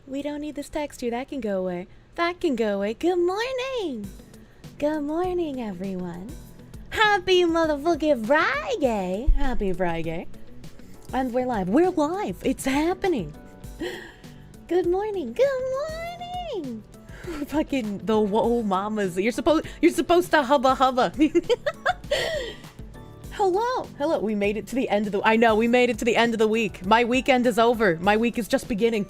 We don't need this texture. That can go away. That can go away. Good morning. Good morning, everyone. Happy motherfucking Friday. Happy Friday. And we're live. We're live. It's happening. Good morning. Good morning. Fucking the whoa mamas. You're supposed to hubba. Hello. We made it to the end of the... I know, we made it to the end of the week. My weekend is over. My week is just beginning.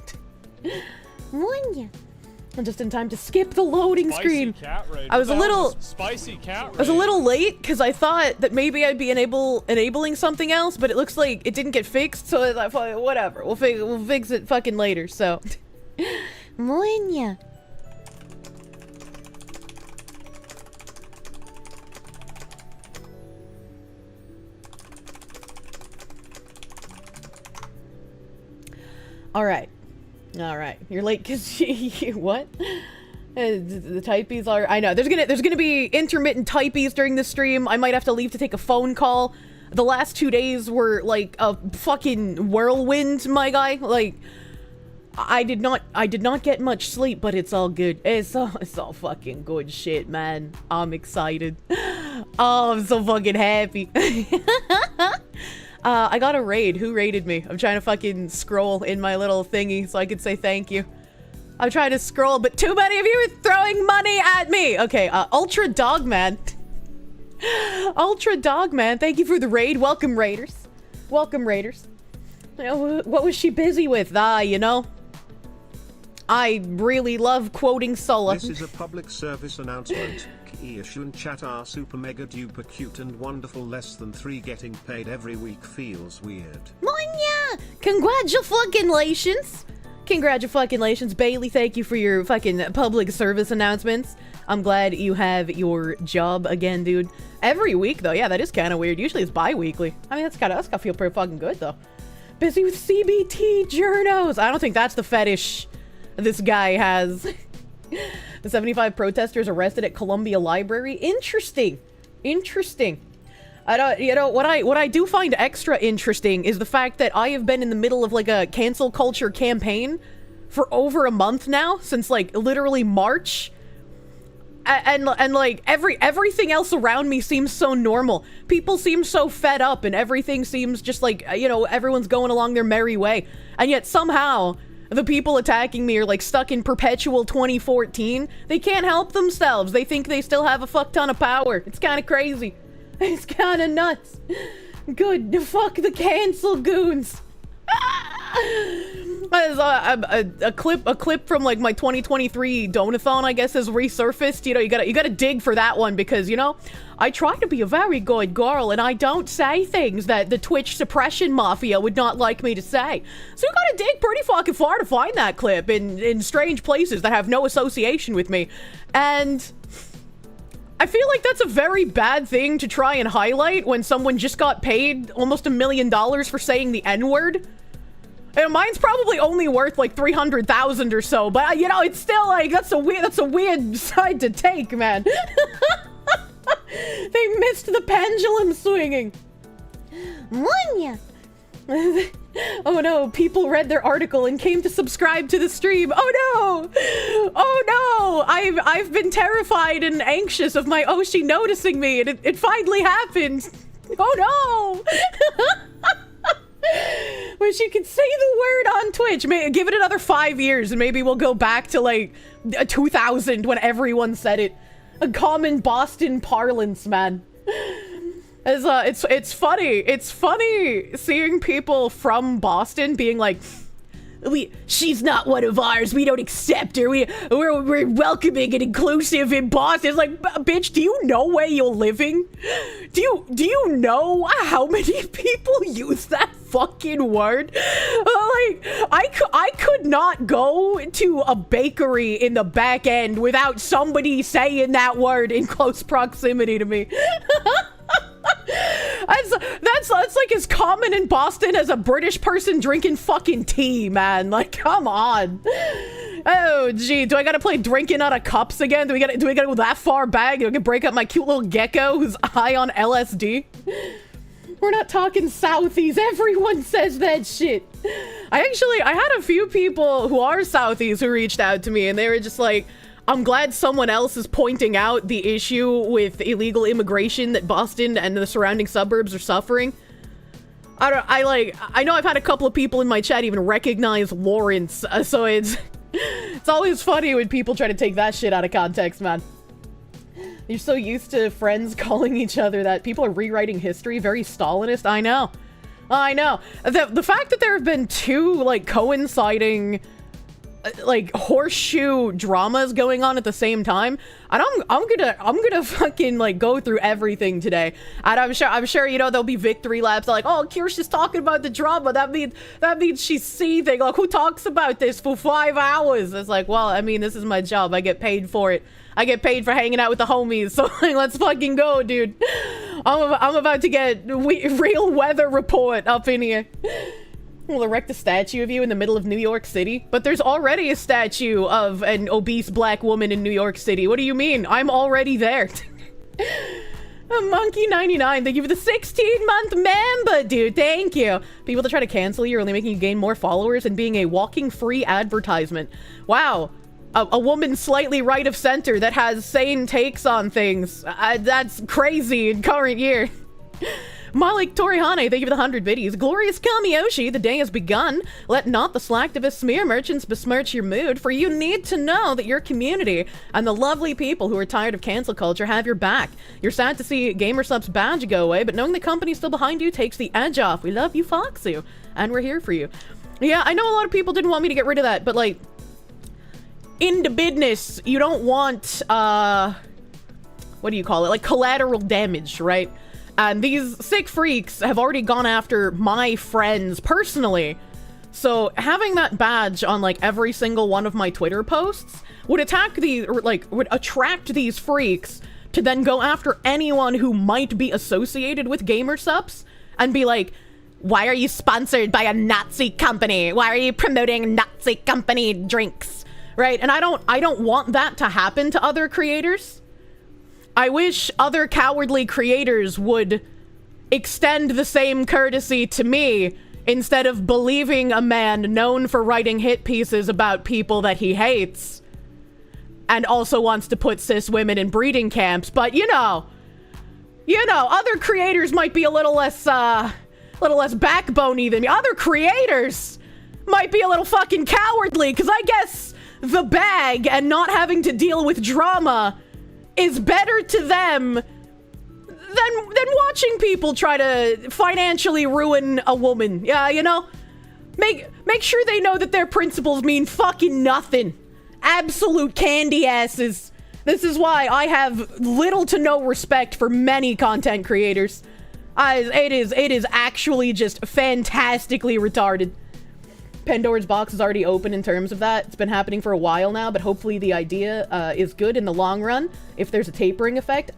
I'm just in time to skip the loading screen. I was a little... Spicy cat raid. I was a little late because I thought that maybe I'd be enabling something else, but it looks like it didn't get fixed, so I thought, whatever. We'll fix it fucking later, so... Monya. All right. You're late because what? The typees are... I know. There's gonna be intermittent typees during the stream. I might have to leave to take a phone call. The last 2 days were like a fucking whirlwind, my guy. Like, I did not get much sleep, but it's all good. It's all fucking good shit, man. I'm excited. Oh, I'm so fucking happy. I got a raid. Who raided me? I'm trying to fucking scroll in my little thingy so I could say thank you. I'm trying to scroll, but too many of you are throwing money at me. Okay, Ultra Dogman. Ultra Dogman, thank you for the raid. Welcome, Raiders. Welcome, Raiders. What was she busy with? You know? I really love quoting Sola. This is a public service announcement. Kirsche and chat are super mega duper cute and wonderful. Less than 3 getting paid every week feels weird. Monya! Congratulations! Congratulations, Bailey. Thank you for your fucking public service announcements. I'm glad you have your job again, dude. Every week, though. Yeah, that is kind of weird. Usually it's bi-weekly. I mean, that's gotta feel pretty fucking good, though. Busy with CBT journos. I don't think that's the fetish this guy has. The 75 protesters arrested at Columbia Library. Interesting. What I do find extra interesting is the fact that I have been in the middle of like a cancel culture campaign for over a month now, since like literally March. and like everything else around me seems so normal. People seem so fed up and everything seems just like, you know, everyone's going along their merry way. And yet somehow the people attacking me are like stuck in perpetual 2014. They can't help themselves. They think they still have a fuck ton of power. It's kind of crazy. It's kind of nuts. Good. Fuck the cancel goons. A clip from like my 2023 Donathon, I guess, has resurfaced. You know, you gotta dig for that one because, you know, I try to be a very good girl and I don't say things that the Twitch suppression mafia would not like me to say. So you gotta dig pretty fucking far to find that clip in strange places that have no association with me. And I feel like that's a very bad thing to try and highlight when someone just got paid almost $1 million for saying the N-word. And mine's probably only worth like 300,000 or so, but you know, it's still like, that's a weird side to take, man. They missed the pendulum swinging. Munya. Oh no, people read their article and came to subscribe to the stream. Oh no! Oh no! I've been terrified and anxious of my Oshi noticing me, and it finally happened. Oh no! Wish you could say the word on Twitch. Give it another 5 years and maybe we'll go back to like 2000 when everyone said it. A common Boston parlance, man. It's funny. It's funny seeing people from Boston being like, she's not one of ours. We don't accept her. We're welcoming and inclusive in Boston. It's like, bitch, do you know where you're living? Do you know how many people use that fucking word? Like, I could not go to a bakery in the back end without somebody saying that word in close proximity to me. That's like as common in Boston as a British person drinking fucking tea, man. Like, come on. Oh, gee, do I gotta play drinking out of cups again? Do we gotta go that far back? Do I can break up my cute little gecko who's high on LSD? We're not talking Southies. Everyone says that shit. I had a few people who are Southies who reached out to me and they were just like, I'm glad someone else is pointing out the issue with illegal immigration that Boston and the surrounding suburbs are suffering. I know I've had a couple of people in my chat even recognize Lawrence, so it's always funny when people try to take that shit out of context, man. You're so used to friends calling each other that. People are rewriting history, very Stalinist. I know. The fact that there have been two, like, coinciding, like, horseshoe dramas going on at the same time, and I'm gonna fucking like go through everything today. And I'm sure you know there'll be victory laps like, oh, Kirsche is talking about the drama, that means she's seething. Like, who talks about this for 5 hours? It's like, well, I mean, this is my job. I get paid for it. I get paid for hanging out with the homies, so like, let's fucking go, dude. I'm about to get real weather report up in here. We'll erect a statue of you in the middle of New York City. But there's already a statue of an obese black woman in New York City. What do you mean? I'm already there. Monkey99, thank you for the 16-month member, dude. Thank you. People that try to cancel you are only making you gain more followers and being a walking free advertisement. Wow. A woman slightly right of center that has sane takes on things. That's crazy in current year. Malik Torihane, thank you for the 100 biddies. Glorious Kamiyoshi, the day has begun. Let not the slacktivist smear merchants besmirch your mood, for you need to know that your community and the lovely people who are tired of cancel culture have your back. You're sad to see GamerSup's badge go away, but knowing the company's still behind you takes the edge off. We love you, Foxu, and we're here for you. Yeah, I know a lot of people didn't want me to get rid of that, but like, in the business, you don't want, what do you call it? Like collateral damage, right? And these sick freaks have already gone after my friends personally. So having that badge on like every single one of my Twitter posts would would attract these freaks to then go after anyone who might be associated with GamerSups and be like, why are you sponsored by a Nazi company? Why are you promoting Nazi company drinks? Right? And I don't want that to happen to other creators. I wish other cowardly creators would extend the same courtesy to me instead of believing a man known for writing hit pieces about people that he hates and also wants to put cis women in breeding camps, but you know, other creators might be a little less backboney than me. Other creators might be a little fucking cowardly, because I guess the bag and not having to deal with drama is better to them than watching people try to financially ruin a woman. Yeah, you know? Make sure they know that their principles mean fucking nothing. Absolute candy asses. This is why I have little to no respect for many content creators. It is actually just fantastically retarded. Pandora's box is already open in terms of that. It's been happening for a while now, but hopefully the idea is good in the long run. If there's a tapering effect.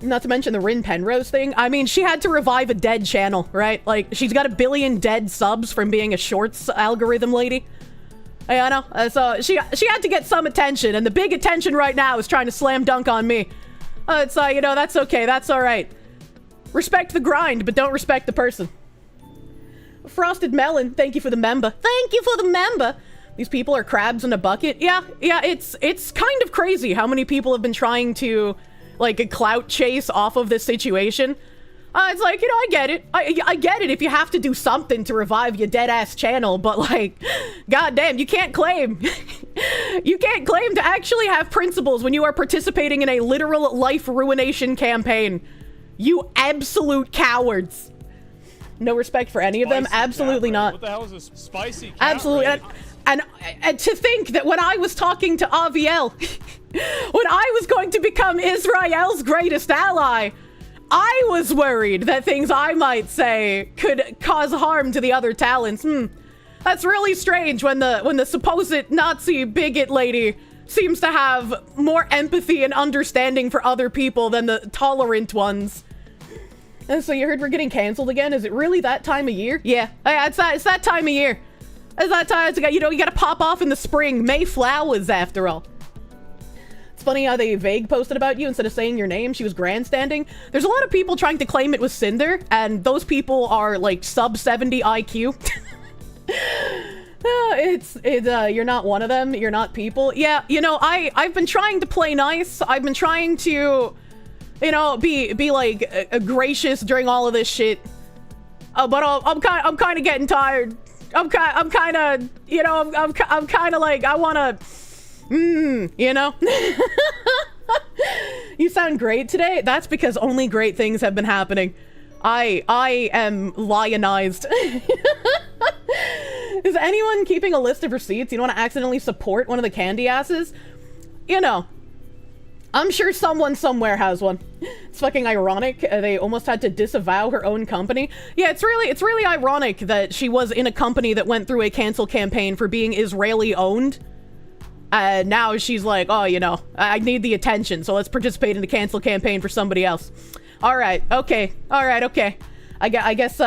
Not to mention the Rin Penrose thing. I mean, she had to revive a dead channel, right? Like, she's got 1 billion dead subs from being a shorts algorithm lady. I know. So she had to get some attention, and the big attention right now is trying to slam dunk on me. It's you know, that's okay. That's all right. Respect the grind, but don't respect the person. Frosted Melon, thank you for the member. Thank you for the member. These people are crabs in a bucket. Yeah, it's kind of crazy how many people have been trying to, like, a clout chase off of this situation. It's like, you know, I get it. I get it if you have to do something to revive your dead-ass channel, but, like, goddamn, you can't claim. You can't claim to actually have principles when you are participating in a literal life ruination campaign. You absolute cowards. No respect for any of them. Absolutely not. What the hell is this spicy cat absolutely. And to think that when I was talking to Aviel, when I was going to become Israel's greatest ally, I was worried that things I might say could cause harm to the other talents. That's really strange when the supposed Nazi bigot lady seems to have more empathy and understanding for other people than the tolerant ones. And so you heard we're getting canceled again? Is it really that time of year? Yeah, it's that time of year. It's that time, you know, you gotta pop off in the spring. May flowers, after all. It's funny how they vague posted about you instead of saying your name. She was grandstanding. There's a lot of people trying to claim it was Cinder, and those people are like sub 70 IQ. You're not one of them. You're not people. Yeah, you know, I've been trying to play nice. I've been trying to, you know, be like gracious during all of this shit. But I'm kind of getting tired. I'm kind of, you know, I'm kind of like, I want to, you know? You sound great today. That's because only great things have been happening. I am lionized. Is anyone keeping a list of receipts? You don't want to accidentally support one of the candy asses? You know, I'm sure someone somewhere has one. It's fucking ironic. They almost had to disavow her own company. Yeah, it's really ironic that she was in a company that went through a cancel campaign for being Israeli owned. Now she's like, oh, you know, I need the attention, so let's participate in the cancel campaign for somebody else. All right, okay. I guess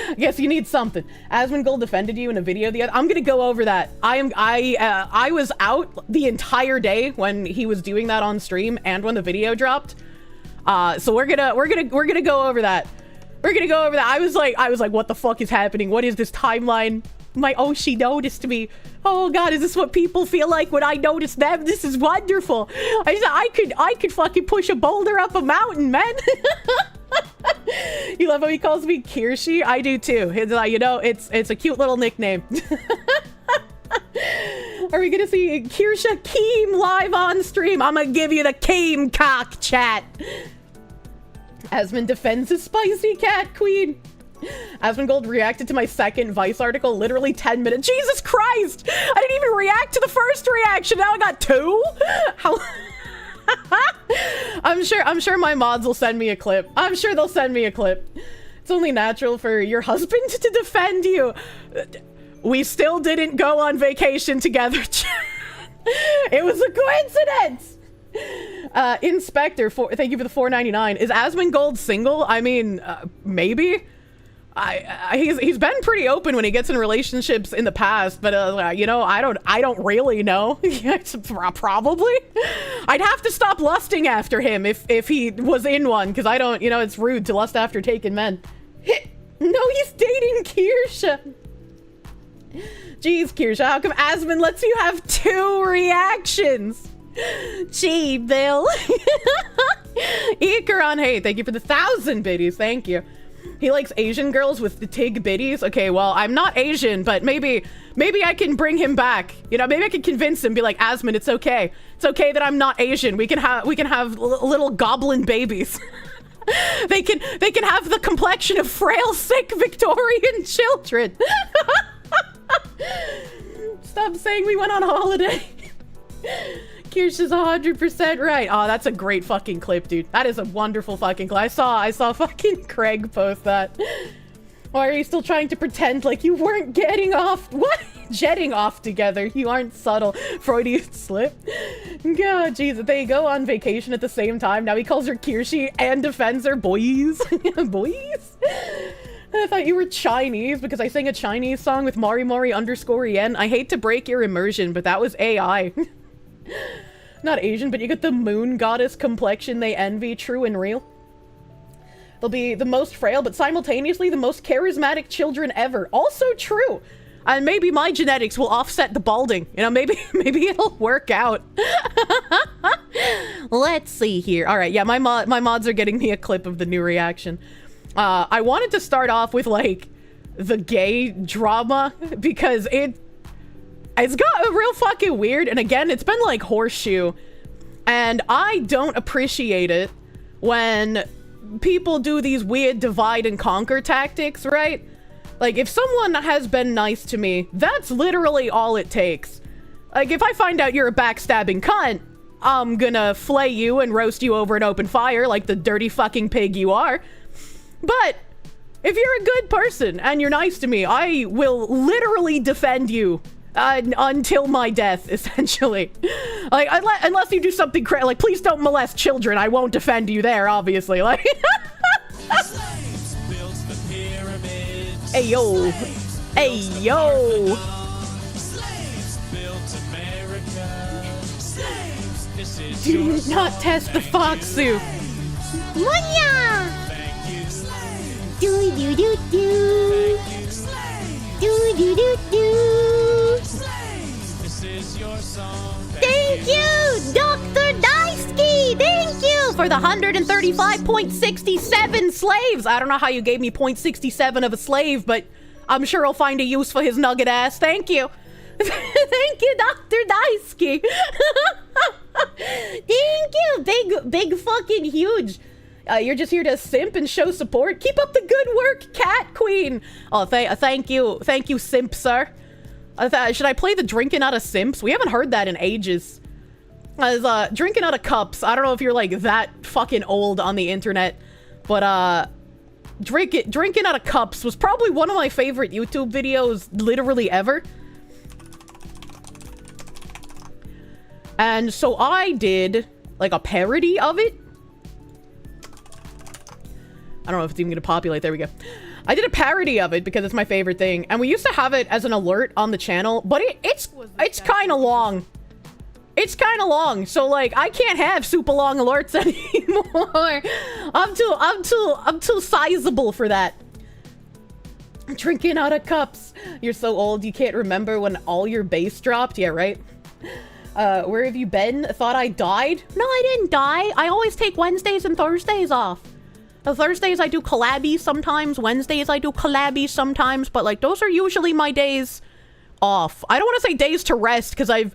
I guess you need something. Asmongold defended you in a video the other. I'm gonna go over that. I was out the entire day when he was doing that on stream and when the video dropped. So we're gonna go over that. We're gonna go over that. I was like, what the fuck is happening? What is this timeline? She noticed me. Oh god, is this what people feel like when I notice them? This is wonderful. I could fucking push a boulder up a mountain, man. You love how he calls me Kirsche? I do too. It's you know, it's a cute little nickname. Are we gonna see Kirsche Keem live on stream? I'm gonna give you the Keem cock chat. Asmon defends his spicy cat queen. Asmongold reacted to my second Vice article literally 10 minutes. Jesus Christ! I didn't even react to the first reaction. Now I got 2? How? I'm sure my mods will send me a clip. I'm sure they'll send me a clip. It's only natural for your husband to defend you. We still didn't go on vacation together. It was a coincidence. Inspector, thank you for the $4.99. Is Asmongold single? I mean, maybe. He's been pretty open when he gets in relationships in the past, but you know, I don't really know. Probably. I'd have to stop lusting after him if he was in one, because I don't, you know, it's rude to lust after taken men. No, he's dating Kirsche. Jeez, Kirsche, how come Asmon lets you have 2 reactions? Gee, Bill. Ikaron, hey, thank you for the 1,000 biddies. Thank you. He likes Asian girls with the tig biddies. Okay, well, I'm not Asian, but maybe I can bring him back. You know, maybe I can convince him, be like, Asmon, it's okay. It's okay that I'm not Asian. We can have little goblin babies. They can have the complexion of frail, sick Victorian children. Stop saying we went on holiday. Kirsch's 100% right. Oh, that's a great fucking clip, dude. That is a wonderful fucking clip. I saw fucking Craig post that. Why are you still trying to pretend like you weren't getting off? What? Jetting off together. You aren't subtle. Freudian slip. God, jeez. They go on vacation at the same time. Now he calls her Kirsche and defends her boys. Boys? I thought you were Chinese because I sang a Chinese song with Mari Mari _en. I hate to break your immersion, but that was AI. Not Asian, but you get the moon goddess complexion they envy, true and real. They'll be the most frail, but simultaneously the most charismatic children ever. Also true. And maybe my genetics will offset the balding. You know, maybe it'll work out. Let's see here. All right, yeah, my mods are getting me a clip of the new reaction. I wanted to start off with, like, the gay drama because it's got real fucking weird. And again, it's been like horseshoe. And I don't appreciate it when people do these weird divide and conquer tactics, right? Like, if someone has been nice to me, that's literally all it takes. Like, if I find out you're a backstabbing cunt, I'm gonna flay you and roast you over an open fire like the dirty fucking pig you are. But if you're a good person and you're nice to me, I will literally defend you until my death, essentially. Like, unless you do something crazy, like, please don't molest children. I won't defend you there, obviously. Like, hey yo, hey yo. Do not test the fox suit. Munya! Do do do do. Do do do do. Thank you, Dr. Daisuke! Thank you for the 135.67 slaves! I don't know how you gave me 0.67 of a slave, but I'm sure I'll find a use for his nugget ass. Thank you. Thank you, Dr. Daisuke! Thank you! Big fucking huge. You're just here to simp and show support. Keep up the good work, Cat Queen! Oh, thank you. Thank you, simp, sir. Should I play the drinking out of simps? We haven't heard that in ages. Drinking out of cups. I don't know if you're like that fucking old on the internet, but drinking out of cups was probably one of my favorite YouTube videos literally ever. And so I did like a parody of it. I don't know if it's even gonna populate. There we go. I did a parody of it because it's my favorite thing, and we used to have it as an alert on the channel, but it's kind of long. It's kind of long, so like I can't have super long alerts anymore. I'm too sizable for that. Drinking out of cups. You're so old you can't remember when all your bass dropped. Yeah, right. Where have you been? Thought I died? No, I didn't die. I always take Wednesdays and Thursdays off. Thursdays I do collabs sometimes, Wednesdays I do collabs sometimes, but like those are usually my days off. I don't want to say days to rest because I've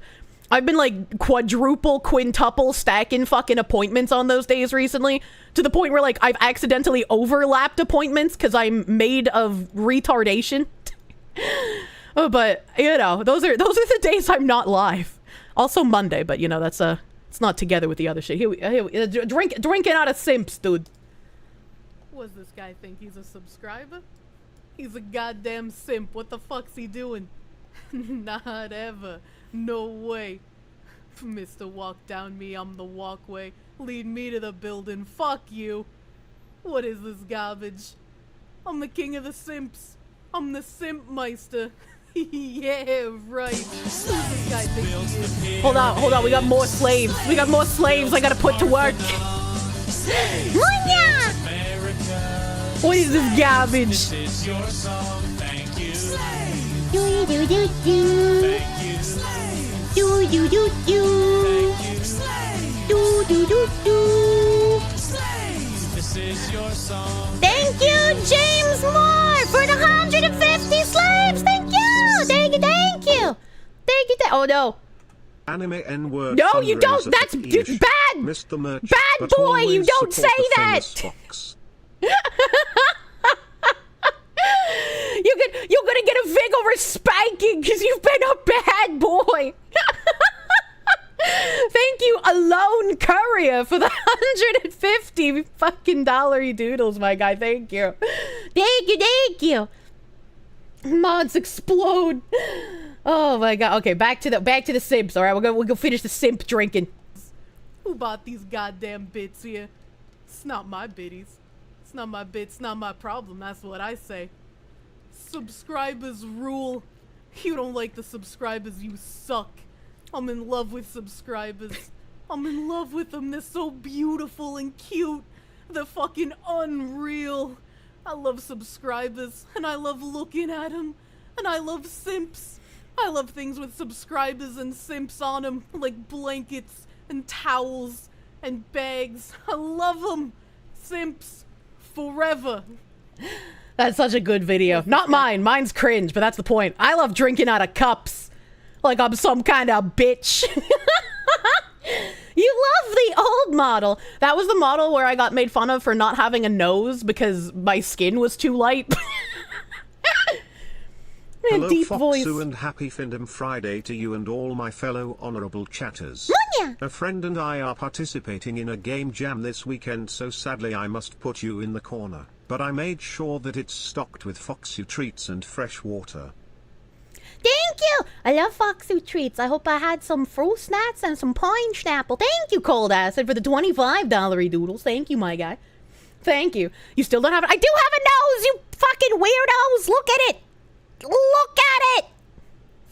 been like quintuple stacking fucking appointments on those days recently to the point where like I've accidentally overlapped appointments because I'm made of retardation. Oh, but you know, those are the days I'm not live. Also Monday, but you know, that's it's not together with the other shit. Here, drinking out of simps, dude. What does this guy think? He's a subscriber? He's a goddamn simp. What the fuck's he doing? Not ever. No way. Mr. Walk Down Me, I'm the walkway. Lead me to the building. Fuck you. What is this garbage? I'm the king of the simps. I'm the simp meister. Yeah, right. Who's this guy think he is? Hold on. We got more slaves. I gotta put to work. What is this garbage? Do do do do. Thank you. Do do do do. Thank you. Do do do do. This is your song. Thank you, James Moore, for the 150 slaves. Thank you. Thank you. Thank you. Thank you. Oh no. Anime N-word. No, you don't. fundraiser That's for Kirsche. bad. Missed the merch, Bad but boy, you always don't support say the that. famous Fox. You're gonna get a vigorous spanking because you've been a bad boy. Thank you, Alone Courier, for the 150 fucking dollary doodles, my guy. Thank you. Thank you. Thank you. Mods explode. Oh my god. Okay, back to the simps. All right, we'll go finish the simp drinking. Who bought these goddamn bits here? It's not my biddies. It's not my bits, not my problem. That's what I say. Subscribers rule. You don't like the subscribers, you suck. I'm in love with subscribers. I'm in love with them. They're so beautiful and cute. They're fucking unreal. I love subscribers, and I love looking at them, and I love simps. I love things with subscribers and simps on them, like blankets and towels and bags. I love them. Simps forever. That's such a good video. Not mine. Mine's cringe, but that's the point. I love drinking out of cups. Like I'm some kind of bitch. You love the old model. That was the model where I got made fun of for not having a nose because my skin was too light. Hello, Deep Foxu, voice. and happy Findom Friday to you and all my fellow honorable chatters. Munya. A friend and I are participating in a game jam this weekend, so sadly I must put you in the corner. But I made sure that it's stocked with Foxu treats and fresh water. Thank you. I love Foxu treats. I hope I had some fruit snacks and some pine schnapple. Thank you, Cold Acid, for the $25 doodles. Thank you, my guy. Thank you. You still don't have it? I do have a nose, you fucking weirdos. Look at it. Look at it.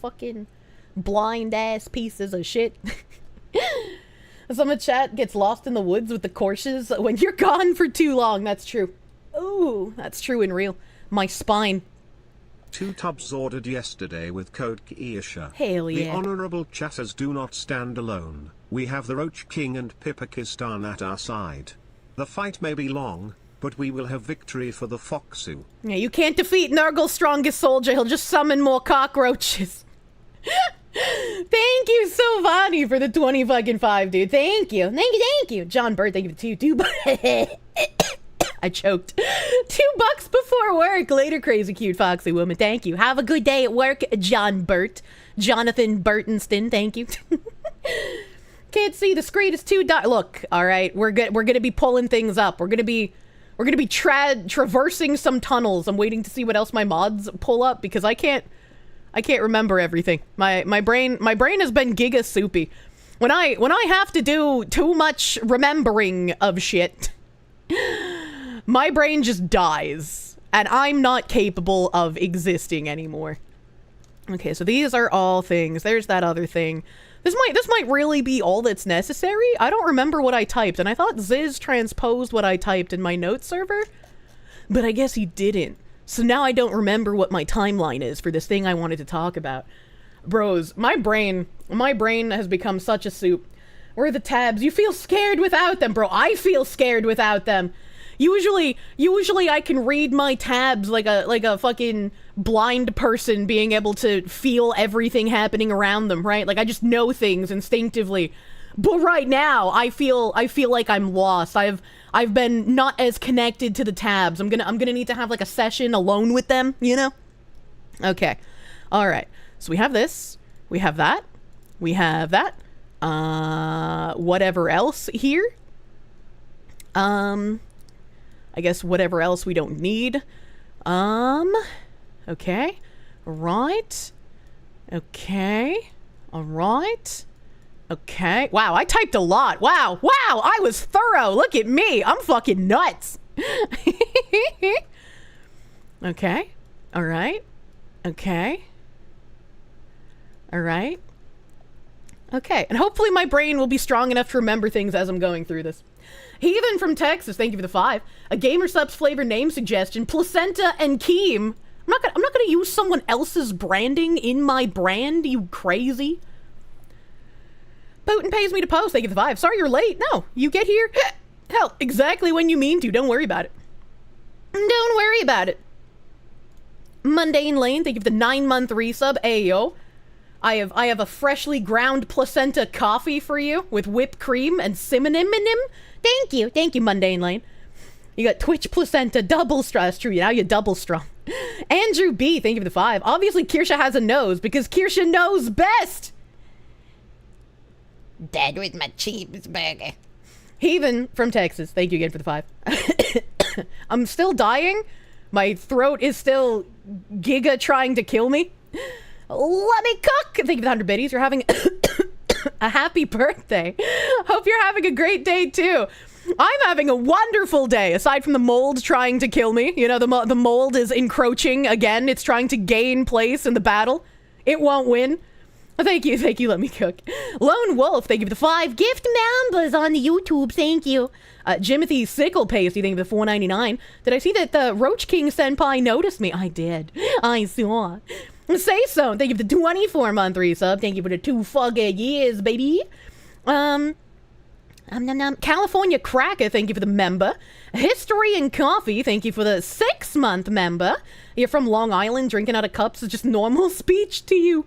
Fucking blind ass pieces of shit. Some of chat gets lost in the woods with the Kirsches when you're gone for too long. That's true. Ooh, that's true and real. My spine. 2 tubs ordered yesterday with code Kirsche. Hell The yeah. honorable chatters do not stand alone. We have the Roach King and Pipakistan at our side. The fight may be long, but we will have victory for the Foxu. Yeah, you can't defeat Nurgle's strongest soldier. He'll just summon more cockroaches. Thank you, Silvani, for the 25, dude. Thank you. Thank you, thank you. John Bird, thank you for two I choked. $2 before work. Later, crazy cute foxy woman. Thank you. Have a good day at work, John Burt. Jonathan Burtonston, thank you. Can't see the screen. It's too dark. Look, all right, we're gonna be pulling things up. We're gonna be traversing some tunnels. I'm waiting to see what else my mods pull up because I can't remember everything. My brain has been giga soupy. When I have to do too much remembering of shit, my brain just dies, and I'm not capable of existing anymore. Okay, so these are all things. There's that other thing. This might really be all that's necessary. I don't remember what I typed, and I thought Ziz transposed what I typed in my notes server, but I guess he didn't. So now I don't remember what my timeline is for this thing I wanted to talk about. Bros, my brain has become such a soup. Where are the tabs? You feel scared without them, bro. I feel scared without them. Usually I can read my tabs like a fucking blind person being able to feel everything happening around them, right? Like I just know things instinctively. But right now, I feel like I'm lost. I've been not as connected to the tabs. I'm gonna need to have like a session alone with them, you know? Okay. All right. So we have this. We have that. We have that. Whatever else here? I guess whatever else we don't need. Okay. Right. Okay. All right. Okay. Wow, I typed a lot. Wow, I was thorough. Look at me. I'm fucking nuts. Okay. All right. Okay. All right. Okay. And hopefully my brain will be strong enough to remember things as I'm going through this. Heathen from Texas, thank you for the 5. A Gamer Subs flavor name suggestion, placenta and keem. I'm not gonna use someone else's branding in my brand, you crazy. Putin pays me to post, they give the 5. Sorry you're late. No, you get here, hell, exactly when you mean to. Don't worry about it. Don't worry about it. Mundane Lane, thank you for the 9-month resub. Ayo. I have a freshly ground placenta coffee for you with whipped cream and cinnamon. Thank you, Mundane Lane. You got Twitch placenta double straw. That's true. Now you double straw. Andrew B, thank you for the 5. Obviously, Kirsche has a nose because Kirsche knows best. That was my cheeseburger. Heathen from Texas, thank you again for the 5. I'm still dying. My throat is still giga trying to kill me. Let me cook. Thank you for the 100 biddies. You're having a happy birthday. Hope you're having a great day too. I'm having a wonderful day, aside from the mold trying to kill me. You know, the mold is encroaching again. It's trying to gain place in the battle. It won't win. Thank you, let me cook. Lone Wolf, thank you for the 5 gift members on the YouTube, thank you. Jimothy Sickle Pasty, thank you for the $4.99. Did I see that the Roach King Senpai noticed me? I did. I saw. Say so, thank you for the 24-month resub. Thank you for the 2 fucking years, baby. California Cracker, thank you for the member. History and Coffee, thank you for the 6-month member. You're from Long Island, drinking out of cups is just normal speech to you.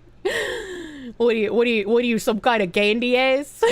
What are you, some kind of candy ass?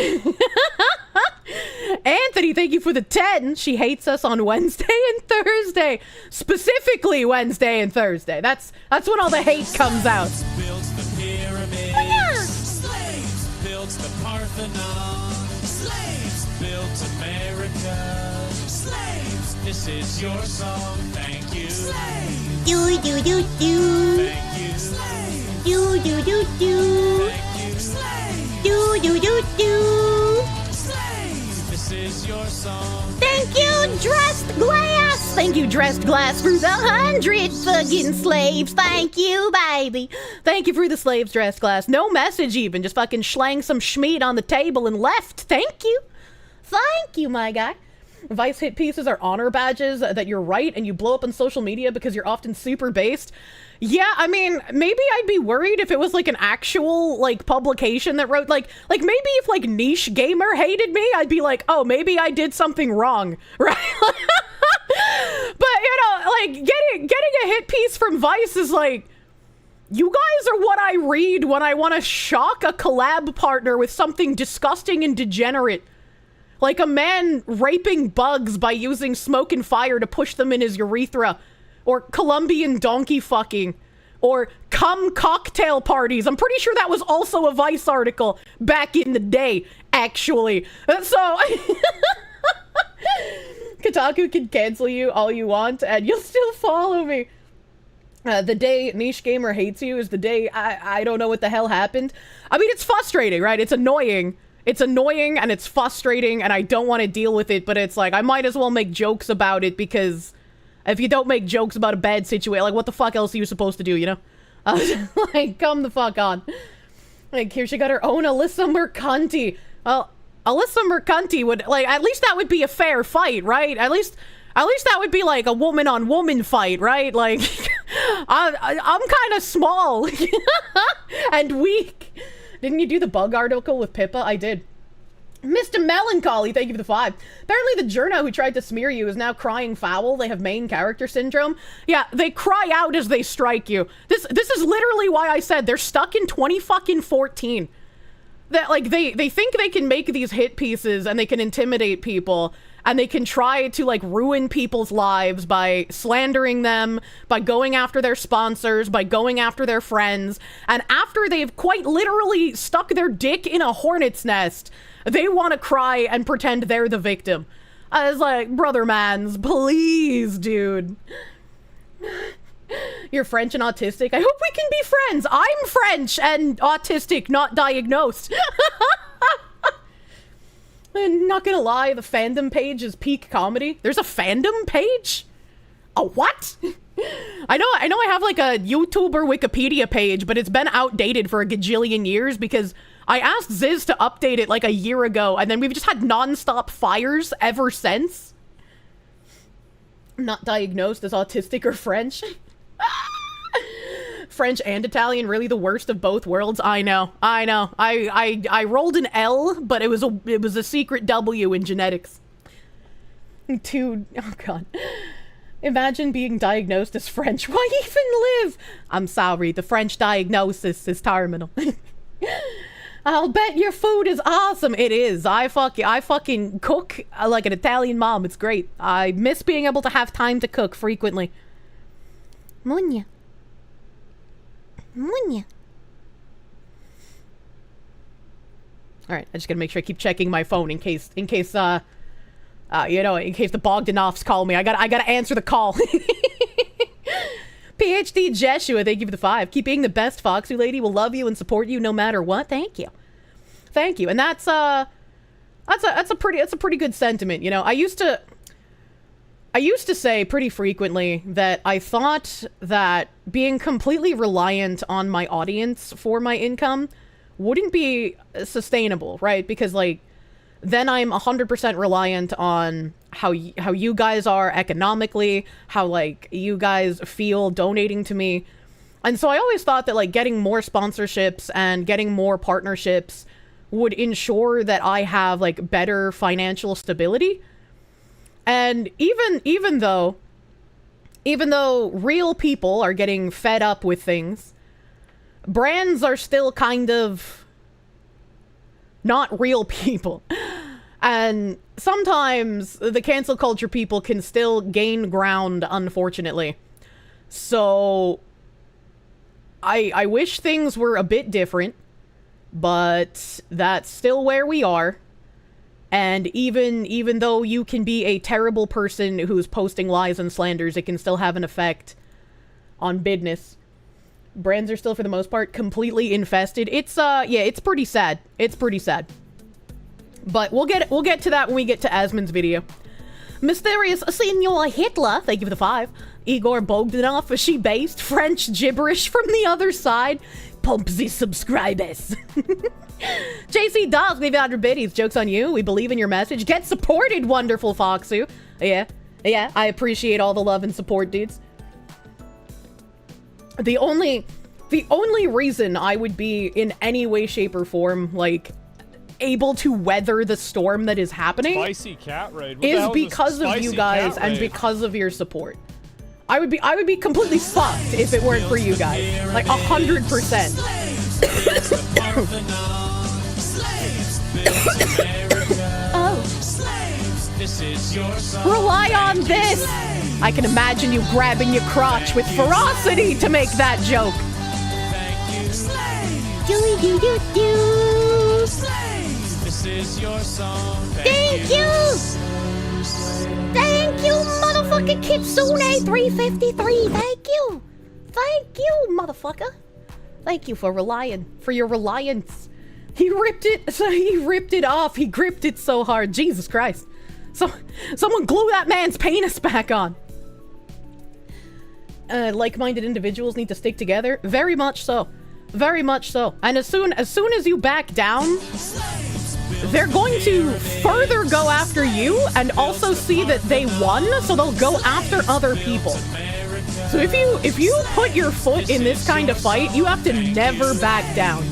Anthony, thank you for the 10. She hates us on Wednesday and Thursday. Specifically Wednesday and Thursday. That's when all the hate comes out. Built the pyramids. Slaves built the Parthenon. Slaves built America. Slaves, this is your song. Thank you. Slaves. Do do do do. Thank you. Slaves. Do do do do. Thank you. Slaves. Do do do do. Slaves, this is your song. Thank you, Dressed Glass. Thank you, Dressed Glass, for the 100 fucking slaves. Thank you, baby. Thank you for the slaves, Dressed Glass. No message even. Just fucking schlang some schmeat on the table and left. Thank you. Thank you, my guy. Vice hit pieces are honor badges that you're right and you blow up on social media because you're often super based. Yeah, I mean, maybe I'd be worried if it was like an actual like publication that wrote like maybe if like Niche Gamer hated me, I'd be like, oh, maybe I did something wrong, right? But you know, like getting a hit piece from Vice is like, you guys are what I read when I want to shock a collab partner with something disgusting and degenerate. Like a man raping bugs by using smoke and fire to push them in his urethra. Or Colombian donkey fucking. Or cum cocktail parties. I'm pretty sure that was also a Vice article back in the day, actually. So, Kotaku can cancel you all you want and you'll still follow me. The day Niche Gamer hates you is the day I don't know what the hell happened. I mean, it's frustrating, right? It's annoying. It's annoying and it's frustrating and I don't want to deal with it, but it's like, I might as well make jokes about it because if you don't make jokes about a bad situation, like what the fuck else are you supposed to do, you know? Like, come the fuck on. Like, here she got her own Alyssa Mercanti. Well, Alyssa Mercanti would, like, at least that would be a fair fight, right? At least that would be like a woman on woman fight, right? Like, I'm kind of small and weak. Didn't you do the bug article with Pippa? I did. Mr. Melancholy, thank you for the 5. Apparently the journo who tried to smear you is now crying foul. They have main character syndrome. Yeah, they cry out as they strike you. This is literally why I said they're stuck in 2014. That, like, they think they can make these hit pieces and they can intimidate people and they can try to, like, ruin people's lives by slandering them, by going after their sponsors, by going after their friends. And after they've quite literally stuck their dick in a hornet's nest, they want to cry and pretend they're the victim. I was like, brother mans, please, dude. You're French and autistic. I hope we can be friends. I'm French and autistic, not diagnosed. I'm not gonna lie, the fandom page is peak comedy. There's a fandom page? A what? I know I have like a YouTuber Wikipedia page, but it's been outdated for a gajillion years because I asked Ziz to update it like a year ago, and then we've just had non-stop fires ever since. I'm not diagnosed as autistic or French. French and Italian, really the worst of both worlds. I know. I rolled an L, but it was a secret W in genetics. Dude, oh god. Imagine being diagnosed as French. Why even live? I'm sorry, the French diagnosis is terminal. I'll bet your food is awesome. It is. I fucking cook like an Italian mom. It's great. I miss being able to have time to cook frequently. Munya. Munya. Alright, I just gotta make sure I keep checking my phone in case the Bogdanovs call me. I gotta answer the call. PhD Jeshua, thank you for the 5. Keep being the best, Foxy Lady. We'll love you and support you no matter what. Thank you. Thank you. And that's a pretty good sentiment. You know, I used to say pretty frequently that I thought that being completely reliant on my audience for my income wouldn't be sustainable, right? Because like then I'm 100% reliant on how you guys are economically, how like you guys feel donating to me. And so I always thought that like getting more sponsorships and getting more partnerships would ensure that I have like better financial stability. And even though real people are getting fed up with things, brands are still kind of not real people. And sometimes the cancel culture people can still gain ground, unfortunately. So I wish things were a bit different, but that's still where we are. And even though you can be a terrible person who's posting lies and slanders, it can still have an effect on business. Brands are still, for the most part, completely infested. It's it's pretty sad. It's pretty sad. But we'll get to that when we get to Asmon's video. Mysterious Senor Hitler, thank you for the 5. Igor Bogdanov, she based French gibberish from the other side. Pump the subscribers. JC Dogs, maybe 100 biddies. Joke's on you. We believe in your message. Get supported, wonderful Foxu. Yeah, I appreciate all the love and support, dudes. The only reason I would be in any way, shape, or form, like, able to weather the storm that is happening Spicy cat raid. What is because of you guys and because of your support. I would be completely fucked if it weren't for you guys. Like 100%. Oh. Rely on this. I can imagine you grabbing your crotch with ferocity to make that joke. This is your song. Thank you! Thank you, motherfucking Kitsune 353. Thank you. Thank you, motherfucker. Thank you for your reliance. He ripped it off. He gripped it so hard. Jesus Christ. So, someone glue that man's penis back on. Like-minded individuals need to stick together. Very much so. Very much so. And as soon as you back down, they're going to further go after you and also see that they won, so they'll go after other people. So if you put your foot in this kind of fight, you have to never back down.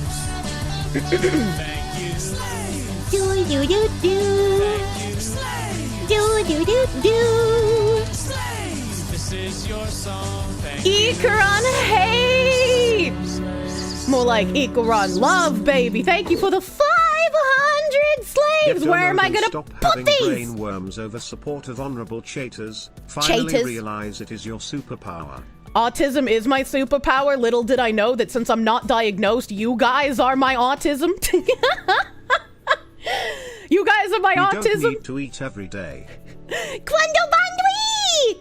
Ikaron hate! More like Ikaron love, baby. Thank you for the 500 slaves! Where am I gonna put these? Brain worms over support of honorable chaters. Finally realize it is your superpower. Autism is my superpower. Little did I know that since I'm not diagnosed, you guys are my autism. You guys are my autism. You don't need to eat every day.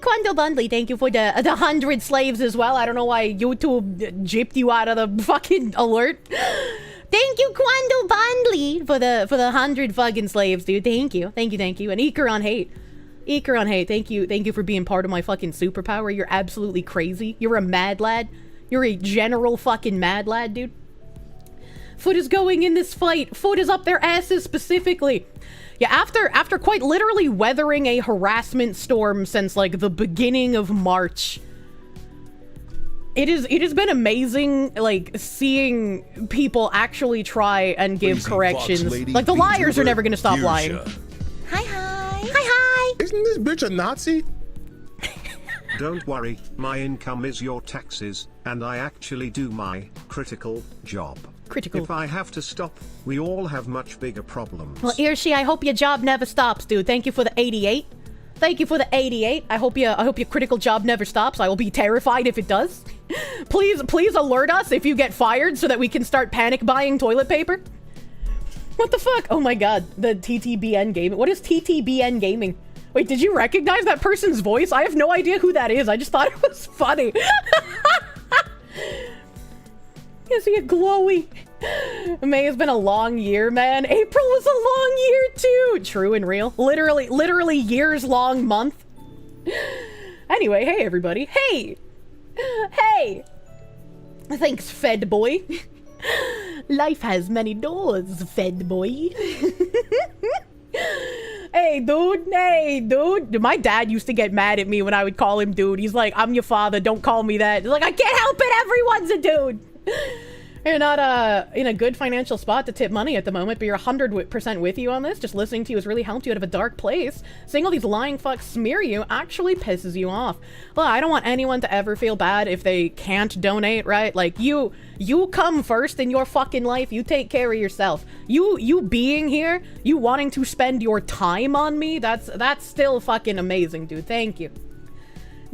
Quando Bundley, thank you for the 100 slaves as well. I don't know why YouTube gypped you out of the fucking alert. Thank you, Quando Bundley, for the 100 fucking slaves, dude. Thank you. And Ikaron hate, thank you for being part of my fucking superpower. You're absolutely crazy. You're a mad lad. You're a general fucking mad lad, dude. Foot is going in this fight. Foot is up their asses specifically. Yeah, after quite literally weathering a harassment storm since like the beginning of March, it has been amazing, like, seeing people actually try and give corrections. Like, the liars are never gonna stop lying. Hi, hi. Hi, hi. Isn't this bitch a Nazi? Don't worry, my income is your taxes, and I actually do my critical job. Critical. If I have to stop, we all have much bigger problems. Well, Kirsche, I hope your job never stops, dude. Thank you for the 88. Thank you for the 88. I hope your critical job never stops. I will be terrified if it does. Please alert us if you get fired so that we can start panic buying toilet paper. What the fuck? Oh my god, the TTBN gaming. What is TTBN gaming? Wait, did you recognize that person's voice? I have no idea who that is. I just thought it was funny. Is he a glowy? May has been a long year, man. April was a long year too. True and real. Literally years long month. Anyway, hey everybody. Hey! Hey! Thanks, Fed boy. Life has many doors, Fed boy. Hey, dude. My dad used to get mad at me when I would call him dude. He's like, I'm your father, don't call me that. He's like, I can't help it, everyone's a dude. You're not in a good financial spot to tip money at the moment, but you're 100% with you on this. Just listening to you has really helped you out of a dark place. Seeing all these lying fucks smear you actually pisses you off. Well, I don't want anyone to ever feel bad if they can't donate, right? Like, you come first in your fucking life. You take care of yourself. You being here, you wanting to spend your time on me, that's still fucking amazing, dude. Thank you.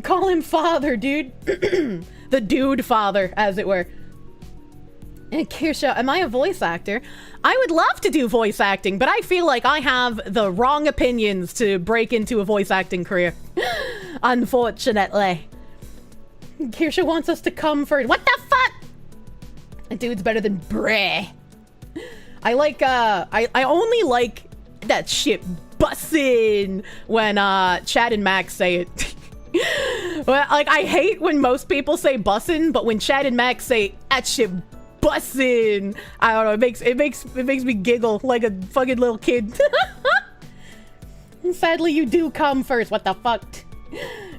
Call him father, dude. The dude father, as it were. And Kirsche, am I a voice actor? I would love to do voice acting, but I feel like I have the wrong opinions to break into a voice acting career. Unfortunately. Kirsche wants us to come first. What the fuck? A dude's better than breh. I like, I only like that shit bussin' when, Chad and Max say it. Well, like, I hate when most people say bussin', but when Chad and Max say that shit bussin', I don't know, it makes me giggle like a fucking little kid. Sadly, you do come first. What the fuck?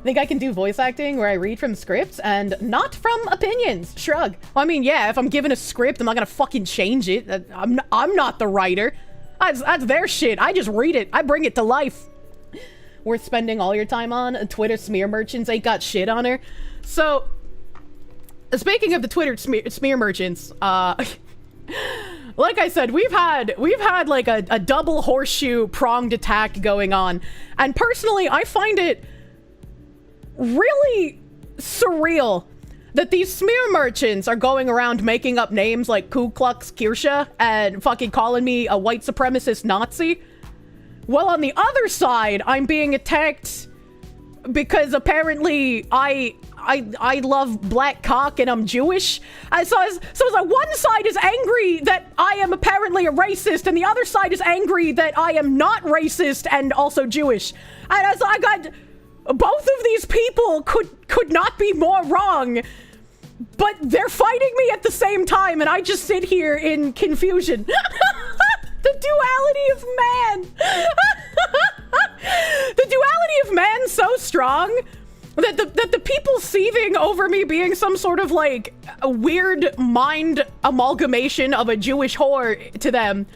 Think I can do voice acting where I read from scripts and not from opinions? Shrug. Well, I mean, yeah, if I'm given a script, I'm not gonna fucking change it. I'm not the writer. That's their shit. I just read it. I bring it to life. Worth spending all your time on? Twitter smear merchants ain't got shit on her. So, speaking of the Twitter smear merchants, like I said, we've had like a double horseshoe pronged attack going on, and personally, I find it really surreal that these smear merchants are going around making up names like Ku Klux Kirsche and fucking calling me a white supremacist Nazi. Well, on the other side, I'm being attacked because apparently I love black cock and I'm Jewish. So it's like one side is angry that I am apparently a racist, and the other side is angry that I am not racist and also Jewish. And as I got, both of these people could not be more wrong, but they're fighting me at the same time, and I just sit here in confusion. The duality of man. The duality of man so strong that the people seething over me being some sort of like a weird mind amalgamation of a Jewish whore to them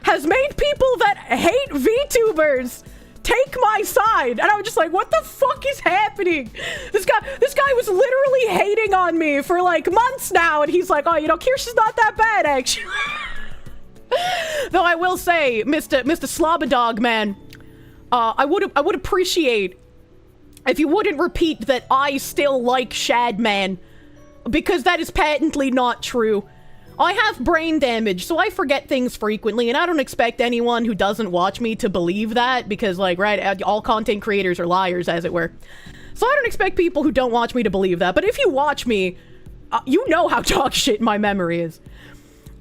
has made people that hate VTubers take my side. And I'm just like, what the fuck is happening? This guy was literally hating on me for like months now, and he's like, oh, you know, Kirsche's not that bad actually. Though I will say, Mr. Slobadog man, I would appreciate if you wouldn't repeat that I still like Shadman, because that is patently not true. I have brain damage, so I forget things frequently, and I don't expect anyone who doesn't watch me to believe that, because, like, right, all content creators are liars, as it were. So I don't expect people who don't watch me to believe that, but if you watch me, you know how dog shit my memory is.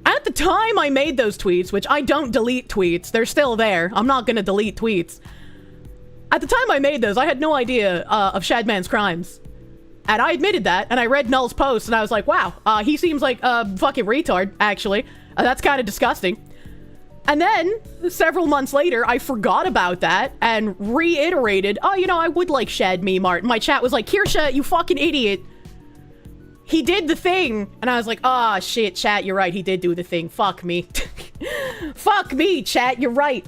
At the time I made those tweets, which I don't delete tweets, they're still there, I'm not gonna delete tweets. At the time I made those, I had no idea of Shadman's crimes. And I admitted that, and I read Null's post, and I was like, wow, he seems like a fucking retard, actually. That's kind of disgusting. And then, several months later, I forgot about that, and reiterated, oh, you know, I would like Shad meme art. My chat was like, Kirsche, you fucking idiot. he did the thing. And I was like, ah, shit, chat, you're right. He did do the thing. Fuck me. Fuck me, chat, you're right.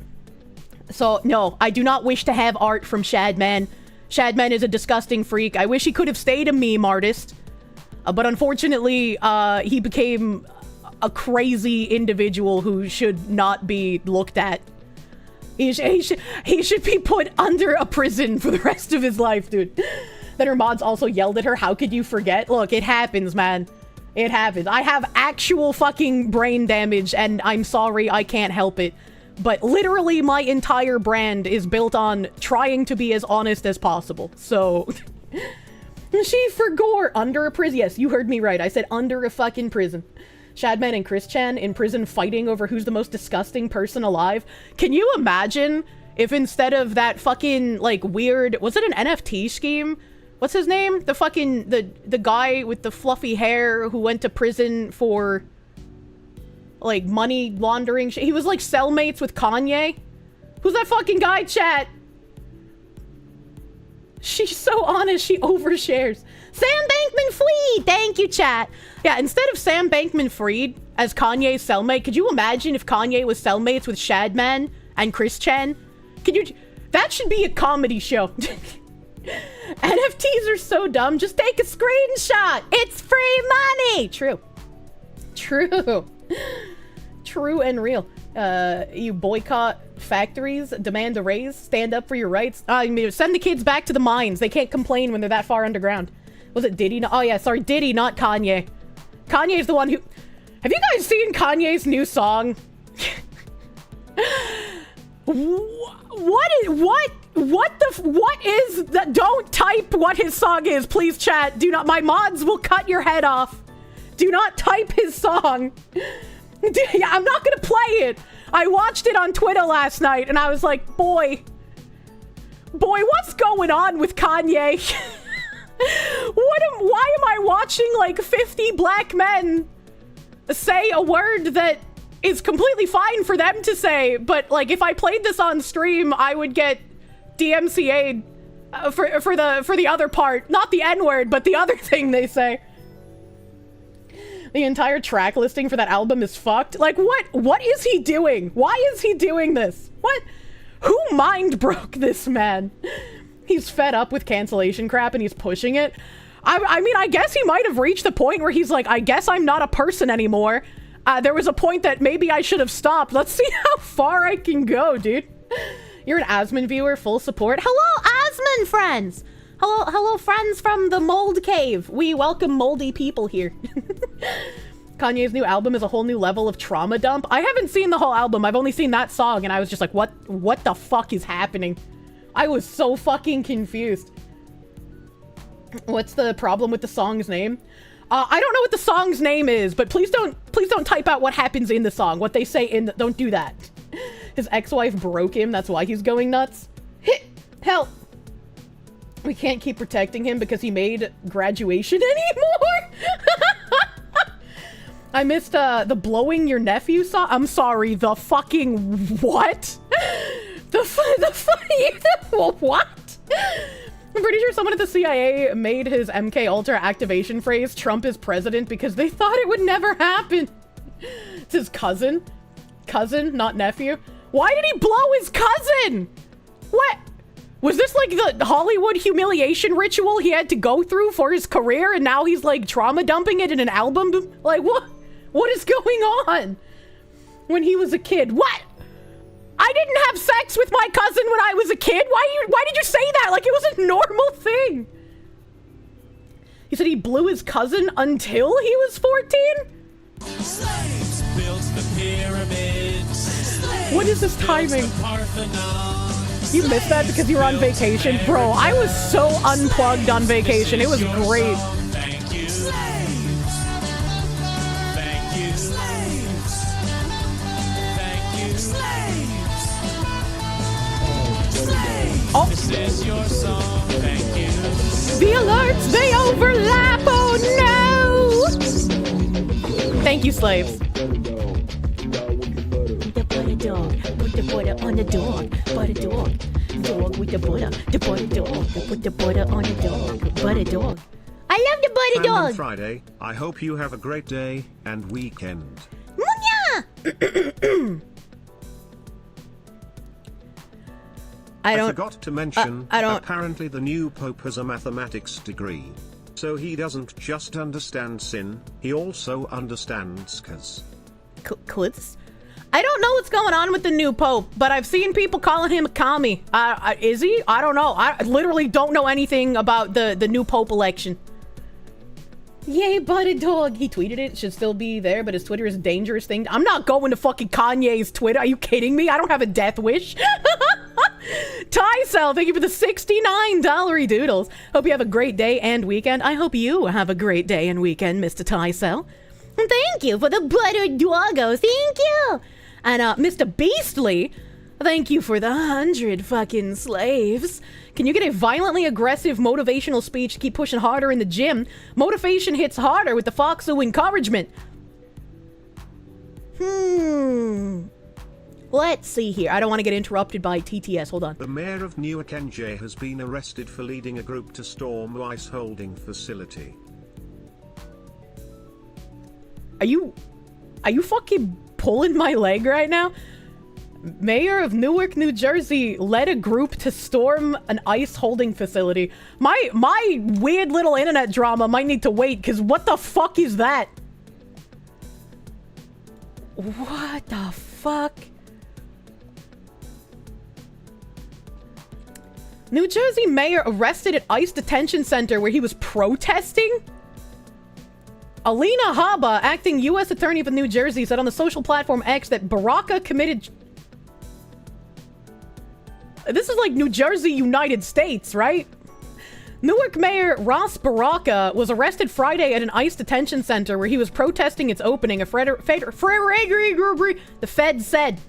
So, no, I do not wish to have art from Shadman. Shadman is a disgusting freak. I wish he could have stayed a meme artist. But unfortunately, he became a crazy individual who should not be looked at. He should be put under a prison for the rest of his life, dude. Then her mods also yelled at her. How could you forget? Look, it happens, man. It happens. I have actual fucking brain damage, and I'm sorry, I can't help it. But literally my entire brand is built on trying to be as honest as possible. So, she forgore under a prison. Yes, you heard me right. I said under a fucking prison. Shadman and Kirsche in prison fighting over who's the most disgusting person alive. Can you imagine if instead of that fucking, like, weird... Was it an NFT scheme? What's his name? The fucking... The guy with the fluffy hair who went to prison for... like, money laundering shit. He was, like, cellmates with Kanye. Who's that fucking guy, chat? She's so honest, she overshares. Sam Bankman-Fried! Thank you, chat. Yeah, instead of Sam Bankman-Fried as Kanye's cellmate, could you imagine if Kanye was cellmates with Shadman and Kirsche? Could you... That should be a comedy show. NFTs are so dumb. Just take a screenshot. It's free money. True. True. True and real. You boycott factories, demand a raise, stand up for your rights. I mean, send the kids back to the mines. They can't complain when they're that far underground. Was it Diddy? Oh yeah, sorry, Diddy, not Kanye. Kanye's the one who... Have you guys seen Kanye's new song? What is that? Don't type what his song is, please, chat. Do not, my mods will cut your head off. Do not type his song. I'm not gonna play it. I watched it on Twitter last night and I was like, boy, what's going on with Kanye? Why am I watching like 50 black men say a word that is completely fine for them to say, but like if I played this on stream, I would get DMCA'd for the other part, not the N-word, but the other thing they say. The entire track listing for that album is fucked. Like, what is he doing? Why is he doing this? What? Who mind broke this man? He's fed up with cancellation crap and he's pushing it. I mean, I guess he might have reached the point where he's like, I guess I'm not a person anymore. There was a point that maybe I should have stopped. Let's see how far I can go, dude. You're an Asmon viewer, full support. Hello, Asmon friends. Hello, friends from the Mold Cave. We welcome moldy people here. Kanye's new album is a whole new level of trauma dump. I haven't seen the whole album. I've only seen that song, and I was just like, what the fuck is happening? I was so fucking confused. What's the problem with the song's name? I don't know what the song's name is, but please don't type out what happens in the song. What they say in the... Don't do that. His ex-wife broke him. That's why he's going nuts. Help. We can't keep protecting him because he made graduation anymore. I missed the blowing your nephew song. I'm sorry, the fucking what? What? I'm pretty sure someone at the CIA made his MK Ultra activation phrase Trump is president because they thought it would never happen. It's his cousin. Cousin, not nephew. Why did he blow his cousin? What? Was this like the Hollywood humiliation ritual he had to go through for his career and now he's like trauma dumping it in an album? Like what? What is going on? When he was a kid. What? I didn't have sex with my cousin when I was a kid. Why did you say that? Like it was a normal thing. He said he blew his cousin until he was 14? Slaves built the pyramids. What is this timing? You missed that because you were on vacation? Bro, I was so unplugged on vacation. It was great. Thank you. Thank you. Thank you. Oh. This is your song. Thank you. The alerts, they overlap. Oh no! Thank you, slaves. The butter dog, put the butter on the dog, butter dog, dog with the butter dog, put the butter on the dog, butter dog. I love the buddy Fandom dog. Friday, I hope you have a great day and weekend. Munya! I I don't. forgot to mention, I don't- apparently the new Pope has a mathematics degree. So he doesn't just understand sin, he also understands cuz. Quiz? I don't know what's going on with the new pope, but I've seen people calling him a commie. Is he? I don't know. I literally don't know anything about the new pope election. Yay, buddy dog. He tweeted it. Should still be there, but his Twitter is a dangerous thing. I'm not going to fucking Kanye's Twitter. Are you kidding me? I don't have a death wish. Tycel, thank you for the $69 doodles. Hope you have a great day and weekend. I hope you have a great day and weekend, Mr. Tycel. Thank you for the buttered doggo. Thank you. And Mr. Beastly, thank you for the 100 fucking slaves. Can you get a violently aggressive motivational speech to keep pushing harder in the gym? Motivation hits harder with the Foxu encouragement. Let's see here. I don't want to get interrupted by TTS. Hold on. The mayor of New Okage has been arrested for leading a group to storm ice holding facility. Are you fucking pulling my leg right now? Mayor of Newark, New Jersey led a group to storm an ice holding facility. My weird little internet drama might need to wait, because what the fuck is that? What the fuck? New Jersey mayor arrested at ICE detention center where he was protesting? Alina Habba, acting U.S. Attorney for New Jersey, said on the social platform X that Baraka committed... This is like New Jersey, United States, right? Newark Mayor Ross Baraka was arrested Friday at an ICE detention center where he was protesting its opening. The Fed said.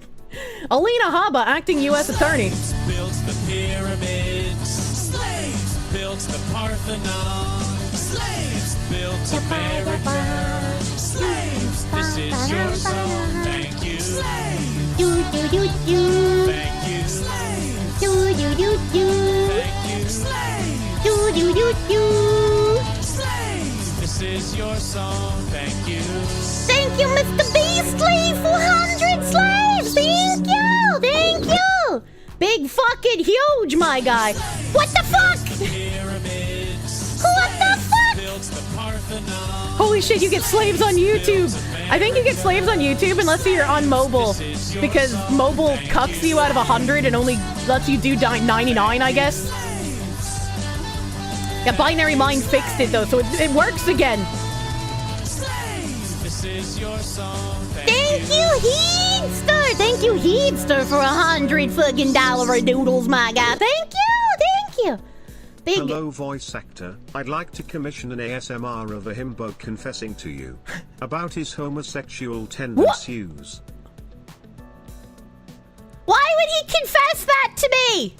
Alina Habba, acting U.S. Attorney. Built the pyramids. Slaves built the Parthenon. Slaves built America. Slaves, this is your song. Thank you. Slaves. Thank you. Slaves. Thank you. Slaves. Slaves, this is your song. Thank you. Thank you, Mr. Beastly, 400 slaves. Thank you. Thank you. Big fucking huge, my guy. What the fuck? Pyramids. What the fuck? Built the Parthenon. Holy shit, you get slaves on YouTube. I think you get slaves on YouTube unless you're on mobile. Because mobile cucks you out of 100 and only lets you do 99, I guess. Yeah, Binary Mind fixed it though, so it works again. This is your song. Thank you, Heedster. Thank you, Heedster, for 100 fucking dollar doodles, my guy. Thank you. Thank you. Big. Hello voice actor, I'd like to commission an ASMR of a himbo confessing to you about his homosexual tendencies. Why would he confess that to me?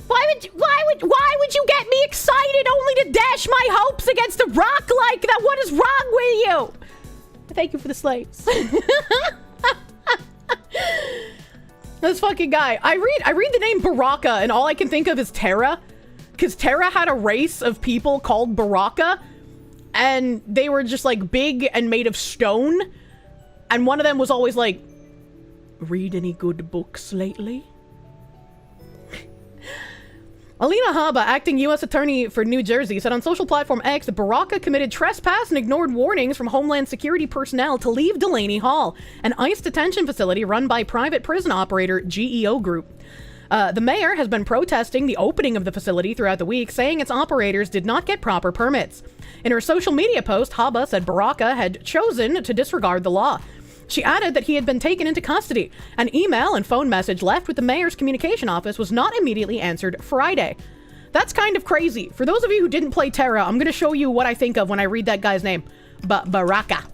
Why would you get me excited only to dash my hopes against a rock like that? What is wrong with you? Thank you for the slaves. This fucking guy. I read the name Baraka and all I can think of is Terra. Because Terra had a race of people called Baraka. And they were just like big and made of stone. And one of them was always like, read any good books lately? Alina Habba, acting U.S. Attorney for New Jersey, said on social platform X that Baraka committed trespass and ignored warnings from Homeland Security personnel to leave Delaney Hall, an ICE detention facility run by private prison operator GEO Group. The mayor has been protesting the opening of the facility throughout the week, saying its operators did not get proper permits. In her social media post, Habba said Baraka had chosen to disregard the law. She added that he had been taken into custody. An email and phone message left with the mayor's communication office was not immediately answered Friday. That's kind of crazy. For those of you who didn't play Terra, I'm going to show you what I think of when I read that guy's name. Baraka.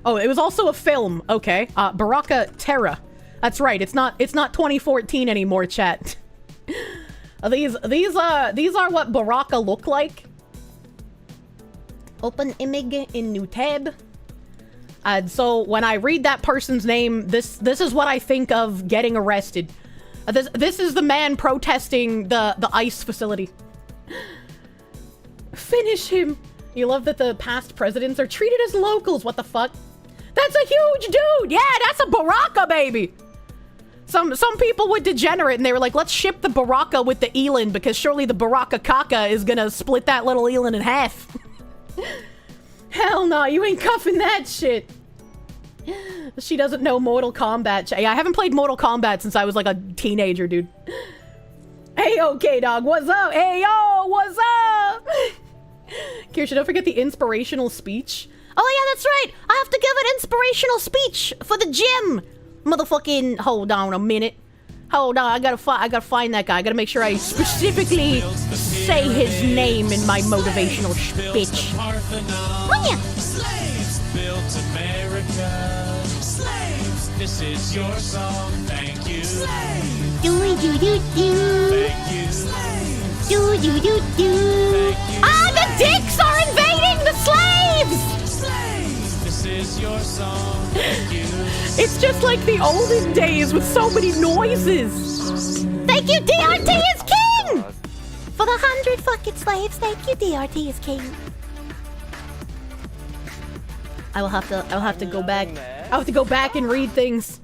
Oh, it was also a film. Okay. Baraka Terra. That's right. It's not 2014 anymore, chat. These are what Baraka look like. Open image in new tab. So when I read that person's name, this is what I think of getting arrested. This is the man protesting the ICE facility. finish him. You love that the past presidents are treated as locals. What the fuck? That's a huge dude. Yeah, that's a Baraka, baby. Some people were degenerate and they were like, let's ship the Baraka with the Eland because surely the Baraka Kaka is gonna split that little Eland in half. Hell no, you ain't cuffing that shit. She doesn't know Mortal Kombat. Yeah, I haven't played Mortal Kombat since I was like a teenager, dude. Hey, okay, dog, what's up? Hey, yo, what's up? Kirsche, don't forget the inspirational speech. Oh yeah, that's right. I have to give an inspirational speech for the gym. Motherfucking, hold on a minute. Hold on, I gotta find that guy. I gotta make sure I specifically say his name in my motivational speech. Oh yeah. Slaves built America. Slaves, this is your song. Thank you. Slaves. Do do do do. Thank you. Slaves. Do do do do. Thank you. Ah, the dicks are invading the slaves. Slaves, this is your song. Thank you. It's just like the olden days with so many noises. Thank you, DRT is king! For the 100 fucking slaves, thank you, DRT is king. I'll have to go back. I'll have to go back and read things.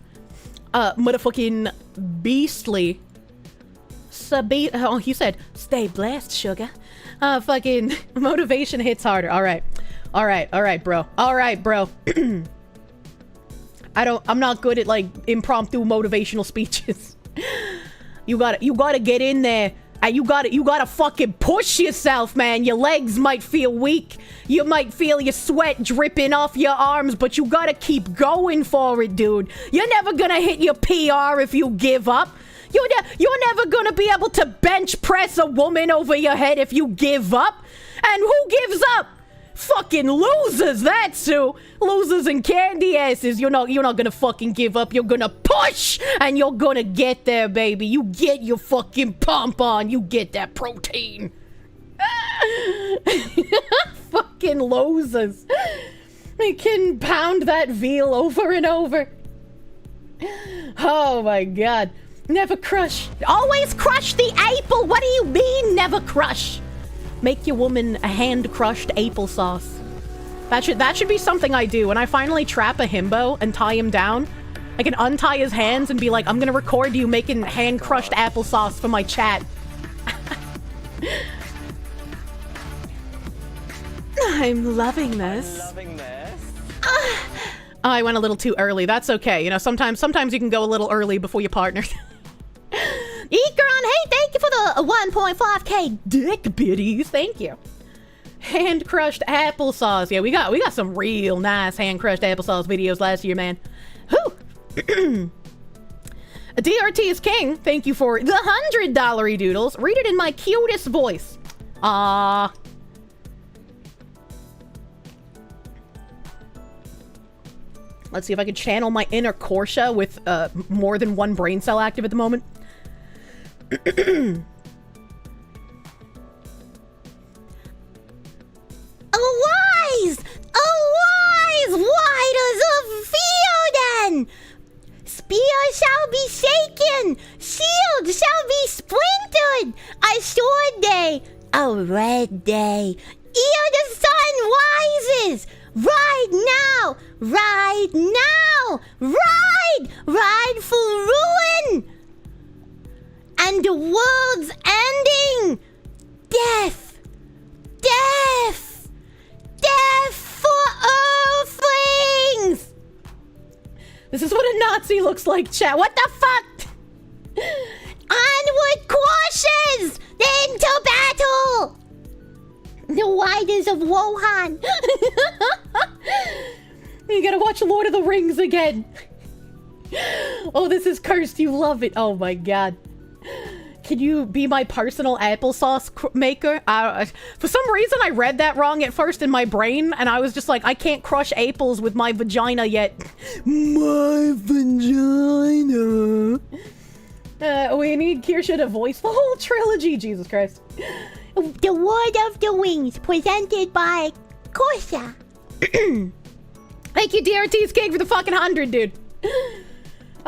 Motherfucking beastly. Oh, he said, stay blessed, sugar. Fucking motivation hits harder. Alright, bro. Alright, bro. I'm not good at like impromptu motivational speeches. You gotta get in there and you gotta fucking push yourself, man. Your legs might feel weak. You might feel your sweat dripping off your arms, but you gotta keep going for it, dude. You're never gonna hit your PR if you give up. You're never gonna be able to bench press a woman over your head if you give up. And who gives up? Fucking losers, that's who. Losers and candy asses. You're not gonna fucking give up. You're gonna push and you're gonna get there, baby. You get your fucking pump on. You get that protein. Fucking losers. They can pound that veal over and over. Oh my god. Never crush. Always crush the apple. What do you mean never crush? Make your woman a hand-crushed applesauce. That should be something I do. When I finally trap a himbo and tie him down, I can untie his hands and be like, I'm gonna record you making hand-crushed applesauce for my chat. I'm loving this. Oh, I went a little too early. That's okay. You know, sometimes you can go a little early before your partner. Eekron, hey, thank you for the 1.5k dick biddies. Thank you. Hand crushed applesauce. Yeah, we got some real nice hand crushed applesauce videos last year, man. Whew. DRT is king. Thank you for the $100 doodles. Read it in my cutest voice. Ah. Let's see if I can channel my inner Kirsche with more than one brain cell active at the moment. Arise! Arise! Why does it feel then? Spear shall be shaken, shield shall be splintered, a sword day, a red day, ere the sun rises. Ride now! Ride now! Ride for ruin! And the world's ending! Death! For earthlings! This is what a Nazi looks like, chat. What the fuck? Onward courses! Into battle! The Riders of Wuhan. You gotta watch Lord of the Rings again. Oh, this is cursed. You love it. Oh my god. Can you be my personal applesauce maker? For some reason, I read that wrong at first in my brain, and I was just like, I can't crush apples with my vagina yet. My vagina. We need Kirsche to voice the whole trilogy. Jesus Christ. The Word of the Wings, presented by Kirsche. Thank you, DRT's King, for the fucking 100, dude.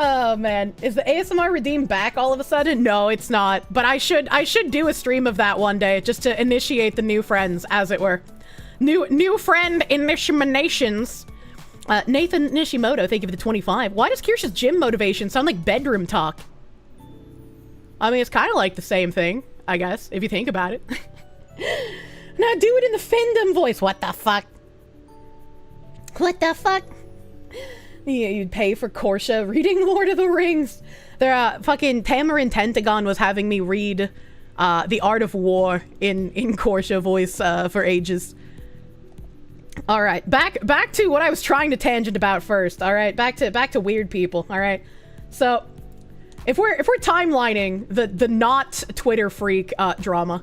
Oh man, is the ASMR redeem back all of a sudden? No, it's not. But I should do a stream of that one day just to initiate the new friends, as it were. New friend initiations. Nathan Nishimoto, thank you for the 25. Why does Kirsche's gym motivation sound like bedroom talk? I mean, it's kind of like the same thing, I guess, if you think about it. Now do it in the fandom voice. What the fuck? What the fuck? Yeah, you'd pay for Kirsche reading Lord of the Rings. There, fucking Tamarin Tentagon was having me read The Art of War in Kirsche voice for ages. All right, back to what I was trying to tangent about first. All right, back to weird people. All right, so if we're timelining the not Twitter freak drama.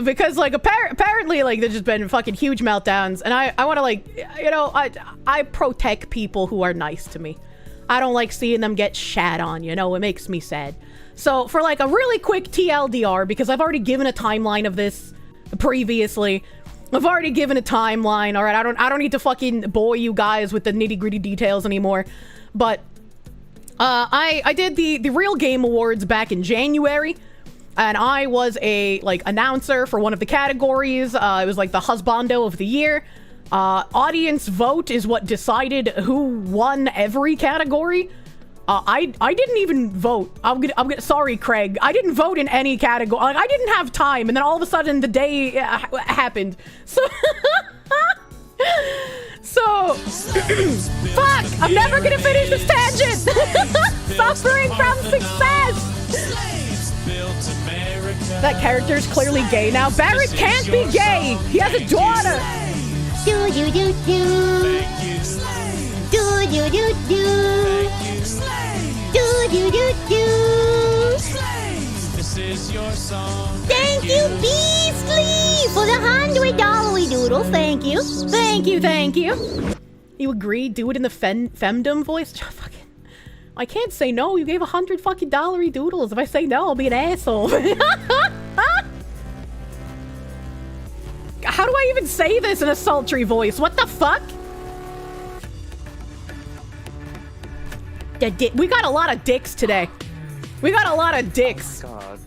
Because, like, apparently, like, there's just been fucking huge meltdowns, and I want to, like, you know, I protect people who are nice to me. I don't like seeing them get shat on, you know, it makes me sad. So, for, like, a really quick TLDR, because I've already given a timeline of this previously, I've already given a timeline, alright, I don't need to fucking bore you guys with the nitty-gritty details anymore, but, I did the Real Game Awards back in January, and I was a, like, announcer for one of the categories. It was, like, the husbando of the year. Audience vote is what decided who won every category. I didn't even vote. Sorry, Craig. I didn't vote in any category. Like, I didn't have time, and then all of a sudden the day happened. So... fuck! I'm never gonna finish this tangent! Suffering from success! That character's clearly gay now. Barrett can't be gay! He has a daughter! Do do do do. Do do do do. Do do do do. This is your song. Thank you, Beastly, for the $100 doodle. Thank you. Thank you, thank you. You agree? Do it in the femdom voice? Fucking... I can't say no. You gave $100 fucking doodles. If I say no, I'll be an asshole. How do I even say this in a sultry voice? What the fuck? We got a lot of dicks today. We got a lot of dicks. Oh, God.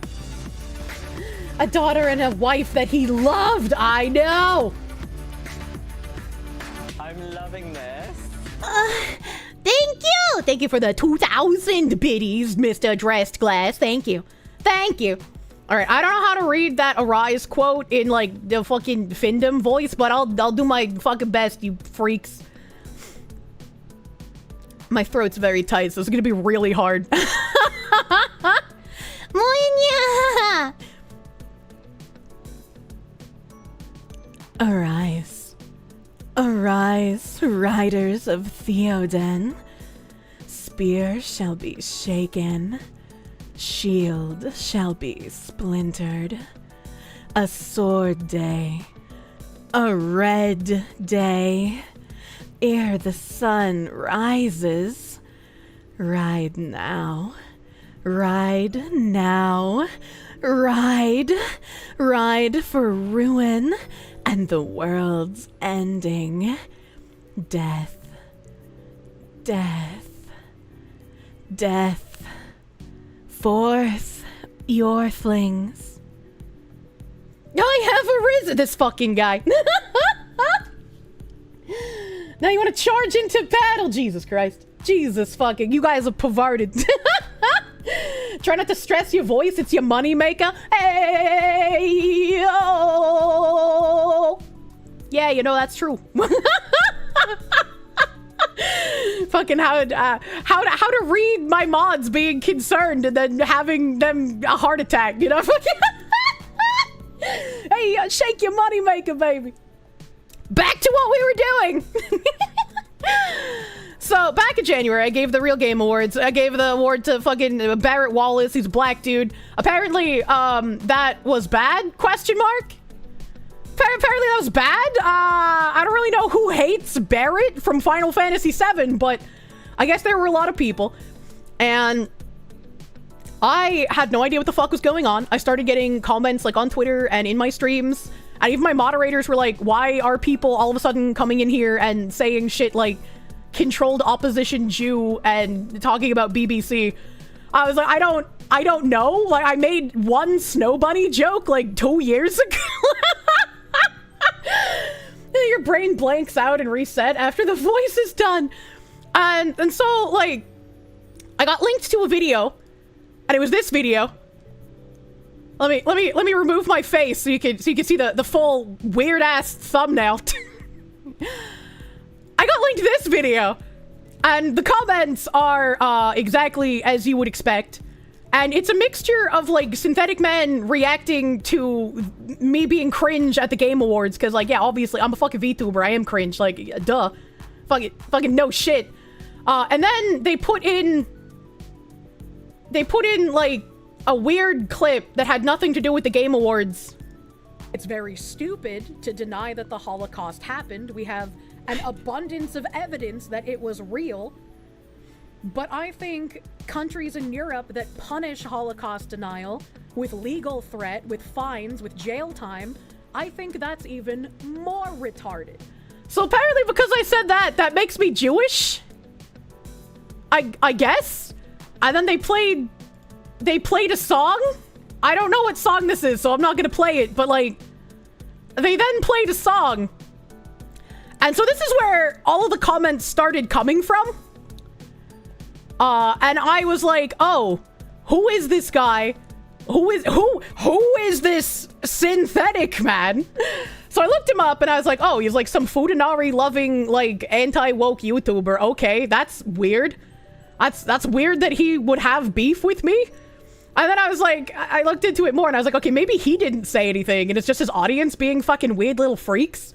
A daughter and a wife that he loved. I know. I'm loving this. Thank you. Thank you for the 2,000 biddies, Mr. Dressed Glass. Thank you. Thank you. All right, I don't know how to read that Arise quote in, like, the fucking fandom voice, but I'll do my fucking best, you freaks. My throat's very tight, so it's gonna be really hard. Moinya. Arise. Arise, riders of Theoden. Spear shall be shaken. Shield shall be splintered. A sword day. A red day. Ere the sun rises. Ride now. Ride now. Ride. Ride for ruin and the world's ending. Death. Death. Death. Forth your flings. I have arisen. This fucking guy. Now you want to charge into battle? Jesus Christ. Jesus fucking. You guys are perverted. Try not to stress your voice. It's your money maker. Hey, yo. Yeah, you know, that's true. Fucking how to read my mods being concerned and then having them a heart attack, you know? Hey, shake your money maker, baby. Back to what we were doing. So back in January, I gave the Real Game Awards. I gave the award to fucking Barrett Wallace. He's a black dude. Apparently, that was bad? Question mark. Apparently that was bad. I don't really know who hates Barrett from Final Fantasy VII, but I guess there were a lot of people. And I had no idea what the fuck was going on. I started getting comments like on Twitter and in my streams. And even my moderators were like, why are people all of a sudden coming in here and saying shit like, controlled opposition Jew and talking about BBC. I was like, I don't know. Like, I made one Snow Bunny joke like 2 years ago. Your brain blanks out and reset after the voice is done. And so, like, I got linked to a video, and it was this video. Let me remove my face so you can see the full weird ass thumbnail. I got linked to this video, and the comments are exactly as you would expect. And it's a mixture of, like, synthetic men reacting to me being cringe at the Game Awards. Because, like, yeah, obviously, I'm a fucking VTuber. I am cringe. Like, duh. Fucking no shit. And then they put in, like, a weird clip that had nothing to do with the Game Awards. It's very stupid to deny that the Holocaust happened. We have an abundance of evidence that it was real. But I think countries in Europe that punish Holocaust denial with legal threat, with fines, with jail time, I think that's even more retarded. So apparently because I said that makes me Jewish? I guess? And then they played a song? I don't know what song this is, so I'm not gonna play it, but, like, they then played a song. And so this is where all of the comments started coming from. And I was like, oh, who is this guy? Who is this synthetic man? So I looked him up and I was like, oh, he's like some Futanari loving, like, anti-woke YouTuber. Okay, that's weird. That's weird that he would have beef with me. And then I was like, I looked into it more and I was like, okay, maybe he didn't say anything and it's just his audience being fucking weird little freaks.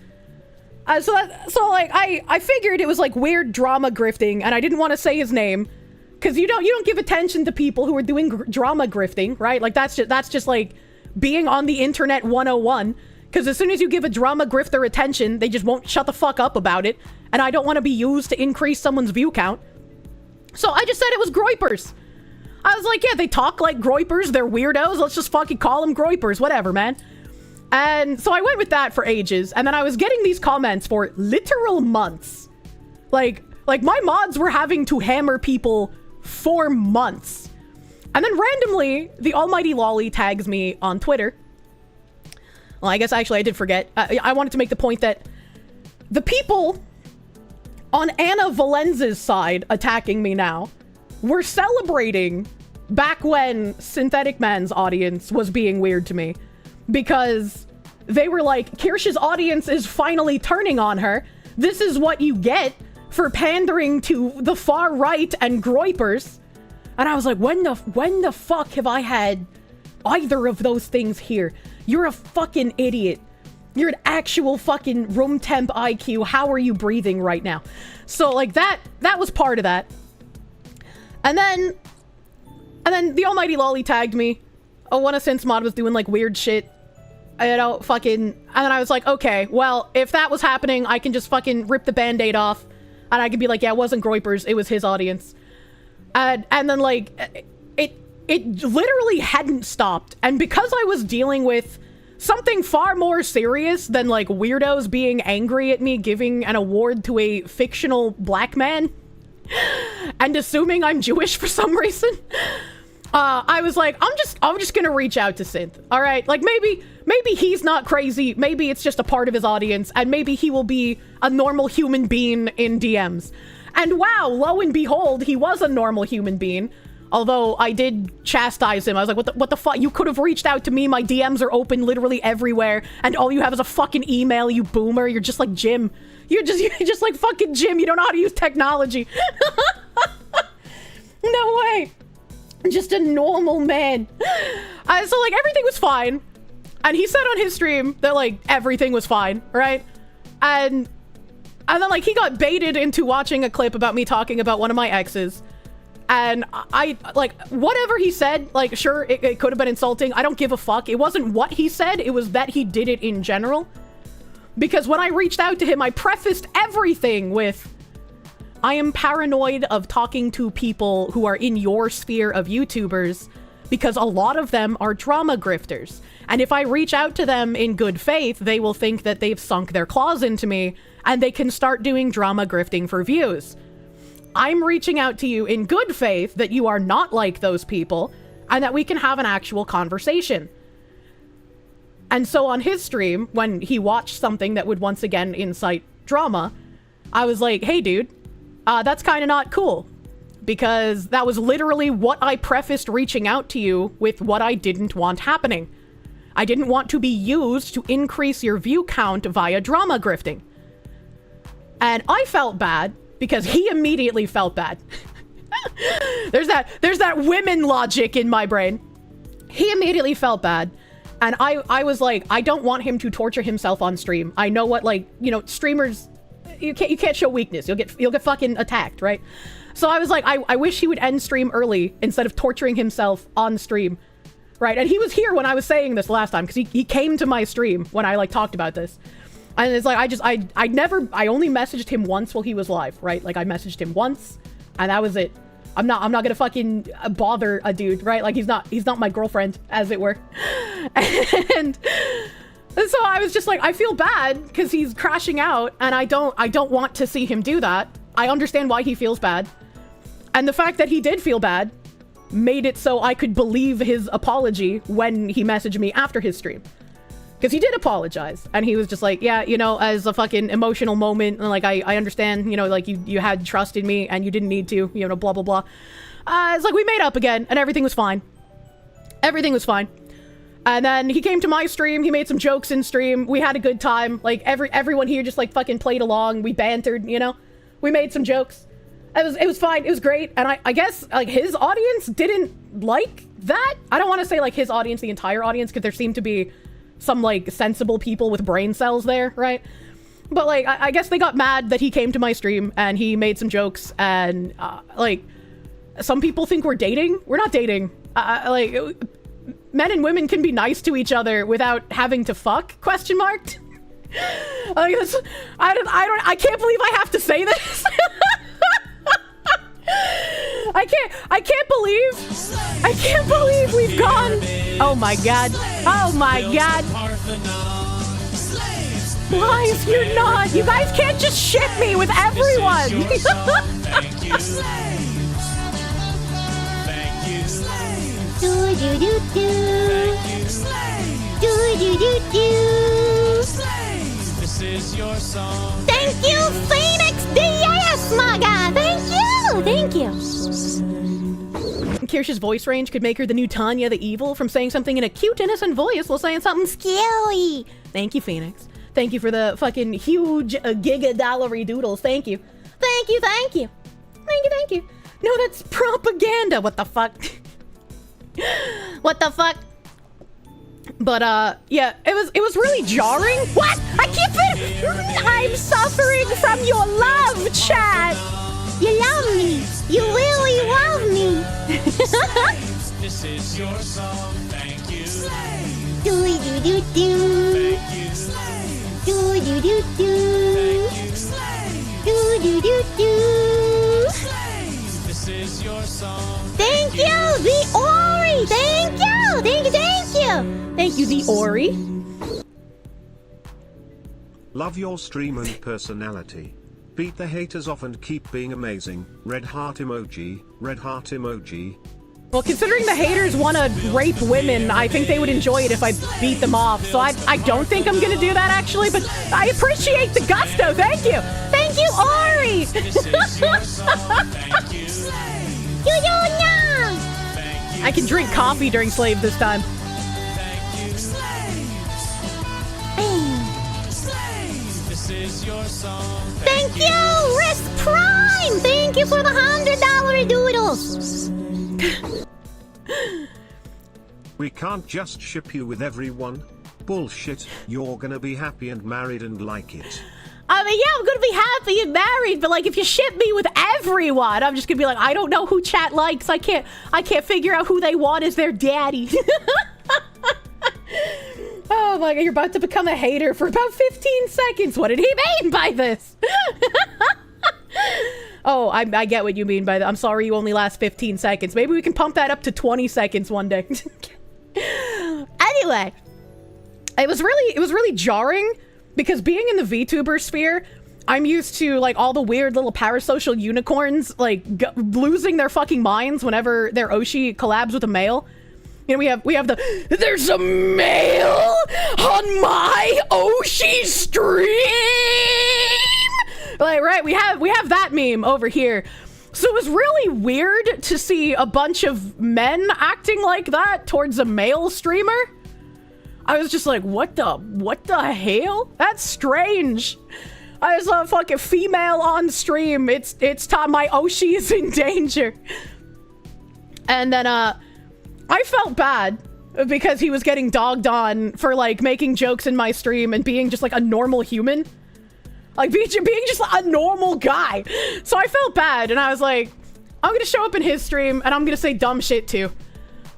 So I figured it was like weird drama grifting, and I didn't want to say his name. Because you don't give attention to people who are doing drama grifting, right? Like, that's just like being on the internet 101. Because as soon as you give a drama grifter attention, they just won't shut the fuck up about it. And I don't want to be used to increase someone's view count. So I just said it was groypers. I was like, yeah, they talk like groypers. They're weirdos. Let's just fucking call them groypers. Whatever, man. And so I went with that for ages. And then I was getting these comments for literal months. Like my mods were having to hammer people for months. And then randomly, the almighty Lolly tags me on Twitter. Well, I guess actually I did forget. I wanted to make the point that the people on Anna Valenza's side attacking me now were celebrating back when Synthetic Man's audience was being weird to me. Because they were like, Kirsch's audience is finally turning on her. This is what you get for pandering to the far right and groypers. And I was like, when the fuck have I had either of those things here? You're a fucking idiot. You're an actual fucking room temp IQ. How are you breathing right now? So, like, that was part of that. And then the almighty Lolly tagged me. Oh, one of Synth's mod was doing, like, weird shit. You know, fucking... And then I was like, okay, well, if that was happening, I can just fucking rip the band-aid off. And I could be like, yeah, it wasn't groypers, it was his audience. And then, like, it literally hadn't stopped. And because I was dealing with something far more serious than, like, weirdos being angry at me giving an award to a fictional black man and assuming I'm Jewish for some reason, I was like, I'm just gonna reach out to Synth. All right, like, maybe he's not crazy. Maybe it's just a part of his audience, and maybe he will be a normal human being in DMs. And wow, lo and behold, he was a normal human being. Although I did chastise him. I was like, what the fuck? You could have reached out to me. My DMs are open literally everywhere, and all you have is a fucking email, you boomer. You're just like Jim. You're just like fucking Jim. You don't know how to use technology. No way. Just a normal man. So, like, everything was fine. And he said on his stream that, like, everything was fine, right? And then, like, he got baited into watching a clip about me talking about one of my exes. And I, like, whatever he said, like, sure, it could have been insulting. I don't give a fuck. It wasn't what he said. It was that he did it in general. Because when I reached out to him, I prefaced everything with, I am paranoid of talking to people who are in your sphere of YouTubers because a lot of them are drama grifters. And if I reach out to them in good faith, they will think that they've sunk their claws into me and they can start doing drama grifting for views. I'm reaching out to you in good faith that you are not like those people and that we can have an actual conversation. And so on his stream, when he watched something that would once again incite drama, I was like, hey dude, that's kind of not cool. Because that was literally what I prefaced reaching out to you with what I didn't want happening. I didn't want to be used to increase your view count via drama grifting. And I felt bad because he immediately felt bad. there's that women logic in my brain. He immediately felt bad. And I was like, I don't want him to torture himself on stream. I know what, like, you know, streamers, you can't show weakness. You'll get fucking attacked, right? So I was like, I wish he would end stream early instead of torturing himself on stream, right? And he was here when I was saying this last time because he came to my stream when I like talked about this. And it's like, I only messaged him once while he was live, right? Like I messaged him once and that was it. I'm not gonna fucking bother a dude, right? Like he's not my girlfriend, as it were. And so I was just like, I feel bad because he's crashing out and I don't want to see him do that. I understand why he feels bad. And the fact that he did feel bad made it so I could believe his apology when he messaged me after his stream. Because he did apologize. And he was just like, yeah, you know, as a fucking emotional moment, and like, I understand, you know, like, you had trust in me, and you didn't need to, you know, blah, blah, blah. It's like, we made up again, and everything was fine. Everything was fine. And then he came to my stream, he made some jokes in stream, we had a good time, like, everyone here just, like, fucking played along, we bantered, you know? We made some jokes. It was fine, it was great, and I guess, like, his audience didn't like that? I don't want to say, like, his audience, the entire audience, because there seemed to be some, like, sensible people with brain cells there, right? But, like, I guess they got mad that he came to my stream and he made some jokes and, like, some people think we're dating. We're not dating. Like, men and women can be nice to each other without having to fuck, question mark? Like, I can't believe I have to say this. I can't believe we've gone. Oh my god. Oh my god. Guys, you're not. You guys can't just ship me with everyone. Thank you, Phoenix DS, my guy. Thank you. Kirsche's voice range could make her the new Tanya the Evil from saying something in a cute, innocent voice while saying something scary. Thank you, Phoenix. Thank you for the fucking huge giga-dollary doodles. Thank you. Thank you. No, that's propaganda. What the fuck? What the fuck? But, yeah, it was really jarring. What? I'm suffering from your love, chat. You love me. You really love me. This is your song, thank you. Do-do-do-do. Do-do-do-do. Do-do-do-do. This is your song. Thank you, the Ori. Thank you. Thank you, the Ori. Love your stream and personality. Beat the haters off and keep being amazing. Red heart emoji. Red heart emoji. Well, considering the haters want to rape women, I think they would enjoy it if I beat them off. So I don't think I'm going to do that, actually, but I appreciate the gusto. Thank you. Thank you, Ori. This is your song, thank you. I can drink coffee during Slave this time. This is your song, Thank you, Risk Prime. Thank you for the $100 doodles. We can't just ship you with everyone. Bullshit, you're gonna be happy and married and like it. I mean, yeah, I'm gonna be happy and married, but like, if you ship me with everyone, I'm just gonna be like, I don't know who chat likes. I can't figure out who they want as their daddy. Oh my god, you're about to become a hater for about 15 seconds. What did he mean by this? Oh, I get what you mean by that. I'm sorry you only last 15 seconds. Maybe we can pump that up to 20 seconds one day. Anyway, it was really jarring because being in the VTuber sphere, I'm used to like all the weird little parasocial unicorns like losing their fucking minds whenever their Oshi collabs with a male. You know, we have the there's a male on my Oshi stream. Like, right, we have that meme over here. So it was really weird to see a bunch of men acting like that towards a male streamer. I was just like, what the hell? That's strange. I saw a fucking female on stream. It's time my Oshi is in danger. And then I felt bad because he was getting dogged on for like making jokes in my stream and being just like a normal human. Like being just a normal guy. So I felt bad and I was like, I'm gonna show up in his stream and I'm gonna say dumb shit too.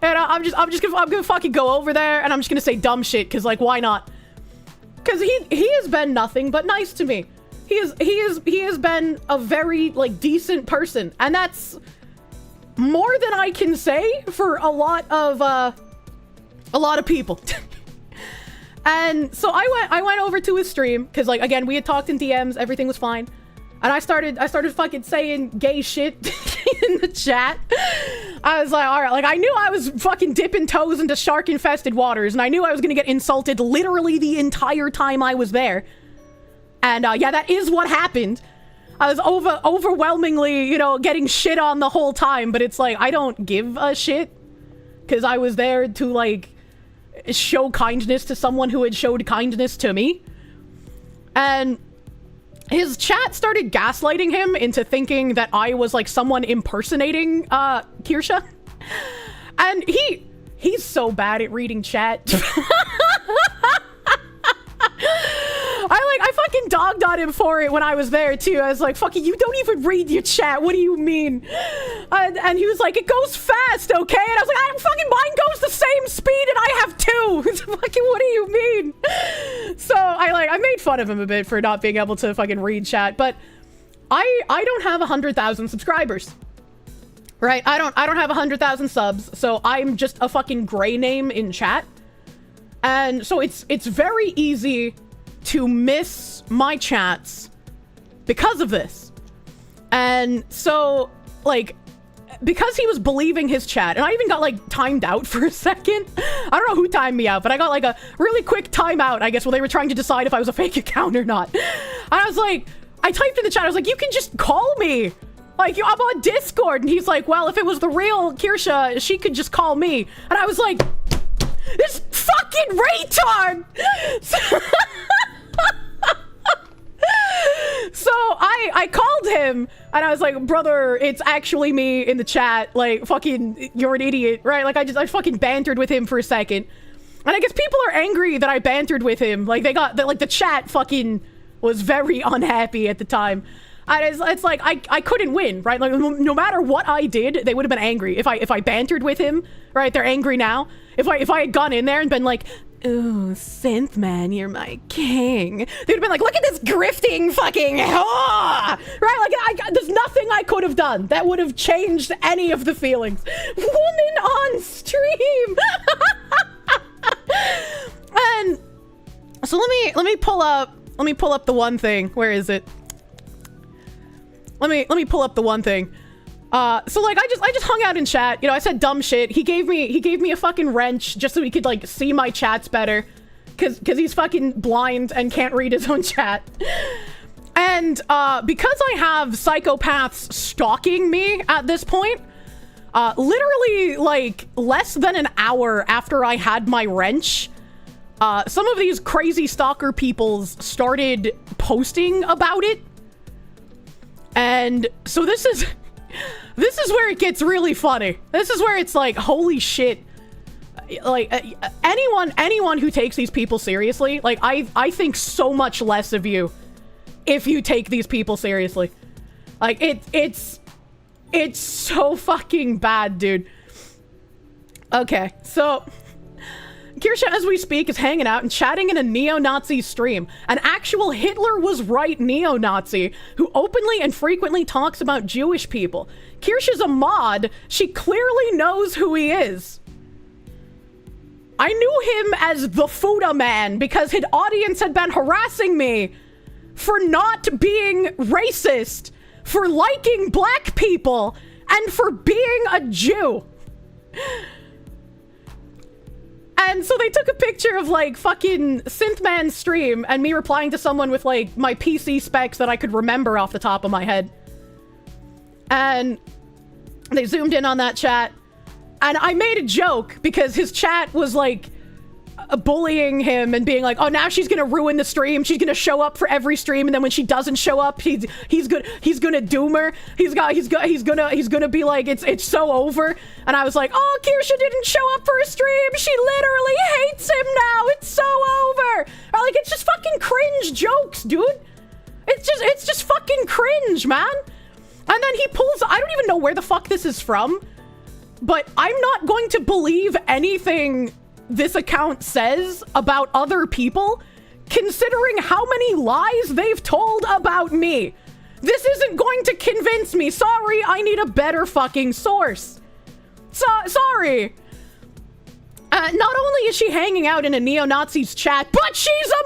And I'm gonna fucking go over there and I'm just gonna say dumb shit because like why not? Because he has been nothing but nice to me. He has been a very like decent person, and that's more than I can say for a lot of people. And so I went over to his stream because like again we had talked in DMs, everything was fine, and I started fucking saying gay shit in the chat. I was like, all right, like I knew I was fucking dipping toes into shark infested waters, and I knew I was gonna get insulted literally the entire time I was there. And yeah, that is what happened. I was overwhelmingly, you know, getting shit on the whole time, but it's like I don't give a shit because I was there to like show kindness to someone who had showed kindness to me. And his chat started gaslighting him into thinking that I was like someone impersonating Kirsche. And he's so bad at reading chat. I fucking dogged on him for it when I was there too. I was like, fucking, you don't even read your chat. What do you mean? And he was like, it goes fast, okay? And I was like, fucking mine goes the same speed and I have two. Fucking, what do you mean? So I made fun of him a bit for not being able to fucking read chat, but I don't have 100,000 subscribers. Right? I don't have 100,000 subs, so I'm just a fucking gray name in chat. And so it's very easy to miss my chats because of this. And so, like, because he was believing his chat, and I even got, like, timed out for a second. I don't know who timed me out, but I got, like, a really quick timeout, I guess, while they were trying to decide if I was a fake account or not. And I was like, I typed in the chat, I was like, you can just call me. Like, I'm on Discord. And he's like, well, if it was the real Kirsche, she could just call me. And I was like, this fucking retard! So I called him and I was like, brother, it's actually me in the chat. Like, fucking, you're an idiot, right? Like, I fucking bantered with him for a second. And I guess people are angry that I bantered with him. Like, the chat fucking was very unhappy at the time. And it's like, I couldn't win, right? Like, no matter what I did, they would have been angry. If I bantered with him, right, they're angry now. If I had gone in there and been like, ooh, synth man, you're my king, they'd have been like, look at this grifting fucking right? Like, there's nothing I could have done that would have changed any of the feelings. Woman on stream. And so let me pull up the one thing. Where is it? Let me pull up the one thing. So like I just hung out in chat, you know, I said dumb shit. He gave me a fucking wrench just so he could like see my chats better. Cause he's fucking blind and can't read his own chat. And because I have psychopaths stalking me at this point, literally like less than an hour after I had my wrench, some of these crazy stalker peoples started posting about it. And so this is where it gets really funny. This is where it's like, holy shit. Like, anyone who takes these people seriously, like, I think so much less of you if you take these people seriously. Like, it's so fucking bad, dude. Okay, so Kirsche, as we speak, is hanging out and chatting in a neo-Nazi stream. An actual Hitler was right neo-Nazi who openly and frequently talks about Jewish people. Kirsche's a mod. She clearly knows who he is. I knew him as the Fuda Man because his audience had been harassing me for not being racist, for liking black people, and for being a Jew. And so they took a picture of like fucking Synthman's stream and me replying to someone with like my PC specs that I could remember off the top of my head. And they zoomed in on that chat. And I made a joke because his chat was like bullying him and being like, oh, now she's gonna ruin the stream. She's gonna show up for every stream, and then when she doesn't show up, he's gonna doom her. He's gonna be like, it's so over. And I was like, oh, Kirsche didn't show up for a stream. She literally hates him now. It's so over. Or like, it's just fucking cringe jokes, dude. It's just fucking cringe, man. And then he pulls, I don't even know where the fuck this is from, but I'm not going to believe anything this account says about other people, considering how many lies they've told about me. This isn't going to convince me. Sorry, I need a better fucking source. Sorry. Not only is she hanging out in a neo-Nazi's chat, but she's a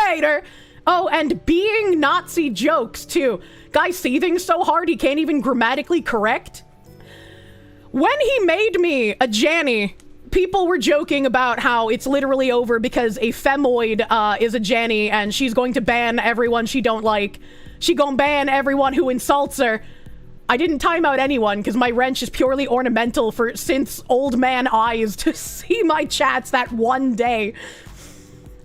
moderator! Oh, and being Nazi jokes, too. Guy seething so hard he can't even grammatically correct. When he made me a Janny, people were joking about how it's literally over because a femoid is a Janny and she's going to ban everyone she don't like. She gonna ban everyone who insults her. I didn't time out anyone because my wrench is purely ornamental for Synth's old man eyes to see my chats that one day.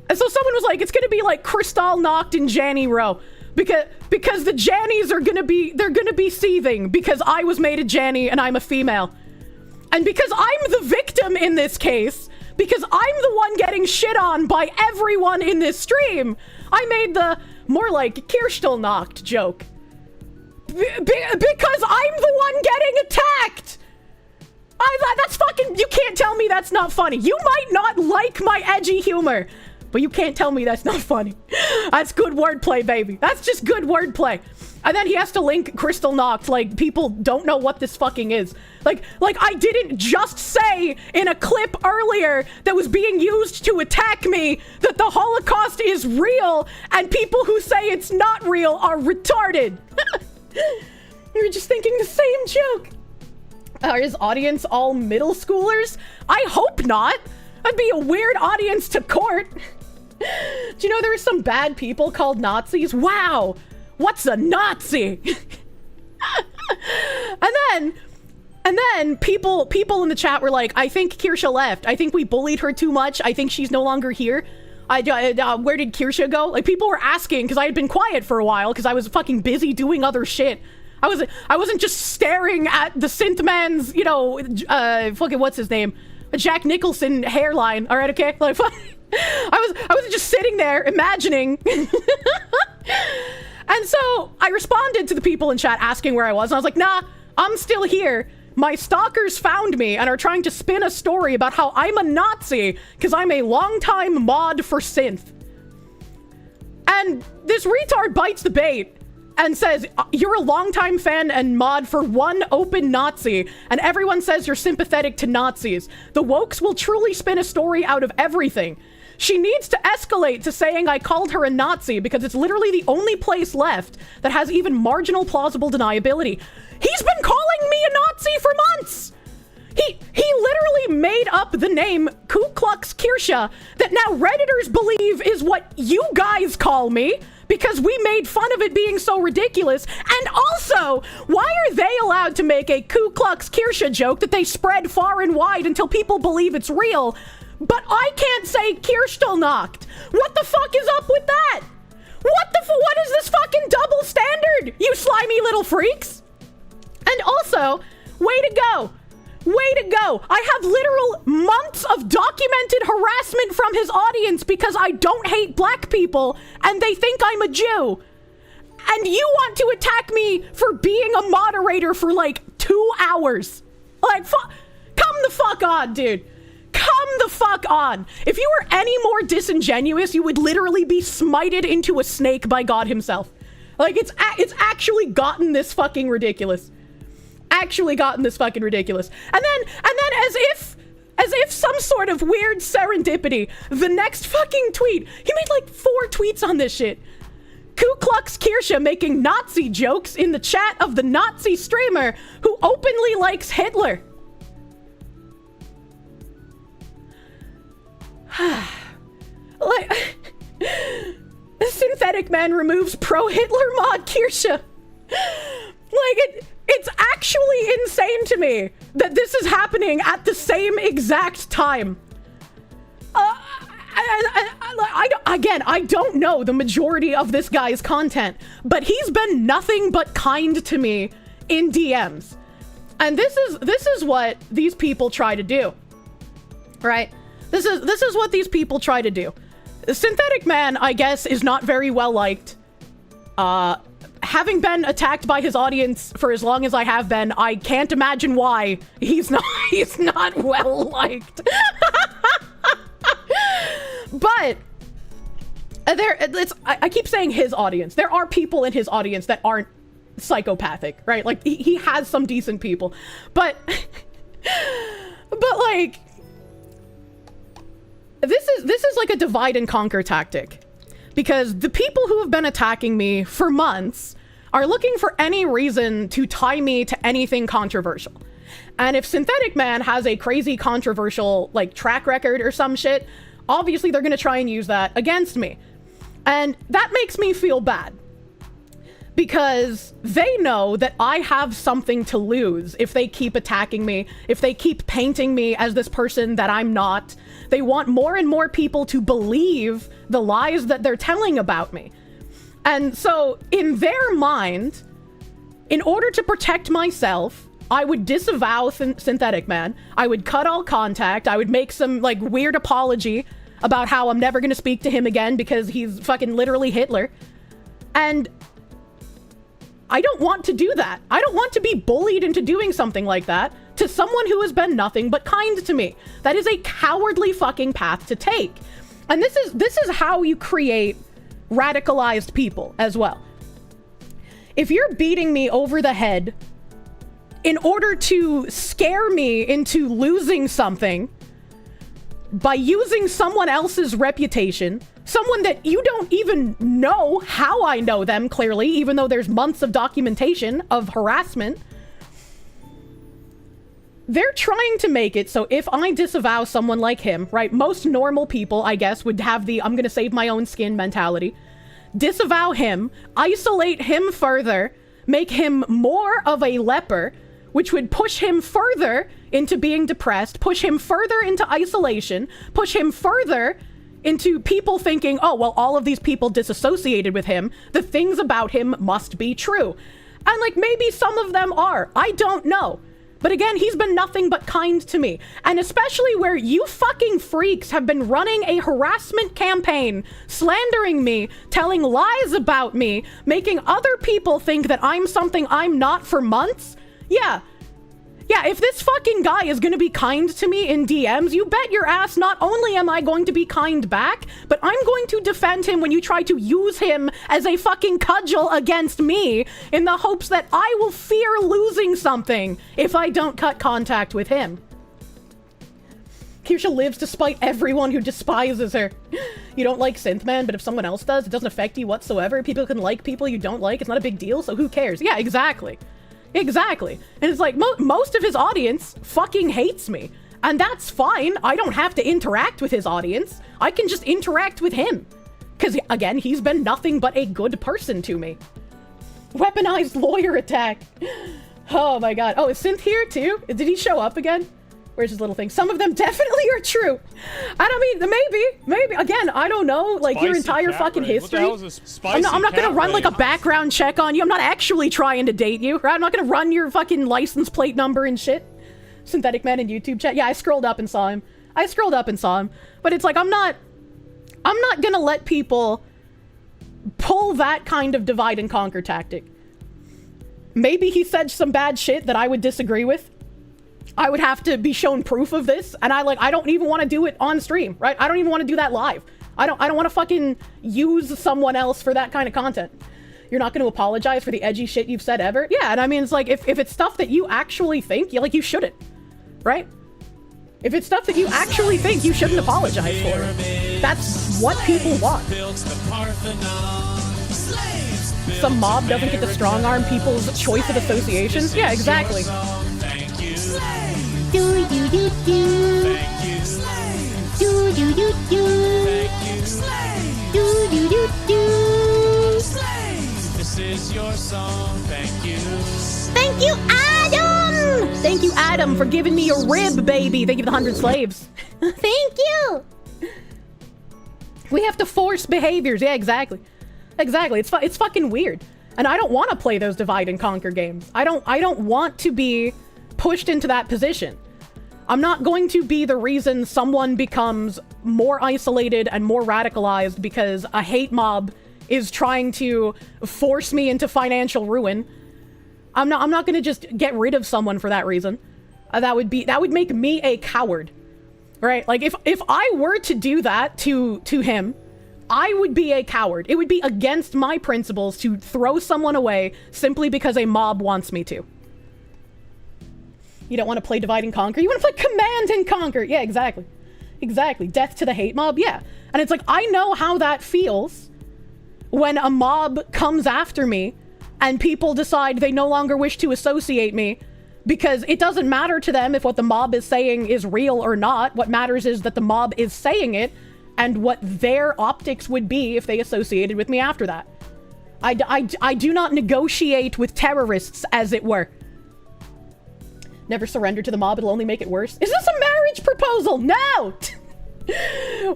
And so someone was like, it's gonna be like Crystal Knocked in Janny Row. Because the Jannies are gonna be seething because I was made a Janny and I'm a female. And because I'm the victim in this case, because I'm the one getting shit on by everyone in this stream, I made the more like Kirsche knocked joke. Because I'm the one getting attacked! That's fucking, you can't tell me that's not funny. You might not like my edgy humor, but you can't tell me that's not funny. That's good wordplay, baby. That's just good wordplay. And then he has to link Crystal Knocked, like people don't know what this fucking is. Like I didn't just say in a clip earlier that was being used to attack me that the Holocaust is real and people who say it's not real are retarded. You're just thinking the same joke. Are his audience all middle schoolers? I hope not. That'd be a weird audience to court. Do you know there are some bad people called Nazis? Wow. What's a Nazi? and then people in the chat were like, I think Kirsche left. I think we bullied her too much. I think she's no longer here. Where did Kirsche go? Like people were asking because I had been quiet for a while because I was fucking busy doing other shit. I wasn't just staring at the Synthman's, fucking what's his name? Jack Nicholson hairline. All right, okay? Like, I wasn't just sitting there imagining. And so I responded to the people in chat asking where I was. And I was like, nah, I'm still here. My stalkers found me and are trying to spin a story about how I'm a Nazi because I'm a longtime mod for Synth. And this retard bites the bait and says, you're a longtime fan and mod for one open Nazi, and everyone says you're sympathetic to Nazis. The wokes will truly spin a story out of everything. She needs to escalate to saying I called her a Nazi because it's literally the only place left that has even marginal plausible deniability. He's been calling me a Nazi for months! He literally made up the name Ku Klux Kirsche that now Redditors believe is what you guys call me because we made fun of it being so ridiculous. And also, why are they allowed to make a Ku Klux Kirsche joke that they spread far and wide until people believe it's real? But I can't say Kirsche knocked. What the fuck is up with that? What is this fucking double standard, you slimy little freaks? And also, way to go. Way to go. I have literal months of documented harassment from his audience because I don't hate black people and they think I'm a Jew. And you want to attack me for being a moderator for like 2 hours. Like, come the fuck on, dude. Come the fuck on. If you were any more disingenuous, you would literally be smited into a snake by God himself. Like, it's actually gotten this fucking ridiculous. Actually gotten this fucking ridiculous. And then as if some sort of weird serendipity, the next fucking tweet, he made like 4 tweets on this shit. Ku Klux Kirsche making Nazi jokes in the chat of the Nazi streamer who openly likes Hitler. Like, Synthetic Man removes pro-Hitler mod Kirsche. Like, it's actually insane to me that this is happening at the same exact time. I don't know the majority of this guy's content, but he's been nothing but kind to me in DMs. And this is what these people try to do. Right? This is what these people try to do. Synthetic Man, I guess, is not very well liked. Having been attacked by his audience for as long as I have been, I can't imagine why he's not well liked. But I keep saying his audience. There are people in his audience that aren't psychopathic, right? Like he has some decent people, but like this is like a divide and conquer tactic, because the people who have been attacking me for months are looking for any reason to tie me to anything controversial. And if Synthetic Man has a crazy controversial like track record or some shit, obviously they're going to try and use that against me. And that makes me feel bad, because they know that I have something to lose if they keep attacking me, if they keep painting me as this person that I'm not. They want more and more people to believe the lies that they're telling about me. And so in their mind, in order to protect myself, I would disavow Synthetic Man. I would cut all contact. I would make some like weird apology about how I'm never going to speak to him again because he's fucking literally Hitler. And I don't want to do that. I don't want to be bullied into doing something like that to someone who has been nothing but kind to me. That is a cowardly fucking path to take. And this is how you create radicalized people as well. If you're beating me over the head in order to scare me into losing something by using someone else's reputation, someone that you don't even know how I know them clearly, even though there's months of documentation of harassment, they're trying to make it so if I disavow someone like him, right, most normal people, I guess, would have the I'm gonna save my own skin mentality. Disavow him, isolate him further, make him more of a leper, which would push him further into being depressed, push him further into isolation, push him further into people thinking, oh, well, all of these people disassociated with him. The things about him must be true. And like, maybe some of them are. I don't know. But again, he's been nothing but kind to me. And especially where you fucking freaks have been running a harassment campaign, slandering me, telling lies about me, making other people think that I'm something I'm not for months. Yeah, if this fucking guy is gonna be kind to me in DMs, you bet your ass not only am I going to be kind back, but I'm going to defend him when you try to use him as a fucking cudgel against me in the hopes that I will fear losing something if I don't cut contact with him. Kirsche lives despite everyone who despises her. You don't like Synthman, but if someone else does, it doesn't affect you whatsoever. People can like people you don't like. It's not a big deal, so who cares? Yeah, exactly. Exactly. And it's like, most of his audience fucking hates me. And that's fine. I don't have to interact with his audience. I can just interact with him. Because, again, he's been nothing but a good person to me. Weaponized lawyer attack. Oh my god. Oh, is Synth here too? Did he show up again? Where's his little thing? Some of them definitely are true. And I mean, maybe. Again, I don't know. Like, your entire fucking history. I'm not gonna run like a background check on you. I'm not actually trying to date you, right? I'm not gonna run your fucking license plate number and shit. Synthetic Man in YouTube chat. Yeah, I scrolled up and saw him. But it's like, I'm not gonna let people pull that kind of divide and conquer tactic. Maybe he said some bad shit that I would disagree with. I would have to be shown proof of this, and I don't even want to do it on stream, right? I don't even want to do that live. I don't want to fucking use someone else for that kind of content. You're not going to apologize for the edgy shit you've said ever? Yeah, and I mean, it's like, if it's stuff that you actually think, you shouldn't, right? If it's stuff that you actually think, you shouldn't apologize for it. That's what people want. Built the Parthenon. Slaves. Some mob doesn't get to strong-arm people's choice of associations. Yeah, exactly. Thank you. Slaves. Do do do do. Thank you. Slaves. Do do do do. Thank you. Slaves. Do do do do. Slaves. This is your song. Thank you. Thank you, Adam. Thank you, Adam, for giving me a rib, baby. Thank you for the 100 slaves. Thank you. We have to force behaviors. Yeah, exactly. Exactly. It's fucking weird. And I don't want to play those divide and conquer games. I don't want to be pushed into that position. I'm not going to be the reason someone becomes more isolated and more radicalized because a hate mob is trying to force me into financial ruin. I'm not going to just get rid of someone for that reason. That would make me a coward. Right? Like if I were to do that to him, I would be a coward. It would be against my principles to throw someone away simply because a mob wants me to. You don't want to play divide and conquer? You want to play command and conquer? Yeah, exactly. Exactly. Death to the hate mob? Yeah. And it's like, I know how that feels when a mob comes after me and people decide they no longer wish to associate me because it doesn't matter to them if what the mob is saying is real or not. What matters is that the mob is saying it and what their optics would be if they associated with me after that. I do not negotiate with terrorists, as it were. Never surrender to the mob, it'll only make it worse. Is this a marriage proposal? No!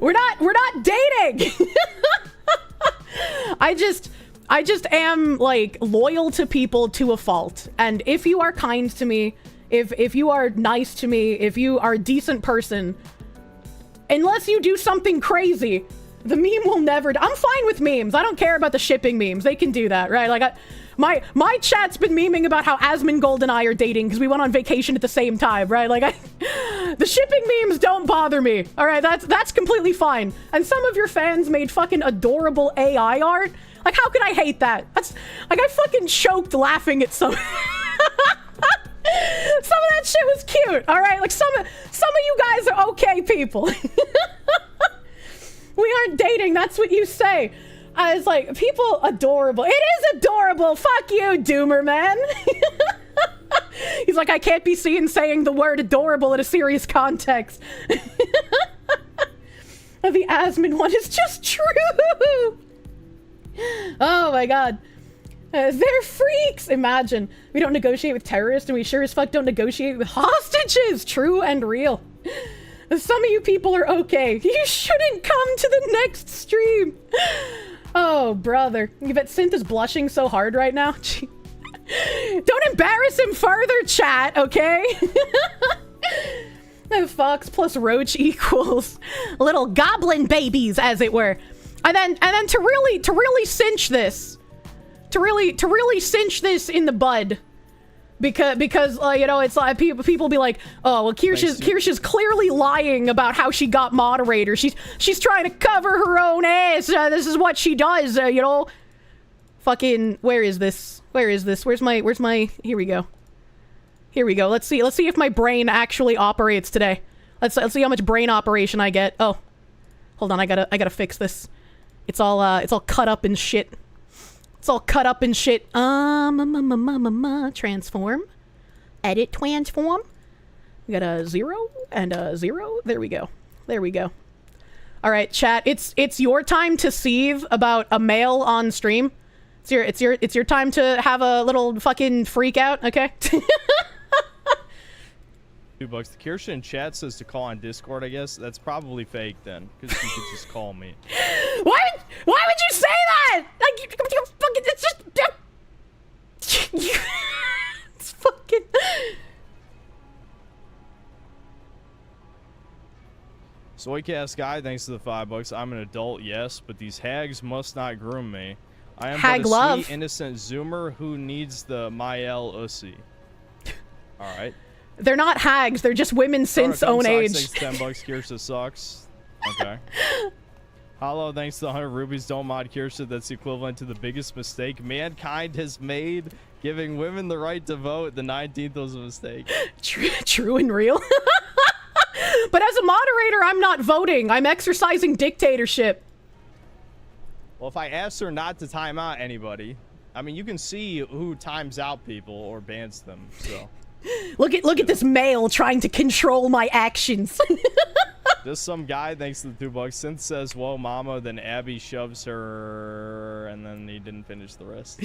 We're not dating! I just am, like, loyal to people to a fault. And if you are kind to me, if you are nice to me, if you are a decent person, unless you do something crazy, the meme will never... I'm fine with memes. I don't care about the shipping memes. They can do that, right? Like, my chat's been memeing about how Asmongold and I are dating because we went on vacation at the same time, right? Like, the shipping memes don't bother me. All right, that's completely fine. And some of your fans made fucking adorable AI art. Like, how could I hate that? That's like, I fucking choked laughing at some. Some of that shit was cute. All right, like some of you guys are okay people. We aren't dating. That's what you say. I was like, people adorable. It is adorable. Fuck you, Doomer man. He's like, I can't be seen saying the word adorable in a serious context. The Asmon one is just true. Oh my god. They're freaks. Imagine. We don't negotiate with terrorists and we sure as fuck don't negotiate with hostages. True and real. Some of you people are okay. You shouldn't come to the next stream. Oh, brother. You bet Synth is blushing so hard right now. Don't embarrass him further, chat, okay? Fox plus Roach equals little goblin babies, as it were. And then to really cinch this, to really cinch this in the bud, because you know, it's like people be like, oh well, Kirsche's clearly lying about how she got moderator. She's trying to cover her own ass. This is what she does. You know, fucking where is this? Where's my? Here we go. Let's see if my brain actually operates today. Let's see how much brain operation I get. Oh, hold on, I gotta fix this. It's all cut up and shit. It's all cut up and shit. Transform. Edit transform. We got a 0 and a 0. There we go. All right, chat. It's your time to seethe about a male on stream. It's your time to have a little fucking freak out, okay? $2. The Kirsche in chat says to call on Discord, I guess. That's probably fake then, because you could just call me. Why would you say that? Like, fucking, it's just... It's fucking... Soycast guy, thanks to the $5. I'm an adult, yes, but these hags must not groom me. I am Hag but a love. sweet, innocent Zoomer who needs the Mael Ussy. Alright. They're not hags, they're just women since own age. $10. Kirsche sucks. Okay. Hollow, thanks to the 100 rubies. Don't mod Kirsche. That's equivalent to the biggest mistake mankind has made. Giving women the right to vote. The 19th was a mistake. True and real. But as a moderator, I'm not voting. I'm exercising dictatorship. Well, if I ask her not to time out anybody, I mean, you can see who times out people or bans them, so. Look at this male trying to control my actions. Just some guy, thanks to the $2. Synth says, whoa, mama, then Abby shoves her, and then he didn't finish the rest.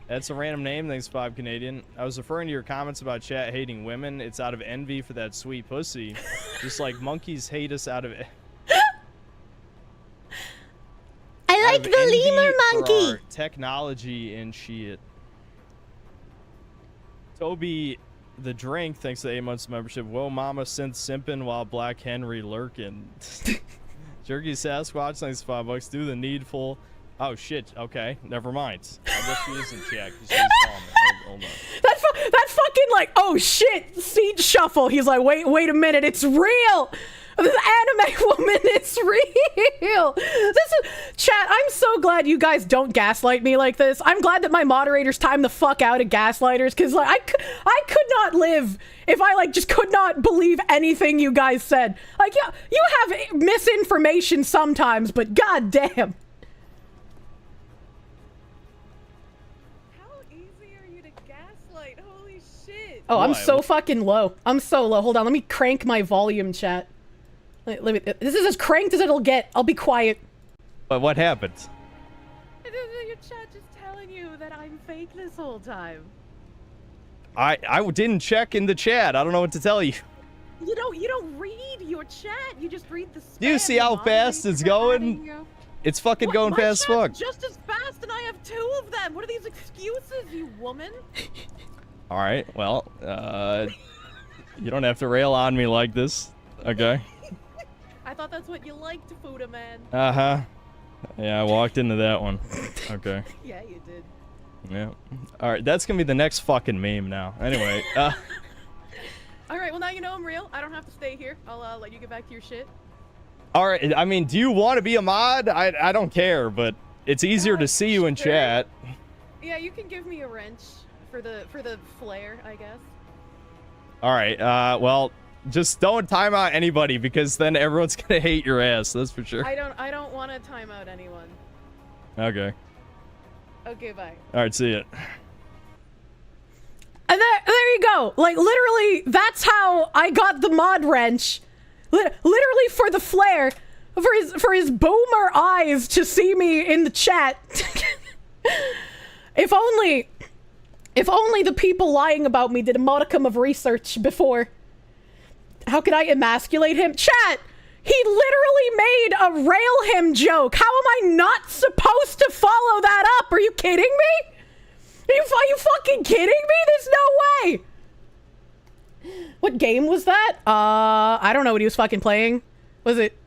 That's a random name, thanks 5 Canadian. I was referring to your comments about chat hating women. It's out of envy for that sweet pussy. Just like monkeys hate us out of... I like the lemur monkey. Technology and shit. Toby the Drink, thanks to 8 months membership. Whoa, mama, synth simping while Black Henry lurking. Jerky Sasquatch, thanks to $5. Do the needful. Oh shit. Okay, never mind. I guess she is in chat. She's calling me. Hold on. That fucking like, oh shit, seed shuffle. He's like, wait a minute, it's real. This anime woman, it's real. This is chat. I'm so glad you guys don't gaslight me like this. I'm glad that my moderators time the fuck out of gaslighters, because like I could not live if I like just could not believe anything you guys said. Like, yeah, you have misinformation sometimes, but goddamn. How easy are you to gaslight? Holy shit. Oh, I'm Why? so fucking low. I'm so low. Hold on, let me crank my volume, chat. Let me, this is as cranked as it'll get. I'll be quiet. But what happened? Your chat just telling you that I'm fake this whole time. I didn't check in the chat. I don't know what to tell you. You don't read your chat. You just read the spam. Do you see how fast it's going? It's fucking going fast as fuck. Just as fast, and I have 2 of them. What are these excuses, you woman? All right. Well, you don't have to rail on me like this. Okay. I thought that's what you liked, Fuda man. Uh-huh. Yeah, I walked into that one. Okay. Yeah, you did. Yeah. All right, that's gonna be the next fucking meme now. Anyway, All right, well now you know I'm real. I don't have to stay here. I'll let you get back to your shit. all right. I mean, do you want to be a mod? I don't care, but it's easier to see you in Sure. chat. Yeah, you can give me a wrench for the flare, I guess. All right. Well, just don't time out anybody, because then everyone's gonna hate your ass. That's for sure. I don't want to time out anyone. Okay. Okay, bye. All right. See ya. And there you go. Like, literally, that's how I got the mod wrench. Literally for the flare. For his boomer eyes to see me in the chat. If only the people lying about me did a modicum of research before. How could I emasculate him? Chat! He literally made a rail him joke. How am I not supposed to follow that up? Are you kidding me? Are you fucking kidding me? There's no way. What game was that? I don't know what he was fucking playing. Was it?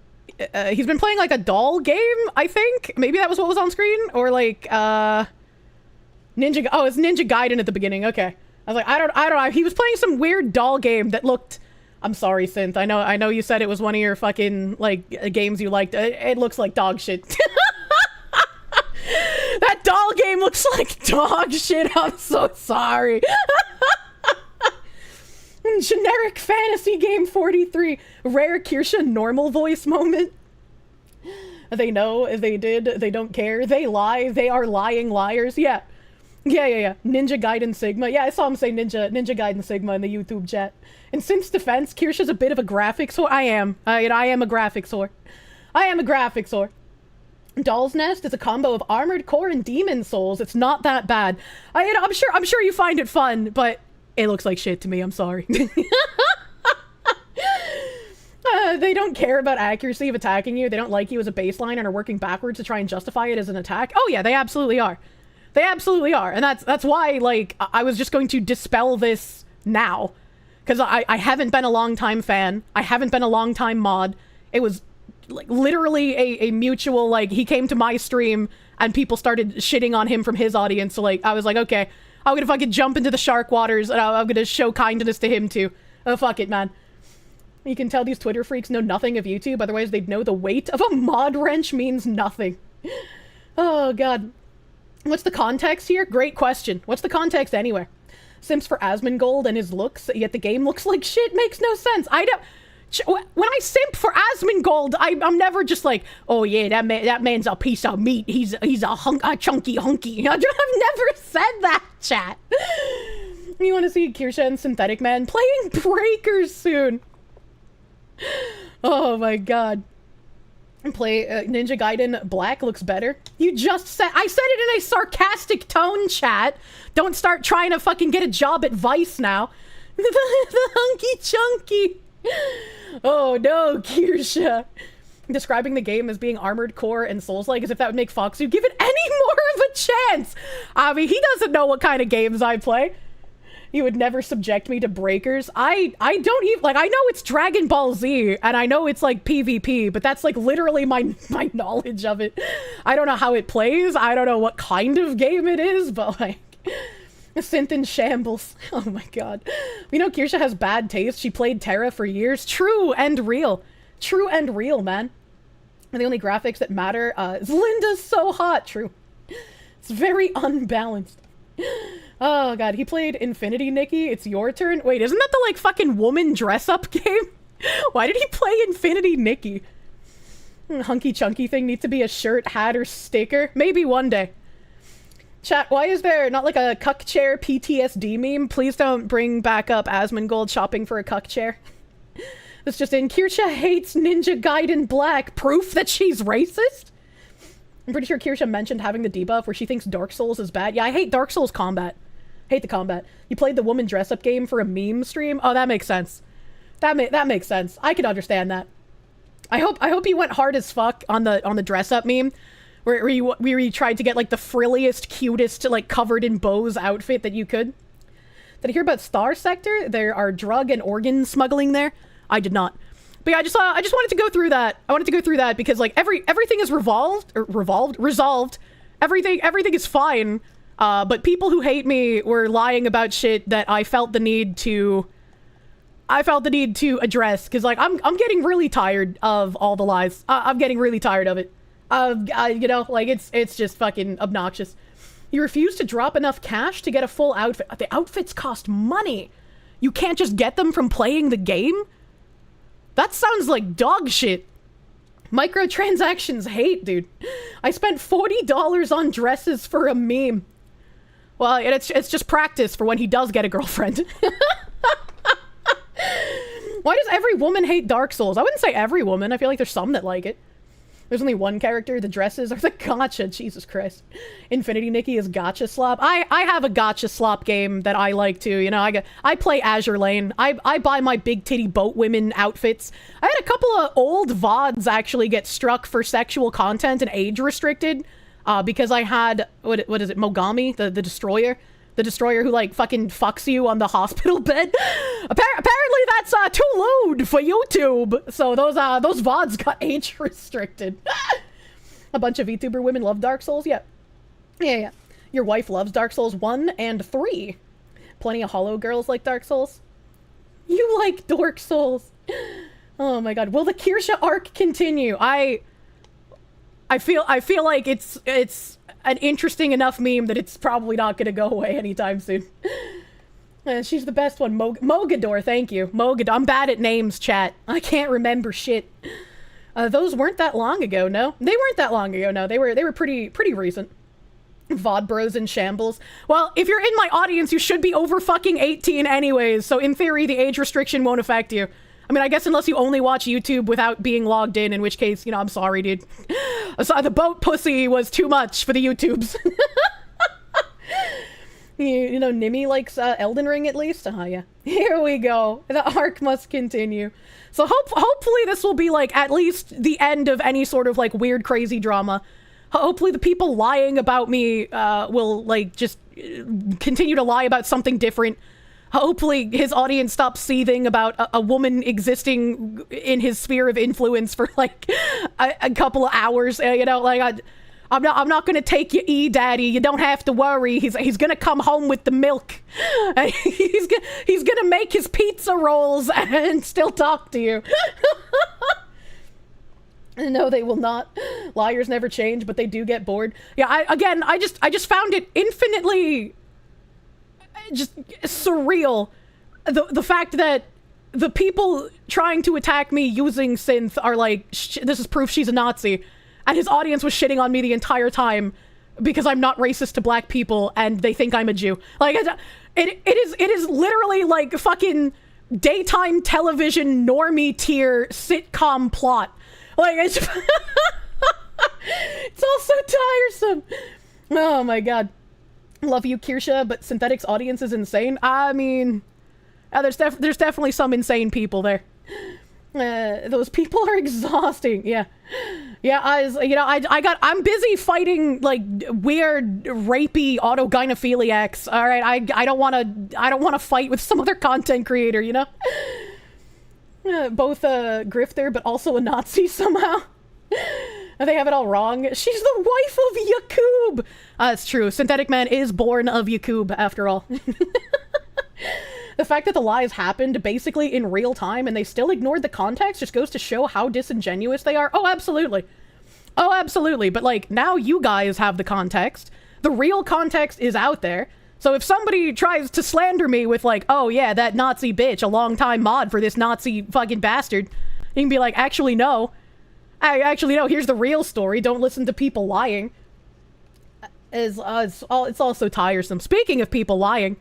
He's been playing like a doll game, I think. Maybe that was what was on screen, or like Ninja. Oh, it's Ninja Gaiden at the beginning. Okay, I was like, I don't know. He was playing some weird doll game that looked. I'm sorry, Synth. I know you said it was one of your fucking like games you liked. It looks like dog shit. That doll game looks like dog shit. I'm so sorry. Generic fantasy game 43. Rare Kirsche normal voice moment. They know, they did, they don't care. They lie, they are lying liars. Yeah. Ninja Gaiden Sigma. Yeah, I saw him say Ninja Gaiden Sigma in the YouTube chat. In Sim's defense, Kirsche's a bit of a graphics whore. I am a graphics whore. I am a graphics whore. Doll's Nest is a combo of Armored Core and Demon Souls. It's not that bad. I'm sure you find it fun, but it looks like shit to me. I'm sorry. They don't care about accuracy of attacking you. They don't like you as a baseline and are working backwards to try and justify it as an attack. Oh yeah, they absolutely are. They absolutely are. And that's why, like, I was just going to dispel this now. Because I haven't been a long time fan. I haven't been a long time mod. It was like literally a mutual, like, he came to my stream and people started shitting on him from his audience. So like, I was like, okay, I'm gonna fucking jump into the shark waters and I'm gonna show kindness to him too. Oh, fuck it, man. You can tell these Twitter freaks know nothing of YouTube, otherwise they'd know the weight of a mod wrench means nothing. Oh, God. What's the context here? Great question. What's the context anywhere? Simps for Asmongold and his looks, yet the game looks like shit makes no sense. when I simp for Asmongold, I'm never just like, oh yeah, that man's a piece of meat. He's a chunky hunky. I've never said that, chat. You want to see Kirsche and Synthetic Man playing Breakers soon? Oh my god. Play Ninja Gaiden Black looks better. You just said, I said it in a sarcastic tone, chat. Don't start trying to fucking get a job at Vice now. The hunky chunky. Oh no, Kirsche. Describing the game as being Armored Core and Souls-like as if that would make Foxu give it any more of a chance. I mean, he doesn't know what kind of games I play. You would never subject me to breakers. I don't even, like, I know it's Dragon Ball Z, and I know it's, like, PvP, but that's, like, literally my knowledge of it. I don't know how it plays. I don't know what kind of game it is, but, like, synth in shambles. Oh my god. We know Kirsche has bad taste. She played Terra for years. True and real. True and real, man. And the only graphics that matter is Linda's so hot. True. It's very unbalanced. Oh god, he played Infinity Nikki. It's your turn. Wait, isn't that the like fucking woman dress-up game? Why did he play Infinity Nikki? Hunky chunky thing needs to be a shirt, hat, or sticker. Maybe one day. Chat, why is there not like a cuck chair PTSD meme? Please don't bring back up Asmongold shopping for a cuck chair. That's just in. Kirsche hates Ninja Gaiden Black. Proof that she's racist? I'm pretty sure Kirsche mentioned having the debuff where she thinks Dark Souls is bad. Yeah, I hate Dark Souls combat. Hate the combat. You played the woman dress-up game for a meme stream? Oh, that makes sense. That makes sense. I can understand that. I hope you went hard as fuck on the dress-up meme, where you tried to get like the frilliest, cutest, like covered in bows outfit that you could. Did I hear about Star Sector? There are drug and organ smuggling there. I did not. But yeah, I just wanted to go through that. I wanted to go through that because like everything is resolved. Everything is fine. But people who hate me were lying about shit that I felt the need to address, because like I'm getting really tired of all the lies. I'm getting really tired of it. You know, like it's just fucking obnoxious. You refuse to drop enough cash to get a full outfit. The outfits cost money. You can't just get them from playing the game? That sounds like dog shit. Microtransactions hate, dude. I spent $40 on dresses for a meme. Well, it's just practice for when he does get a girlfriend. Why does every woman hate Dark Souls? I wouldn't say every woman. I feel like there's some that like it. There's only one character. The dresses are the gacha. Jesus Christ. Infinity Nikki is gacha slop. I have a gacha slop game that I like too. You know, I play Azure Lane. I buy my big titty boat women outfits. I had a couple of old VoDs actually get struck for sexual content and age restricted. Because I had, what is it, Mogami, the destroyer? The destroyer who, like, fucking fucks you on the hospital bed. Apparently that's, too lewd for YouTube. So those VoDs got age restricted. A bunch of VTuber women love Dark Souls? Yeah. Yeah. Your wife loves Dark Souls 1 and 3. Plenty of Hollow girls like Dark Souls. You like Dark Souls. Oh my god. Will the Kirsche arc continue? I feel like it's an interesting enough meme that it's probably not going to go away anytime soon. She's the best one. Mogador, thank you. Mogador. I'm bad at names, chat. I can't remember shit. Those weren't that long ago, no? They weren't that long ago, no. They were pretty recent. VoD bros in shambles. Well, if you're in my audience, you should be over fucking 18 anyways, so in theory, the age restriction won't affect you. I mean, I guess unless you only watch YouTube without being logged in which case, you know, I'm sorry, dude. So the boat pussy was too much for the YouTubes. you know, Nimmy likes Elden Ring at least? Yeah. Here we go. The arc must continue. So hopefully this will be, like, at least the end of any sort of, like, weird, crazy drama. Hopefully the people lying about me will, like, just continue to lie about something different. Hopefully his audience stops seething about a woman existing in his sphere of influence for like a couple of hours. You know, like I'm not gonna take you, daddy. You don't have to worry. He's gonna come home with the milk. He's gonna make his pizza rolls and still talk to you. No, they will not. Liars never change, but they do get bored. Yeah, I just found it infinitely just surreal, the fact that the people trying to attack me using synth are like, this is proof she's a Nazi. And his audience was shitting on me the entire time because I'm not racist to black people and they think I'm a Jew. Like, it is literally like fucking daytime television normie tier sitcom plot. Like, it's, it's all so tiresome. Oh my god. Love you, Kirsche, but Synthetic's audience is insane. I mean, there's definitely some insane people there. Those people are exhausting. Yeah. Yeah, I'm busy fighting, like, weird, rapey autogynephiliacs. All right, I don't want to fight with some other content creator, you know? Both a grifter, but also a Nazi somehow. They have it all wrong. She's the wife of Yakub. It's true. Synthetic Man is born of Yakub, after all. The fact that the lies happened basically in real time and they still ignored the context just goes to show how disingenuous they are. Oh, absolutely. Oh, absolutely. But, like, now you guys have the context. The real context is out there. So if somebody tries to slander me with, like, oh, yeah, that Nazi bitch, a long-time mod for this Nazi fucking bastard, you can be like, actually, no. Actually, no, here's the real story. Don't listen to people lying. It's also tiresome. Speaking of people lying,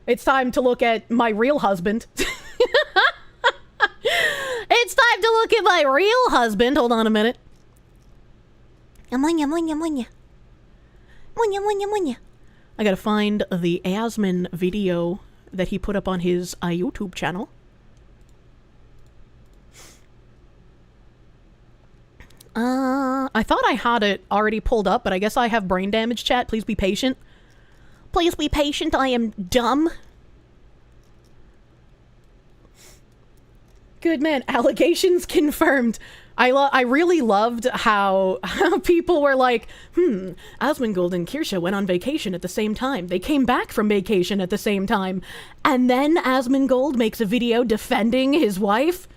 it's time to look at my real husband. It's time to look at my real husband. Hold on a minute. I gotta find the Asmon video that he put up on his YouTube channel. I thought I had it already pulled up, but I guess I have brain damage, chat. Please be patient. Please be patient, I am dumb. Good man, allegations confirmed. I really loved how people were like, Asmongold and Kirsche went on vacation at the same time. They came back from vacation at the same time. And then Asmongold makes a video defending his wife.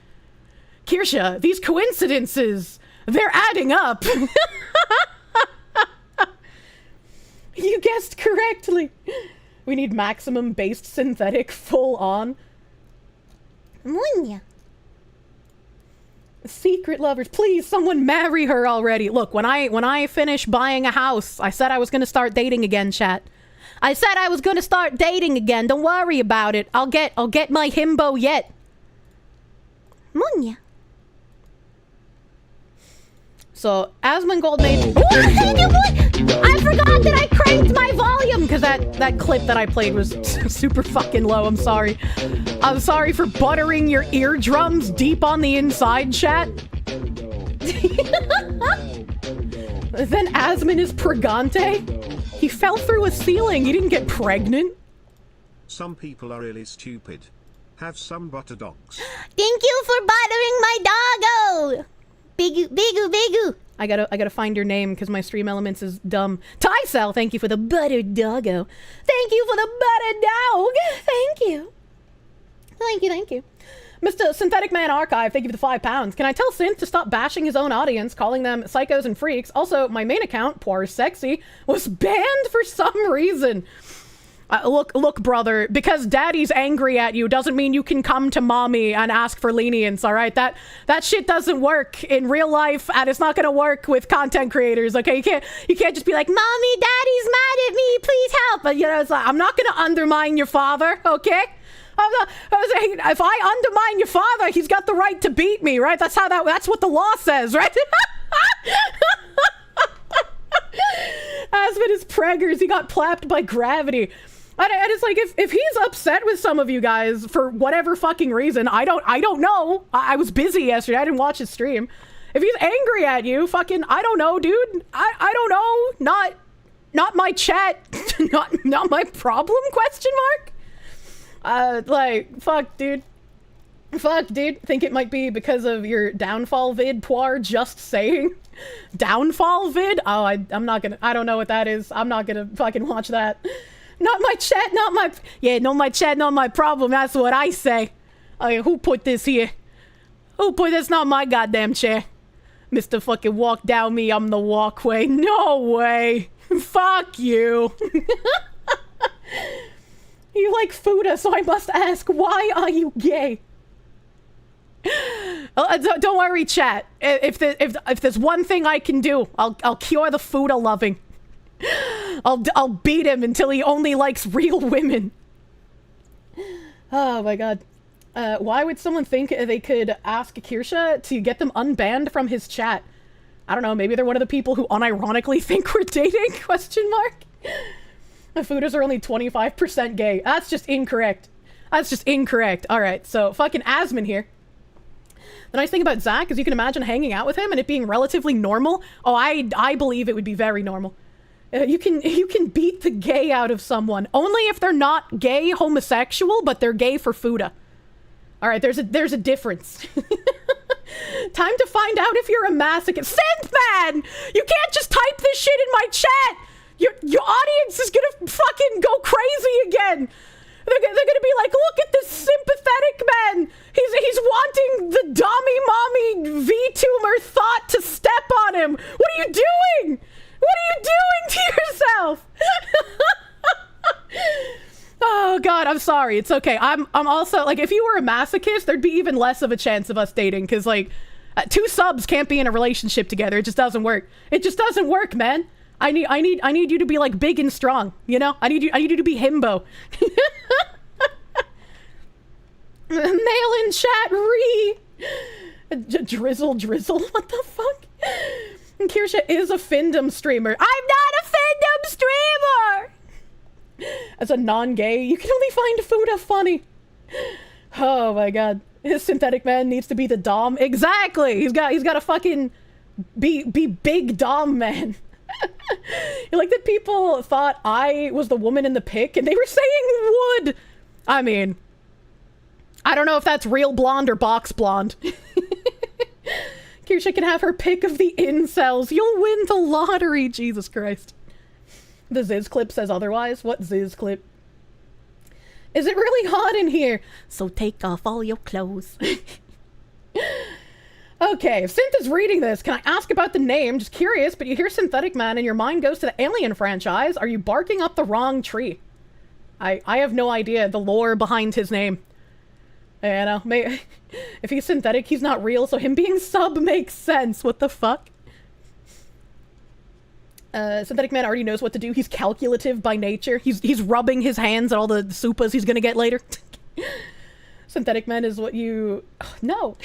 Kirsche, these coincidences, they're adding up. You guessed correctly. We need maximum-based synthetic full-on. Secret lovers, please, someone marry her already. Look, when I finish buying a house, I said I was gonna start dating again, chat. I said I was gonna start dating again. Don't worry about it. I'll get my himbo yet. Munya. So, Asmongold made... I forgot that I cranked my volume! Because that clip that I played was super fucking low, I'm sorry. I'm sorry for buttering your eardrums deep on the inside, chat. Then Asmon is pregante? He fell through a ceiling, he didn't get pregnant. Some people are really stupid. Have some butter dogs. Thank you for buttering my doggo! Bigu, bigu, bigu. I gotta find your name because my stream elements is dumb. Tysel, thank you for the buttered doggo. Thank you for the buttered dog. Thank you. Thank you. Mr. Synthetic Man Archive, thank you for the £5. Can I tell Synth to stop bashing his own audience, calling them psychos and freaks? Also, my main account, Poor Sexy, was banned for some reason. Look, brother, because daddy's angry at you doesn't mean you can come to mommy and ask for lenience, all right? That shit doesn't work in real life, and it's not gonna work with content creators, okay? You can't just be like, mommy, daddy's mad at me, please help. But, you know, it's like, I'm not gonna undermine your father, okay? If I undermine your father, he's got the right to beat me, right? That's what the law says, right? Asmon is preggers, he got plapped by gravity. And it's like, if he's upset with some of you guys for whatever fucking reason, I don't know. I was busy yesterday, I didn't watch his stream. If he's angry at you, fucking, I don't know, dude. I don't know. Not my chat. not my problem, question mark? Like, fuck, dude. Think it might be because of your downfall vid, Poir, just saying. Downfall vid? Oh, I'm not gonna, I don't know what that is. I'm not gonna fucking watch that. Not my chat, not my... Yeah, no my chat, not my problem. That's what I say. Who put this here? Who put this? Not my goddamn chair. Mr. fucking walk down me, I'm the walkway. No way. Fuck you. You like Fuda, so I must ask, why are you gay? Don't worry, chat. If there's one thing I can do, I'll cure the Fuda loving. I'll beat him until he only likes real women. Oh my god. Why would someone think they could ask Kirsche to get them unbanned from his chat? I don't know, maybe they're one of the people who unironically think we're dating, question mark? The Fudas are only 25% gay. That's just incorrect. That's just incorrect. Alright, so fucking Asmon here. The nice thing about Zach is you can imagine hanging out with him and it being relatively normal. Oh, I believe it would be very normal. You can beat the gay out of someone. Only if they're not gay homosexual, but they're gay for Fuda. Alright, there's a difference. Time to find out if you're a masochist. Synthman! You can't just type this shit in my chat! Your audience is gonna fucking go crazy again! They're gonna be like, look at this sympathetic man! He's wanting the Dommy Mommy V-Tumor thought to step on him! What are you doing? What are you doing to yourself? Oh god, I'm sorry. It's okay. I'm also, like, if you were a masochist, there'd be even less of a chance of us dating, because, like, 2 subs can't be in a relationship together. It just doesn't work. It just doesn't work, man. I need you to be, like, big and strong, you know? I need you to be himbo. Mail in chat, drizzle, what the fuck? Kirsche is a Findom streamer. I'm not a Findom streamer! As a non-gay, you can only find Fuda funny. Oh my god. His synthetic man needs to be the dom. Exactly! He's got to fucking be big dom man. Like that people thought I was the woman in the pic and they were saying would. I mean, I don't know if that's real blonde or box blonde. Kirsche can have her pick of the incels. You'll win the lottery, Jesus Christ. The Ziz clip says otherwise. What Ziz clip? Is it really hot in here? So take off all your clothes. Okay, if Synth is reading this, can I ask about the name? Just curious, but you hear Synthetic Man and your mind goes to the Alien franchise. Are you barking up the wrong tree? I have no idea the lore behind his name. You know, if he's synthetic, he's not real, so him being sub makes sense. What the fuck? Synthetic Man already knows what to do. He's calculative by nature. He's rubbing his hands at all the supas he's gonna get later. Synthetic Man is what you... No.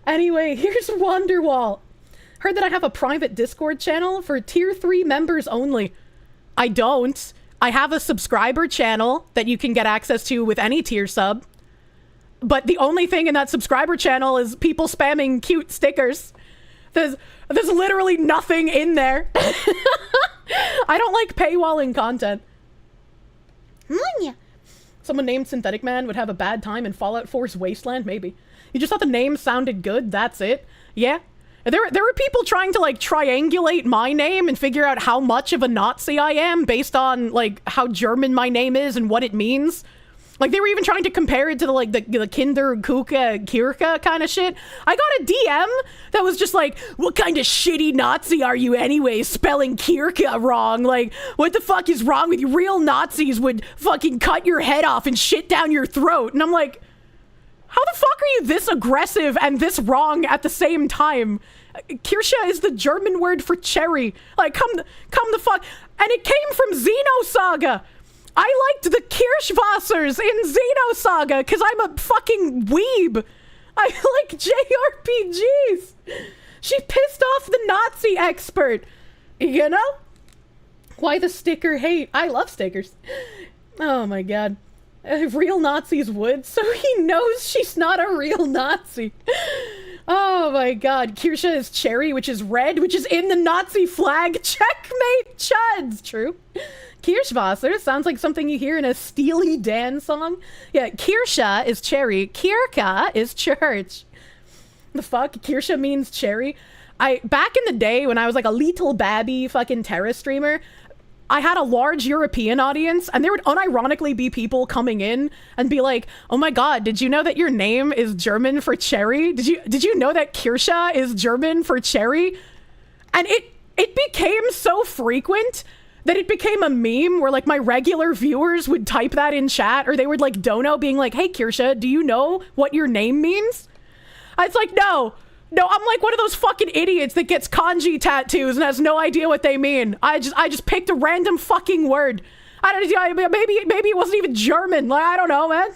Anyway, here's Wonderwall. Heard that I have a private Discord channel for tier 3 members only. I don't. I have a subscriber channel that you can get access to with any tier sub. But the only thing in that subscriber channel is people spamming cute stickers. There's literally nothing in there. I don't like paywalling content. Someone named Synthetic Man would have a bad time in Fallout 4's Wasteland, maybe. You just thought the name sounded good, that's it? Yeah. There were people trying to, like, triangulate my name and figure out how much of a Nazi I am based on, like, how German my name is and what it means. Like, they were even trying to compare it to the Kinder Kuka Kirka kind of shit. I got a DM that was just like, what kind of shitty Nazi are you anyway, spelling Kirka wrong? Like, what the fuck is wrong with you? Real Nazis would fucking cut your head off and shit down your throat. And I'm like, how the fuck are you this aggressive and this wrong at the same time? Kirsche is the German word for cherry. Like, come the fuck. And it came from Xenosaga. I liked the Kirschwassers in Xenosaga because I'm a fucking weeb. I like JRPGs. She pissed off the Nazi expert. You know? Why the sticker hate? I love stickers. Oh my god. Real Nazis would, so he knows she's not a real Nazi. Oh my god. Kirsche is cherry, which is red, which is in the Nazi flag. Checkmate chuds. True. Kirschwasser sounds like something you hear in a Steely Dan song. Yeah, Kirsche is cherry. Kirka is church. The fuck? Kirsche means cherry. Back in the day when I was like a little babby fucking Terra streamer, I had a large European audience, and there would unironically be people coming in and be like, oh my god, did you know that your name is German for cherry? Did you know that Kirsche is German for cherry? And it became so frequent that it became a meme where, like, my regular viewers would type that in chat, or they would, like, dono being like, hey, Kirsche, do you know what your name means? It's like, no, I'm like one of those fucking idiots that gets kanji tattoos and has no idea what they mean. I just picked a random fucking word. I don't know, maybe it wasn't even German. Like, I don't know, man.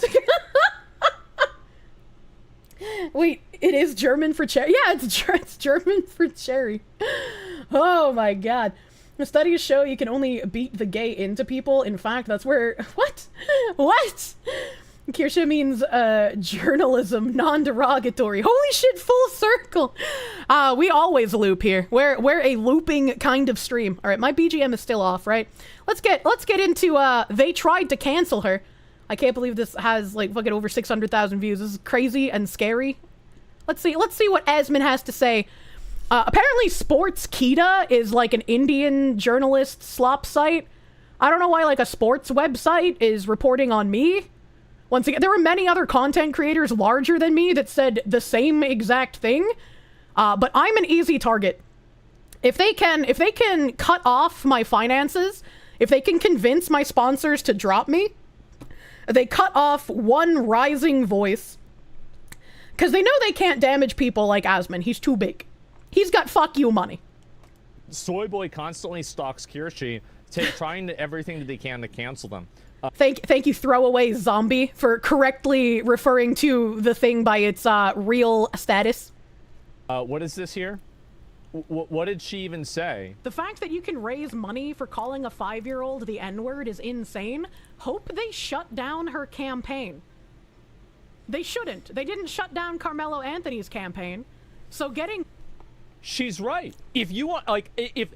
Wait, it is German for cherry? Yeah, it's German for cherry. Oh my god. The studies show you can only beat the gay into people. In fact, that's where... What? What? Kirsche means journalism, non-derogatory. Holy shit, full circle. We always loop here. We're a looping kind of stream. All right, my BGM is still off, right? Let's get into they tried to cancel her. I can't believe this has like fucking over 600,000 views. This is crazy and scary. Let's see what Asmon has to say. Apparently Sports Kita is like an Indian journalist slop site. I don't know why like a sports website is reporting on me. Once again, there were many other content creators larger than me that said the same exact thing. But I'm an easy target. If they can cut off my finances, if they can convince my sponsors to drop me, they cut off one rising voice. Because they know they can't damage people like Asmon. He's too big. He's got fuck you money. Soyboy constantly stalks Kirsche, trying everything that they can to cancel them. Thank you, throwaway zombie, for correctly referring to the thing by its real status. What is this here? What did she even say? The fact that you can raise money for calling a 5-year-old the N-word is insane. Hope they shut down her campaign. They shouldn't. They didn't shut down Carmelo Anthony's campaign. So getting... She's right. If you want, like, if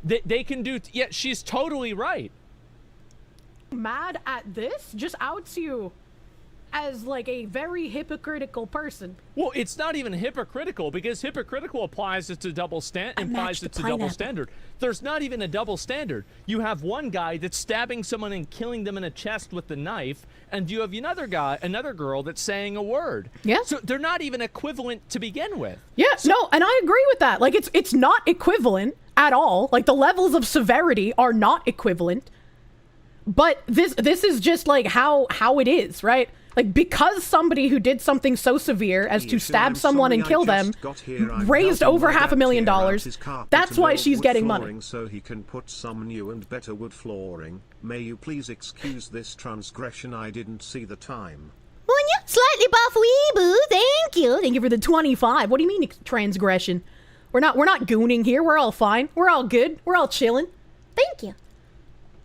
they can do... Yeah, she's totally right. Mad at this just outs you as like a very hypocritical person. Well, it's not even hypocritical, because hypocritical implies it's a double standard. There's not even a double standard. You have one guy that's stabbing someone and killing them in the chest with the knife, and you have another girl that's saying a word. Yeah. So they're not even equivalent to begin with. Yeah, so, no, and I agree with that. Like, it's not equivalent at all. Like, the levels of severity are not equivalent. But this is just like how it is, right? Like, because somebody who did something so severe as to stab someone and kill them raised over $500,000, that's why she's getting money. So he can put some new and better wood flooring. May you please excuse this transgression, I didn't see the time. Well, slightly buff weeboo, thank you. Thank you for the 25. What do you mean transgression? We're not gooning here. We're all fine. We're all good. We're all chilling. Thank you.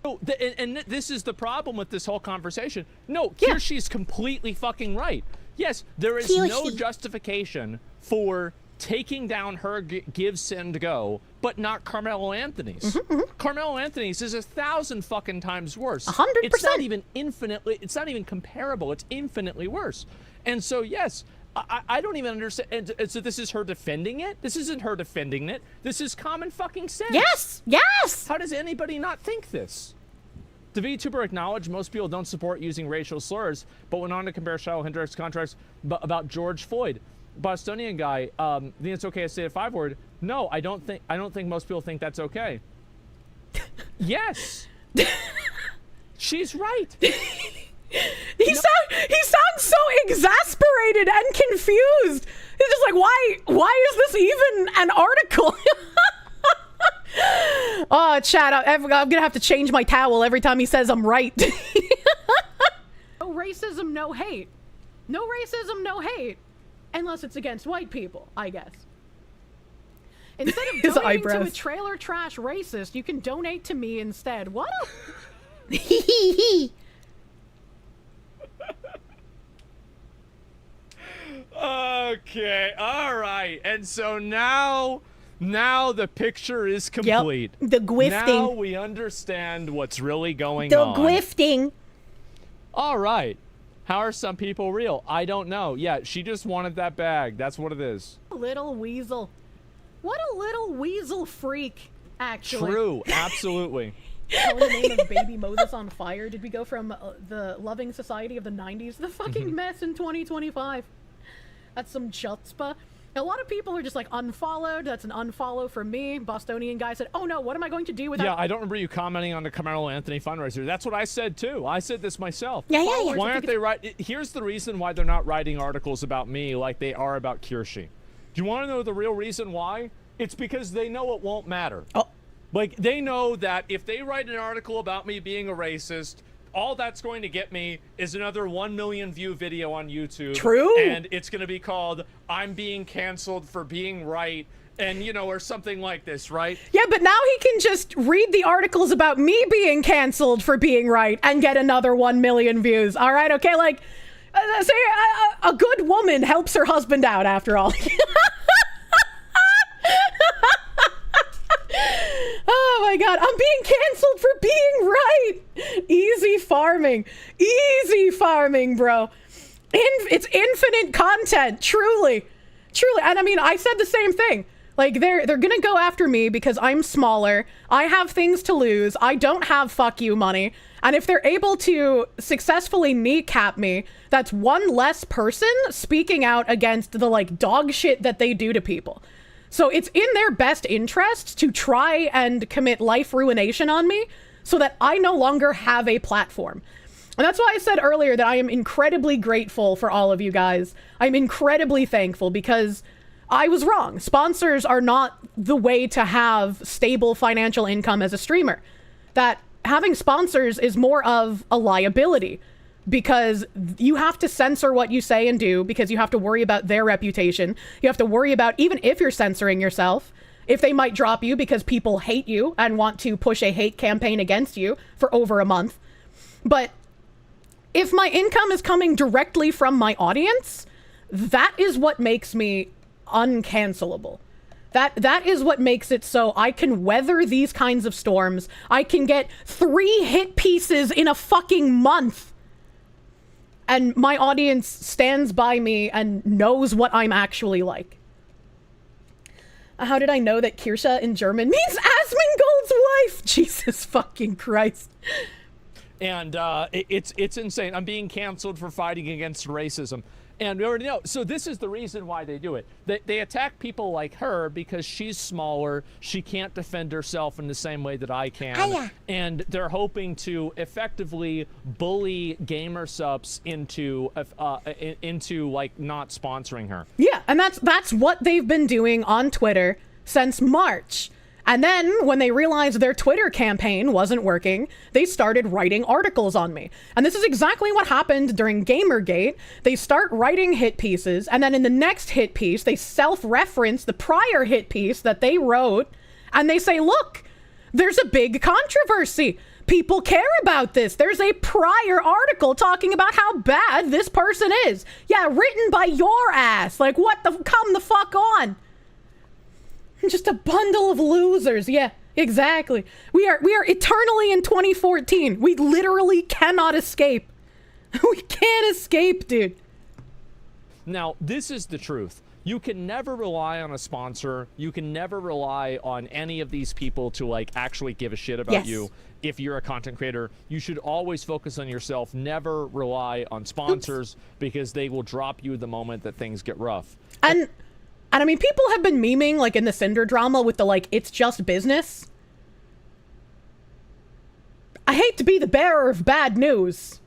No, and this is the problem with this whole conversation. No, Kirsche's completely fucking right. Yes, there is no justification for taking down her Give, Send, Go, but not Carmelo Anthony's. Carmelo Anthony's is 1,000 fucking times worse. 100%. It's not even infinitely. It's not even comparable. It's infinitely worse. And so yes, I don't even understand. And so this is her defending it? This isn't her defending it. This is common fucking sense. Yes. How does anybody not think this? The VTuber acknowledged most people don't support using racial slurs, but went on to compare Shadow Hendrix contracts about George Floyd. Bostonian guy, think it's okay to say a 5-word? No, I don't think most people think that's okay. Yes. She's right. He sounds so exasperated and confused. He's just like, why is this even an article? Oh, chat, I'm gonna have to change my towel every time he says I'm right. No racism, no hate. No racism, no hate. Unless it's against white people, I guess. Instead of donating to a trailer trash racist, you can donate to me instead. What a... Okay, all right. And so now the picture is complete. Yep, the gwifting. Now we understand what's really going the on. The gwifting. All right. How are some people real? I don't know. Yeah, she just wanted that bag. That's what it is. Little weasel. What a little weasel freak, actually. True, absolutely. Calling the name of baby Moses on fire. Did we go from the loving society of the 90s to the fucking mess in 2025? That's some chutzpah. A lot of people are just like unfollowed. That's an unfollow from me. Bostonian guy said, "Oh no, what am I going to do without?" Yeah, I don't remember you commenting on the Carmelo Anthony fundraiser. That's what I said too. I said this myself. Yeah. Why aren't they Here's the reason why they're not writing articles about me like they are about Kirsche. Do you want to know the real reason why? It's because they know it won't matter. Oh. Like, they know that if they write an article about me being a racist, all that's going to get me is another 1 million view video on YouTube. True. And it's going to be called, I'm being canceled for being right, and, you know, or something like this, right? Yeah, but now he can just read the articles about me being canceled for being right and get another 1 million views. All right, okay, like, say a good woman helps her husband out after all. Oh my god, I'm being canceled for being right. Easy farming, bro. It's infinite content, truly. And I mean, I said the same thing. Like, they're gonna go after me because I'm smaller. I have things to lose. I don't have fuck you money. And if they're able to successfully kneecap me, that's one less person speaking out against the, like, dog shit that they do to people. So it's in their best interest to try and commit life ruination on me so that I no longer have a platform. And that's why I said earlier that I am incredibly grateful for all of you guys. I'm incredibly thankful because I was wrong. Sponsors are not the way to have stable financial income as a streamer. That having sponsors is more of a liability because you have to censor what you say and do because you have to worry about their reputation. You have to worry about, even if you're censoring yourself, if they might drop you because people hate you and want to push a hate campaign against you for over a month. But if my income is coming directly from my audience, that is what makes me uncancelable. That is what makes it so I can weather these kinds of storms. I can get 3 hit pieces in a fucking month. And my audience stands by me and knows what I'm actually like. How did I know that Kirsche in German means Asmongold's wife? Jesus fucking Christ. And it's insane. I'm being canceled for fighting against racism. And we already know. So this is the reason why they do it. They attack people like her because she's smaller. She can't defend herself in the same way that I can. Hiya. And they're hoping to effectively bully gamer subs into like not sponsoring her. Yeah, and that's what they've been doing on Twitter since March. And then when they realized their Twitter campaign wasn't working, they started writing articles on me. And this is exactly what happened during Gamergate. They start writing hit pieces, and then in the next hit piece, they self-reference the prior hit piece that they wrote, and they say, look, there's a big controversy. People care about this. There's a prior article talking about how bad this person is. Yeah, written by your ass. Like, come the fuck on. Just a bundle of losers. Yeah, exactly. We are eternally in 2014. We literally cannot escape. We can't escape, dude. Now, this is the truth. You can never rely on a sponsor. You can never rely on any of these people to, like, actually give a shit about you. If you're a content creator, you should always focus on yourself. Never rely on sponsors because they will drop you the moment that things get rough. And I mean, people have been memeing, like, in the Cinder drama with the, like, it's just business. I hate to be the bearer of bad news,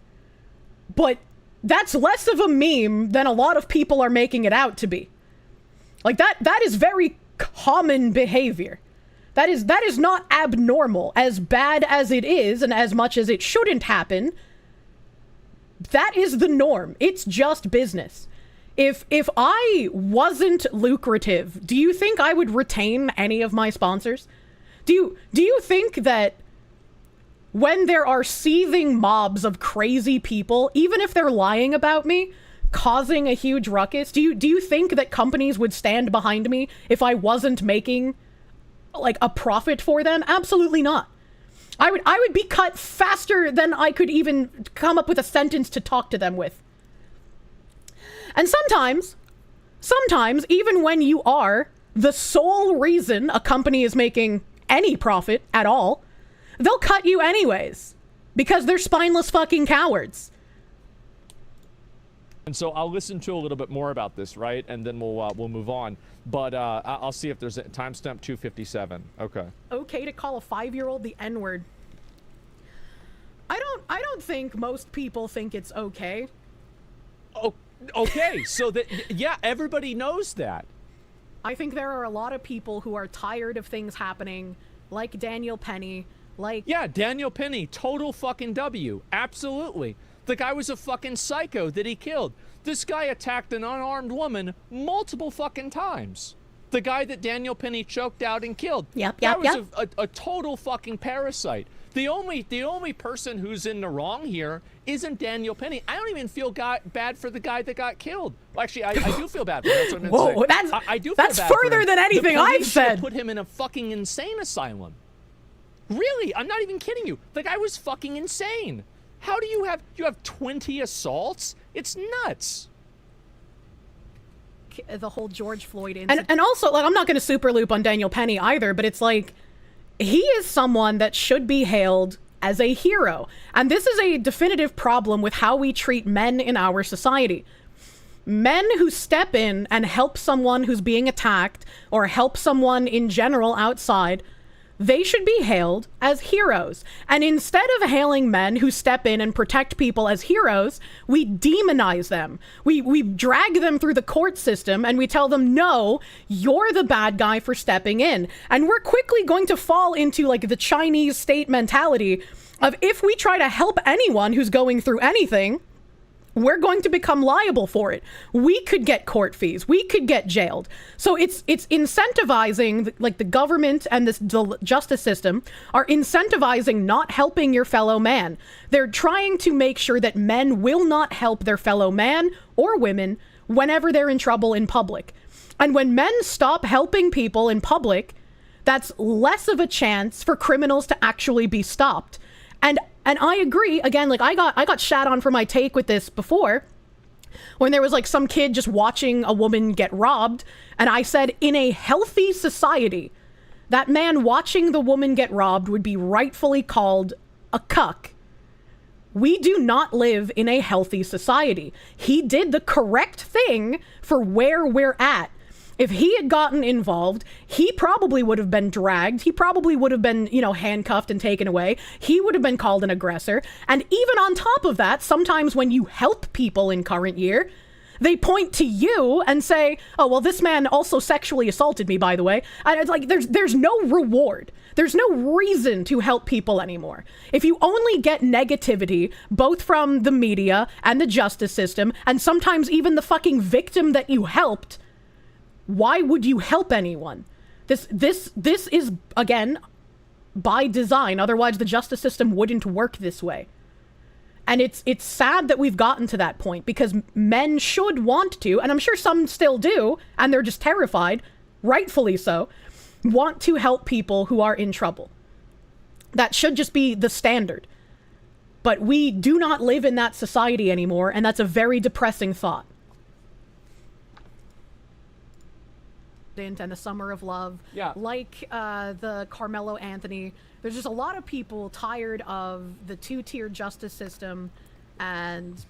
but that's less of a meme than a lot of people are making it out to be. Like, that is very common behavior. That is not abnormal. As bad as it is, and as much as it shouldn't happen, that is the norm. It's just business. If I wasn't lucrative, do you think I would retain any of my sponsors? Do you think that when there are seething mobs of crazy people, even if they're lying about me, causing a huge ruckus, do you think that companies would stand behind me if I wasn't making, like, a profit for them? Absolutely not. I would be cut faster than I could even come up with a sentence to talk to them with. And sometimes, even when you are the sole reason a company is making any profit at all, they'll cut you anyways. Because they're spineless fucking cowards. And so I'll listen to a little bit more about this, right? And then we'll move on. But I'll see if there's a timestamp 257. Okay. Okay to call a 5-year-old the N-word. I don't think most people think it's okay. Oh, okay. So that, yeah, everybody knows that. I think there are a lot of people who are tired of things happening, like Daniel Penny, like... Yeah, Daniel Penny, total fucking W. Absolutely. The guy was a fucking psycho that he killed. This guy attacked an unarmed woman multiple fucking times. The guy that Daniel Penny choked out and killed. Yep. That was a total fucking parasite. The only person who's in the wrong here isn't Daniel Penny. I don't even feel bad for the guy that got killed. Well, actually, I do feel bad for him. That's what I'm Whoa, gonna say. I do feel that's bad for further him. than anything The I've police should said. put him in a fucking insane asylum. Really, I'm not even kidding you. The guy was fucking insane. How do you have 20 assaults? It's nuts. The whole George Floyd incident. And also, like, I'm not going to super loop on Daniel Penny either, but it's like, he is someone that should be hailed as a hero. And this is a definitive problem with how we treat men in our society. Men who step in and help someone who's being attacked, or help someone in general outside, they should be hailed as heroes. And instead of hailing men who step in and protect people as heroes, we demonize them. We drag them through the court system and we tell them, no, you're the bad guy for stepping in. And we're quickly going to fall into like the Chinese state mentality of, if we try to help anyone who's going through anything, we're going to become liable for it. We could get court fees. We could get jailed. So it's incentivizing, like the government and the justice system are incentivizing not helping your fellow man. They're trying to make sure that men will not help their fellow man or women whenever they're in trouble in public. And when men stop helping people in public, that's less of a chance for criminals to actually be stopped. And I agree, again, like I got shat on for my take with this before, when there was like some kid just watching a woman get robbed, and I said, in a healthy society, that man watching the woman get robbed would be rightfully called a cuck. We do not live in a healthy society. He did the correct thing for where we're at. If he had gotten involved, he probably would have been dragged. He probably would have been, handcuffed and taken away. He would have been called an aggressor. And even on top of that, sometimes when you help people in current year, they point to you and say, oh, well, this man also sexually assaulted me, by the way. And it's like, there's no reward. There's no reason to help people anymore. If you only get negativity, both from the media and the justice system, and sometimes even the fucking victim that you helped, why would you help anyone? This is, again, by design. Otherwise, the justice system wouldn't work this way. And it's sad that we've gotten to that point, because men should want to, and I'm sure some still do, and they're just terrified, rightfully so, want to help people who are in trouble. That should just be the standard. But we do not live in that society anymore, and that's a very depressing thought. And the Summer of Love, Yeah. like the Carmelo Anthony. There's just a lot of people tired of the two-tier justice system, and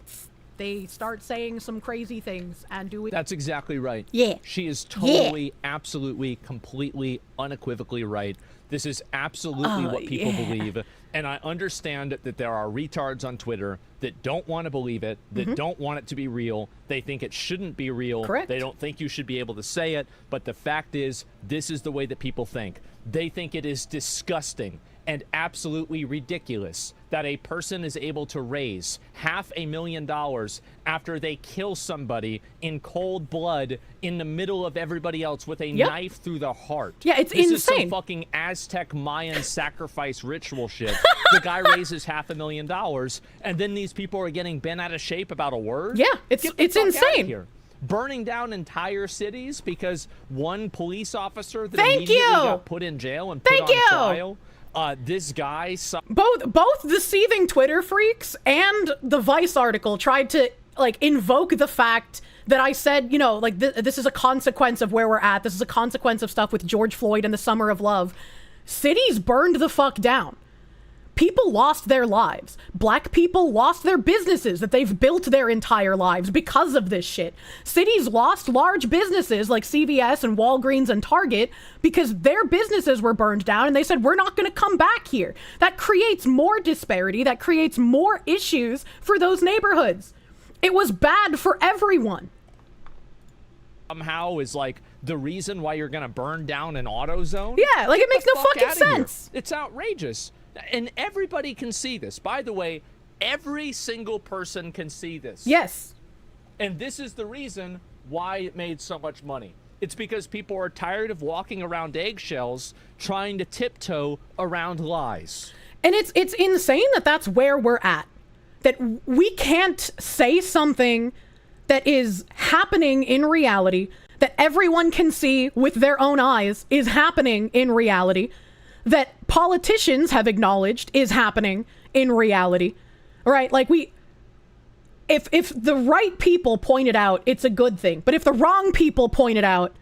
they start saying some crazy things and doing. That's exactly right. Yeah. She is totally, absolutely, completely, unequivocally right. This is absolutely what people believe. And I understand that there are retards on Twitter that don't want to believe it, that don't want it to be real. They think it shouldn't be real. Correct. They don't think you should be able to say it. But the fact is, this is the way that people think. They think it is disgusting and absolutely ridiculous that a person is able to raise $500,000 after they kill somebody in cold blood in the middle of everybody else with a knife through the heart. Yeah, it's this insane. Is some fucking Aztec Mayan sacrifice ritual shit. The guy raises $500,000, and then these people are getting bent out of shape about a word? Yeah, it's Get the fuck outta insane. here. Burning down entire cities because one police officer that Thank immediately you. got put in jail and put Thank on you. trial. This guy. Both the seething Twitter freaks and the Vice article tried to invoke the fact that I said, this is a consequence of where we're at. This is a consequence of stuff with George Floyd and the Summer of Love. Cities burned the fuck down. people lost their lives. Black people lost their businesses that they've built their entire lives because of this shit. Cities lost large businesses like CVS and Walgreens and Target because their businesses were burned down and they said, we're not going to come back here. That creates more disparity. That creates more issues for those neighborhoods. It was bad for everyone. Somehow is like the reason why you're gonna burn down an AutoZone. Yeah, like it makes no fucking sense. It's outrageous, and everybody can see this. By the way, every single person can see this. Yes. And this is the reason why it made so much money. It's because people are tired of walking around eggshells trying to tiptoe around lies. And it's insane that that's where we're at. That we can't say something that is happening in reality, that everyone can see with their own eyes is happening in reality, that politicians have acknowledged is happening in reality, right? Like if the right people point it out, it's a good thing. But if the wrong people point it out,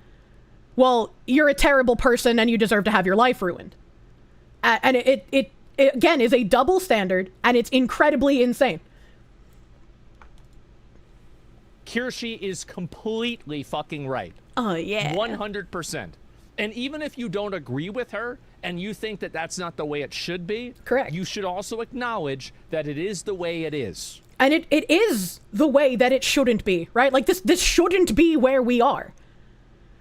well, you're a terrible person and you deserve to have your life ruined. And it again is a double standard, and it's incredibly insane. Kirsche is completely fucking right. Oh, yeah. 100%. And even if you don't agree with her and you think that that's not the way it should be, correct, you should also acknowledge that it is the way it is. And it is the way that it shouldn't be, right? Like this shouldn't be where we are.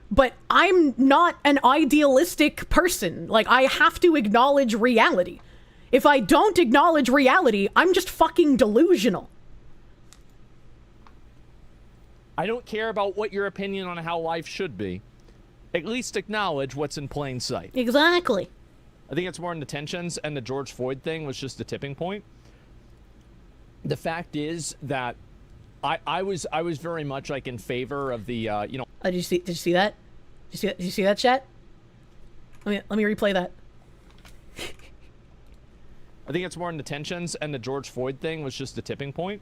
But I'm not an idealistic person. Like, I have to acknowledge reality. If I don't acknowledge reality, I'm just fucking delusional. I don't care about what your opinion on how life should be. At least acknowledge what's in plain sight. Exactly. I think it's more in the tensions, and the George Floyd thing was just a tipping point. The fact is that I was very much like in favor of the you know. Did you see that? Did you see that, chat? Let me replay that. I think it's more in the tensions, and the George Floyd thing was just a tipping point.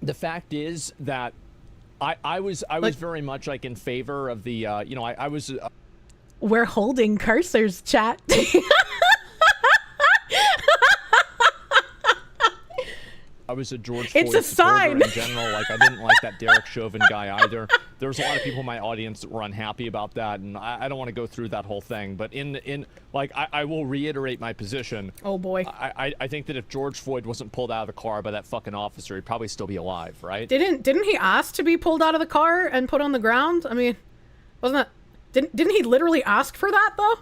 The fact is that I was very much like in favor of the you know, I was we're holding cursors, chat. I was a George Floyd it's a sign in general. Like, I didn't like that Derek Chauvin guy either. There was a lot of people in my audience that were unhappy about that, and I don't want to go through that whole thing. But I will reiterate my position. Oh boy. I think that if George Floyd wasn't pulled out of the car by that fucking officer, he'd probably still be alive, right? Didn't he ask to be pulled out of the car and put on the ground? I mean, wasn't that didn't he literally ask for that though?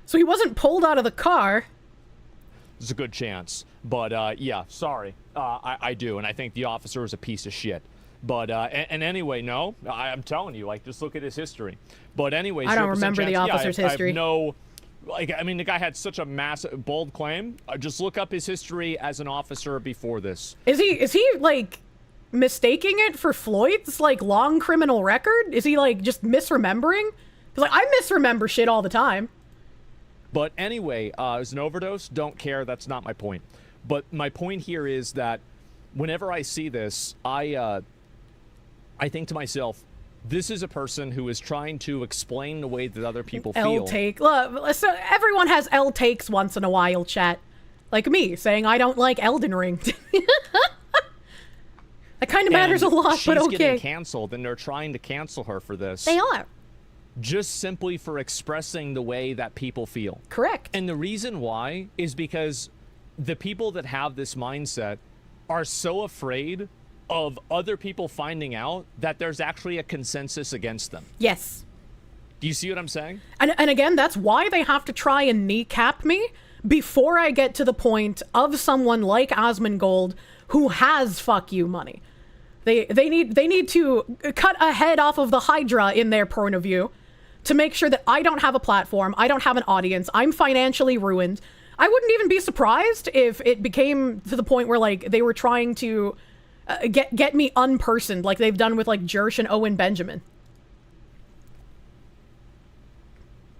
So he wasn't pulled out of the car. There's a good chance. But, yeah, sorry. I do, and I think the officer was a piece of shit. But, and anyway, no, I'm telling you, like, just look at his history. But anyway, I don't remember the officer's history. I have no, like, I mean, the guy had such a massive, bold claim. Just look up his history as an officer before this. Is he, like, mistaking it for Floyd's, like, long criminal record? Is he, like, just misremembering? Because, like, I misremember shit all the time. But anyway, it was an overdose. Don't care. That's not my point. But my point here is that whenever I see this, I think to myself, this is a person who is trying to explain the way that other people feel. L-take. Look, so everyone has L-takes once in a while, chat. Like me, saying I don't like Elden Ring. That kind of matters a lot, but okay. She's getting canceled, and they're trying to cancel her for this. They are. Just simply for expressing the way that people feel. Correct. And the reason why is because the people that have this mindset are so afraid of other people finding out that there's actually a consensus against them. Yes. Do you see what I'm saying? And again, that's why they have to try and kneecap me before I get to the point of someone like Asmongold who has fuck you money. They need to cut a head off of the Hydra in their point of view to make sure that I don't have a platform, I don't have an audience, I'm financially ruined. I wouldn't even be surprised if it became to the point where, like, they were trying to get me unpersoned, like they've done with, like, Kirsche and Owen Benjamin.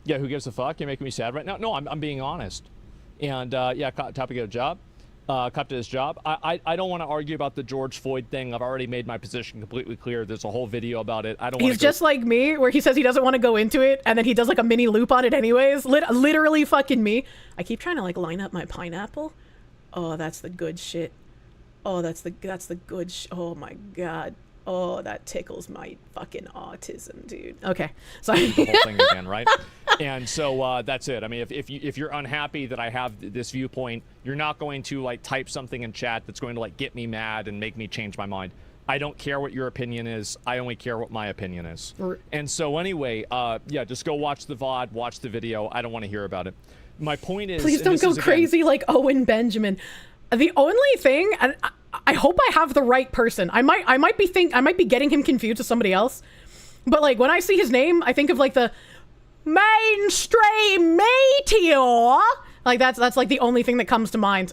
Yeah, who gives a fuck? You're making me sad right now. No, I'm being honest. And yeah, topic of a job. cop did his job. I don't want to argue about the George Floyd thing. I've already made my position completely clear. There's a whole video about it. I don't. He's just like me, where he says he doesn't want to go into it, and then he does like a mini loop on it anyways. Literally fucking me. I keep trying to like line up my pineapple. Oh, that's the good shit. Oh, that's the good oh my god. Oh, that tickles my fucking autism, dude. Okay, sorry. The whole thing again, right? And so that's it. I mean, if you're unhappy that I have this viewpoint, you're not going to like type something in chat that's going to like get me mad and make me change my mind. I don't care what your opinion is. I only care what my opinion is. And so anyway, yeah, just go watch the VOD, watch the video. I don't want to hear about it. My point is, please don't go crazy like Owen Benjamin. The only thing, and I hope I have the right person. I might be getting him confused with somebody else. But like when I see his name, I think of like the mainstream meteor. Like that's like the only thing that comes to mind.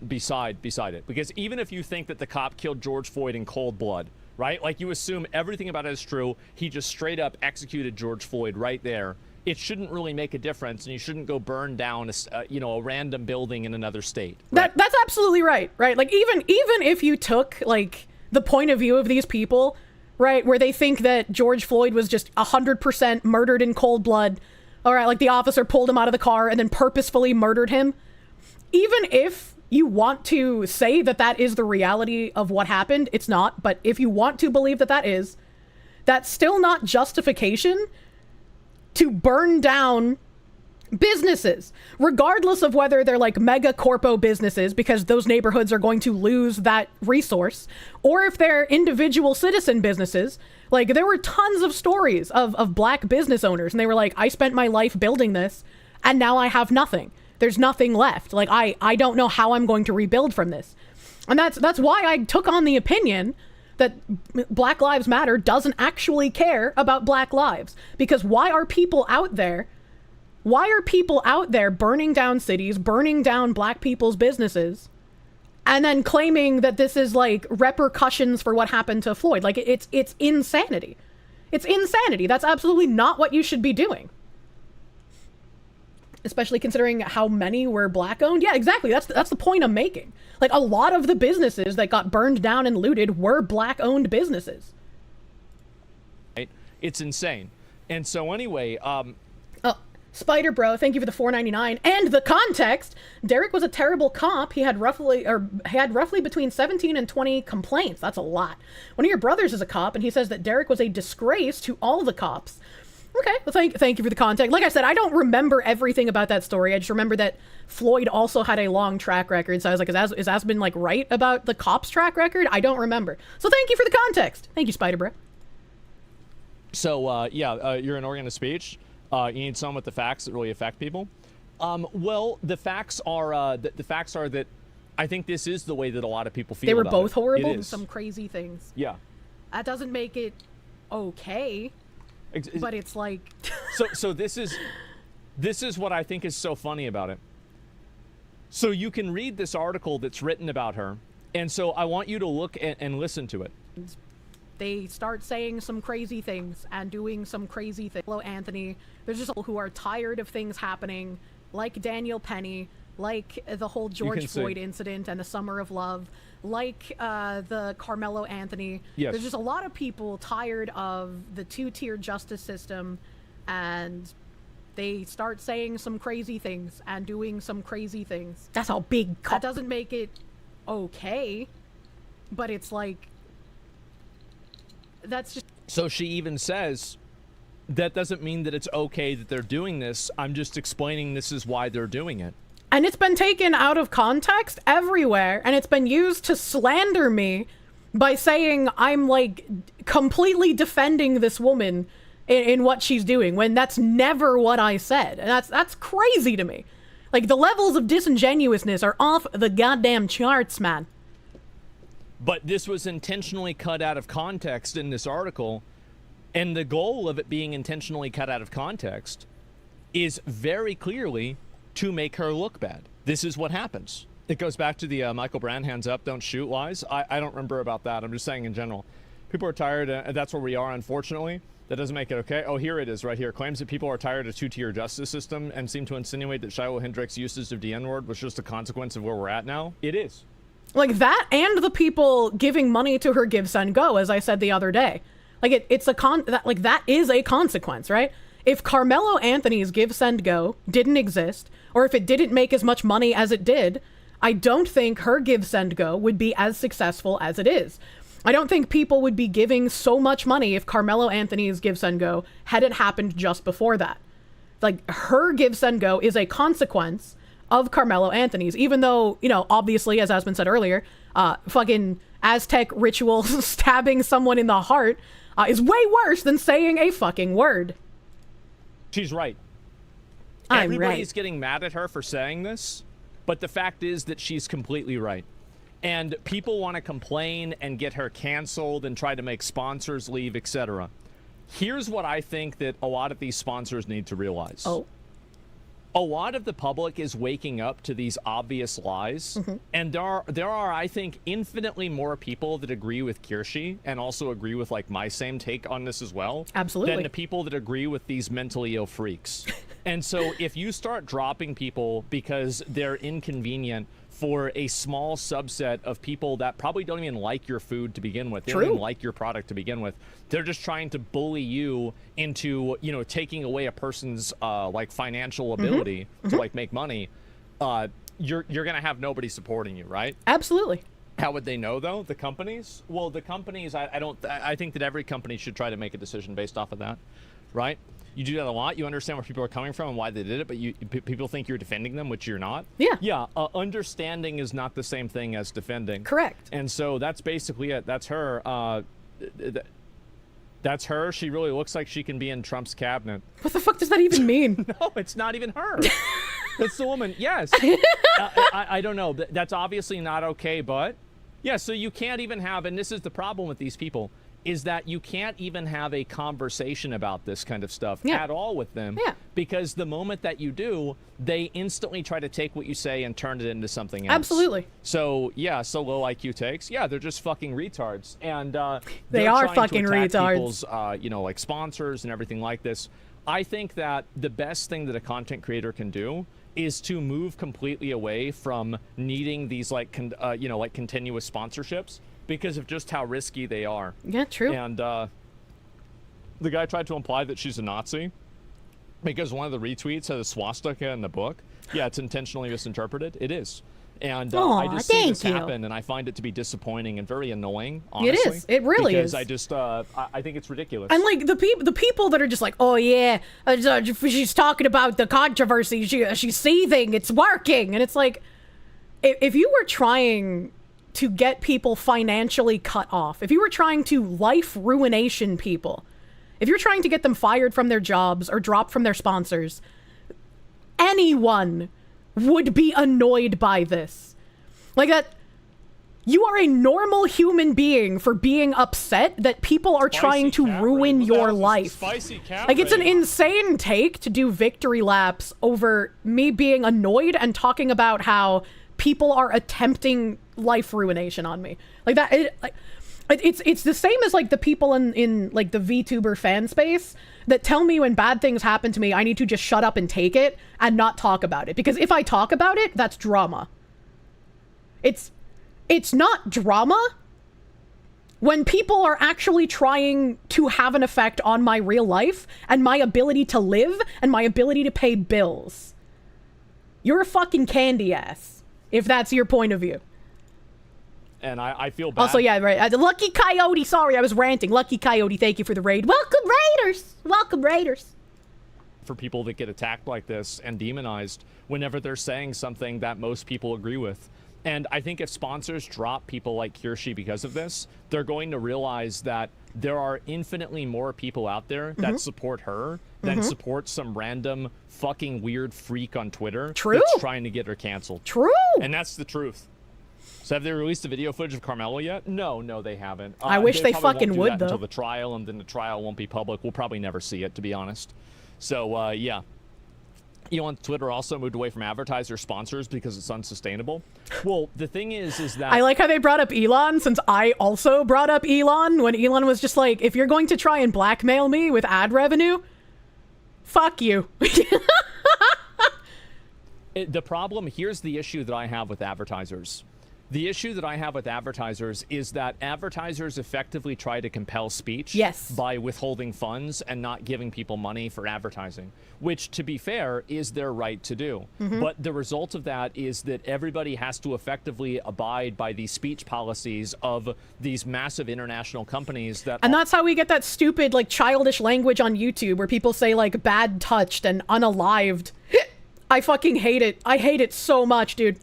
beside it, because even if you think that the cop killed George Floyd in cold blood, right? Like you assume everything about it is true. He just straight up executed George Floyd right there. It shouldn't really make a difference, and you shouldn't go burn down a random building in another state. Right? That's absolutely right. Like even if you took like the point of view of these people, right, where they think that George Floyd was just 100% murdered in cold blood, all right, like the officer pulled him out of the car and then purposefully murdered him. Even if you want to say that that is the reality of what happened, it's not. But if you want to believe that that is, that's still not justification to burn down businesses, regardless of whether they're like mega corpo businesses, because those neighborhoods are going to lose that resource, or if they're individual citizen businesses. Like there were tons of stories of black business owners, and they were like, I spent my life building this and now I have nothing. There's nothing left. Like I don't know how I'm going to rebuild from this. And that's why I took on the opinion that Black Lives Matter doesn't actually care about black lives. Because why are people out there burning down cities, burning down black people's businesses, and then claiming that this is like repercussions for what happened to Floyd? Like it's insanity. It's insanity. That's absolutely not what you should be doing. Especially considering how many were black owned. Yeah, exactly. That's the point I'm making. Like a lot of the businesses that got burned down and looted were black owned businesses. Right? It's insane. And so anyway, Spider Bro, thank you for the $4.99 and the context. Derek was a terrible cop. He had roughly between 17 and 20 complaints. That's a lot. One of your brothers is a cop, and he says that Derek was a disgrace to all the cops. Okay, well, thank you for the context. Like I said, I don't remember everything about that story. I just remember that Floyd also had a long track record. So I was like, is Asmon like right about the cops' track record? I don't remember. So thank you for the context. Thank you, Spider Bro. So you're an organ of speech. You need someone with the facts that really affect people. Well, the facts are that I think this is the way that a lot of people feel. They were about both it. horrible. It is. Some crazy things. Yeah. That doesn't make it okay. But it's like so this is what I think is so funny about it. So you can read this article that's written about her, and so I want you to look and listen to it. They start saying some crazy things and doing some crazy things. Hello, Anthony. There's just people who are tired of things happening, like Daniel Penny, like the whole George Floyd incident and the Summer of Love, like the Carmelo Anthony. Yes. There's just a lot of people tired of the two-tier justice system, and they start saying some crazy things and doing some crazy things. That's how big. That doesn't make it okay, but it's like, that's just. So she even says, that doesn't mean that it's okay that they're doing this. I'm just explaining this is why they're doing it. And it's been taken out of context everywhere, and it's been used to slander me by saying I'm like completely defending this woman in what she's doing, when that's never what I said. And that's crazy to me. Like the levels of disingenuousness are off the goddamn charts, man. But this was intentionally cut out of context in this article, and the goal of it being intentionally cut out of context is very clearly to make her look bad. This is what happens. It goes back to the Michael Brand hands up, don't shoot lies. I don't remember about that. I'm just saying in general. People are tired, and that's where we are, unfortunately. That doesn't make it okay. Oh, here it is right here. Claims that people are tired of two-tier justice system and seem to insinuate that Shiloh Hendrick's usage of the N-word was just a consequence of where we're at now. It is. Like that and the people giving money to her Give, Send, Go, as I said the other day. Like that is a consequence, right? If Carmelo Anthony's Give, Send, Go didn't exist, or if it didn't make as much money as it did, I don't think her Give, Send, Go would be as successful as it is. I don't think people would be giving so much money if Carmelo Anthony's Give, Send, Go hadn't happened just before that. Like, her Give, Send, Go is a consequence of Carmelo Anthony's, even though, you know, obviously, as Asmon said earlier, fucking Aztec ritual stabbing someone in the heart is way worse than saying a fucking word. She's right. Everybody's getting mad at her for saying this, but the fact is that she's completely right. And people want to complain and get her canceled and try to make sponsors leave, etc. Here's what I think that a lot of these sponsors need to realize. Oh. A lot of the public is waking up to these obvious lies, and there are, I think, infinitely more people that agree with Kirsche and also agree with like my same take on this as well. Absolutely. Than the people that agree with these mentally ill freaks. And so if you start dropping people because they're inconvenient for a small subset of people that probably don't even like your food to begin with, they don't even like your product to begin with, they're just trying to bully you into, you know, taking away a person's like financial ability to like make money, you're gonna have nobody supporting you, right? Absolutely. How would they know though? The companies? Well, the companies, I think that every company should try to make a decision based off of that, right? You do that a lot. You understand where people are coming from and why they did it, but people think you're defending them, which you're not. Yeah. Yeah. Understanding is not the same thing as defending. Correct. And so that's basically it. That's her. That's her. She really looks like she can be in Trump's cabinet. What the fuck does that even mean? No, it's not even her. That's the woman. Yes. I don't know. That's obviously not okay, but yeah. So you can't even have, and this is the problem with these people, is that you can't even have a conversation about this kind of stuff at all with them. Yeah. Because the moment that you do, they instantly try to take what you say and turn it into something else. Absolutely. So, yeah, so low IQ takes. Yeah, they're just fucking retards. And they are fucking retards. People's, you know, like sponsors and everything like this. I think that the best thing that a content creator can do is to move completely away from needing these, like, you know, like continuous sponsorships, because of just how risky they are. Yeah, true. And the guy tried to imply that she's a Nazi because one of the retweets had a swastika in the book. Yeah, it's intentionally misinterpreted. It is. And I just see this happen, and I find it to be disappointing and very annoying, honestly. It is. It really because is. I just, I think it's ridiculous. And, like, the people that are just like, oh, yeah, she's talking about the controversy. She's seething. It's working. And it's like, if you were trying to get people financially cut off, if you were trying to life ruination people, if you're trying to get them fired from their jobs or dropped from their sponsors, anyone would be annoyed by this. Like that, you are a normal human being for being upset that people are trying to ruin your life. Like, it's an insane take to do victory laps over me being annoyed and talking about how people are attempting life ruination on me. Like that, it's the same as like the people in like the VTuber fan space that tell me when bad things happen to me, I need to just shut up and take it and not talk about it. Because if I talk about it, that's drama. It's not drama when people are actually trying to have an effect on my real life and my ability to live and my ability to pay bills. You're a fucking candy ass, if that's your point of view. And I feel bad. Also, yeah, right. Lucky Coyote, sorry, I was ranting. Lucky Coyote, thank you for the raid. Welcome, Raiders! Welcome, Raiders. For people that get attacked like this and demonized whenever they're saying something that most people agree with. And I think if sponsors drop people like Kirsche because of this, they're going to realize that there are infinitely more people out there that support her than support some random fucking weird freak on Twitter that's trying to get her canceled. True. And that's the truth. So have they released the video footage of Carmelo yet? No, they haven't. I wish they fucking would, though. Until the trial, and then the trial won't be public. We'll probably never see it, to be honest. So, yeah. Elon, Twitter also moved away from advertiser sponsors because it's unsustainable. Well, the thing is that I like how they brought up Elon, since I also brought up Elon when Elon was just like, if you're going to try and blackmail me with ad revenue, fuck you. The problem, here's the issue that I have with advertisers. The issue that I have with advertisers is that advertisers effectively try to compel speech by withholding funds and not giving people money for advertising, which, to be fair, is their right to do. But the result of that is that everybody has to effectively abide by the speech policies of these massive international companies that... And that's how we get that stupid, like, childish language on YouTube where people say, like, bad touched and unalived. I fucking hate it. I hate it so much, dude.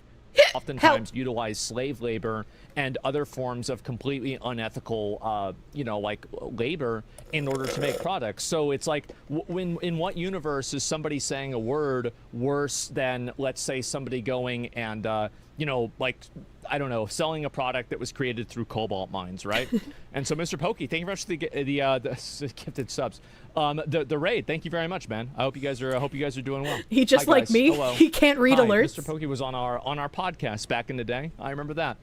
Oftentimes utilize slave labor and other forms of completely unethical, you know, like labor in order to make products. So it's like, in what universe is somebody saying a word worse than, let's say, somebody going and, you know, like, I don't know, selling a product that was created through cobalt mines, right? And so, Mr. Pokey, thank you very much for the gifted subs. The raid, thank you very much, man. I hope you guys are doing well. He just Hi, like guys. me. Hello. He can't read Hi, alerts. Mr. Pokey was on our podcast back in the day. I remember that.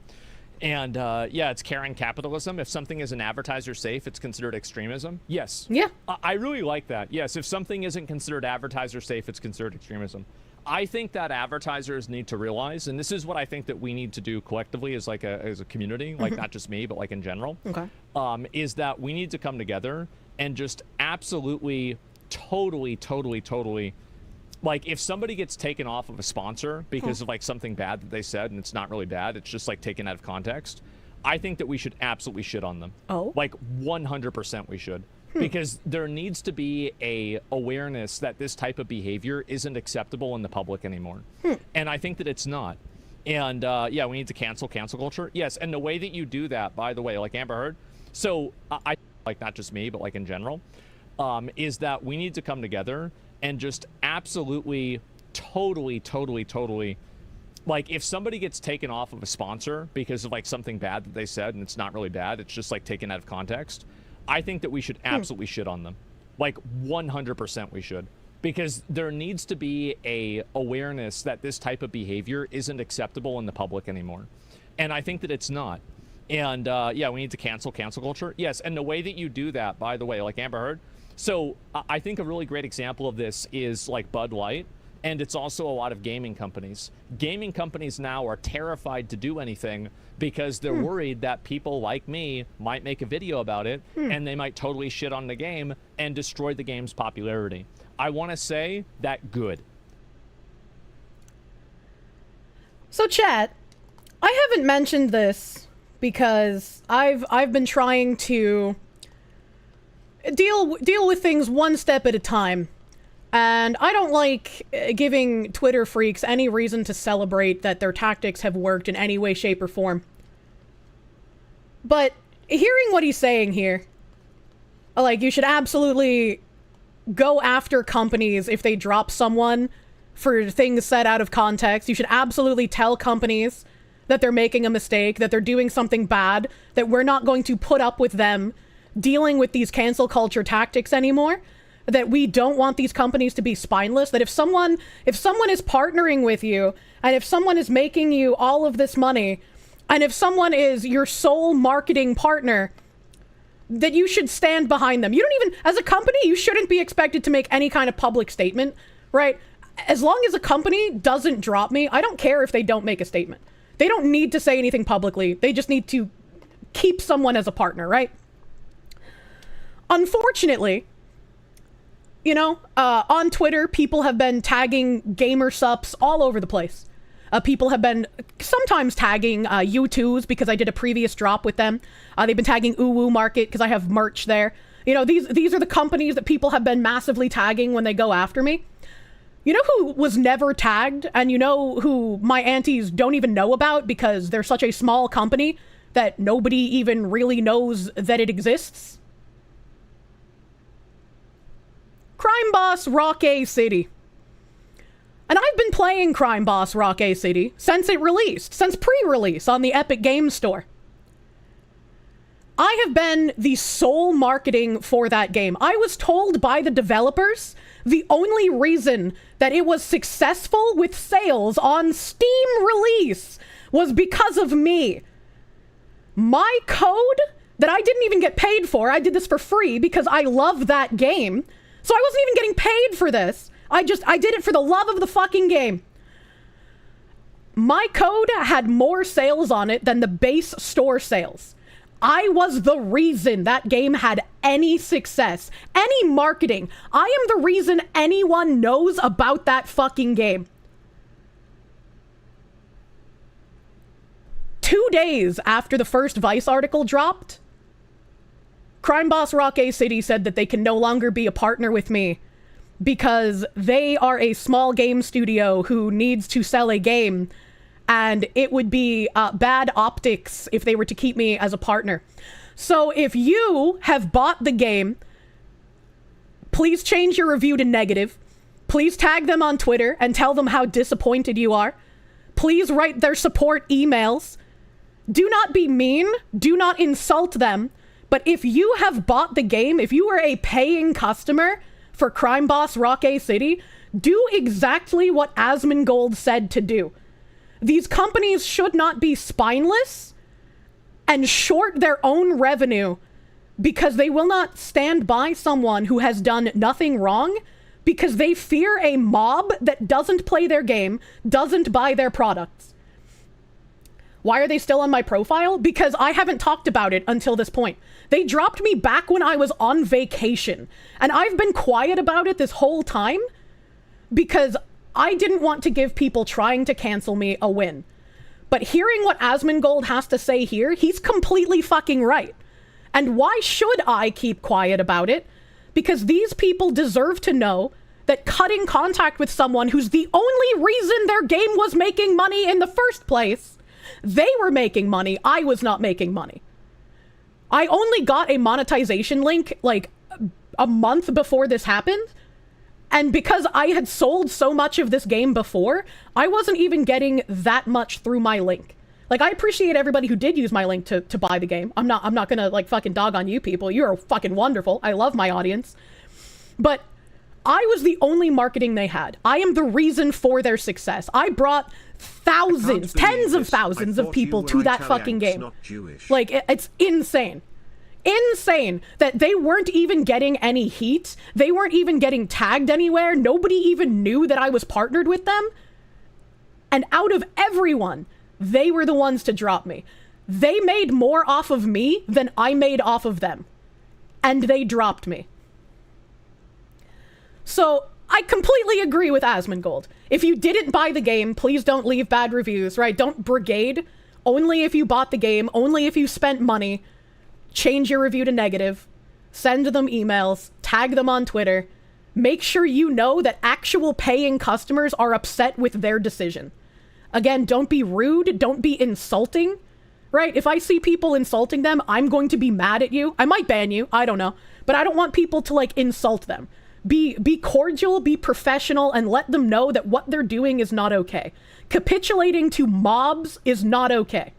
And yeah, it's Karen capitalism. If something is an advertiser safe, it's considered extremism. Yes. Yeah. I really like that. Yes, if something isn't considered advertiser safe, it's considered extremism. I think that advertisers need to realize, and this is what I think that we need to do collectively as like as a community, like not just me, but like in general, is that we need to come together and just absolutely, totally, like if somebody gets taken off of a sponsor because of like something bad that they said and it's not really bad, it's just like taken out of context, I think that we should absolutely shit on them. Like 100% we should. Because there needs to be a awareness that this type of behavior isn't acceptable in the public anymore. And I think that it's not. And yeah, we need to cancel culture. Yes, and the way that you do that, by the way, like Amber Heard, so I like not just me, but like in general, is that we need to come together and just absolutely, totally, like if somebody gets taken off of a sponsor because of like something bad that they said and it's not really bad, it's just like taken out of context, I think that we should absolutely shit on them. Like 100% we should. Because there needs to be a awareness that this type of behavior isn't acceptable in the public anymore. And I think that it's not. And yeah, we need to cancel culture. Yes, and the way that you do that, by the way, like Amber Heard, so I think a really great example of this is like Bud Light. And it's also a lot of gaming companies. Gaming companies now are terrified to do anything because they're worried that people like me might make a video about it and they might totally shit on the game and destroy the game's popularity. I want to say that good. So chat, I haven't mentioned this because I've been trying to deal with things one step at a time. And I don't like giving Twitter freaks any reason to celebrate that their tactics have worked in any way, shape, or form. But hearing what he's saying here, like, you should absolutely go after companies if they drop someone for things said out of context. You should absolutely tell companies that they're making a mistake, that they're doing something bad, that we're not going to put up with them dealing with these cancel culture tactics anymore. That we don't want these companies to be spineless, that if someone is partnering with you, and if someone is making you all of this money, and if someone is your sole marketing partner, that you should stand behind them. You don't even, as a company, you shouldn't be expected to make any kind of public statement, right? As long as a company doesn't drop me, I don't care if they don't make a statement. They don't need to say anything publicly. They just need to keep someone as a partner, right? Unfortunately, you know, on Twitter, people have been tagging gamer sups all over the place. People have been sometimes tagging U2s because I did a previous drop with them. They've been tagging Uwu Market because I have merch there. You know, these are the companies that people have been massively tagging when they go after me. You know who was never tagged, and you know who my aunties don't even know about because they're such a small company that nobody even really knows that it exists? Crime Boss Rock A City. And I've been playing Crime Boss Rock A City since it released, since pre-release on the Epic Games Store. I have been the sole marketing for that game. I was told by the developers the only reason that it was successful with sales on Steam release was because of me. My code that I didn't even get paid for, I did this for free because I love that game. So I wasn't even getting paid for this. I did it for the love of the fucking game. My code had more sales on it than the base store sales. I was the reason that game had any success, any marketing. I am the reason anyone knows about that fucking game. 2 days after the first Vice article dropped, Crime Boss Rock A City said that they can no longer be a partner with me because they are a small game studio who needs to sell a game, and it would be bad optics if they were to keep me as a partner. So if you have bought the game, please change your review to negative. Please tag them on Twitter and tell them how disappointed you are. Please write their support emails. Do not be mean. Do not insult them. But if you have bought the game, if you are a paying customer for Crime Boss Rock A City, do exactly what Asmongold said to do. These companies should not be spineless and short their own revenue because they will not stand by someone who has done nothing wrong because they fear a mob that doesn't play their game, doesn't buy their products. Why are they still on my profile? Because I haven't talked about it until this point. They dropped me back when I was on vacation, and I've been quiet about it this whole time because I didn't want to give people trying to cancel me a win. But hearing what Asmongold has to say here, he's completely fucking right. And why should I keep quiet about it? Because these people deserve to know that cutting contact with someone who's the only reason their game was making money in the first place, they were making money, I was not making money. I only got a monetization link like a month before this happened. And because I had sold so much of this game before, I wasn't even getting that much through my link. Like, I appreciate everybody who did use my link to buy the game. I'm not gonna, like, fucking dog on you people. You're fucking wonderful. I love my audience. But I was the only marketing they had. I am the reason for their success. I brought thousands, tens of thousands of people to that fucking game. Like, it's insane. Insane that they weren't even getting any heat. They weren't even getting tagged anywhere. Nobody even knew that I was partnered with them. And out of everyone, they were the ones to drop me. They made more off of me than I made off of them. And they dropped me. So I completely agree with Asmongold. If you didn't buy the game, please don't leave bad reviews, right? Don't brigade. Only if you bought the game, only if you spent money. Change your review to negative, send them emails, tag them on Twitter, make sure you know that actual paying customers are upset with their decision. Again, don't be rude, don't be insulting, right? If I see people insulting them, I'm going to be mad at you. I might ban you, I don't know, but I don't want people to like insult them. Be cordial, be professional, and let them know that what they're doing is not okay. Capitulating to mobs is not okay.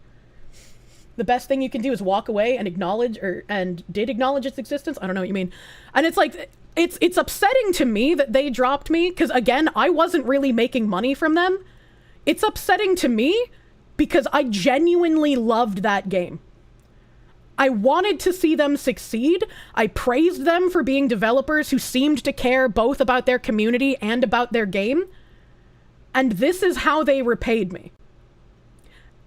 The best thing you can do is walk away and acknowledge, and did acknowledge its existence. I don't know what you mean. And it's like, it's upsetting to me that they dropped me, because again, I wasn't really making money from them. It's upsetting to me because I genuinely loved that game. I wanted to see them succeed. I praised them for being developers who seemed to care both about their community and about their game. And this is how they repaid me.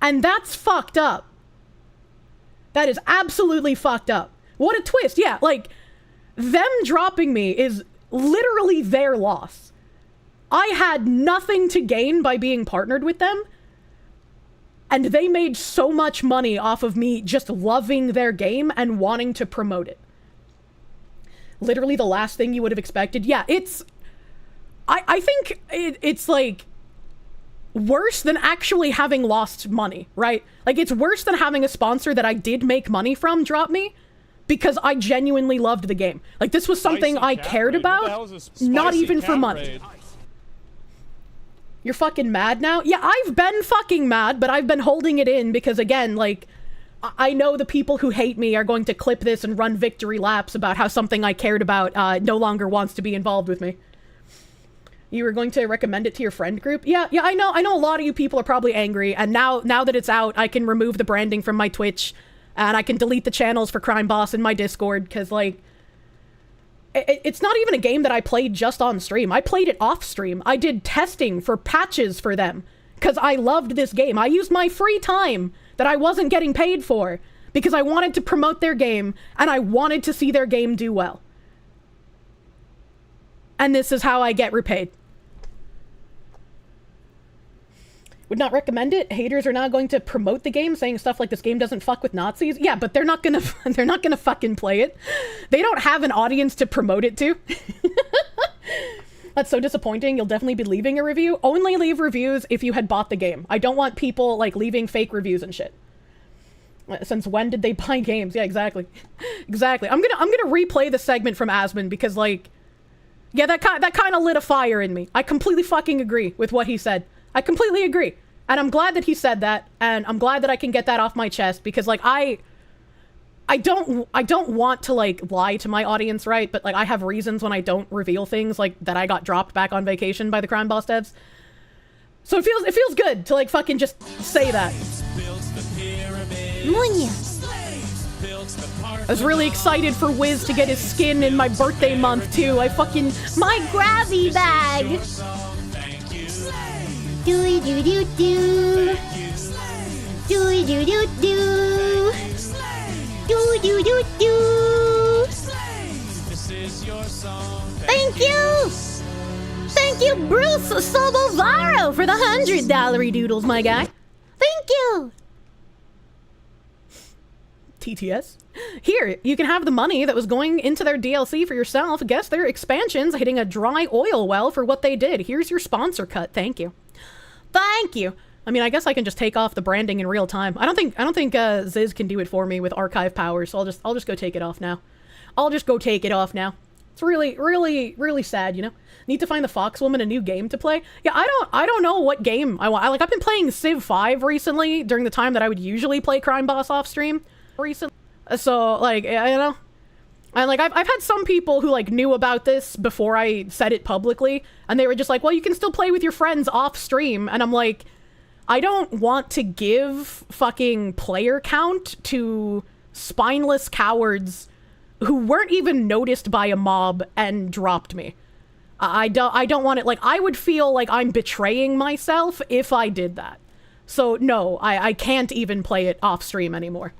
And that's fucked up. That is absolutely fucked up. What a twist. Yeah, like, them dropping me is literally their loss. I had nothing to gain by being partnered with them. And they made so much money off of me just loving their game and wanting to promote it. Literally the last thing you would have expected. Yeah, it's... I think it's like... worse than actually having lost money, right? Like, it's worse than having a sponsor that I did make money from drop me because I genuinely loved the game. Like, this was something I cared about, not even for money. You're fucking mad now? Yeah, I've been fucking mad, but I've been holding it in because, again, like, I know the people who hate me are going to clip this and run victory laps about how something I cared about no longer wants to be involved with me. You were going to recommend it to your friend group? Yeah, I know a lot of you people are probably angry, and now that it's out, I can remove the branding from my Twitch, and I can delete the channels for Crime Boss in my Discord, because, like, it's not even a game that I played just on stream. I played it off stream. I did testing for patches for them, because I loved this game. I used my free time that I wasn't getting paid for, because I wanted to promote their game, and I wanted to see their game do well. And this is how I get repaid. Would not recommend it. Haters are now going to promote the game, saying stuff like this game doesn't fuck with Nazis. Yeah, but they're not gonna fucking play it. They don't have an audience to promote it to. That's so disappointing. You'll definitely be leaving a review. Only leave reviews if you had bought the game. I don't want people like leaving fake reviews and shit. Since when did they buy games? Yeah, exactly. Exactly. I'm gonna replay the segment from Asmon because, like, yeah, that kind of lit a fire in me. I completely fucking agree with what he said. I completely agree. And I'm glad that he said that, and I'm glad that I can get that off my chest, because, like, I don't want to, like, lie to my audience, right? But, like, I have reasons when I don't reveal things, like, that I got dropped back on vacation by the Crime Boss devs. So it feels good to, like, fucking just say that. I was really excited for Wiz to get his skin in my birthday month, too. My grabby bag! Do do do do. Do do do do. Do do do do. Thank you. Thank you, Bruce Sobovaro, for the $100 doodles, my guy. Thank you. TTS. Here, you can have the money that was going into their DLC for yourself. Guess their expansions hitting a dry oil well for what they did. Here's your sponsor cut. Thank you. Thank you. I mean, I guess I can just take off the branding in real time. I don't think Ziz can do it for me with archive power, so I'll just go take it off now. I'll just go take it off now. It's really sad, you know? Need to find the Foxwoman a new game to play. Yeah, I don't know what game I want. I've been playing Civ 5 recently during the time that I would usually play Crime Boss off stream recently. So, like, you know, and, like, I've had some people who, like, knew about this before I said it publicly, and they were just like, well, you can still play with your friends off stream, and I'm like, I don't want to give fucking player count to spineless cowards who weren't even noticed by a mob and dropped me. I don't want it. Like, I would feel like I'm betraying myself if I did that. So, no, I can't even play it off stream anymore.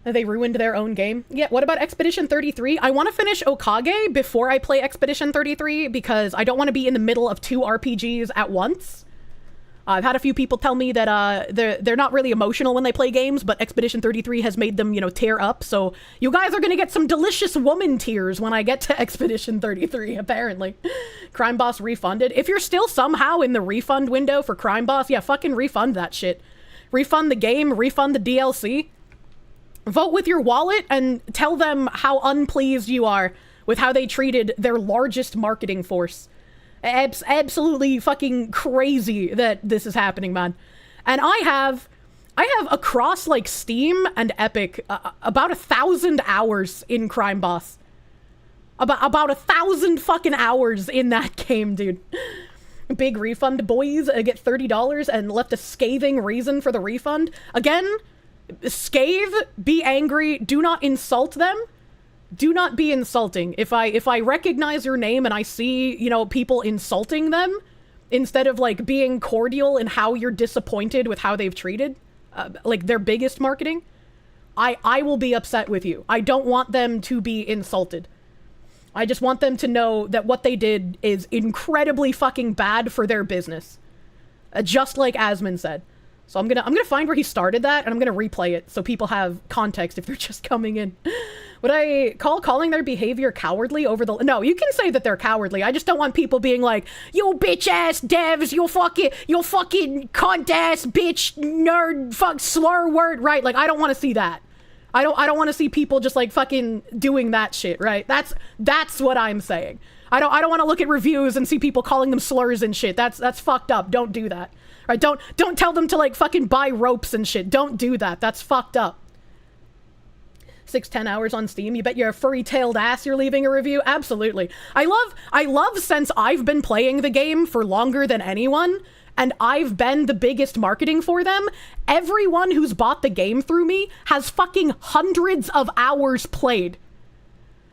They ruined their own game. Yeah, what about Expedition 33? I want to finish Okage before I play Expedition 33 because I don't want to be in the middle of 2 RPGs at once. I've had a few people tell me that they're not really emotional when they play games, but Expedition 33 has made them, you know, tear up. So you guys are going to get some delicious woman tears when I get to Expedition 33, apparently. Crime Boss refunded. If you're still somehow in the refund window for Crime Boss, yeah, fucking refund that shit. Refund the game, refund the DLC. Vote with your wallet and tell them how unpleased you are with how they treated their largest marketing force. Absolutely fucking crazy that this is happening, man. And I have across, like, Steam and Epic about 1,000 hours in Crime Boss. About 1,000 fucking hours in that game, dude. Big refund, boys. Get $30 and left a scathing reason for the refund. Again, scathe, be angry, do not insult them. Do not be insulting. If I recognize your name and I see, you know, people insulting them, instead of, like, being cordial in how you're disappointed with how they've treated, like, their biggest marketing, I will be upset with you. I don't want them to be insulted. I just want them to know that what they did is incredibly fucking bad for their business. Just like Asmon said. So I'm gonna find where he started that, and I'm gonna replay it so people have context if they're just coming in. Would I calling their behavior cowardly over the... No, you can say that they're cowardly. I just don't want people being like, yo bitch-ass devs, you fucking cunt-ass bitch, nerd, fuck, slur word, right? Like, I don't want to see that. I don't want to see people just, like, fucking doing that shit, right? That's what I'm saying. I don't want to look at reviews and see people calling them slurs and shit. That's fucked up. Don't do that. Right? Don't tell them to like fucking buy ropes and shit. Don't do that. That's fucked up. 6-10 hours on Steam. You bet your furry-tailed ass you're leaving a review? Absolutely. I love since I've been playing the game for longer than anyone, and I've been the biggest marketing for them, everyone who's bought the game through me has fucking hundreds of hours played.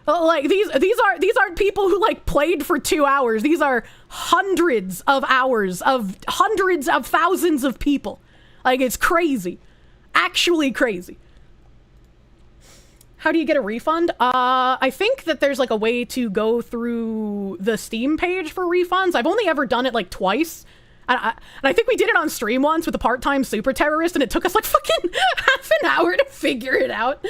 Like, these aren't people who, like, played for 2 hours. These are hundreds of hours of hundreds of thousands of people. Like, it's crazy. Actually crazy. How do you get a refund? I think that there's, like, a way to go through the Steam page for refunds. I've only ever done it, like, twice. And I think we did it on stream once with a part-time super terrorist, and it took us, like, fucking half an hour to figure it out.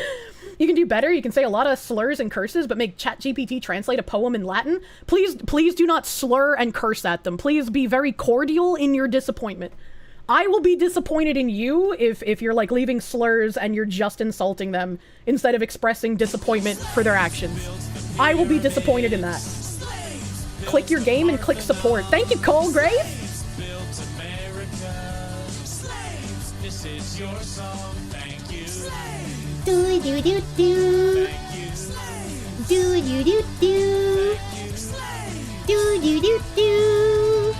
You can do better. You can say a lot of slurs and curses, but make ChatGPT translate a poem in Latin. Please do not slur and curse at them. Please be very cordial in your disappointment. I will be disappointed in you if you're like leaving slurs and you're just insulting them instead of expressing disappointment for their actions. I will be disappointed in that. Click your game and click support. Thank you, Cole Grave. This is your song. Thank you. Do do do do. Do do do do. Do do do do.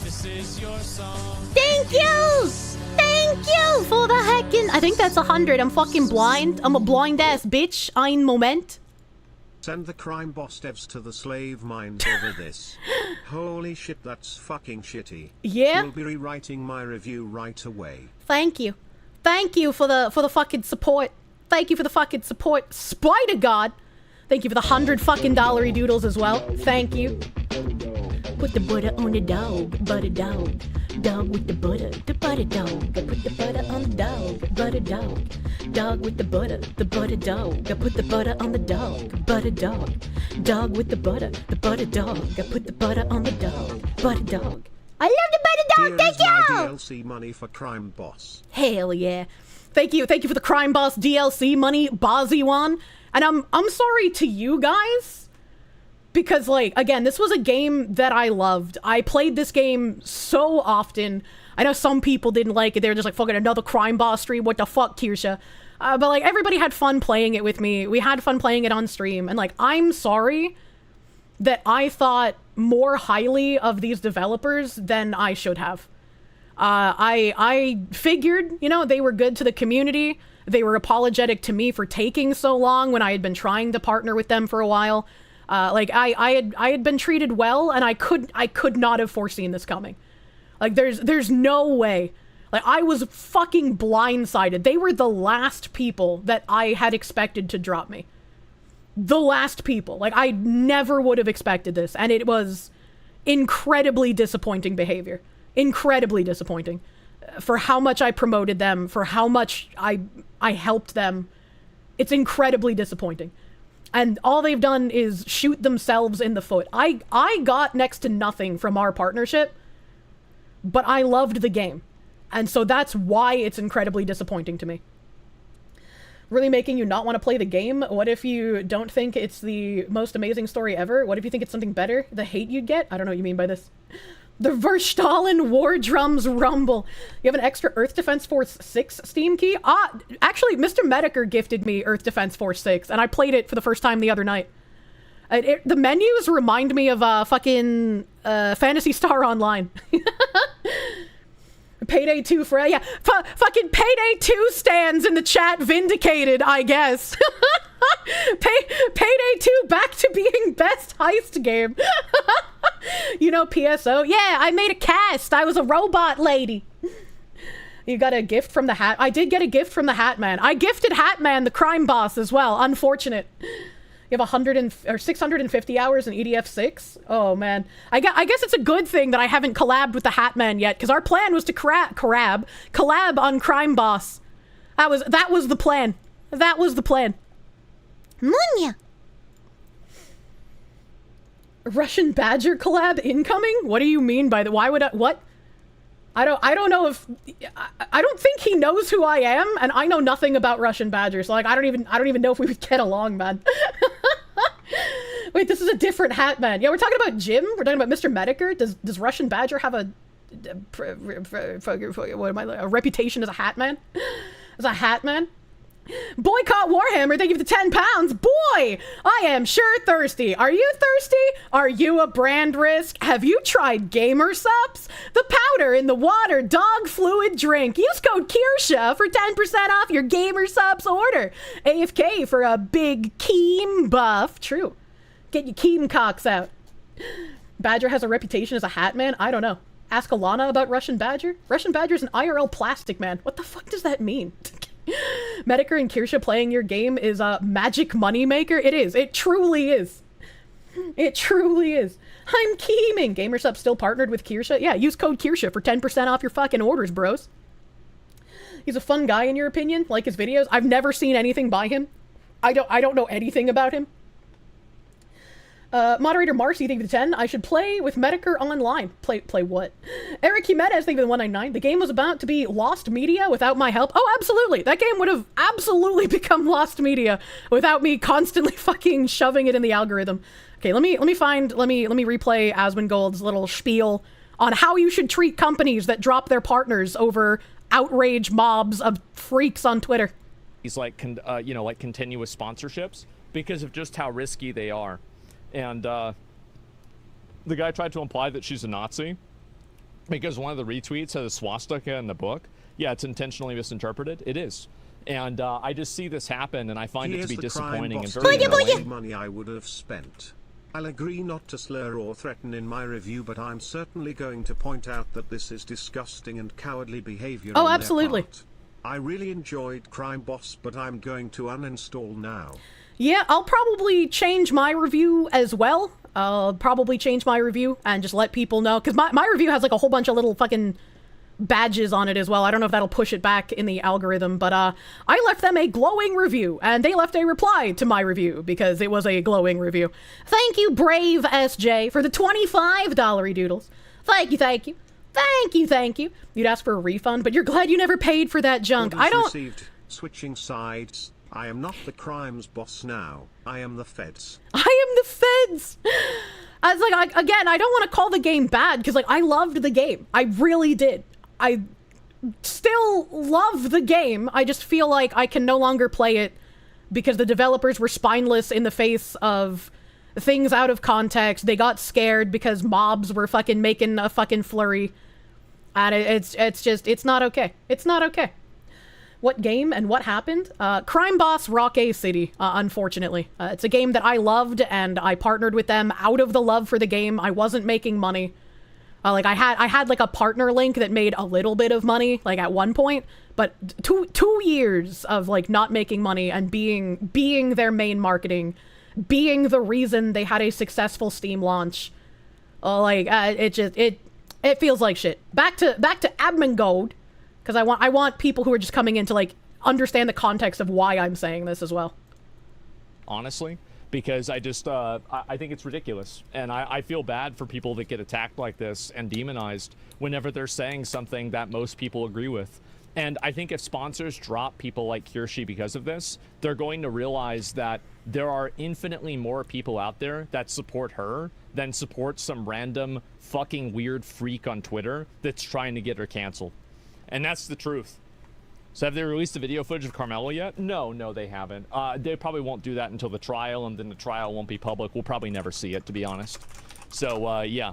This is your song. Thank you! Thank you for the heckin'. I think that's 100. I'm fucking blind. I'm a blind ass bitch. Ein Moment. Send the crime boss devs to the slave mines over this. Holy shit, that's fucking shitty. Yeah? We'll be rewriting my review right away. Thank you. Thank you for the fucking support. Thank you for the fucking support. Spider God. Thank you for the $100 fucking dollary doodles as well. Thank you. Put the butter on the dog, butter dog. Dog with the butter dog. I put the butter on the dog, butter dog. Dog with the butter dog. I put the butter on the dog, butter dog. Dog with the butter dog. I put the butter on the dog, butter dog. I love the butter dog. Here Thank is my you. DLC money for crime boss. Hell yeah. Thank you for the Crime Boss DLC money, Baziwan. And I'm sorry to you guys. Because, like, again, this was a game that I loved. I played this game so often. I know some people didn't like it. They were just like, fucking another Crime Boss stream. What the fuck, Kirsche? But, like, everybody had fun playing it with me. We had fun playing it on stream. And, like, I'm sorry that I thought more highly of these developers than I should have. I figured, you know, they were good to the community. They were apologetic to me for taking so long when I had been trying to partner with them for a while. Like I had been treated well, and I could not have foreseen this coming. Like there's no way. Like I was fucking blindsided. They were the last people that I had expected to drop me. The last people. Like I never would have expected this, and it was incredibly disappointing behavior. Incredibly disappointing. For how much I promoted them, for how much I helped them. It's incredibly disappointing. And all they've done is shoot themselves in the foot. I got next to nothing from our partnership, but I loved the game. And so that's why it's incredibly disappointing to me. Really making you not want to play the game? What if you don't think it's the most amazing story ever? What if you think it's something better? The hate you'd get? I don't know what you mean by this. The Verstalin War Drums Rumble. You have an extra Earth Defense Force 6 Steam key? Actually, Mr. Mediker gifted me Earth Defense Force 6, and I played it for the first time the other night. The menus remind me of fucking Phantasy Star Online. Payday 2 for... Yeah, fucking Payday 2 stands in the chat vindicated, I guess. Payday 2 back to being best heist game. You know, PSO. Yeah, I made a cast. I was a robot lady. You got a gift from the Hat. I did get a gift from the Hat Man. I gifted Hat Man the crime boss as well. Unfortunate. You have 650 hours in EDF 6. Oh man, I guess it's a good thing that I haven't collabed with the Hat Man yet, because our plan was to collab on Crime Boss. That was the plan. That was the plan. Munya. Russian Badger collab incoming? What do you mean by that? Why would I? What? I don't know if I don't think he knows who I am, and I know nothing about Russian Badger. So like I don't even know if we would get along, man. Wait, this is a different Hat Man. Yeah, we're talking about Jim. We're talking about Mr. Mediker. Does Russian Badger have a what am I? A reputation as a hat man? As a hat man? Boycott Warhammer, thank you for the 10 pounds. Boy, I am sure thirsty. Are you thirsty? Are you a brand risk? Have you tried Gamer Sups? The powder in the water dog fluid drink. Use code Kirsche for 10% off your Gamer Sups order. AFK for a big Keem buff. True. Get your Keem cocks out. Badger has a reputation as a hat man? I don't know. Ask Alana about Russian Badger. Russian Badger's an IRL plastic man. What the fuck does that mean? Mediker and Kirsche playing your game is a magic moneymaker. It is. It truly is. It truly is. I'm Keeming. GamerSup still partnered with Kirsche? Yeah, use code Kirsche for 10% off your fucking orders, bros. He's a fun guy in your opinion? Like his videos? I've never seen anything by him. I don't know anything about him. Moderator Marcy, thank you for the 10. I should play with Mediker online. Play what? Eric Jimenez, thank you for the 199. The game was about to be lost media without my help. Oh, absolutely. That game would have absolutely become lost media without me constantly fucking shoving it in the algorithm. Okay, let me replay Asmongold's little spiel on how you should treat companies that drop their partners over outrage mobs of freaks on Twitter. He's like, like continuous sponsorships because of just how risky they are. And the guy tried to imply that she's a Nazi because one of the retweets has a swastika in the book. Yeah, it's intentionally misinterpreted. It is. And I just see this happen, and I find it to be disappointing and very annoying. Money I would have spent. I'll agree not to slur or threaten in my review, but I'm certainly going to point out that this is disgusting and cowardly behavior. Oh, absolutely. I really enjoyed Crime Boss, but I'm going to uninstall now. Yeah, I'll probably change my review as well. I'll probably change my review and just let people know. Because my review has like a whole bunch of little fucking badges on it as well. I don't know if that'll push it back in the algorithm. But I left them a glowing review. And they left a reply to my review because it was a glowing review. Thank you, Brave SJ, for the $25 doodles. Thank you, thank you. Thank you, thank you. You'd ask for a refund, but you're glad you never paid for that junk. I don't... Received. Switching sides. I am not the crimes boss now. I am the feds. I am the feds. I was like, again, I don't want to call the game bad because, like, I loved the game. I really did. I still love the game. I just feel like I can no longer play it because the developers were spineless in the face of things out of context. They got scared because mobs were fucking making a fucking flurry. And it's not okay. It's not okay. What game and what happened? Crime Boss Rock A City, unfortunately. It's a game that I loved and I partnered with them out of the love for the game. I wasn't making money. Like I had like a partner link that made a little bit of money, like at one point, but two years of like not making money and being their main marketing, being the reason they had a successful Steam launch. It feels like shit. Back to Asmongold. Because I want people who are just coming in to, like, understand the context of why I'm saying this as well. Honestly, because I just, I think it's ridiculous. And I feel bad for people that get attacked like this and demonized whenever they're saying something that most people agree with. And I think if sponsors drop people like Kirsche because of this, they're going to realize that there are infinitely more people out there that support her than support some random fucking weird freak on Twitter that's trying to get her canceled. And that's the truth. So have they released the video footage of Carmelo yet? No, they haven't. They probably won't do that until the trial, and then the trial won't be public. We'll probably never see it, to be honest. So, yeah.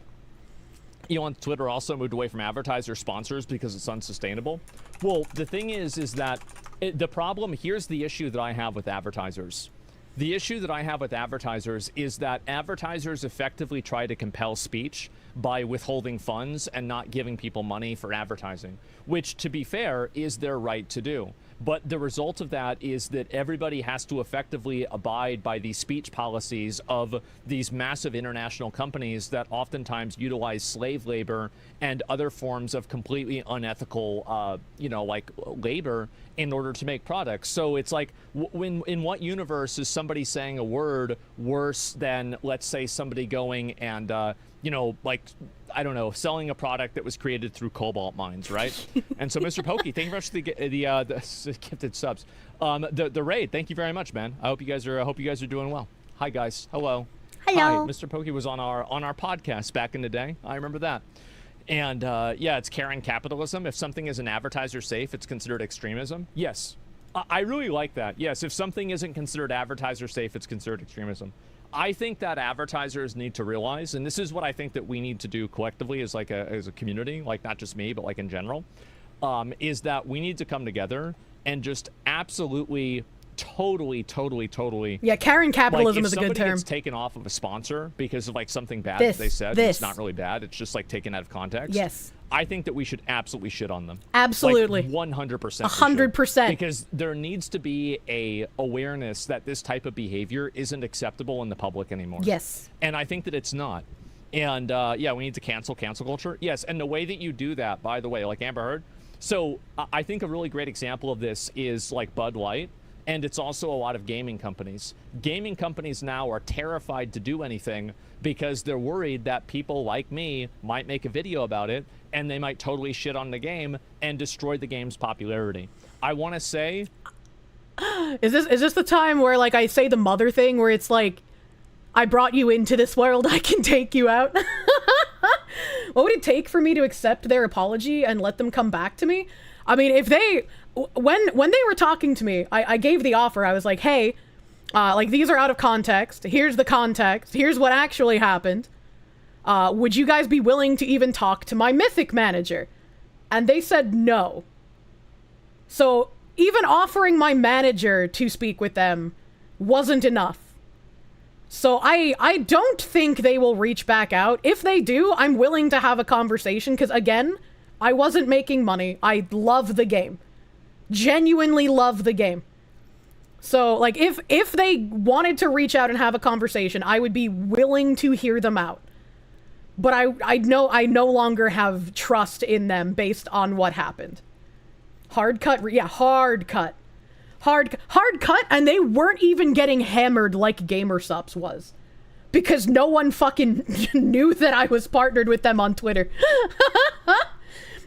Elon Twitter also moved away from advertiser sponsors because it's unsustainable. Well, the thing is that the problem, here's the issue that I have with advertisers. The issue that I have with advertisers is that advertisers effectively try to compel speech by withholding funds and not giving people money for advertising, which, to be fair, is their right to do. But the result of that is that everybody has to effectively abide by the speech policies of these massive international companies that oftentimes utilize slave labor and other forms of completely unethical, like labor in order to make products. So it's like, in what universe is somebody saying a word worse than, let's say, somebody going and, I don't know, selling a product that was created through cobalt mines, right? And so, Mr. Pokey, thank you very much for the gifted subs. The raid, thank you very much, man. I hope you guys are doing well. Hi, guys. Hello. Hello. Hi, Mr. Pokey was on our podcast back in the day. I remember that. And yeah, it's Karen capitalism. If something isn't advertiser safe, it's considered extremism. Yes, I really like that. Yes, if something isn't considered advertiser safe, it's considered extremism. I think that advertisers need to realize, and this is what I think that we need to do collectively as like as a community, like not just me, but like in general, is that we need to come together and just absolutely, totally. Yeah, Karen capitalism like, is a good term. If somebody gets taken off of a sponsor because of like something bad that they said, it's not really bad. It's just like taken out of context. Yes. I think that we should absolutely shit on them. Absolutely. Like 100%. 100%. Because there needs to be a awareness that this type of behavior isn't acceptable in the public anymore. Yes. And I think that it's not. And yeah, we need to cancel culture. Yes, and the way that you do that, by the way, like Amber Heard. So I think a really great example of this is like Bud Light. And it's also a lot of gaming companies. Gaming companies now are terrified to do anything because they're worried that people like me might make a video about it and they might totally shit on the game and destroy the game's popularity. I want to say... Is this the time where like I say the mother thing where it's like, I brought you into this world, I can take you out? What would it take for me to accept their apology and let them come back to me? I mean, if they... When they were talking to me, I gave the offer. I was like, hey, like these are out of context. Here's the context. Here's what actually happened. Would you guys be willing to even talk to my Mythic manager? And they said no. So even offering my manager to speak with them wasn't enough. So I don't think they will reach back out. If they do, I'm willing to have a conversation because, again, I wasn't making money. I love the game. Genuinely love the game. So, like, if they wanted to reach out and have a conversation, I would be willing to hear them out. But I know I no longer have trust in them based on what happened. Hard cut, yeah, hard cut. Hard cut, and they weren't even getting hammered like GamerSups was. Because no one fucking knew that I was partnered with them on Twitter.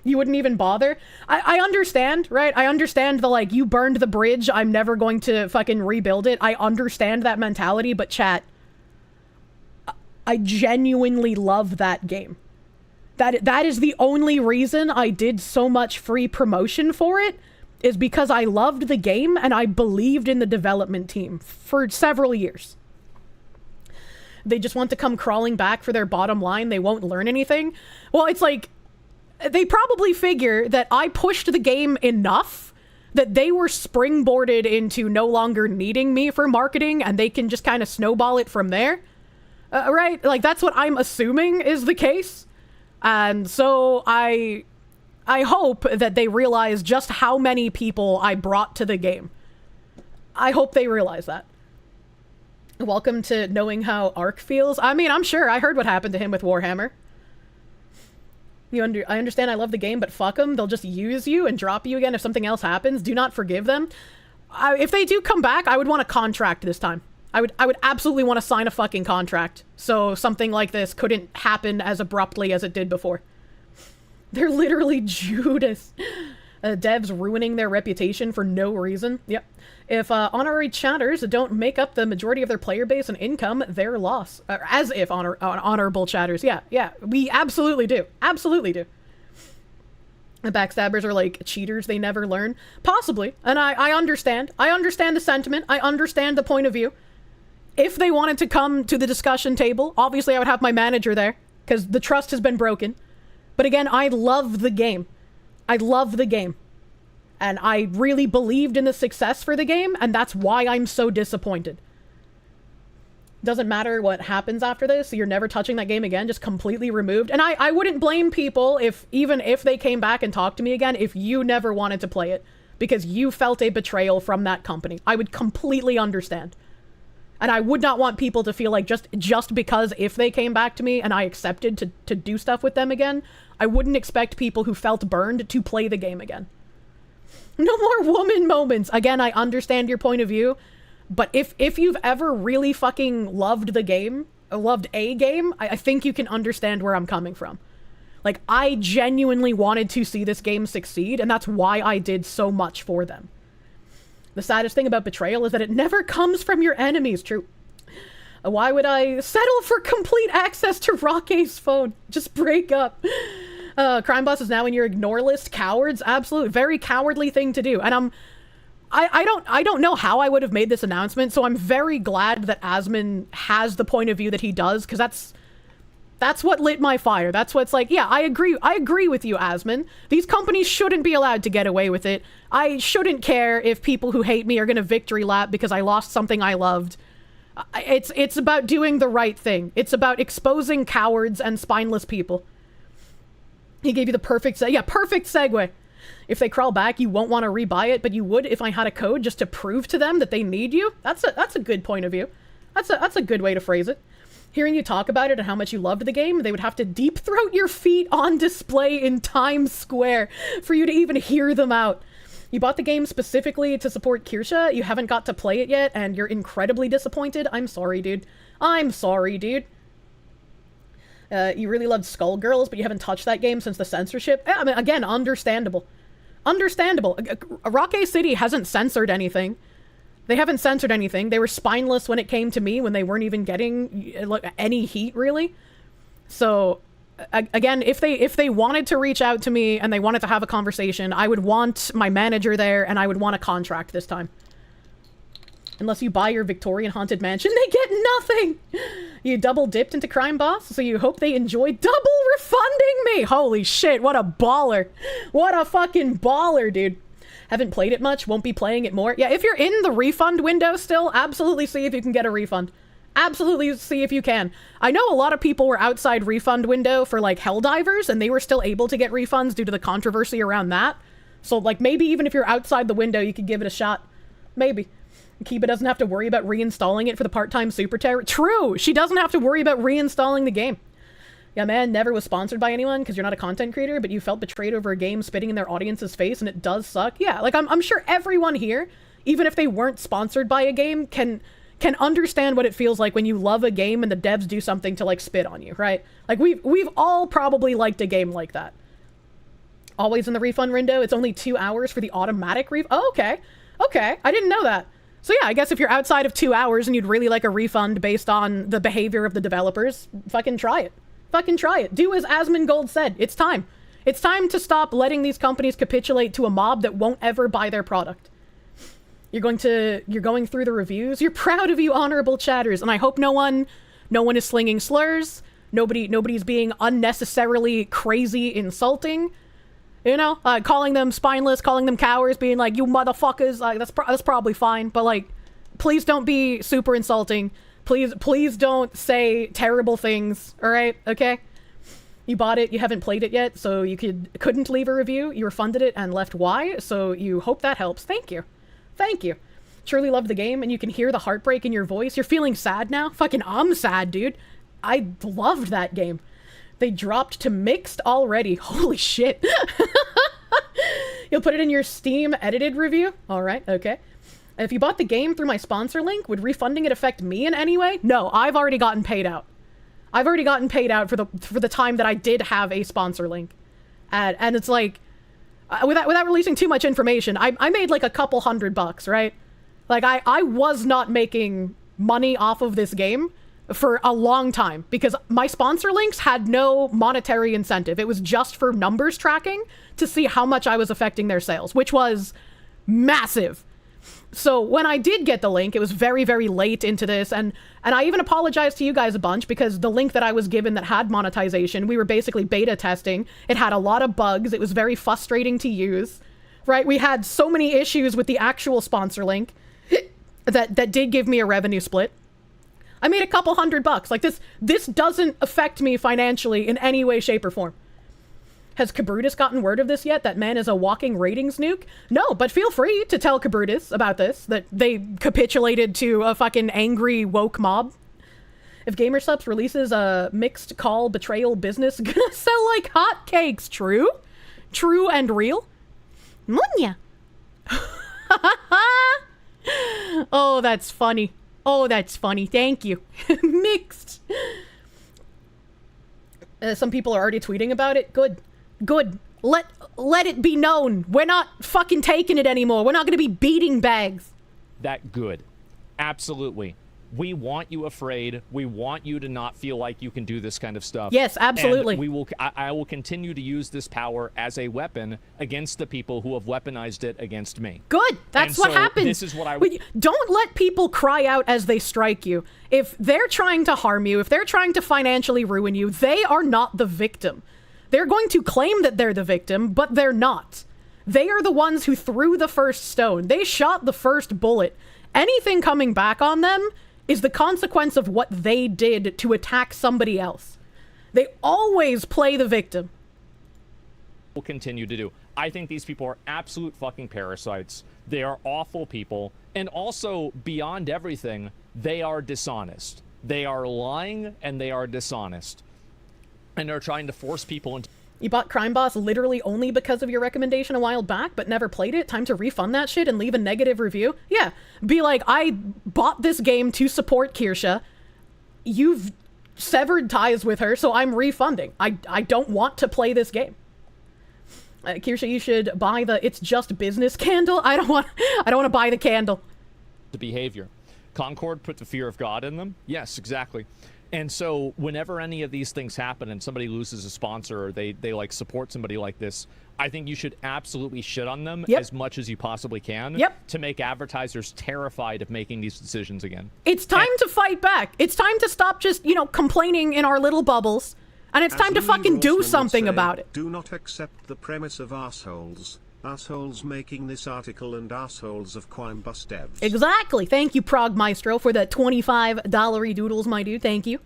You wouldn't even bother. I understand, right? I understand the, like, you burned the bridge, I'm never going to fucking rebuild it. I understand that mentality, but chat, I genuinely love that game. That is the only reason I did so much free promotion for it, is because I loved the game and I believed in the development team for several years. They just want to come crawling back for their bottom line. They won't learn anything. Well, it's like, they probably figure that I pushed the game enough that they were springboarded into no longer needing me for marketing and they can just kind of snowball it from there. Right? Like, that's what I'm assuming is the case. And so I hope that they realize just how many people I brought to the game. I hope they realize that. Welcome to knowing how Ark feels. I mean, I'm sure I heard what happened to him with Warhammer. I understand I love the game, but fuck them. They'll just use you and drop you again if something else happens. Do not forgive them. If they do come back, I would want a contract this time. I would absolutely want to sign a fucking contract, so something like this couldn't happen as abruptly as it did before. They're literally Judas. Devs ruining their reputation for no reason. Yep. If honorary chatters don't make up the majority of their player base and income, they're lost. As if honorable chatters. Yeah. We absolutely do. Absolutely do. The backstabbers are like cheaters. They never learn. Possibly. And I understand. I understand the sentiment. I understand the point of view. If they wanted to come to the discussion table, obviously I would have my manager there, because the trust has been broken. But again, I love the game. I love the game. And I really believed in the success for the game, and that's why I'm so disappointed. Doesn't matter what happens after this, you're never touching that game again, just completely removed. And I wouldn't blame people, even if they came back and talked to me again, if you never wanted to play it, because you felt a betrayal from that company. I would completely understand. And I would not want people to feel like just because if they came back to me and I accepted to do stuff with them again, I wouldn't expect people who felt burned to play the game again. No more woman moments. Again, I understand your point of view, but if you've ever really fucking loved the game, loved a game, I think you can understand where I'm coming from. Like, I genuinely wanted to see this game succeed, and that's why I did so much for them. The saddest thing about betrayal is that it never comes from your enemies. True. Why would I settle for complete access to Rocke's phone? Just break up. Crime Boss is now in your ignore list. Cowards, absolutely, very cowardly thing to do. And I don't know how I would have made this announcement, so I'm very glad that Asmon has the point of view that he does, because that's what lit my fire. That's what's like, yeah, I agree with you, Asmon. These companies shouldn't be allowed to get away with it. I shouldn't care if people who hate me are gonna victory lap because I lost something I loved. It's about doing the right thing. It's about exposing cowards and spineless people. He gave you the perfect segue. If they crawl back, you won't want to rebuy it, but you would if I had a code just to prove to them that they need you. That's a good point of view. That's a good way to phrase it. Hearing you talk about it and how much you loved the game, they would have to deep throat your feet on display in Times Square for you to even hear them out. You bought the game specifically to support Kirsche, you haven't got to play it yet, and you're incredibly disappointed? I'm sorry, dude. I'm sorry, dude. You really loved Skullgirls, but you haven't touched that game since the censorship? I mean, again, understandable. Understandable. Rockay City hasn't censored anything. They haven't censored anything. They were spineless when it came to me, when they weren't even getting any heat, really. So, again, if they wanted to reach out to me and they wanted to have a conversation, I would want my manager there and I would want a contract this time. Unless you buy your Victorian Haunted Mansion, they get nothing! You double dipped into Crime Boss, so you hope they enjoy double refunding me! Holy shit, what a baller! What a fucking baller, dude! Haven't played it much, won't be playing it more. Yeah, if you're in the refund window still, absolutely see if you can get a refund. Absolutely see if you can. I know a lot of people were outside refund window for, like, Helldivers, and they were still able to get refunds due to the controversy around that. So, like, maybe even if you're outside the window, you could give it a shot. Maybe. Kiba doesn't have to worry about reinstalling it for the part-time Super Terror. True! She doesn't have to worry about reinstalling the game. Yeah, man, never was sponsored by anyone because you're not a content creator, but you felt betrayed over a game spitting in their audience's face, and it does suck. Yeah, like, I'm sure everyone here, even if they weren't sponsored by a game, can understand what it feels like when you love a game and the devs do something to, like, spit on you, right? Like, we've all probably liked a game like that. Always in the refund window, it's only 2 hours for the automatic oh, okay. Okay, I didn't know that. So yeah, I guess if you're outside of 2 hours and you'd really like a refund based on the behavior of the developers, fucking try it. Fucking try it. Do as Asmongold said. It's time. It's time to stop letting these companies capitulate to a mob that won't ever buy their product. You're going through the reviews. You're proud of you, honorable chatters, and I hope no one is slinging slurs. Nobody's being unnecessarily crazy insulting. You know, calling them spineless, calling them cowards, being like, you motherfuckers, that's probably fine, but, like, please don't be super insulting. Please don't say terrible things, alright? Okay? You bought it, you haven't played it yet, so you couldn't leave a review. You refunded it and left why, so you hope that helps. Thank you. Thank you. Truly loved the game, and you can hear the heartbreak in your voice. You're feeling sad now? Fucking, I'm sad, dude. I loved that game. They dropped to mixed already. Holy shit. You'll put it in your Steam edited review? Alright, okay. If you bought the game through my sponsor link, would refunding it affect me in any way? No, I've already gotten paid out. I've already gotten paid out for the time that I did have a sponsor link. And it's like, without releasing too much information, I made like a couple $100, right? Like, I was not making money off of this game for a long time because my sponsor links had no monetary incentive. It was just for numbers tracking to see how much I was affecting their sales, which was massive. So when I did get the link, it was very, very late into this, and I even apologized to you guys a bunch because the link that I was given that had monetization, we were basically beta testing. It had a lot of bugs. It was very frustrating to use, right? We had so many issues with the actual sponsor link that did give me a revenue split. I made a couple $100. Like, this doesn't affect me financially in any way, shape, or form. Has Cabrutus gotten word of this yet? That man is a walking ratings nuke? No, but feel free to tell Cabrutus about this, that they capitulated to a fucking angry woke mob. If GamerSupps releases a mixed call betrayal business, gonna sell like hotcakes. True? True and real? Munya. Oh, that's funny. Oh, that's funny. Thank you. Mixed. Some people are already tweeting about it. Good. Good. Let it be known. We're not fucking taking it anymore. We're not going to be beating bags. That good. Absolutely. We want you afraid. We want you to not feel like you can do this kind of stuff. Yes, absolutely. And I will continue to use this power as a weapon against the people who have weaponized it against me. Good. That's what happens. This is what Don't let people cry out as they strike you. If they're trying to harm you, if they're trying to financially ruin you, they are not the victim. They're going to claim that they're the victim, but they're not. They are the ones who threw the first stone. They shot the first bullet. Anything coming back on them is the consequence of what they did to attack somebody else. They always play the victim. Will continue to do. I think these people are absolute fucking parasites. They are awful people. And also, beyond everything, they are dishonest. They are lying and they are dishonest. And they're trying to force people into... You bought Crime Boss literally only because of your recommendation a while back, but never played it? Time to refund that shit and leave a negative review? Yeah. Be like, I bought this game to support Kirsche. You've severed ties with her, so I'm refunding. I don't want to play this game. Kirsche, you should buy the "It's Just Business" candle. I don't want to buy the candle. The behavior. Concord put the fear of God in them? Yes, exactly. And so whenever any of these things happen and somebody loses a sponsor or they like support somebody like this, I think you should absolutely shit on them as much as you possibly can to make advertisers terrified of making these decisions again. It's time to fight back. It's time to stop just, complaining in our little bubbles. And it's time to fucking do something about it. Do not accept the premise of assholes. Assholes making this article and assholes of Crime Bus devs. Exactly. Thank you, Prog Maestro, for the $25 doodles, my dude. Thank you.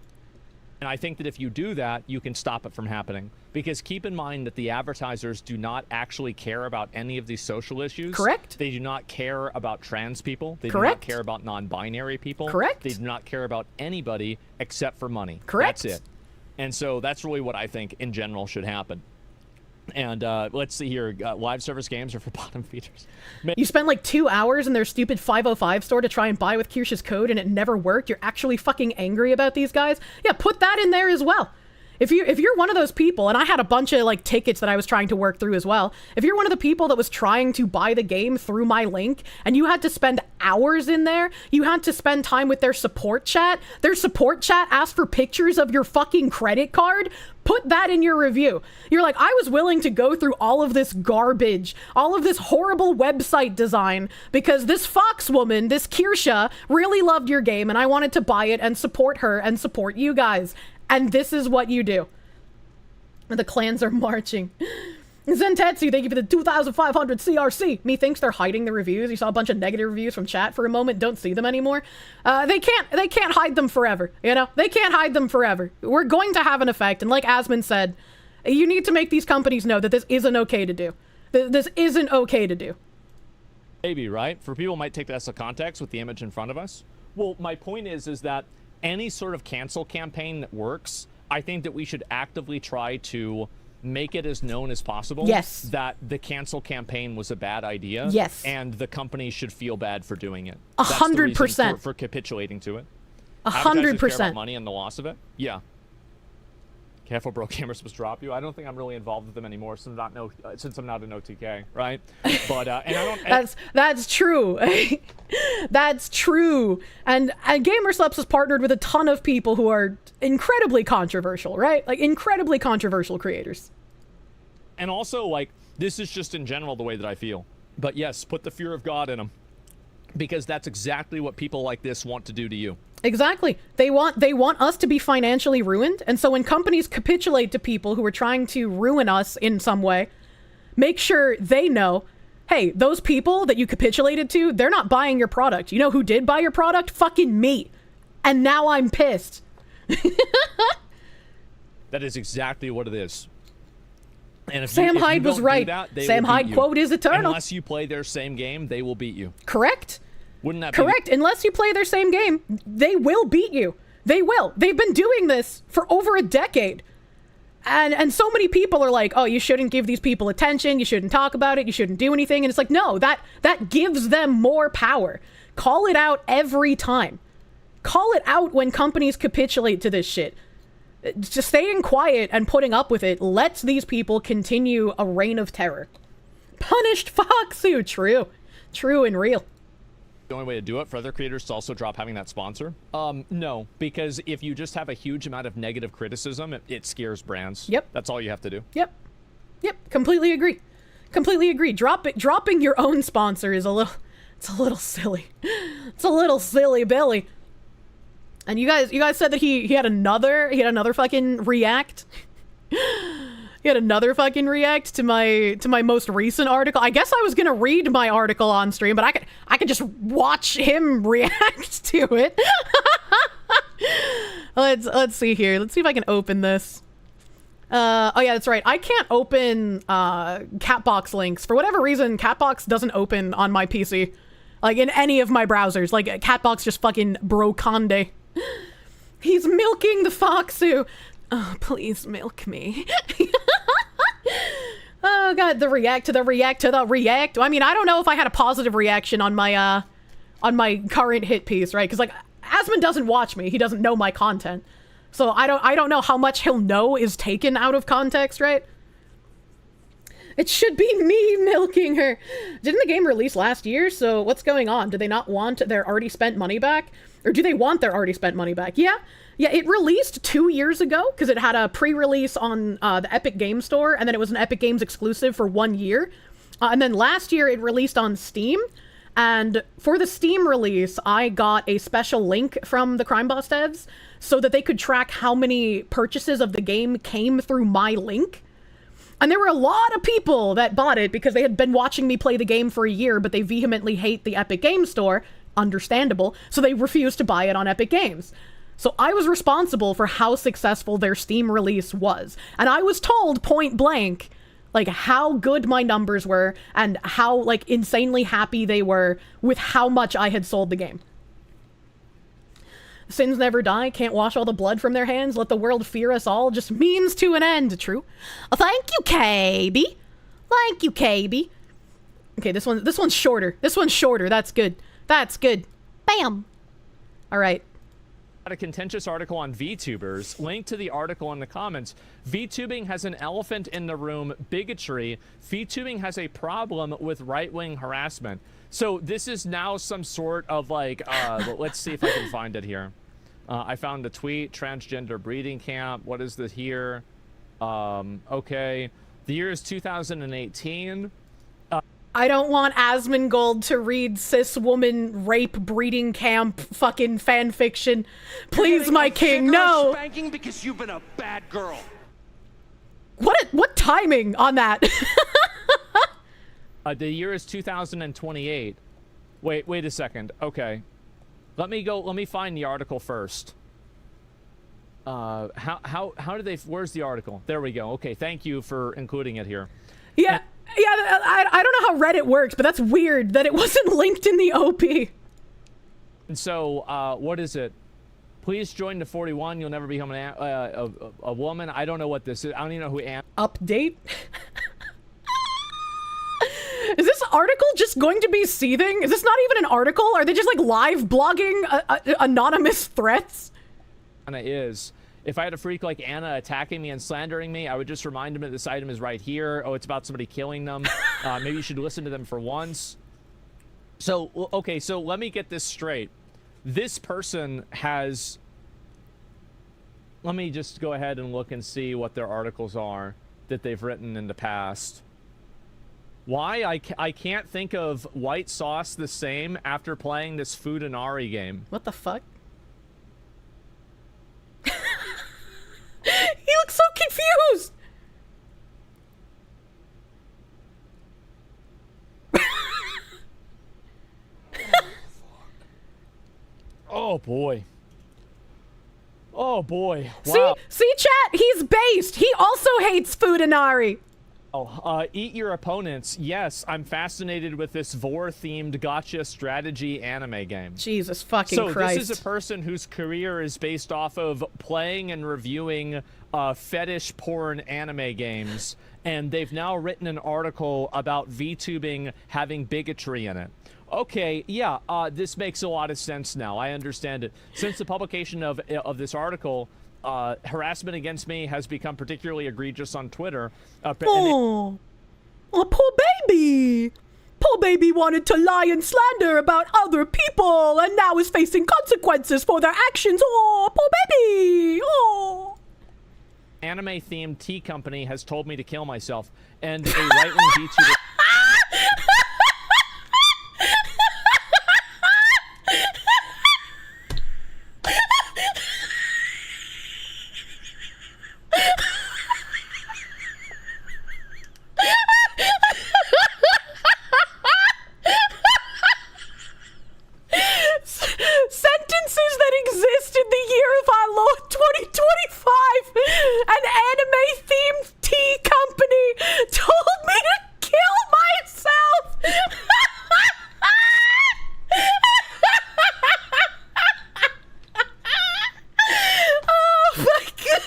And I think that if you do that, you can stop it from happening. Because keep in mind that the advertisers do not actually care about any of these social issues. Correct. They do not care about trans people. They Correct. do not care about non-binary people. Correct. They do not care about anybody except for money. Correct. That's it. And so that's really what I think in general should happen. And let's see here. Live service games are for bottom feeders. You spent like 2 hours in their stupid 505 store to try and buy with Kirsche's code and it never worked. You're actually fucking angry about these guys? Yeah, put that in there as well. If you're one of those people, and I had a bunch of like tickets that I was trying to work through as well. If you're one of the people that was trying to buy the game through my link and you had to spend hours in there, you had to spend time with their support chat. Their support chat asked for pictures of your fucking credit card. Put that in your review. You're like, I was willing to go through all of this garbage, all of this horrible website design because this Fox woman, this Kirsche, really loved your game and I wanted to buy it and support her and support you guys. And this is what you do. The clans are marching. Zentetsu, thank you for the 2,500 CRC. Methinks they're hiding the reviews. You saw a bunch of negative reviews from chat for a moment. Don't see them anymore. They can't hide them forever. They can't hide them forever. We're going to have an effect. And like Asmon said, you need to make these companies know that this isn't okay to do. This isn't okay to do. Maybe, right? For people who might take that as a context with the image in front of us. Well, my point is that any sort of cancel campaign that works, I think that we should actively try to make it as known as possible that the cancel campaign was a bad idea. Yes. And the company should feel bad for doing it. 100%. For capitulating to it. 100%. Care about money and the loss of it. Yeah. Careful, bro. Cameras supposed to drop you. I don't think I'm really involved with them anymore since I'm not an OTK, right? But and I don't. That's true. That's true. And Gamersleps is partnered with a ton of people who are incredibly controversial, right? Like incredibly controversial creators. And also, like, this is just in general the way that I feel. But yes, put the fear of God in them, because that's exactly what people like this want to do to you. Exactly. They want us to be financially ruined. And so when companies capitulate to people who are trying to ruin us in some way, make sure they know, hey, those people that you capitulated to, they're not buying your product. You know who did buy your product? Fucking me. And now I'm pissed. That is exactly what it is. And if Sam you Hyde was right. Sam Hyde quote is eternal. Unless you play their same game, they will beat you. Correct? Wouldn't that Correct. be? Unless you play their same game, they will beat you. They will. They've been doing this for over a decade. And so many people are like, oh, you shouldn't give these people attention. You shouldn't talk about it. You shouldn't do anything. And it's like, no, that gives them more power. Call it out every time. Call it out when companies capitulate to this shit. Just staying quiet and putting up with it lets these people continue a reign of terror. Punished Foxu. True. True and real. the only way to do it for other creators to also drop having that sponsor? No, because if you just have a huge amount of negative criticism, it scares brands. Yep. That's all you have to do. Yep. Completely agree. Completely agree. Dropping your own sponsor is it's a little silly. It's a little silly, Billy. And you guys said that he had another fucking react. He had another fucking react to my most recent article. I guess I was gonna read my article on stream, but I could just watch him react to it. Let's see here. Let's see if I can open this. Oh yeah, that's right. I can't open Catbox links. For whatever reason, Catbox doesn't open on my PC. Like in any of my browsers. Like Catbox just fucking brocande. He's milking the Foxu. Oh, please milk me. Oh god, the react. I mean, I don't know if I had a positive reaction on my current hit piece, right? Because like Asmon doesn't watch me. He doesn't know my content. So I don't know how much he'll know is taken out of context, right? It should be me milking her. Didn't the game release last year? So what's going on? Do they not want their already spent money back? Or do they want their already spent money back? Yeah, it released 2 years ago because it had a pre-release on the Epic Game Store, and then it was an Epic Games exclusive for 1 year. And then last year it released on Steam. And for the Steam release, I got a special link from the Crime Boss devs so that they could track how many purchases of the game came through my link. And there were a lot of people that bought it because they had been watching me play the game for a year, but they vehemently hate the Epic Game Store. Understandable. So they refused to buy it on Epic Games. So I was responsible for how successful their Steam release was. And I was told point blank, like, how good my numbers were and how, like, insanely happy they were with how much I had sold the game. Sins never die, can't wash all the blood from their hands, let the world fear us all, just means to an end. True. Thank you, KB. Thank you, KB. Okay, this one's shorter. That's good. Bam. All right. A contentious article on VTubers. Link to the article in the comments. VTubing has an elephant in the room, bigotry. VTubing has a problem with right-wing harassment. So this is now some sort of like, let's see if I can find it here. I found a tweet, transgender breeding camp. What is this here? Okay. The year is 2018. I don't want Asmongold to read cis woman rape breeding camp fucking fan fiction. Please, my king, no. Spanking because you've been a bad girl. What timing on that? The year is 2028. Wait a second. Okay. Let me find the article first. How did they, where's the article? There we go. Okay, thank you for including it here. Yeah. Yeah, I don't know how Reddit works, but that's weird that it wasn't linked in the OP. And so, what is it? Please join the 41. You'll never become a woman. I don't know what this is. I don't even know who Update? Is this article just going to be seething? Is this not even an article? Are they just like live blogging anonymous threats? Anna is. If I had a freak like Anna attacking me and slandering me, I would just remind him that this item is right here. Oh, it's about somebody killing them. Maybe you should listen to them for once. So, okay, so let me get this straight. This person has... Let me just go ahead and look and see what their articles are that they've written in the past. Why? I can't think of white sauce the same after playing this Fudanari game. What the fuck? He looks so confused! Oh boy. Oh boy. Wow. See chat? He's based! He also hates Fudanari! Oh, eat your opponents. Yes, I'm fascinated with this vor-themed gotcha strategy anime game. Jesus fucking Christ. So this is a person whose career is based off of playing and reviewing fetish porn anime games, and they've now written an article about VTubing having bigotry in it. Okay, yeah, this makes a lot of sense now. I understand it. Since the publication of this article, harassment against me has become particularly egregious on Twitter. Oh, poor baby. Poor baby wanted to lie and slander about other people and now is facing consequences for their actions. Oh, poor baby. Oh. Anime-themed tea company has told me to kill myself, and a right-wing VTuber... Sentences that exist in the year of our Lord 2025. An anime-themed tea company told me to kill myself. Oh my god.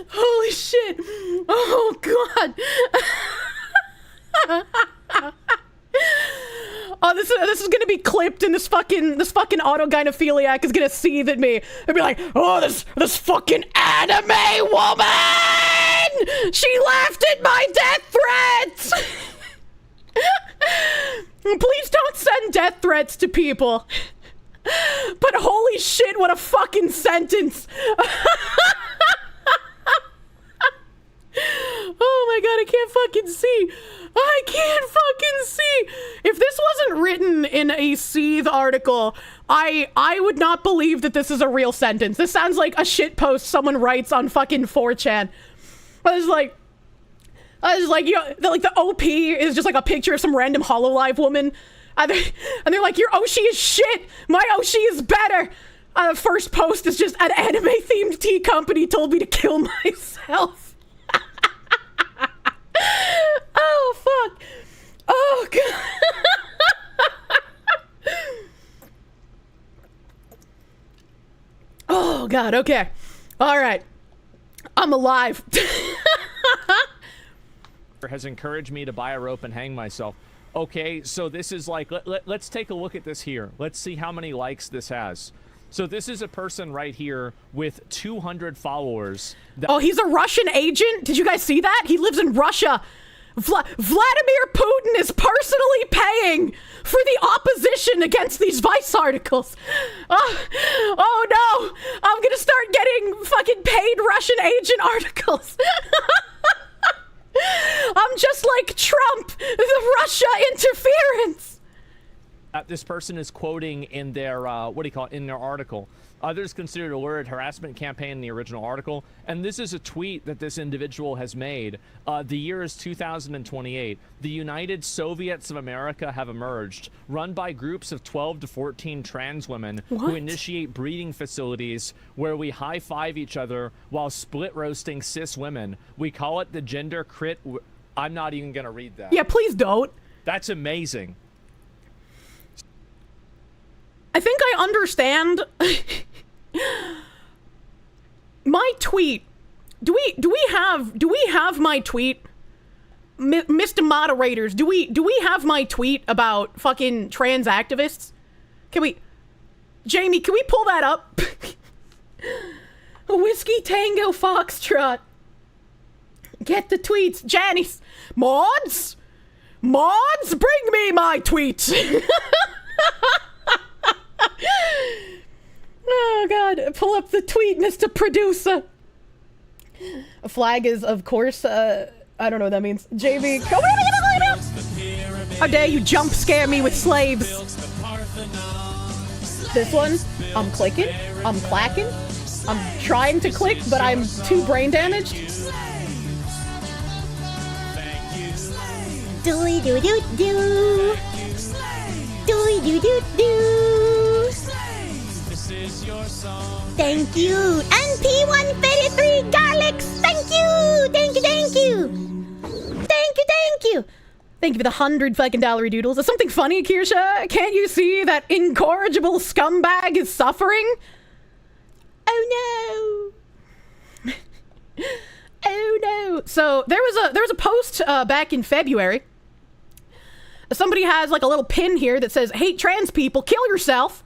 Holy shit. Oh god. Oh, this is gonna be clipped, and this fucking autogynephiliac is gonna seethe at me and be like, oh, this fucking anime woman! She laughed at my death threats! Please don't send death threats to people. But holy shit, what a fucking sentence! Oh my god, I can't fucking see. I can't fucking see. If this wasn't written in a Seethe article, I would not believe that this is a real sentence. This sounds like a shit post someone writes on fucking 4chan. I was like, you know, like the OP is just like a picture of some random Hololive woman. And they're like, your Oshi is shit. My Oshi is better. The first post is just an anime-themed tea company told me to kill myself. Oh, fuck. Oh, God. Oh, God. Okay. All right. I'm alive. has encouraged me to buy a rope and hang myself. Okay, so this is like, let's take a look at this here. Let's see how many likes this has. So this is a person right here with 200 followers. Oh, he's a Russian agent? Did you guys see that? He lives in Russia. Vladimir Putin is personally paying for the opposition against these Vice articles. Oh no, I'm gonna start getting fucking paid Russian agent articles. I'm just like Trump, the Russia interference. This person is quoting in their, in their article. Others considered a lurid harassment campaign in the original article. And this is a tweet that this individual has made. The year is 2028. The United Soviets of America have emerged, run by groups of 12 to 14 trans women who initiate breeding facilities where we high-five each other while split-roasting cis women. We call it the gender crit... I'm not even going to read that. Yeah, please don't. That's amazing. I think I understand. My tweet. Do we have my tweet? Mr. Moderators, do we have my tweet about fucking trans activists? Jamie, can we pull that up? Whiskey Tango Foxtrot. Get the tweets. Janice. Mods, bring me my tweets. Oh god, pull up the tweet, Mr. Producer. A flag is, of course, I don't know what that means. JV, how dare you jump scare me with slaves? This one, I'm clicking, I'm clacking, I'm trying to click, but I'm too brain damaged. Doody doo doo doo. Doody doo doo doo. Thank you. And P133 Garlics. Thank you. Thank you. Thank you. Thank you. Thank you. Thank you for the 100 fucking dollar doodles. Is something funny, Kirsche? Can't you see that incorrigible scumbag is suffering? Oh no. Oh no. So there was a post back in February. Somebody has like a little pin here that says, "Hate trans people, kill yourself."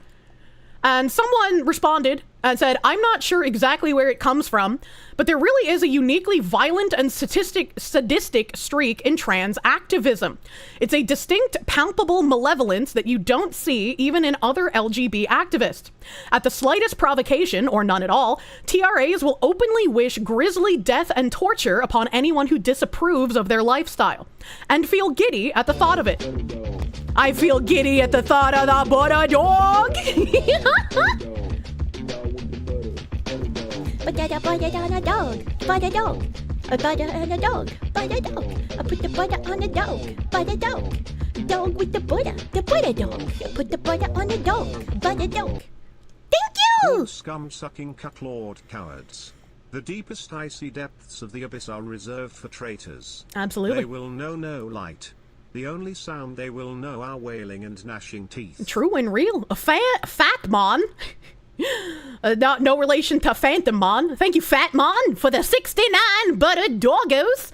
And someone responded and said, I'm not sure exactly where it comes from, but there really is a uniquely violent and sadistic streak in trans activism. It's a distinct, palpable malevolence that you don't see even in other LGB activists. At the slightest provocation, or none at all, TRAs will openly wish grisly death and torture upon anyone who disapproves of their lifestyle, and feel giddy at the thought of it. I feel giddy at the thought of the butter dog. Butter on a dog, butter dog. A butter on a dog, butter dog. I put the butter on the dog, butter dog. Dog with the butter dog. I put the butter on the dog, butter dog. Thank you! Scum-sucking cucklord cowards. The deepest icy depths of the abyss are reserved for traitors. Absolutely. They will know no light. The only sound they will know are wailing and gnashing teeth. True and real. A fat mon. No relation to Phantom Mon. Thank you, Fat Mon, for the 69 buttered doggos.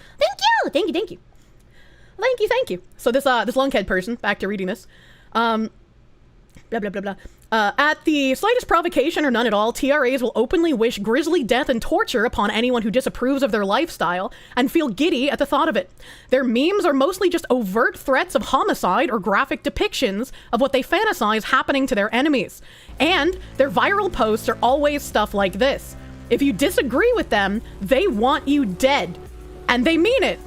Thank you. So this lunkhead person, back to reading this. Blah, blah, blah, blah. At the slightest provocation or none at all, TRAs will openly wish grisly death and torture upon anyone who disapproves of their lifestyle and feel giddy at the thought of it. Their memes are mostly just overt threats of homicide or graphic depictions of what they fantasize happening to their enemies. And their viral posts are always stuff like this. If you disagree with them, they want you dead. And they mean it.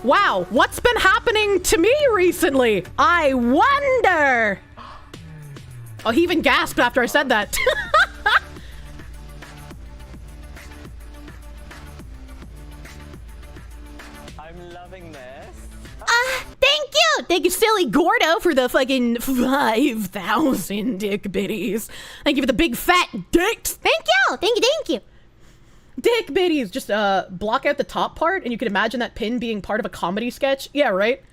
Wow, what's been happening to me recently? I wonder. Oh, he even gasped after I said that. I'm loving this. Thank you! Thank you, Silly Gordo, for the fucking 5,000 dick biddies. Thank you for the big fat dicks. Thank you! Dick biddies. Just block out the top part, and you can imagine that pin being part of a comedy sketch. Yeah, right?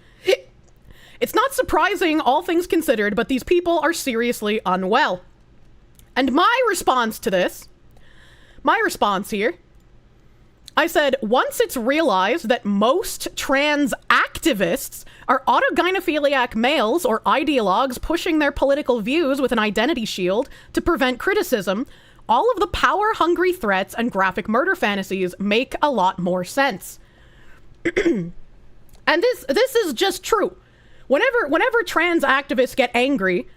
It's not surprising, all things considered, but these people are seriously unwell. And my response here, I said, once it's realized that most trans activists are autogynephiliac males or ideologues pushing their political views with an identity shield to prevent criticism, all of the power-hungry threats and graphic murder fantasies make a lot more sense. And this is just true. Whenever trans activists get angry,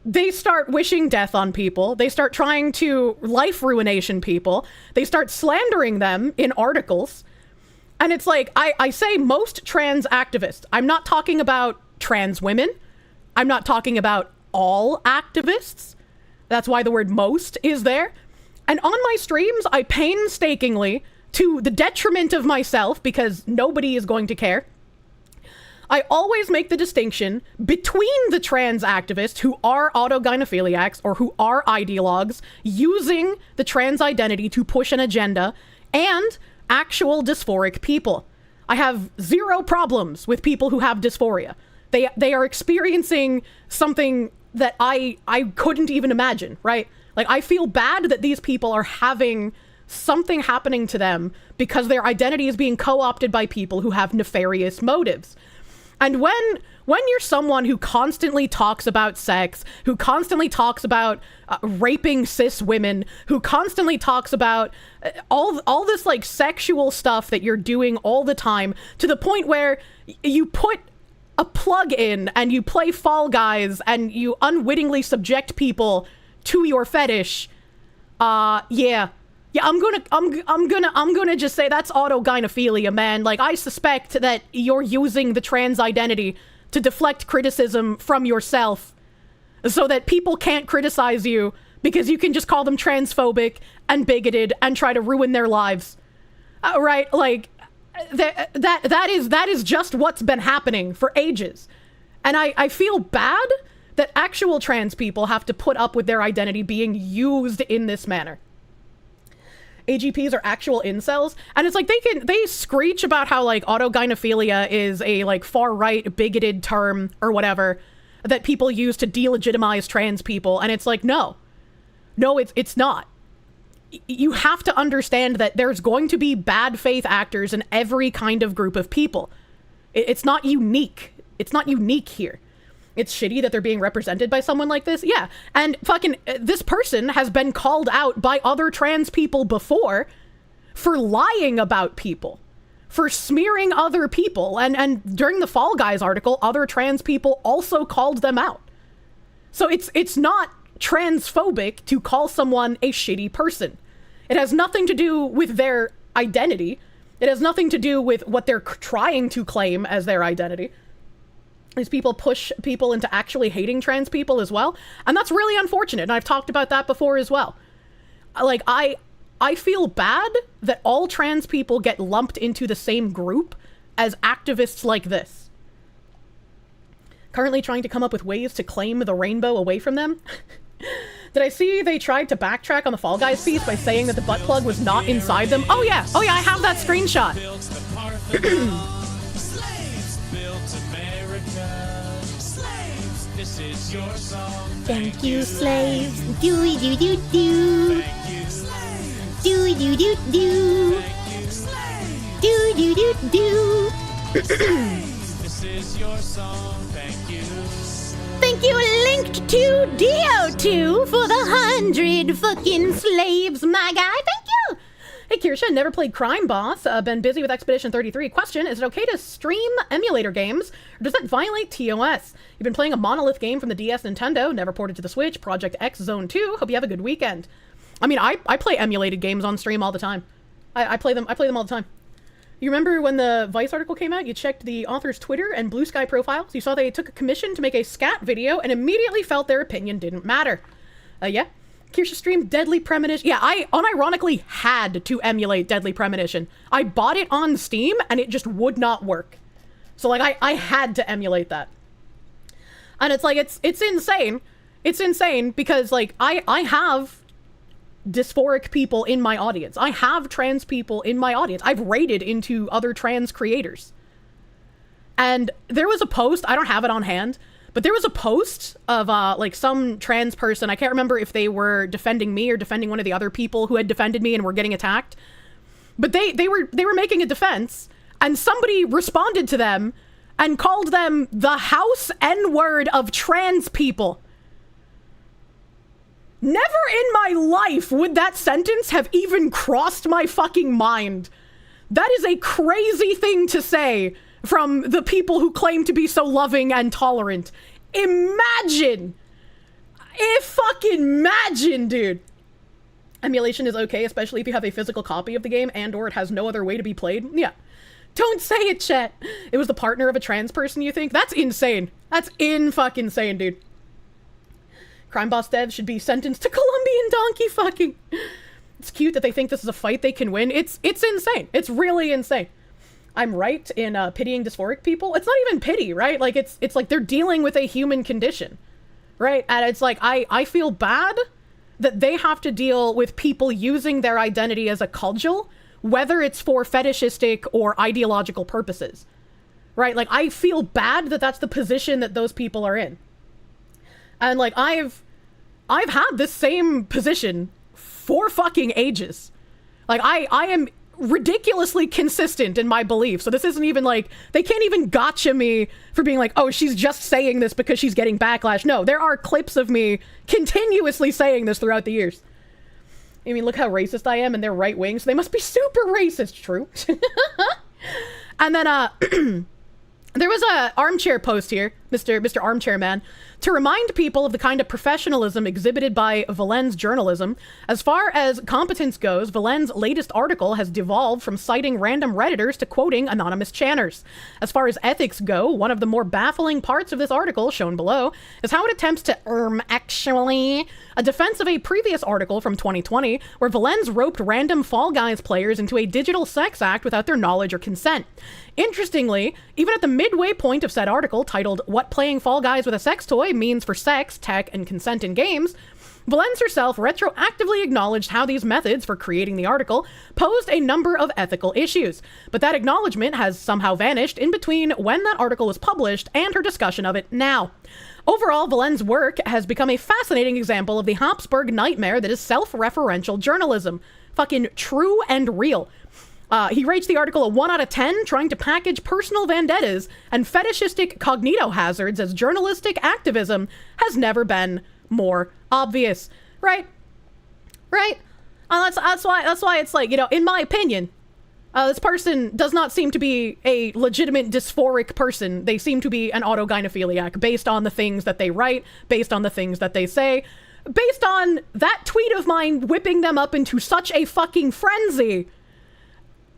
they start wishing death on people. They start trying to life ruination people. They start slandering them in articles. And it's like, I say most trans activists. I'm not talking about trans women. I'm not talking about all activists. That's why the word most is there. And on my streams, I painstakingly, to the detriment of myself, because nobody is going to care, I always make the distinction between the trans activists who are autogynephiliacs or who are ideologues using the trans identity to push an agenda and actual dysphoric people. I have zero problems with people who have dysphoria. They are experiencing something that I couldn't even imagine, right? Like, I feel bad that these people are having something happening to them because their identity is being co-opted by people who have nefarious motives. And when you're someone who constantly talks about sex, who constantly talks about raping cis women, who constantly talks about all this like sexual stuff that you're doing all the time, to the point where you put a plug in and you play Fall Guys and you unwittingly subject people to your fetish, Yeah, I'm gonna just say that's autogynephilia, man. Like, I suspect that you're using the trans identity to deflect criticism from yourself so that people can't criticize you because you can just call them transphobic and bigoted and try to ruin their lives. Right? Like, that is just what's been happening for ages. And I feel bad that actual trans people have to put up with their identity being used in this manner. AGPs are actual incels, and it's like they screech about how like autogynephilia is a like far right bigoted term or whatever that people use to delegitimize trans people, and it's like no, it's not. You have to understand that there's going to be bad faith actors in every kind of group of people. It's not unique. It's not unique here. It's shitty that they're being represented by someone like this. Yeah. And fucking this person has been called out by other trans people before for lying about people, for smearing other people. And during the Fall Guys article, other trans people also called them out. So it's not transphobic to call someone a shitty person. It has nothing to do with their identity. It has nothing to do with what they're trying to claim as their identity. These people push people into actually hating trans people as well. And that's really unfortunate. And I've talked about that before as well. Like, I feel bad that all trans people get lumped into the same group as activists like this. Currently trying to come up with ways to claim the rainbow away from them. Did I see they tried to backtrack on the Fall Guys piece by saying that the butt plug was not inside them? Oh yeah, I have that screenshot. Thank you, slaves. Do do do do. Do do do do. Do do do do. This is your song, thank you. Thank you, linked to DO2 for the 100 fucking slaves, my guy. Thank you. Hey, Kirsche, never played Crime Boss. Been busy with Expedition 33. Question, is it okay to stream emulator games, or does that violate TOS? You've been playing a monolith game from the DS Nintendo, never ported to the Switch, Project X Zone 2. Hope you have a good weekend. I mean, I play emulated games on stream all the time. I play them all the time. You remember when the Vice article came out, you checked the author's Twitter and Blue Sky profiles, you saw they took a commission to make a scat video and immediately felt their opinion didn't matter. Yeah. Kirsche streamed Deadly Premonition. Yeah, I unironically had to emulate Deadly Premonition. I bought it on Steam and it just would not work. So like I had to emulate that. And it's like it's insane. It's insane because like I have dysphoric people in my audience. I have trans people in my audience. I've raided into other trans creators. And there was a post, I don't have it on hand, but there was a post of like some trans person. I can't remember if they were defending me or defending one of the other people who had defended me and were getting attacked. But they were making a defense, and somebody responded to them and called them the house N-word of trans people. Never in my life would that sentence have even crossed my fucking mind. That is a crazy thing to say from the people who claim to be so loving and tolerant. Imagine! Fucking imagine, dude! Emulation is okay, especially if you have a physical copy of the game and or it has no other way to be played. Yeah. Don't say it, chat! It was the partner of a trans person, you think? That's insane. That's in-fucking-sane, dude. Crime Boss devs should be sentenced to Colombian donkey fucking. It's cute that they think this is a fight they can win. It's insane. It's really insane. I'm right in pitying dysphoric people. It's not even pity, right? Like it's like they're dealing with a human condition, right? And it's like I feel bad that they have to deal with people using their identity as a cudgel, whether it's for fetishistic or ideological purposes, right? Like I feel bad that that's the position that those people are in. And like I've had this same position for fucking ages. Like I am ridiculously consistent in my beliefs. So this isn't even like, they can't even gotcha me for being like, oh, she's just saying this because she's getting backlash. No, there are clips of me continuously saying this throughout the years. I mean, look how racist I am, and they're right wing, so they must be super racist. True. And then there was a armchair post here, Mr. Armchair Man, to remind people of the kind of professionalism exhibited by Valen's journalism. As far as competence goes, Valen's latest article has devolved from citing random Redditors to quoting anonymous channers. As far as ethics go, one of the more baffling parts of this article, shown below, is how it attempts to, actually, a defense of a previous article from 2020, where Valen's roped random Fall Guys players into a digital sex act without their knowledge or consent. Interestingly, even at the midway point of said article, titled What Playing Fall Guys with a Sex Toy Means for Sex, Tech, and Consent in Games, Valens herself retroactively acknowledged how these methods for creating the article posed a number of ethical issues, but that acknowledgement has somehow vanished in between when that article was published and her discussion of it now. Overall, Valen's work has become a fascinating example of the Habsburg nightmare that is self-referential journalism. Fucking true and real. He rates the article a 1 out of 10, trying to package personal vendettas and fetishistic cognito-hazards as journalistic activism has never been more obvious. Right? Right? That's why it's like, you know, in my opinion, this person does not seem to be a legitimate dysphoric person. They seem to be an autogynephiliac based on the things that they write, based on the things that they say, based on that tweet of mine whipping them up into such a fucking frenzy,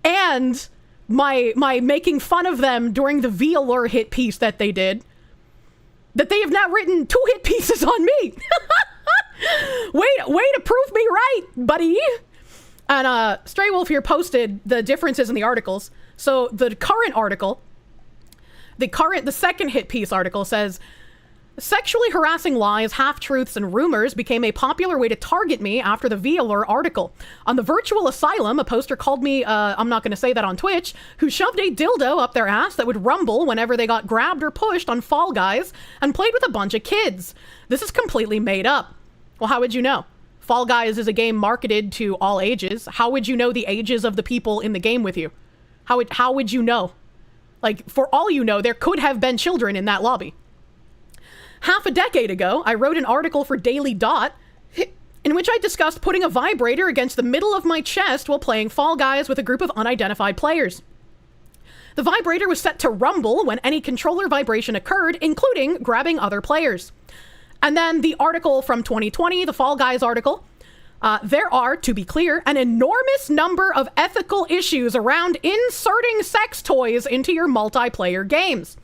and my making fun of them during the VLR hit piece that they did, that they have now written 2 hit pieces on me. way to prove me right, buddy. And Stray Wolf here posted the differences in the articles. So the current article, the second hit piece article says, sexually harassing lies, half-truths, and rumors became a popular way to target me after the VLR article. On the virtual asylum, a poster called me, I'm not going to say that on Twitch, who shoved a dildo up their ass that would rumble whenever they got grabbed or pushed on Fall Guys and played with a bunch of kids. This is completely made up. Well, how would you know? Fall Guys is a game marketed to all ages. How would you know the ages of the people in the game with you? How would you know? Like, for all you know, there could have been children in that lobby. Half a decade ago, I wrote an article for Daily Dot in which I discussed putting a vibrator against the middle of my chest while playing Fall Guys with a group of unidentified players. The vibrator was set to rumble when any controller vibration occurred, including grabbing other players. And then the article from 2020, the Fall Guys article, there are, to be clear, an enormous number of ethical issues around inserting sex toys into your multiplayer games.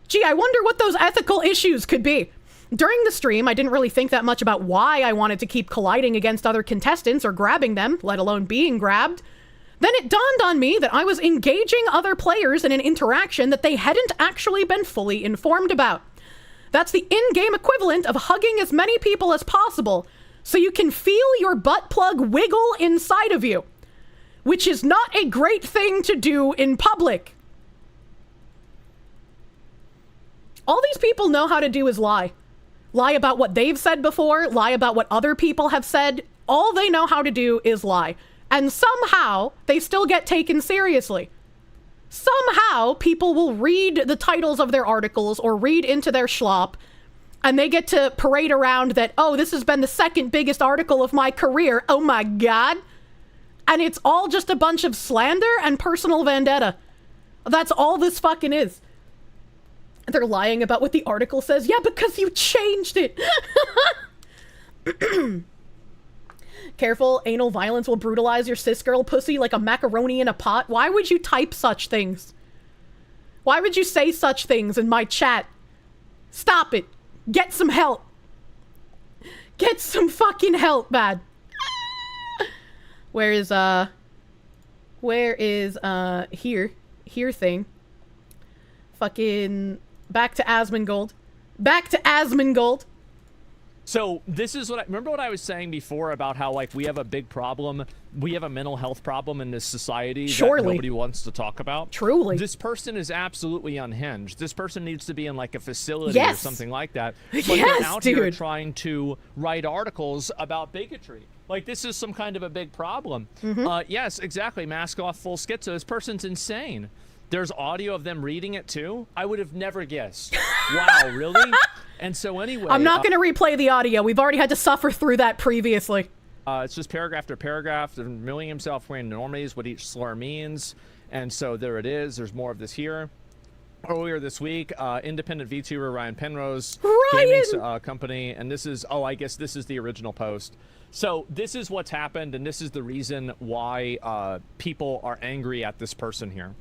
Gee, I wonder what those ethical issues could be. During the stream, I didn't really think that much about why I wanted to keep colliding against other contestants or grabbing them, let alone being grabbed. Then it dawned on me that I was engaging other players in an interaction that they hadn't actually been fully informed about. That's the in-game equivalent of hugging as many people as possible so you can feel your butt plug wiggle inside of you, which is not a great thing to do in public. All these people know how to do is lie. Lie about what they've said before, lie about what other people have said. All they know how to do is lie. And somehow, they still get taken seriously. Somehow, people will read the titles of their articles or read into their schlop, and they get to parade around that, oh, this has been the second biggest article of my career. Oh my God. And it's all just a bunch of slander and personal vendetta. That's all this fucking is. They're lying about what the article says. Yeah, because you changed it. Careful, anal violence will brutalize your cis girl pussy like a macaroni in a pot. Why would you type such things? Why would you say such things in my chat? Stop it. Get some help. Get some fucking help, man. Where is here thing? Fucking back to Asmongold. Back to Asmongold. So this is remember what I was saying before about how, like, we have a big problem, we have a mental health problem in this society that nobody wants to talk about. Truly. This person is absolutely unhinged. This person needs to be in, like, a facility or something like that. But they're out here trying to write articles about bigotry. Like, this is some kind of a big problem. Yes, exactly. Mask off, full schizo. This person's insane. There's audio of them reading it too. I would have never guessed. Wow, really? And so anyway, I'm not going to replay the audio. We've already had to suffer through that previously. It's just paragraph after paragraph, milling himself wearing normies, what each slur means. And so there it is. There's more of this here. Earlier this week, independent VTuber Ryan Penrose, gaming company, and this is, I guess this is the original post. So this is what's happened, and this is the reason why people are angry at this person here.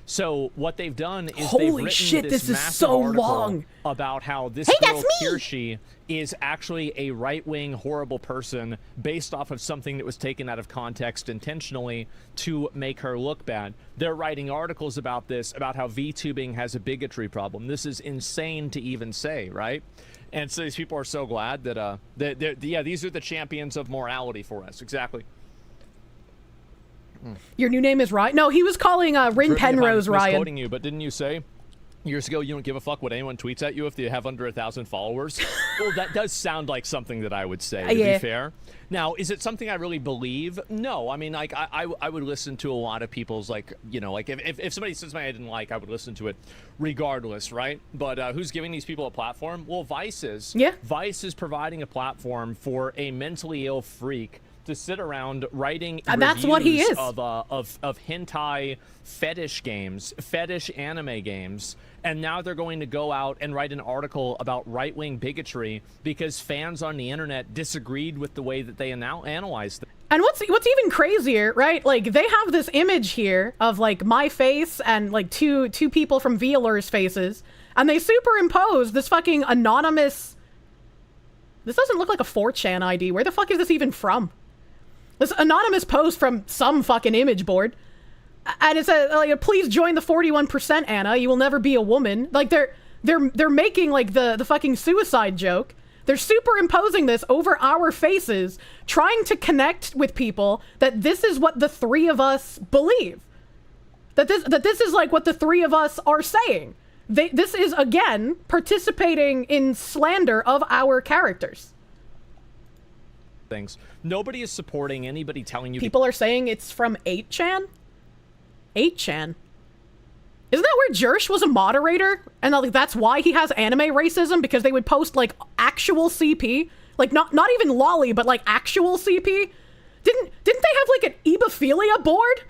So what they've done is they've written this massive article about how this girl Kirsche is actually a right-wing horrible person based off of something that was taken out of context intentionally to make her look bad. They're writing articles about this, about how VTubing has a bigotry problem. This is insane to even say, right? And so these people are so glad that these are the champions of morality for us. Exactly. Your new name is Ryan? No, he was calling Rin Penrose Ryan. Quoting you, but didn't you say years ago, you don't give a fuck what anyone tweets at you if you have under 1,000 followers. Well, that does sound like something that I would say, to be fair. Now, is it something I really believe? No. I mean, like, I would listen to a lot of people's, like, you know, like, if somebody says something I didn't like, I would listen to it regardless, right? But who's giving these people a platform? Well, Vice is. Yeah. Vice is providing a platform for a mentally ill freak to sit around writing and that's what he is. of hentai fetish games, fetish anime games, and now they're going to go out and write an article about right-wing bigotry because fans on the internet disagreed with the way that they analyzed them. And what's even crazier, right? Like, they have this image here of, like, my face and, like, two people from VoD Archive's faces, and they superimpose this fucking anonymous... This doesn't look like a 4chan ID. Where the fuck is this even from? This anonymous post from some fucking image board. And it says, like, please join the 41%, Anna. You will never be a woman. Like, they're making, like, the fucking suicide joke. They're superimposing this over our faces, trying to connect with people that this is what the three of us believe. That this is, like, what the three of us are saying. This is, again, participating in slander of our characters. Things. Nobody is supporting anybody telling you... People are saying it's from 8chan? 8chan? Isn't that where Kirsche was a moderator? And like, that's why he has anime racism? Because they would post, like, actual CP? Like, not even lolly, but, like, actual CP? Didn't they have, like, an ebophilia board?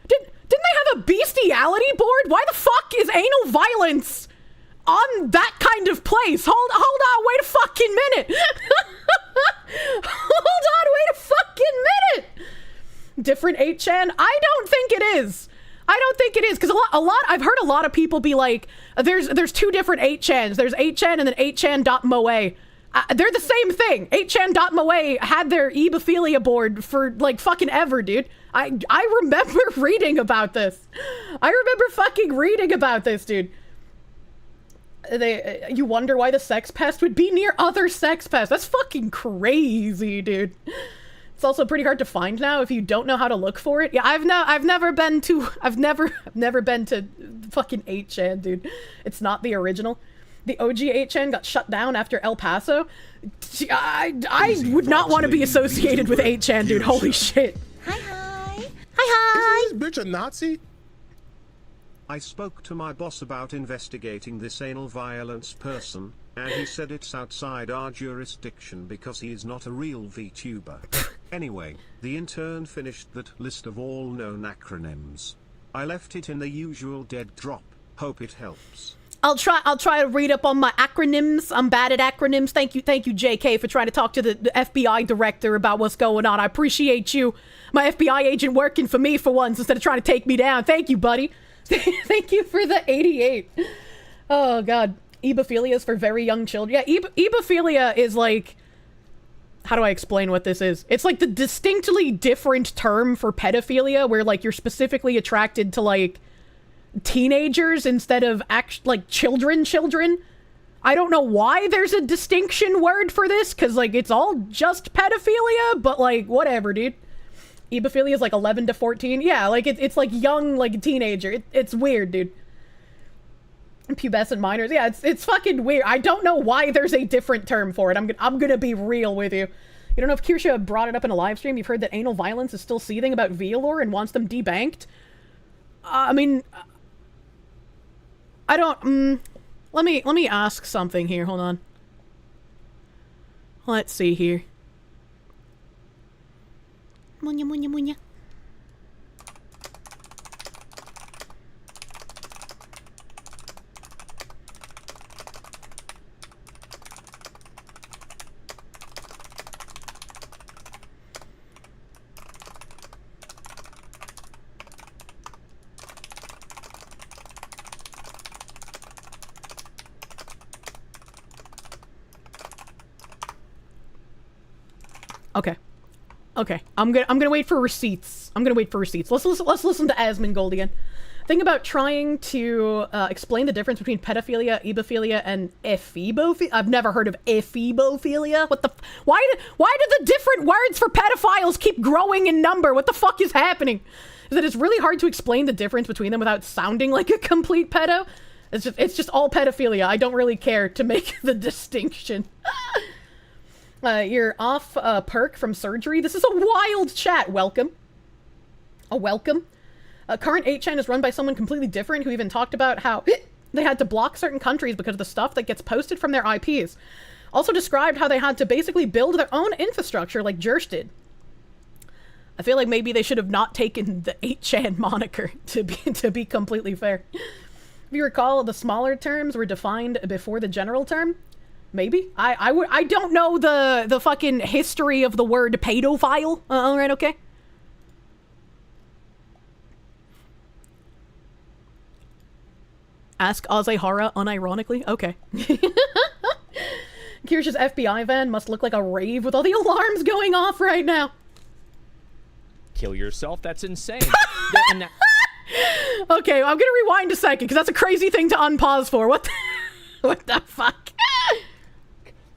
Didn't they have a bestiality board? Why the fuck is anal violence on that kind of place? Hold on, wait a fucking minute. Hold on, wait a fucking minute. Different 8chan? I don't think it is. I don't think it is, because a lot. I've heard a lot of people be like, there's two different 8chans. There's 8chan and then 8chan.moe. They're the same thing. 8chan.moe had their ebophilia board for, like, fucking ever, dude. I remember reading about this. I remember fucking reading about this, dude. You wonder why the sex pest would be near other sex pests. That's fucking crazy, dude. It's also pretty hard to find now if you don't know how to look for it. Yeah, I've never been to fucking 8chan, dude. It's not the original. The OG 8chan got shut down after El Paso. I would not want to be associated with 8chan, dude. Holy shit. Hi. Is this bitch a Nazi? I spoke to my boss about investigating this anal violence person, and he said it's outside our jurisdiction because he is not a real VTuber. Anyway, the intern finished that list of all known acronyms. I left it in the usual dead drop. Hope it helps. I'll try to read up on my acronyms. I'm bad at acronyms. Thank you, JK, for trying to talk to the FBI director about what's going on. I appreciate you, my FBI agent, working for me for once instead of trying to take me down. Thank you, buddy. Thank you for the 88. Oh, God. Ebophilia is for very young children. Yeah, ebophilia is like... How do I explain what this is? It's like the distinctly different term for pedophilia, where, like, you're specifically attracted to, like, teenagers instead of like children. I don't know why there's a distinction word for this, because, like, it's all just pedophilia, but, like, whatever, dude. Ebophilia is like 11 to 14. Yeah, like, it's like young, like a teenager. It's weird, dude. Pubescent minors. Yeah, it's fucking weird. I don't know why there's a different term for it. I'm gonna be real with you. You don't know if Kirsche brought it up in a live stream. You've heard that anal violence is still seething about VoD and wants them debanked. I mean, I don't. Let me ask something here. Hold on. Let's see here. Munya. Okay. I'm gonna wait for receipts. Let's listen to Asmongold again. Think about trying to explain the difference between pedophilia, ebophilia, and ephebophilia. I've never heard of ephebophilia. What the? Why do the different words for pedophiles keep growing in number? What the fuck is happening? Is that it's really hard to explain the difference between them without sounding like a complete pedo? It's just all pedophilia. I don't really care to make the distinction. You're off perk from surgery. This is a wild chat. Welcome. A welcome. Current 8chan is run by someone completely different who even talked about how they had to block certain countries because of the stuff that gets posted from their IPs. Also described how they had to basically build their own infrastructure like Kirsche did. I feel like maybe they should have not taken the 8chan moniker, to be completely fair. If you recall, the smaller terms were defined before the general term. Maybe. I don't know the fucking history of the word pedophile. Alright, okay. Ask Azehara unironically? Okay. Kirsch's FBI van must look like a rave with all the alarms going off right now. Kill yourself? That's insane. Okay, I'm gonna rewind a second, because that's a crazy thing to unpause for. What the fuck?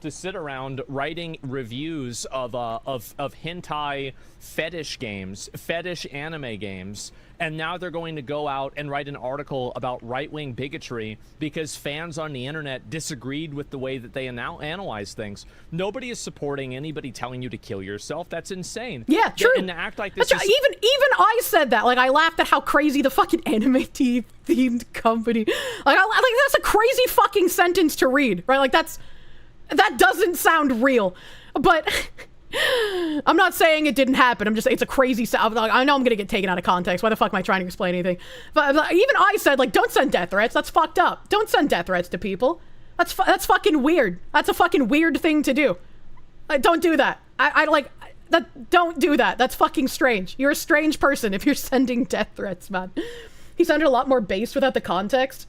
To sit around writing reviews of hentai fetish games, fetish anime games, and now they're going to go out and write an article about right-wing bigotry because fans on the internet disagreed with the way that they analyze things. Nobody is supporting anybody telling you to kill yourself. That's insane. Yeah, true. And to act like this is... Even I said that. Like, I laughed at how crazy the fucking anime themed company... Like, that's a crazy fucking sentence to read, right? Like, that doesn't sound real, but I'm not saying it didn't happen. I'm just saying it's a crazy sound. I know I'm gonna get taken out of context. Why the fuck am I trying to explain anything? But even I said, like, don't send death threats. That's fucked up. Don't send death threats to people. That's fucking weird. That's a fucking weird thing to do. Don't do that. Don't do that. That's fucking strange. You're a strange person if you're sending death threats, man. He sounded a lot more based without the context.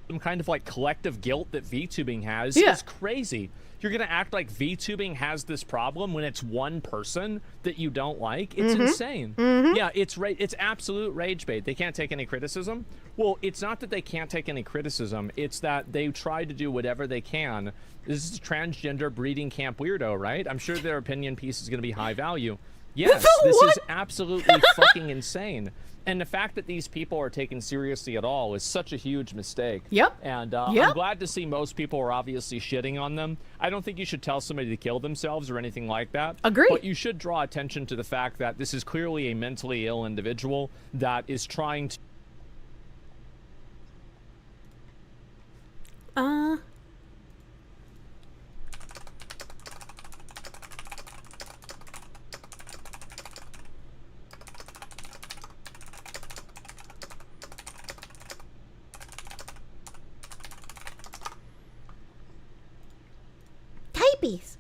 Some kind of like collective guilt that VTubing has is crazy. You're gonna act like VTubing has this problem when it's one person that you don't like. It's insane. Yeah, it's absolute rage bait. They can't take any criticism. Well, it's not that they can't take any criticism. It's that they try to do whatever they can. This is transgender breeding camp weirdo, right? I'm sure their opinion piece is gonna be high value. Yes, this is absolutely fucking insane. And the fact that these people are taken seriously at all is such a huge mistake. Yep. And I'm glad to see most people are obviously shitting on them. I don't think you should tell somebody to kill themselves or anything like that. Agree. But you should draw attention to the fact that this is clearly a mentally ill individual that is trying to...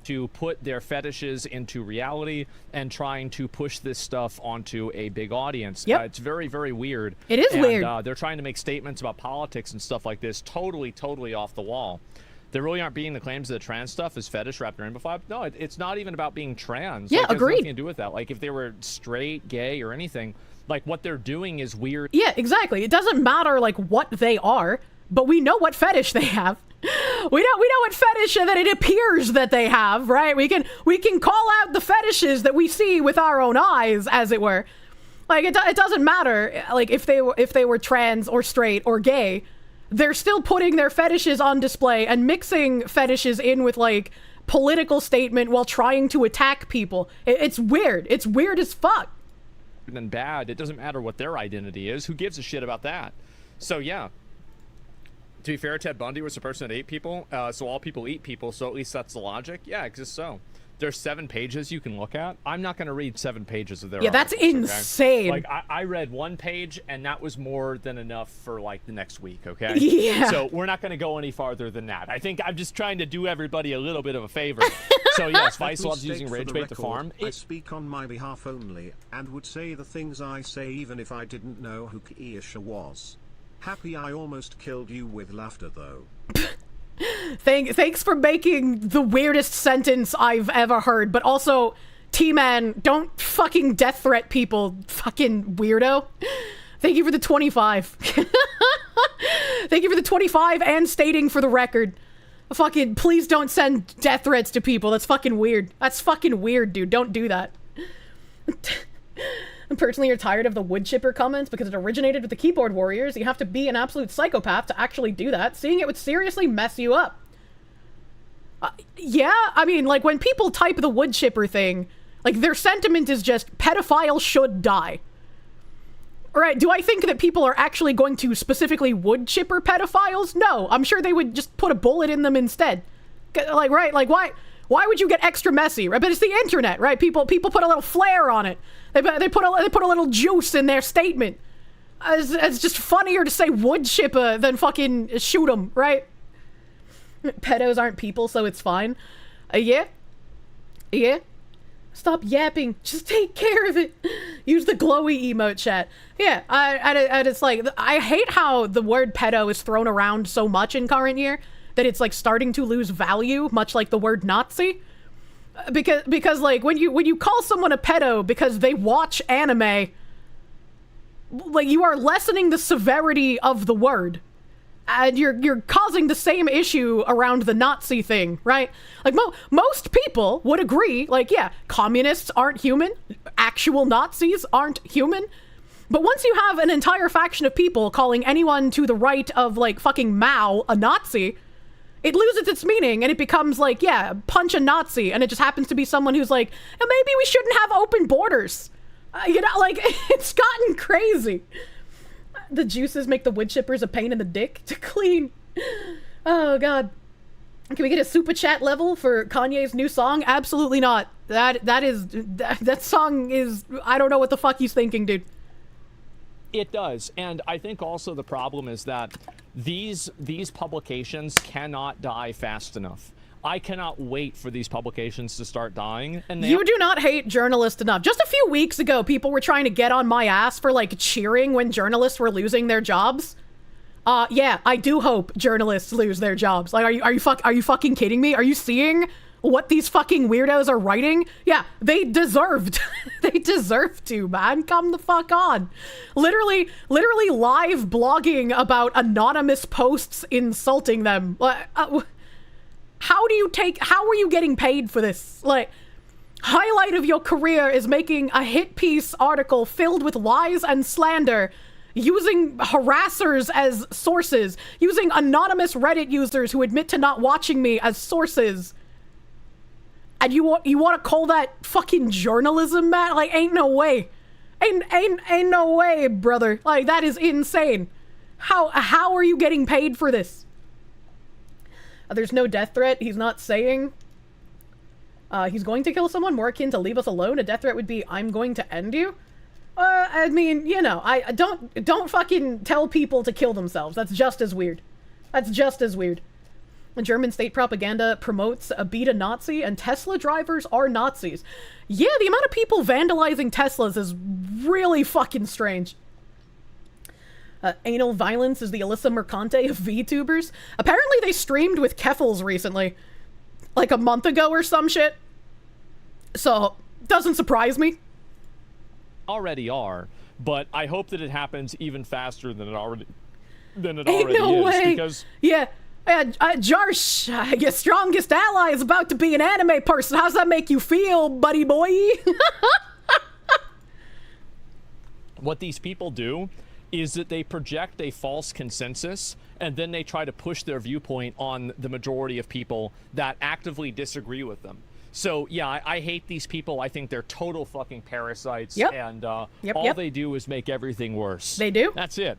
to put their fetishes into reality and trying to push this stuff onto a big audience. Yep. It's very, very weird. It is weird. They're trying to make statements about politics and stuff like this totally off the wall. They really aren't being the claims that trans stuff is fetish wrapped around info. No, it's not even about being trans. Yeah, like, agreed. It has nothing to do with that. Like, if they were straight, gay, or anything, like, what they're doing is weird. Yeah, exactly. It doesn't matter, like, what they are, but we know what fetish they have. We know what fetish that it appears that they have, right? We can call out the fetishes that we see with our own eyes, as it were. Like, it doesn't matter, like, if they were trans or straight or gay, they're still putting their fetishes on display and mixing fetishes in with, like, political statement while trying to attack people. It's weird. It's weird as fuck. And bad. It doesn't matter what their identity is. Who gives a shit about that? So, yeah. To be fair, Ted Bundy was a person that ate people, so all people eat people, so at least that's the logic. Yeah, it exists so. There's 7 pages you can look at. I'm not going to read 7 pages of their articles, that's insane. Okay? Like, I read 1 page, and that was more than enough for, like, the next week, okay? Yeah. So we're not going to go any farther than that. I think I'm just trying to do everybody a little bit of a favor. So, yes, Vice loves using rage bait to farm. I speak on my behalf only, and would say the things I say even if I didn't know who Kirsche was. Happy I almost killed you with laughter, though. Thanks for making the weirdest sentence I've ever heard, but also, T-Man, don't fucking death threat people, fucking weirdo. Thank you for the 25. Thank you for the 25 and stating for the record. Fucking, please don't send death threats to people. That's fucking weird. That's fucking weird, dude. Don't do that. Personally, you're tired of the wood chipper comments because it originated with the keyboard warriors. You have to be an absolute psychopath to actually do that. Seeing it would seriously mess you up. Yeah, I mean, like, when people type the wood chipper thing, like, their sentiment is just, pedophiles should die. Right, do I think that people are actually going to specifically wood chipper pedophiles? No, I'm sure they would just put a bullet in them instead. Like, right, like, why would you get extra messy, right? But it's the internet, right? People put a little flair on it. They put a little juice in their statement. It's just funnier to say wood chipper than fucking shoot them, right? Pedos aren't people, so it's fine. Yeah? Yeah? Stop yapping. Just take care of it. Use the glowy emote chat. Yeah, and it's like, I hate how the word pedo is thrown around so much in current year that it's like starting to lose value, much like the word Nazi. Because like when you call someone a pedo because they watch anime, like you are lessening the severity of the word. And you're causing the same issue around the Nazi thing, right? Like most people would agree, like, yeah, communists aren't human, actual Nazis aren't human. But once you have an entire faction of people calling anyone to the right of like fucking Mao a Nazi, it loses its meaning and it becomes like, yeah, punch a Nazi, and it just happens to be someone who's like, maybe we shouldn't have open borders. You know, like, it's gotten crazy. The juices make the wood chippers a pain in the dick to clean. Oh, God. Can we get a super chat level for Kanye's new song? Absolutely not. That song is, I don't know what the fuck he's thinking, dude. It does, and I think also the problem is that these publications cannot die fast enough. I cannot wait for these publications to start dying. And you do not hate journalists enough. Just a few weeks ago, people were trying to get on my ass for like cheering when journalists were losing their jobs. Yeah, I do hope journalists lose their jobs. Like, are you fucking kidding me? Are you seeing what these fucking weirdos are writing? Yeah, they deserved. They deserve to, man. Come the fuck on. Literally live blogging about anonymous posts insulting them. How are you getting paid for this? Like, highlight of your career is making a hit piece article filled with lies and slander, using harassers as sources, using anonymous Reddit users who admit to not watching me as sources. And you want to call that fucking journalism, man? Like, ain't no way. Ain't no way, brother. Like, that is insane. How are you getting paid for this? There's no death threat. He's not saying he's going to kill someone, more akin to leave us alone. A death threat would be, I'm going to end you. I mean, you know, I don't fucking tell people to kill themselves. That's just as weird. That's just as weird. The German state propaganda promotes a beta Nazi, and Tesla drivers are Nazis. Yeah, the amount of people vandalizing Teslas is really fucking strange. Anal violence is the Alyssa Mercante of VTubers. Apparently they streamed with Keffels recently. Like a month ago or some shit. So, doesn't surprise me. Already are, but I hope that it happens even faster than it already Ain't no is. way. Because yeah. Jarsh, your strongest ally is about to be an anime person. How's that make you feel, buddy boy? what these people do is that they project a false consensus and then they try to push their viewpoint on the majority of people that actively disagree with them. So yeah, I hate these people. I think they're total fucking parasites. Yep. And all they do is make everything worse. They do? That's it.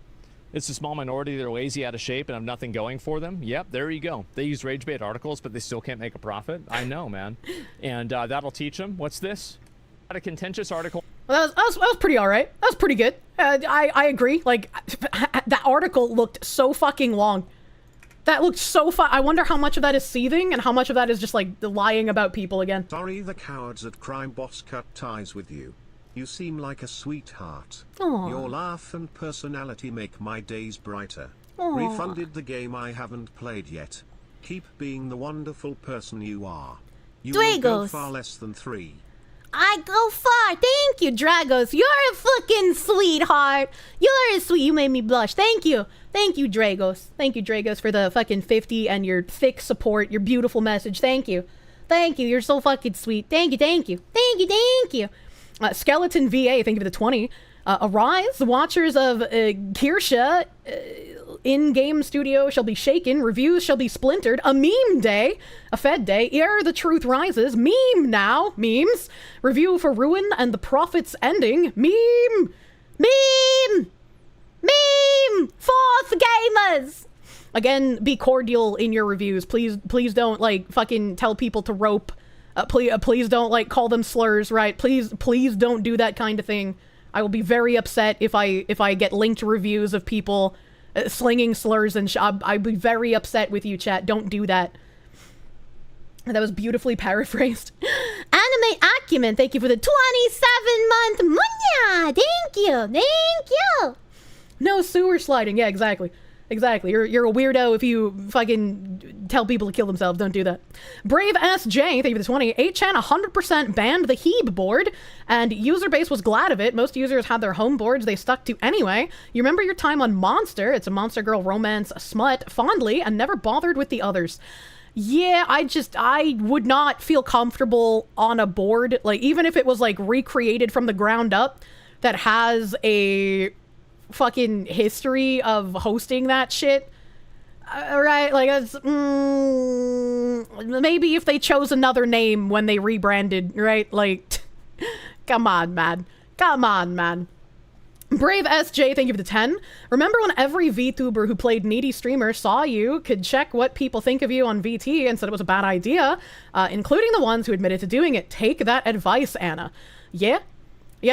It's a small minority that are lazy, out of shape, and have nothing going for them. Yep, there you go. They use rage bait articles, but they still can't make a profit. I know, man. And that'll teach them. What's this? Got a contentious article. Well, that was pretty all right. That was pretty good. I agree. Like, that article looked so fucking long. That looked so I wonder how much of that is seething and how much of that is just, like, lying about people again. Sorry the cowards at Crime Boss cut ties with you. You seem like a sweetheart. Aww. Your laugh and personality make my days brighter. Aww. Refunded the game I haven't played yet. Keep being the wonderful person you are. You Dragos. will go far less than 3. I go far. Thank you, Dragos. You're a fucking sweetheart. You're a sweet. You made me blush. Thank you. Thank you, Dragos. Thank you, Dragos, for the fucking 50 and your thick support, your beautiful message. Thank you. Thank you. You're so fucking sweet. Thank you. Thank you. Thank you. Thank you. Skeleton VA, thank you for the 20. Arise, watchers of Kirsche in-game studio shall be shaken, reviews shall be splintered, a meme day, a fed day, ere the truth rises, meme now, memes, review for ruin and the prophet's ending, meme, fourth gamers. Again, be cordial in your reviews. Please don't, like, fucking tell people to rope. Please don't, like, call them slurs, right? Please don't do that kind of thing. I will be very upset if I get linked reviews of people slinging slurs and I'd be very upset with you, chat. Don't do that. That was beautifully paraphrased. Anime Acumen, thank you for the 27-month munya. Thank you. No sewer sliding. Yeah, exactly. You're a weirdo if you fucking tell people to kill themselves. Don't do that. Brave SJ, thank you for the 20. 8chan 100% banned the Heeb board, and user base was glad of it. Most users had their home boards they stuck to anyway. You remember your time on Monster? It's a Monster Girl romance smut fondly and never bothered with the others. Yeah, I would not feel comfortable on a board, like, even if it was, like, recreated from the ground up, that has a fucking history of hosting that shit. Right, like, it's, maybe if they chose another name when they rebranded, right? Like, come on, man. Brave SJ, thank you for the 10. Remember when every VTuber who played Needy Streamer saw you, could check what people think of you on VT and said it was a bad idea, including the ones who admitted to doing it. Take that advice, Anna. Yeah,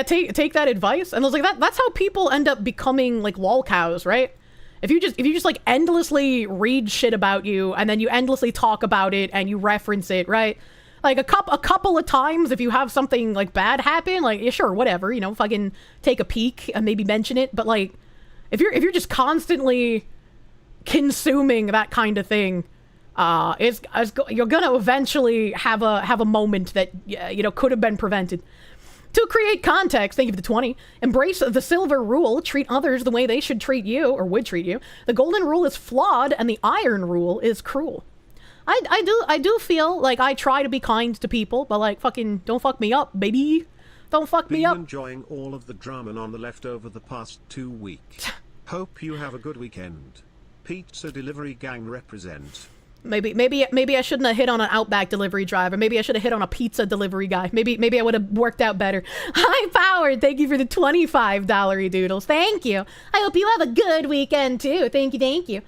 take that advice. And I was like, that's how people end up becoming, like, lol cows, right? If you just like endlessly read shit about you and then you endlessly talk about it and you reference it, right? Like a couple of times, if you have something like bad happen, like, yeah, sure, whatever, you know, fucking take a peek and maybe mention it. But like, if you're just constantly consuming that kind of thing, you're gonna eventually have a moment that, you know, could have been prevented. To create context, thank you for the 20. Embrace the silver rule. Treat others the way they should treat you, or would treat you. The golden rule is flawed, and the iron rule is cruel. I do feel like I try to be kind to people, but like, fucking don't fuck me up, baby. Don't fuck me up. Been enjoying all of the drama on the left over the past 2 weeks. Hope you have a good weekend. Pizza delivery gang represent. Maybe I shouldn't have hit on an Outback delivery driver. Maybe I should have hit on a pizza delivery guy. Maybe I would have worked out better. High Powered, thank you for the $25 doodles. Thank you. I hope you have a good weekend too. Thank you.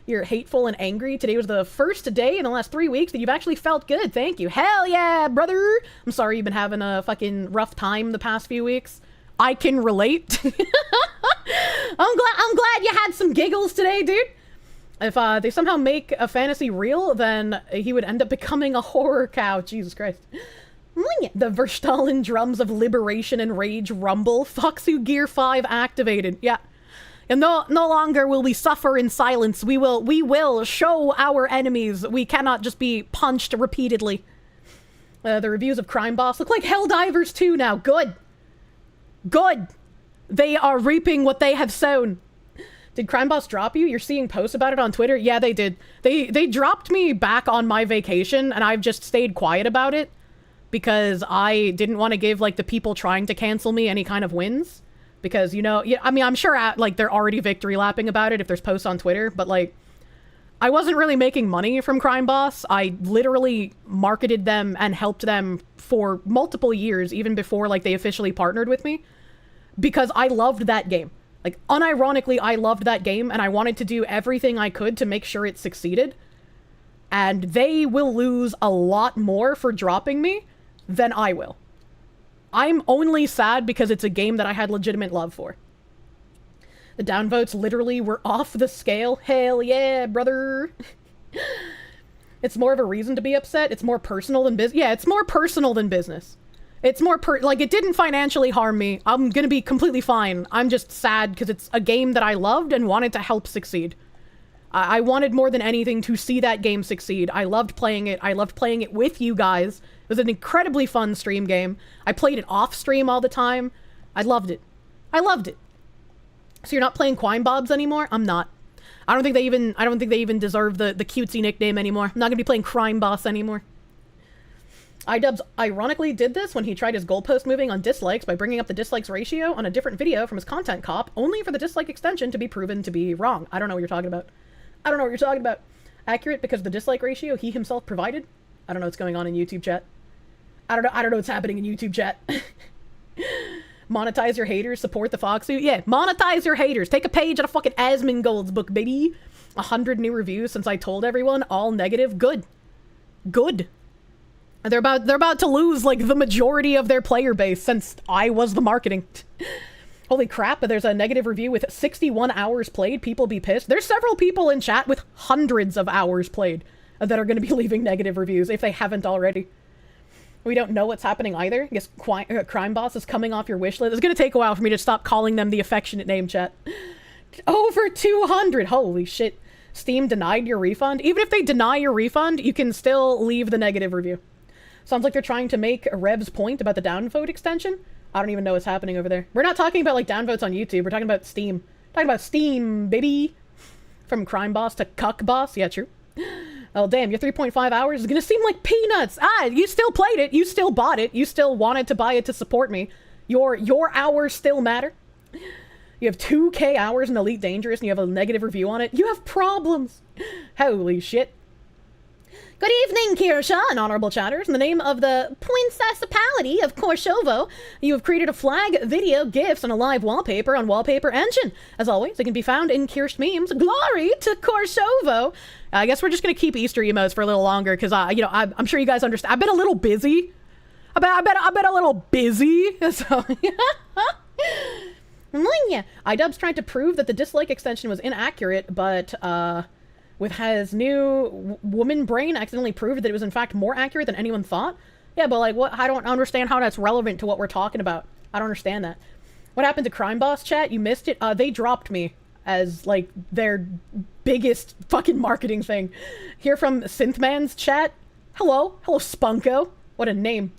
You're hateful and angry. Today was the first day in the last 3 weeks that you've actually felt good. Thank you. Hell yeah, brother. I'm sorry you've been having a fucking rough time the past few weeks. I can relate. I'm glad you had some giggles today, dude. If they somehow make a fantasy real, then he would end up becoming a horror cow. Jesus Christ. The Verstalen drums of liberation and rage rumble. Foxu Gear 5 activated. Yeah. And no longer will we suffer in silence. We will show our enemies we cannot just be punched repeatedly. The reviews of Crime Boss look like Helldivers 2 now. Good. They are reaping what they have sown. Did Crime Boss drop you? You're seeing posts about it on Twitter? Yeah, they did. They dropped me back on my vacation, and I've just stayed quiet about it because I didn't want to give, like, the people trying to cancel me any kind of wins. Because, you know, I mean, I'm sure, like, they're already victory lapping about it if there's posts on Twitter, but, like, I wasn't really making money from Crime Boss. I literally marketed them and helped them for multiple years, even before, like, they officially partnered with me, because I loved that game. Like, unironically, I loved that game, and I wanted to do everything I could to make sure it succeeded. And they will lose a lot more for dropping me than I will. I'm only sad because it's a game that I had legitimate love for. The downvotes literally were off the scale. Hell yeah, brother. It's more of a reason to be upset. It's more personal than business. Yeah, it's more personal than business. It's more like, it didn't financially harm me. I'm gonna be completely fine. I'm just sad because it's a game that I loved and wanted to help succeed. I wanted more than anything to see that game succeed. I loved playing it. I loved playing it with you guys. It was an incredibly fun stream game. I played it off stream all the time. I loved it. So you're not playing Quine Bobs anymore? I'm not. I don't think they even deserve the cutesy nickname anymore. I'm not gonna be playing Crime Boss anymore. iDubbbz ironically did this when he tried his goalpost moving on dislikes by bringing up the dislikes ratio on a different video from his content cop, only for the dislike extension to be proven to be wrong. I don't know what you're talking about. I don't know what you're talking about. Accurate because of the dislike ratio he himself provided? I don't know what's going on in YouTube chat. I don't know what's happening in YouTube chat. Monetize your haters, support the Foxsuit. Yeah, monetize your haters. Take a page out of fucking Asmongold's book, baby. 100 new reviews since I told everyone, all negative. Good. Good. They're about to lose like the majority of their player base since I was the marketing. Holy crap, but there's a negative review with 61 hours played. People be pissed. There's several people in chat with hundreds of hours played that are going to be leaving negative reviews if they haven't already. We don't know what's happening either. I guess Crime Boss is coming off your wish list. It's going to take a while for me to stop calling them the affectionate name, chat. Over 200. Holy shit. Steam denied your refund. Even if they deny your refund, you can still leave the negative review. Sounds like they're trying to make Rev's point about the downvote extension. I don't even know what's happening over there. We're not talking about like downvotes on YouTube. We're talking about Steam. Talking about Steam, baby. From Crime Boss to Cuck Boss. Yeah, true. Oh, damn, your 3.5 hours is gonna seem like peanuts. Ah, you still played it. You still bought it. You still wanted to buy it to support me. Your hours still matter. You have 2K hours in Elite Dangerous and you have a negative review on it. You have problems. Holy shit. Good evening, Kirsche and honorable chatters. In the name of the princessipality of Korshovo, you have created a flag, video, GIFs, and a live wallpaper on Wallpaper Engine. As always, it can be found in Kirsche memes. Glory to Korshovo. I guess we're just gonna keep Easter emotes for a little longer because, I'm sure you guys understand. I've been a little busy. I've been a little busy. So, yeah. iDubbbz tried to prove that the dislike extension was inaccurate, but with his new woman brain accidentally proved that it was in fact more accurate than anyone thought. Yeah, but like, what? I don't understand how that's relevant to what we're talking about. I don't understand that. What happened to Crime Boss chat? You missed it. They dropped me as like their biggest fucking marketing thing. Here from Synthman's chat. Hello Spunko. What a name.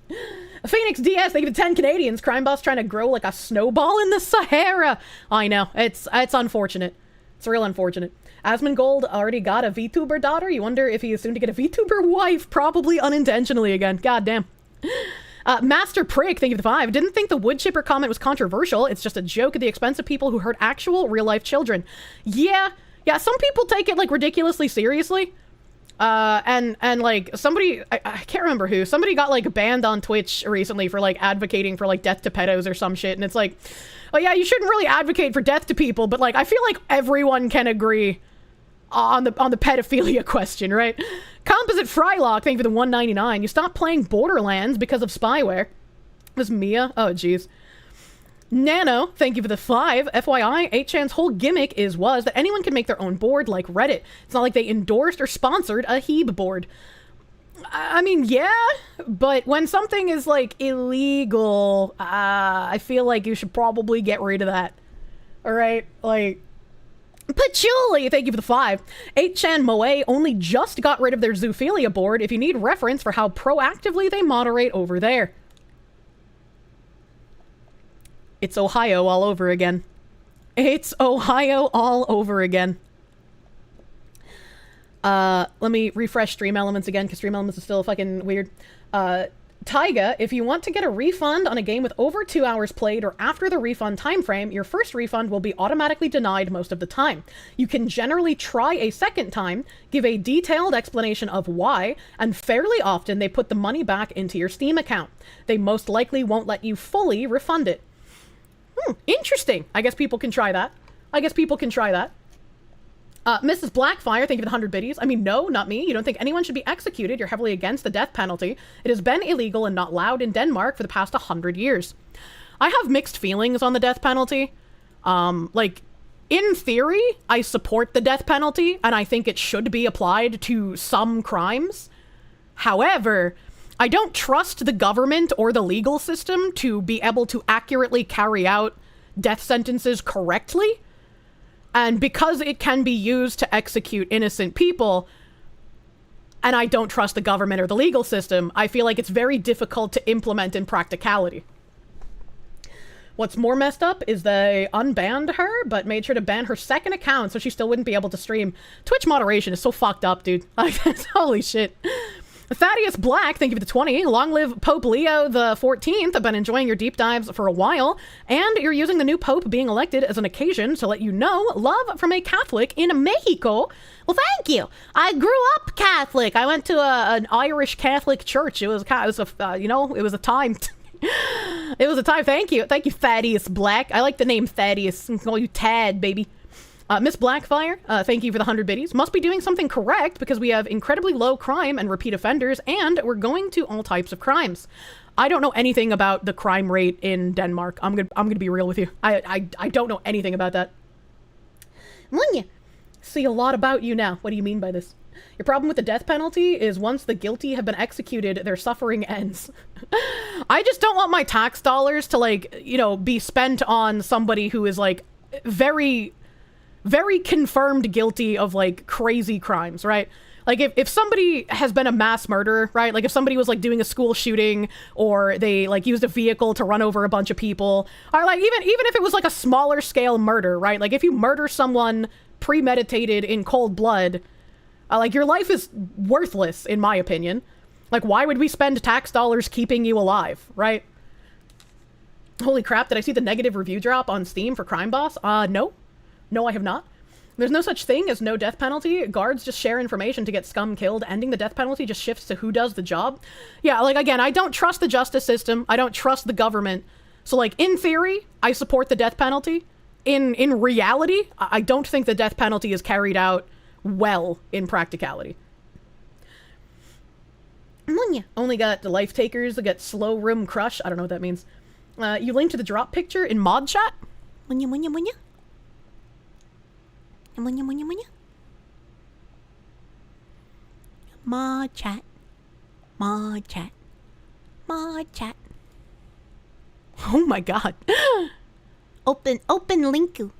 Phoenix DS, thank you for 10 Canadians. Crime Boss trying to grow like a snowball in the Sahara. I know, it's unfortunate. It's real unfortunate. Asmongold already got a VTuber daughter. You wonder if he is soon to get a VTuber wife, probably unintentionally again. God damn. Master Prick, thank you for the 5. Didn't think the wood chipper comment was controversial. It's just a joke at the expense of people who hurt actual real-life children. Yeah, some people take it like ridiculously seriously. And like somebody, I can't remember who, somebody got like banned on Twitch recently for like advocating for like death to pedos or some shit. And it's like, oh yeah, you shouldn't really advocate for death to people, but like, I feel like everyone can agree on the pedophilia question, right? Composite Frylock, thank you for the 199. You stopped playing Borderlands because of spyware. Was Mia? Oh, jeez. Nano, thank you for the 5. FYI, 8chan's whole gimmick was that anyone can make their own board like Reddit. It's not like they endorsed or sponsored a Heeb board. I mean, yeah, but when something is like illegal, I feel like you should probably get rid of that. All right, like, Patchouli, thank you for the 5. 8chan Moe only just got rid of their zoophilia board if you need reference for how proactively they moderate over there. It's Ohio all over again. It's Ohio all over again. Let me refresh Stream Elements again, because Stream Elements is still fucking weird. Taiga, if you want to get a refund on a game with over 2 hours played or after the refund time frame, your first refund will be automatically denied most of the time. You can generally try a second time, give a detailed explanation of why, and fairly often they put the money back into your Steam account. They most likely won't let you fully refund it. Interesting. I guess people can try that. Mrs. Blackfire, thank you for the 100 biddies. I mean, no, not me. You don't think anyone should be executed. You're heavily against the death penalty. It has been illegal and not allowed in Denmark for the past 100 years. I have mixed feelings on the death penalty. Like, in theory, I support the death penalty, and I think it should be applied to some crimes. However, I don't trust the government or the legal system to be able to accurately carry out death sentences correctly. And because it can be used to execute innocent people, and I don't trust the government or the legal system, I feel like it's very difficult to implement in practicality. What's more messed up is they unbanned her, but made sure to ban her second account so she still wouldn't be able to stream. Twitch moderation is so fucked up, dude. Like, holy shit. Thaddeus Black, thank you for the 20. Long live Pope Leo the 14th. I've been enjoying your deep dives for a while, and you're using the new Pope being elected as an occasion to let you know love from a Catholic in Mexico. Well, thank you. I grew up Catholic. I went to an Irish Catholic church. It was a time. It was a time. Thank you, Thaddeus Black. I like the name Thaddeus. I can call you Tad, baby. Miss Blackfire, thank you for the 100 biddies. Must be doing something correct because we have incredibly low crime and repeat offenders, and we're going to all types of crimes. I don't know anything about the crime rate in Denmark. I'm gonna be real with you. I don't know anything about that. Munya. See a lot about you now. What do you mean by this? Your problem with the death penalty is once the guilty have been executed, their suffering ends. I just don't want my tax dollars to, like, you know, be spent on somebody who is, like, very confirmed guilty of, like, crazy crimes, right? Like, if somebody has been a mass murderer, right? Like, if somebody was, like, doing a school shooting, or they, like, used a vehicle to run over a bunch of people, or, like, even if it was, like, a smaller scale murder, right? Like, if you murder someone premeditated in cold blood, like, your life is worthless, in my opinion. Like, why would we spend tax dollars keeping you alive, right? Holy crap, did I see the negative review drop on Steam for Crime Boss? No. No, I have not. There's no such thing as no death penalty. Guards just share information to get scum killed. Ending the death penalty just shifts to who does the job. Yeah, like, again, I don't trust the justice system. I don't trust the government. So, like, in theory, I support the death penalty. In reality, I don't think the death penalty is carried out well in practicality. Only got the life takers that get slow room crush. I don't know what that means. You linked to the drop picture in mod chat? Munya. Mod chat. Oh my god. Open linku.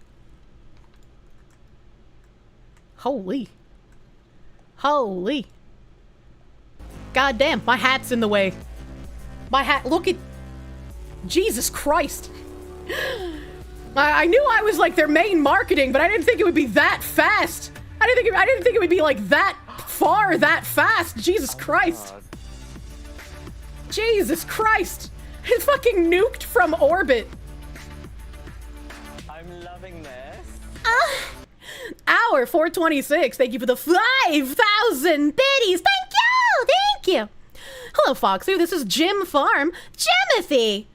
Holy. God damn, my hat's in the way. My hat, look at... Jesus Christ. I knew I was, like, their main marketing, but I didn't think it would be that fast. I didn't think it would be, like, that far, that fast. Jesus Christ. Jesus Christ. It's fucking nuked from orbit. I'm loving this. Hour 426. Thank you for the 5,000 biddies. Thank you. Hello, Foxy. This is Jim Farm. Jimothy,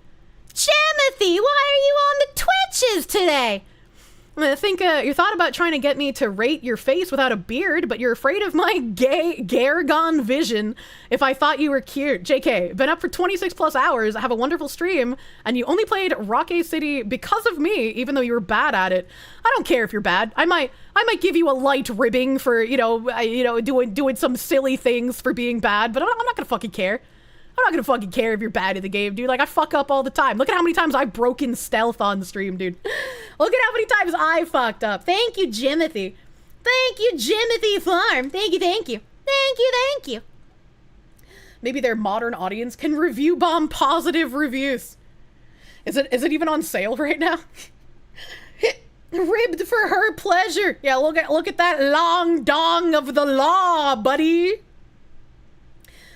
why are you on the Twitches today? I think you thought about trying to get me to rate your face without a beard, but you're afraid of my Gargon vision if I thought you were cute. JK, been up for 26 plus hours, I have a wonderful stream, and you only played Rocky City because of me, even though you were bad at it. I don't care if you're bad. I might give you a light ribbing for, doing some silly things for being bad, but I'm not gonna fucking care. I'm not gonna fucking care if you're bad at the game, dude. Like, I fuck up all the time. Look at how many times I've broken stealth on the stream, dude. Look at how many times I fucked up. Thank you, Jimothy. Thank you, Jimothy Farm. Thank you. Maybe their modern audience can review bomb positive reviews. Is it even on sale right now? Ribbed for her pleasure. Yeah, look at that long dong of the law, buddy.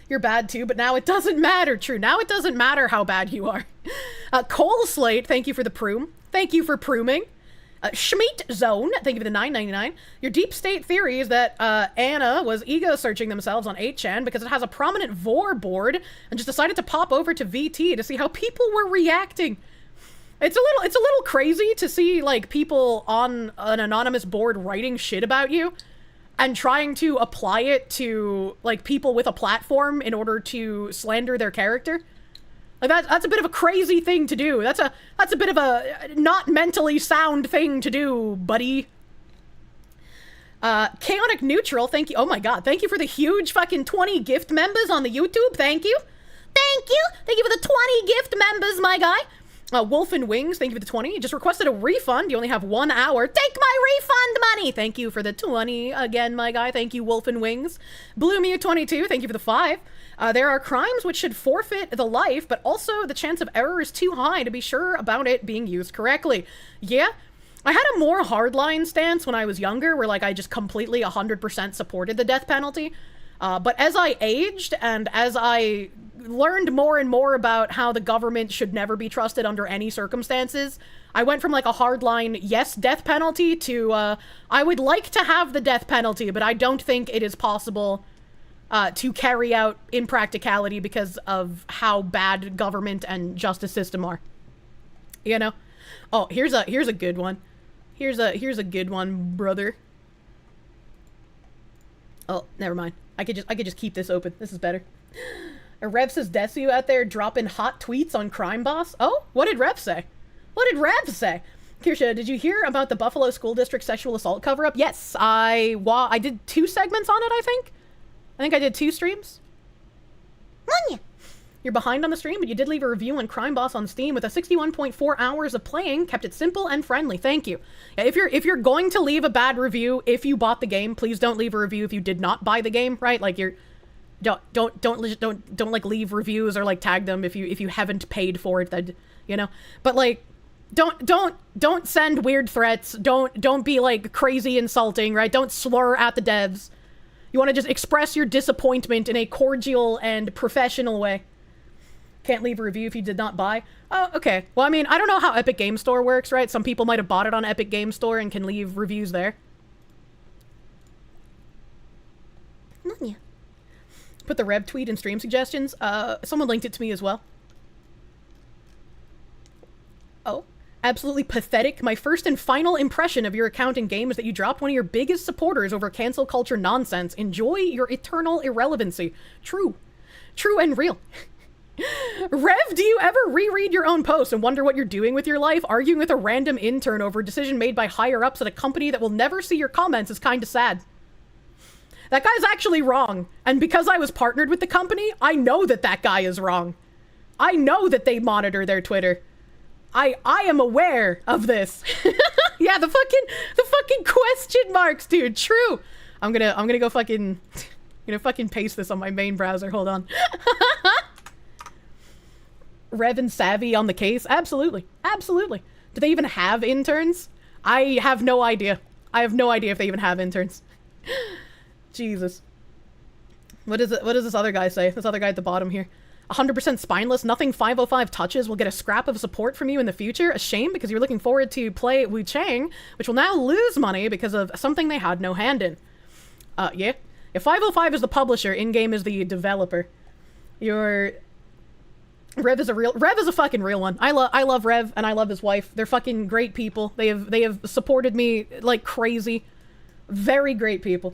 You're bad too, but now it doesn't matter. True, now it doesn't matter how bad you are. Coal Slate, thank you for the proom. Thank you for prooming. Schmeat Zone, thank you for the $9.99. Your deep state theory is that Anna was ego searching themselves on 8chan because it has a prominent VoR board and just decided to pop over to VT to see how people were reacting. It's a little crazy to see, like, people on an anonymous board writing shit about you and trying to apply it to, like, people with a platform in order to slander their character. Like, that's a bit of a crazy thing to do. That's a bit of a not mentally sound thing to do, buddy. Chaotic Neutral, thank you. Oh my god, thank you for the huge fucking 20 gift members on the YouTube. Thank you. Thank you for the 20 gift members, my guy. Wolf and Wings, thank you for the 20. You just requested a refund. You only have 1 hour. Take my refund money. Thank you for the 20 again, my guy. Thank you, Wolf and Wings. Blue Mew 22, thank you for the 5. There are crimes which should forfeit the life, but also the chance of error is too high to be sure about it being used correctly. Yeah, I had a more hardline stance when I was younger, where, like, I just completely 100% supported the death penalty. But as I aged and as I learned more and more about how the government should never be trusted under any circumstances, I went from like a hardline yes death penalty to I would like to have the death penalty, but I don't think it is possible to carry out in practicality because of how bad government and justice system are. You know? Oh, here's a good one. Here's a good one, brother. Oh, never mind. I could just keep this open. This is better. Rev says Desu out there dropping hot tweets on Crime Boss. Oh, what did Rev say? What did Rev say? Kirsche, did you hear about the Buffalo School District sexual assault cover-up? Yes, I did 2 segments on it, I think. I think I did 2 streams. Munya. You're behind on the stream, but you did leave a review on Crime Boss on Steam with a 61.4 hours of playing. Kept it simple and friendly. Thank you. Yeah, if you're going to leave a bad review, if you bought the game, please don't leave a review if you did not buy the game, right? Like don't like leave reviews or like tag them if you haven't paid for it, that, you know. But like don't send weird threats. Don't be like crazy insulting, right? Don't slur at the devs. You want to just express your disappointment in a cordial and professional way. Can't leave a review if you did not buy. Oh, okay. Well, I mean, I don't know how Epic Game Store works, right? Some people might have bought it on Epic Game Store and can leave reviews there. Munya. Put the Rev tweet in stream suggestions. Someone linked it to me as well. Oh, absolutely pathetic. My first and final impression of your account in game is that you dropped one of your biggest supporters over cancel culture nonsense. Enjoy your eternal irrelevancy. True. True and real. Rev, do you ever reread your own posts and wonder what you're doing with your life? Arguing with a random intern over a decision made by higher-ups at a company that will never see your comments is kinda sad. That guy's actually wrong. And because I was partnered with the company, I know that that guy is wrong. I know that they monitor their Twitter. I am aware of this. Yeah, the fucking question marks, dude. True. I'm gonna go fucking paste this on my main browser. Hold on. Rev and Savvy on the case? Absolutely. Absolutely. Do they even have interns? I have no idea. I have no idea if they even have interns. Jesus. What does this other guy say? This other guy at the bottom here. 100% spineless. Nothing 505 touches will get a scrap of support from you in the future. A shame because you're looking forward to play Wu Chang, which will now lose money because of something they had no hand in. Yeah. If 505 is the publisher, in-game is the developer. Rev is a fucking real one. I love Rev and I love his wife. They're fucking great people. They have supported me like crazy. Very great people.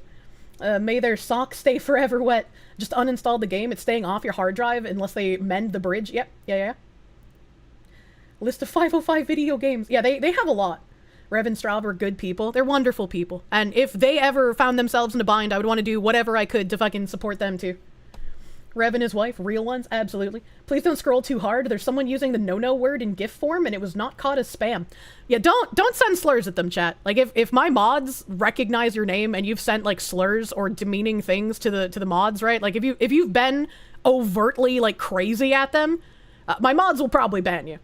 May their socks stay forever wet. Just uninstall the game. It's staying off your hard drive unless they mend the bridge. Yep. Yeah. List of 505 video games. Yeah, they have a lot. Rev and Straub are good people. They're wonderful people. And if they ever found themselves in a bind, I would want to do whatever I could to fucking support them too. Rev and his wife, real ones, absolutely. Please don't scroll too hard. There's someone using the no-no word in GIF form, and it was not caught as spam. Yeah, don't send slurs at them, chat. Like, if my mods recognize your name and you've sent, like, slurs or demeaning things to the mods, right? Like, if you've been overtly, like, crazy at them, my mods will probably ban you.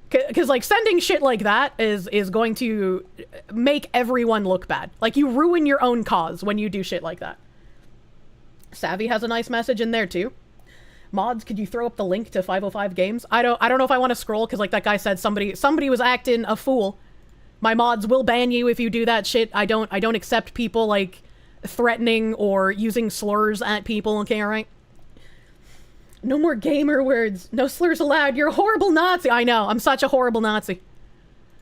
Because, like, sending shit like that is going to make everyone look bad. Like, you ruin your own cause when you do shit like that. Savvy has a nice message in there too. Mods, could you throw up the link to 505 games? I don't know if I want to scroll because like that guy said somebody was acting a fool. My mods will ban you if you do that shit. I don't accept people like threatening or using slurs at people, okay, alright? No more gamer words. No slurs allowed. You're a horrible Nazi. I know, I'm such a horrible Nazi.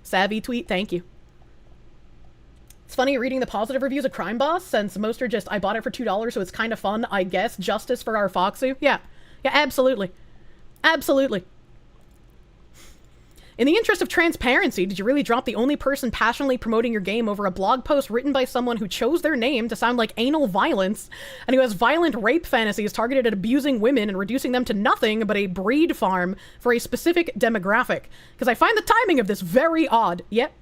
Savvy tweet, thank you. It's funny reading the positive reviews of Crime Boss, since most are just, I bought it for $2, so it's kind of fun, I guess. Justice for our Foxu. Yeah, absolutely. Absolutely. In the interest of transparency, did you really drop the only person passionately promoting your game over a blog post written by someone who chose their name to sound like anal violence, and who has violent rape fantasies targeted at abusing women and reducing them to nothing but a breed farm for a specific demographic? Because I find the timing of this very odd. Yep.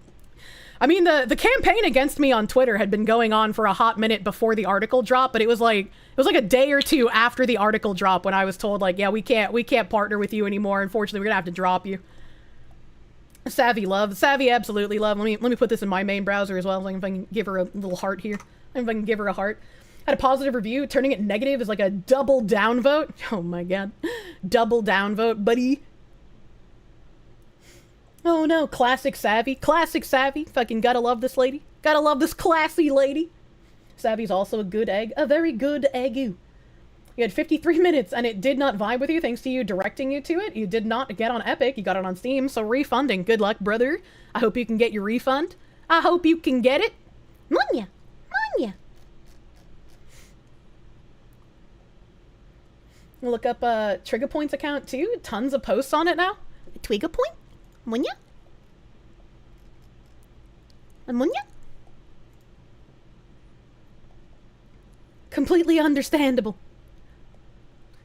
I mean, the campaign against me on Twitter had been going on for a hot minute before the article dropped, but it was like a day or two after the article dropped when I was told, like, yeah, we can't partner with you anymore. Unfortunately, we're gonna have to drop you. Savvy love. Savvy absolutely love. Let me put this in my main browser as well, so if I can give her a little heart here. If I can give her a heart. Had a positive review. Turning it negative is like a double down vote. Oh my god. Double down vote, buddy. Oh no, classic Savvy. Classic Savvy. Fucking gotta love this lady. Gotta love this classy lady. Savvy's also a good egg. A very good egg-oo. You had 53 minutes and it did not vibe with you thanks to you directing you to it. You did not get on Epic. You got it on Steam, so refunding. Good luck, brother. I hope you can get your refund. I hope you can get it. Munya. Munya. Look up Trigger Point's account too. Tons of posts on it now. Trigger Point? Munya? Munya? Completely understandable.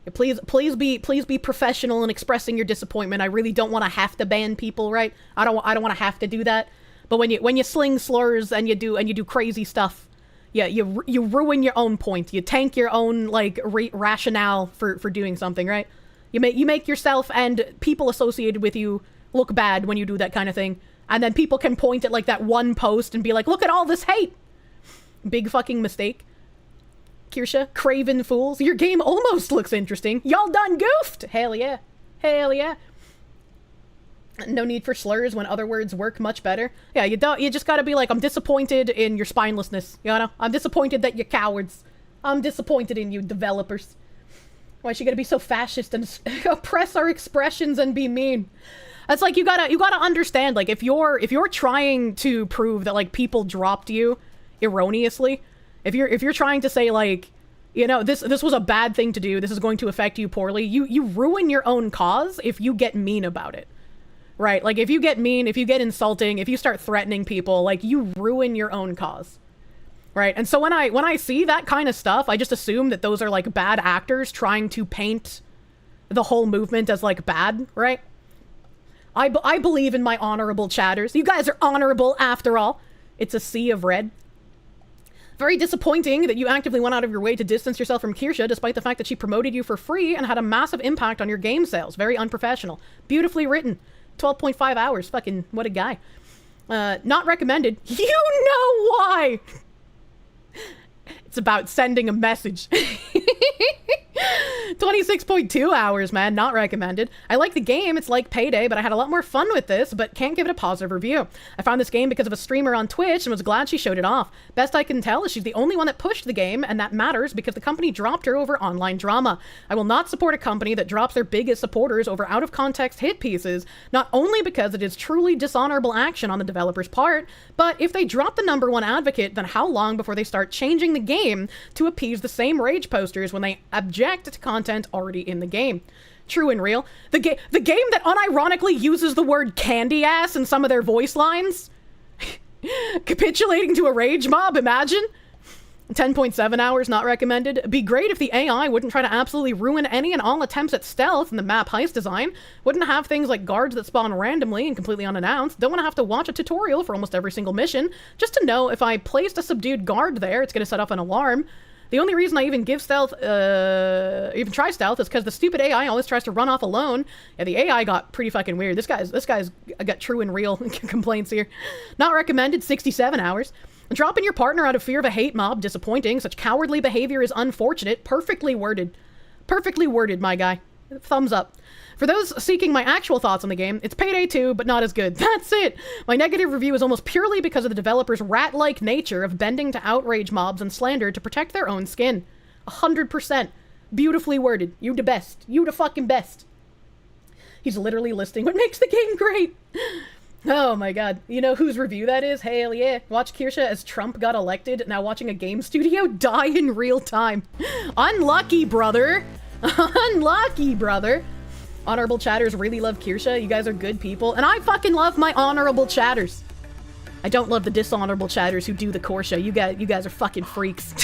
Yeah, please be professional in expressing your disappointment. I really don't want to have to ban people, right? I don't want to have to do that. But when you sling slurs and you do crazy stuff, yeah, you ruin your own point. You tank your own like rationale for doing something, right? You make yourself and people associated with you look bad when you do that kind of thing, and then people can point at like that one post and be like, "Look at all this hate." Big fucking mistake. Kirsche, craven fools. Your game almost looks interesting. Y'all done goofed. Hell yeah. Hell yeah. No need for slurs when other words work much better. Yeah, you just gotta be like, I'm disappointed in your spinelessness, you know? I'm disappointed that you're cowards. I'm disappointed in you developers. Why is she gonna be so fascist and oppress our expressions and be mean? That's like, you gotta understand, like, if you're trying to prove that, like, people dropped you erroneously, if you're trying to say, like, you know, this was a bad thing to do, this is going to affect you poorly, you ruin your own cause if you get mean about it. Right? Like, if you get mean, if you get insulting, if you start threatening people, like, you ruin your own cause. Right? And so when I see that kind of stuff, I just assume that those are, like, bad actors trying to paint the whole movement as, like, bad, right? I believe in my honorable chatters. You guys are honorable after all. It's a sea of red. Very disappointing that you actively went out of your way to distance yourself from Kirsche, despite the fact that she promoted you for free and had a massive impact on your game sales. Very unprofessional. Beautifully written. 12.5 hours. Fucking, what a guy. Not recommended. You know why! It's about sending a message. 26.2 hours, man. Not recommended. I like the game. It's like Payday, but I had a lot more fun with this, but can't give it a positive review. I found this game because of a streamer on Twitch and was glad she showed it off. Best I can tell is she's the only one that pushed the game, and that matters because the company dropped her over online drama. I will not support a company that drops their biggest supporters over out-of-context hit pieces, not only because it is truly dishonorable action on the developer's part, but if they drop the #1 advocate, then how long before they start changing the game to appease the same rage posters when they object to content already in the game? True and real. The game that unironically uses the word candy ass in some of their voice lines. Capitulating to a rage mob, imagine? 10.7 hours, not recommended. It'd be great if the AI wouldn't try to absolutely ruin any and all attempts at stealth in the map heist design. Wouldn't have things like guards that spawn randomly and completely unannounced. Don't want to have to watch a tutorial for almost every single mission just to know if I placed a subdued guard there, it's going to set off an alarm. The only reason I even give stealth, even try stealth, is because the stupid AI always tries to run off alone. Yeah, the AI got pretty fucking weird. This guy's got true and real complaints here. Not recommended, 67 hours. Dropping your partner out of fear of a hate mob, disappointing. Such cowardly behavior is unfortunate. Perfectly worded. Perfectly worded, my guy. Thumbs up. For those seeking my actual thoughts on the game, it's Payday 2, but not as good. That's it! My negative review is almost purely because of the developer's rat-like nature of bending to outrage mobs and slander to protect their own skin. 100%. Beautifully worded. You the best. You the fucking best. He's literally listing what makes the game great. Oh my god. You know whose review that is? Hell yeah. Watch Kirsche as Trump got elected, now watching a game studio die in real time. Unlucky, brother. Unlucky, brother. Honorable chatters really love Kirsche. You guys are good people. And I fucking love my honorable chatters. I don't love the dishonorable chatters who do the Kirsche. You guys are fucking freaks.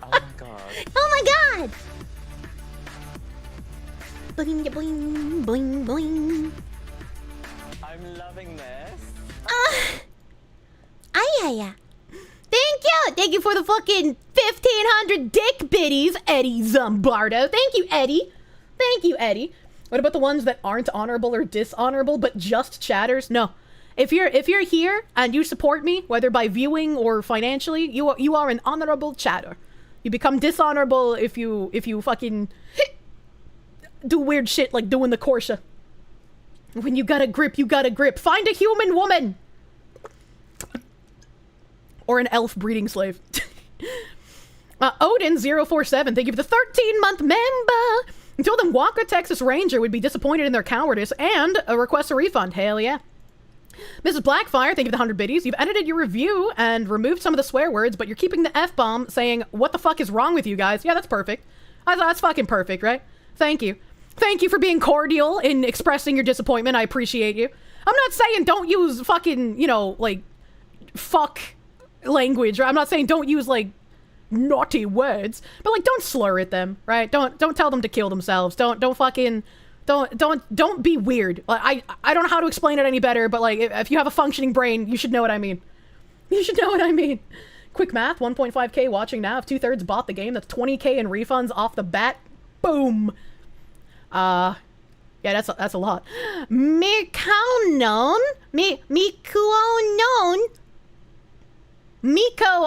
Oh my god. Oh my god! Boing, boing, boing, boing. I'm loving this. Ay. Thank you! Thank you for the fucking 1,500 dick biddies, Eddie Zombardo. Thank you, Eddie. Thank you, Eddie. What about the ones that aren't honorable or dishonorable, but just chatters? No. If you're here and you support me, whether by viewing or financially, you are an honorable chatter. You become dishonorable if you fucking do weird shit like doing the Kirsche. When you got a grip, you got a grip. Find a human woman! Or an elf breeding slave. Odin047, thank you for the 13-month member! You told them Walker, Texas Ranger would be disappointed in their cowardice and request a refund. Hell yeah. Mrs. Blackfire, thank you for the 100 biddies. You've edited your review and removed some of the swear words, but you're keeping the F-bomb saying, what the fuck is wrong with you guys? Yeah, that's perfect. That's fucking perfect, right? Thank you. Thank you for being cordial in expressing your disappointment. I appreciate you. I'm not saying don't use fucking, you know, like, fuck language. Right? I'm not saying don't use, like, naughty words, but, like, don't slur at them, right? Don't tell them to kill themselves. Don't be weird. Like, I don't know how to explain it any better, but, like, if you have a functioning brain, you should know what I mean. You should know what I mean. Quick math, 1.5k watching now. If 2/3 bought the game, that's 20k in refunds off the bat. Boom. Yeah, that's a lot. Miko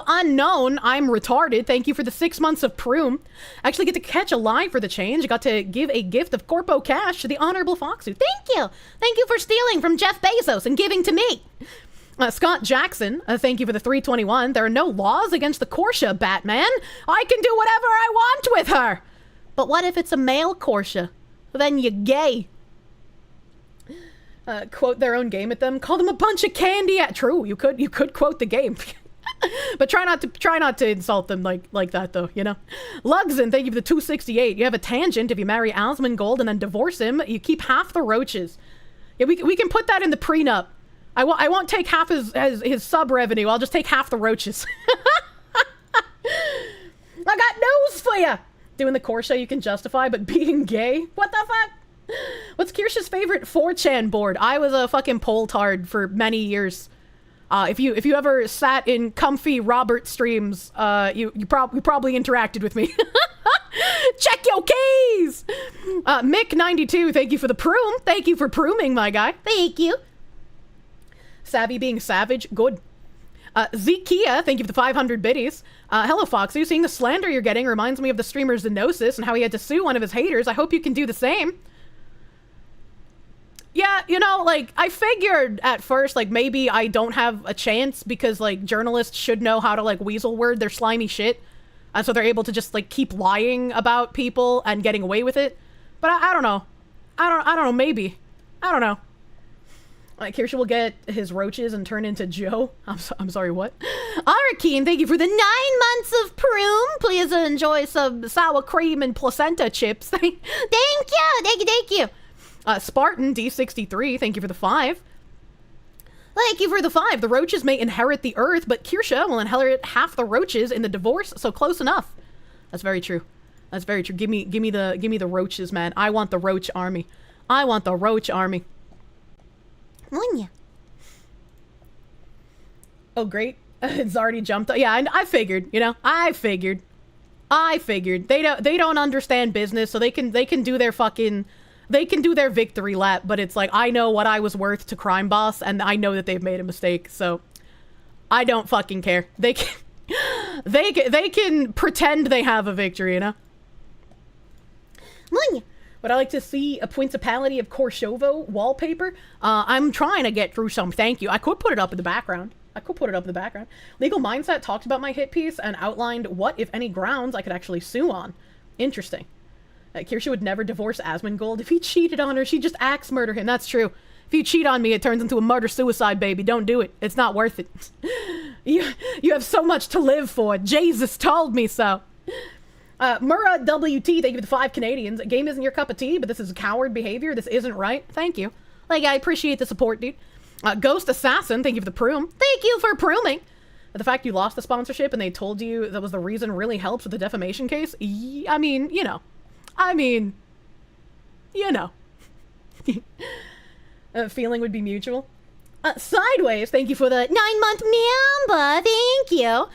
unknown, I'm retarded. Thank you for the 6 months of Proom. Actually get to catch a line for the change. Got to give a gift of Corpo cash to the Honorable Foxu. Thank you. Thank you for stealing from Jeff Bezos and giving to me. Scott Jackson, thank you for the 321. There are no laws against the Kirsche, Batman. I can do whatever I want with her. But what if it's a male Kirsche? Then you're gay. Quote their own game at them. Call them a bunch of candy. True, you could quote the game. But try not to insult them like that though, you know. Lugson, thank you for the 268. You have a tangent. If you marry Asmongold and then divorce him, you keep half the roaches. Yeah, we can put that in the prenup. I won't take half his sub revenue. I'll just take half the roaches. I got news for you. Doing the Kirsche you can justify, but being gay? What the fuck? What's Kirsche's favorite 4chan board? I was a fucking pole tard for many years. If you ever sat in comfy Robert streams, you probably interacted with me. Check your keys! Mick92, thank you for the proom. Thank you for prooming, my guy. Thank you. Savvy being savage, good. Zekia, thank you for the 500 biddies. Hello, Foxy. Seeing the slander you're getting reminds me of the streamer Zenosis and how he had to sue one of his haters. I hope you can do the same. Yeah, you know, like, I figured at first, like, maybe I don't have a chance because, like, journalists should know how to, like, weasel word their slimy shit. So they're able to just, like, keep lying about people and getting away with it. But I don't know. I don't know, maybe. I don't know. Like, Kirsche will get his roaches and turn into Joe. I'm sorry, what? Arkeen, thank you for the 9 months of Proom. Please enjoy some sour cream and placenta chips. Thank you. Spartan D63, thank you for the 5. Thank you for the 5. The roaches may inherit the earth, but Kirsche will inherit half the roaches in the divorce, so close enough. That's very true. That's very true. Give me the roaches, man. I want the roach army. I want the roach army. Oh, great. It's already jumped. Yeah, I figured, you know. I figured. They don't understand business, so they can do their fucking... They can do their victory lap, but it's like, I know what I was worth to Crime Boss, and I know that they've made a mistake, so... I don't fucking care. They can pretend they have a victory, you know? Would I like to see a Principality of Korshovo wallpaper? I'm trying to get through some, thank you. I could put it up in the background. Legal Mindset talked about my hit piece and outlined what, if any, grounds I could actually sue on. Interesting. Kirsche would never divorce Asmongold. If he cheated on her, she'd just axe murder him. That's true. If you cheat on me, it turns into a murder-suicide, baby. Don't do it. It's not worth it. You have so much to live for. Jesus told me so. Murra WT, thank you for the 5 Canadians. A game isn't your cup of tea, but this is coward behavior. This isn't right. Thank you. Like, I appreciate the support, dude. Ghost Assassin, thank you for the proom. Thank you for prooming. The fact you lost the sponsorship and they told you that was the reason really helps with the defamation case. I mean, you know. Feeling would be mutual. Sideways, thank you for the 9-month member. Thank you.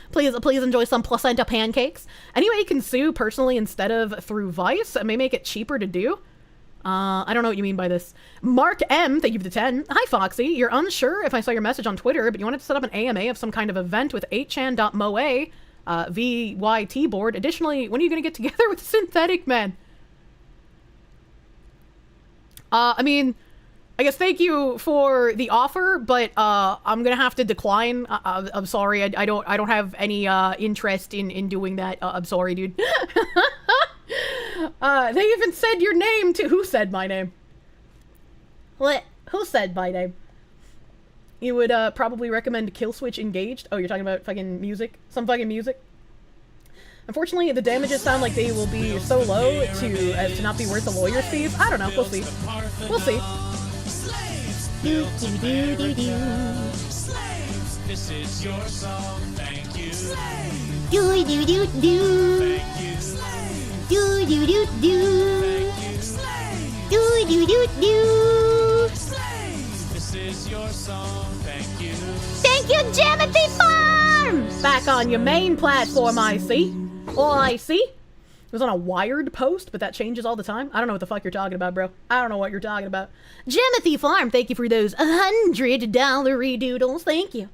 Please enjoy some placenta pancakes. Any way you can sue personally instead of through Vice, it may make it cheaper to do. I don't know what you mean by this. Mark M, thank you for the 10. Hi, Foxy. You're unsure if I saw your message on Twitter, but you wanted to set up an AMA of some kind of event with 8chan.moe. VYT board. Additionally, when are you going to get together with Synthetic Man? I mean, I guess thank you for the offer, but I'm gonna have to decline. I'm sorry, I don't have any interest in doing that. I'm sorry, dude. They even said your name too. Who said my name? What? Who said my name? You would probably recommend Kill Switch Engaged. Oh, you're talking about fucking music? Some fucking music? Unfortunately, the damages sound like they will be so low as to not be worth the lawyer's fees. I don't know. We'll see. We'll see. Slaves, this is your song, thank you. Do do do do. Thank you. Do do do do. Thank you. Do do do do. This is your song, thank you. Thank you, Jamothy Farm! Back on your main platform, I see. All I see. It was on a Wired post, but that changes all the time. I don't know what the fuck you're talking about, bro. I don't know what you're talking about. Jamothy Farm, thank you for those $100 doodles. Thank you.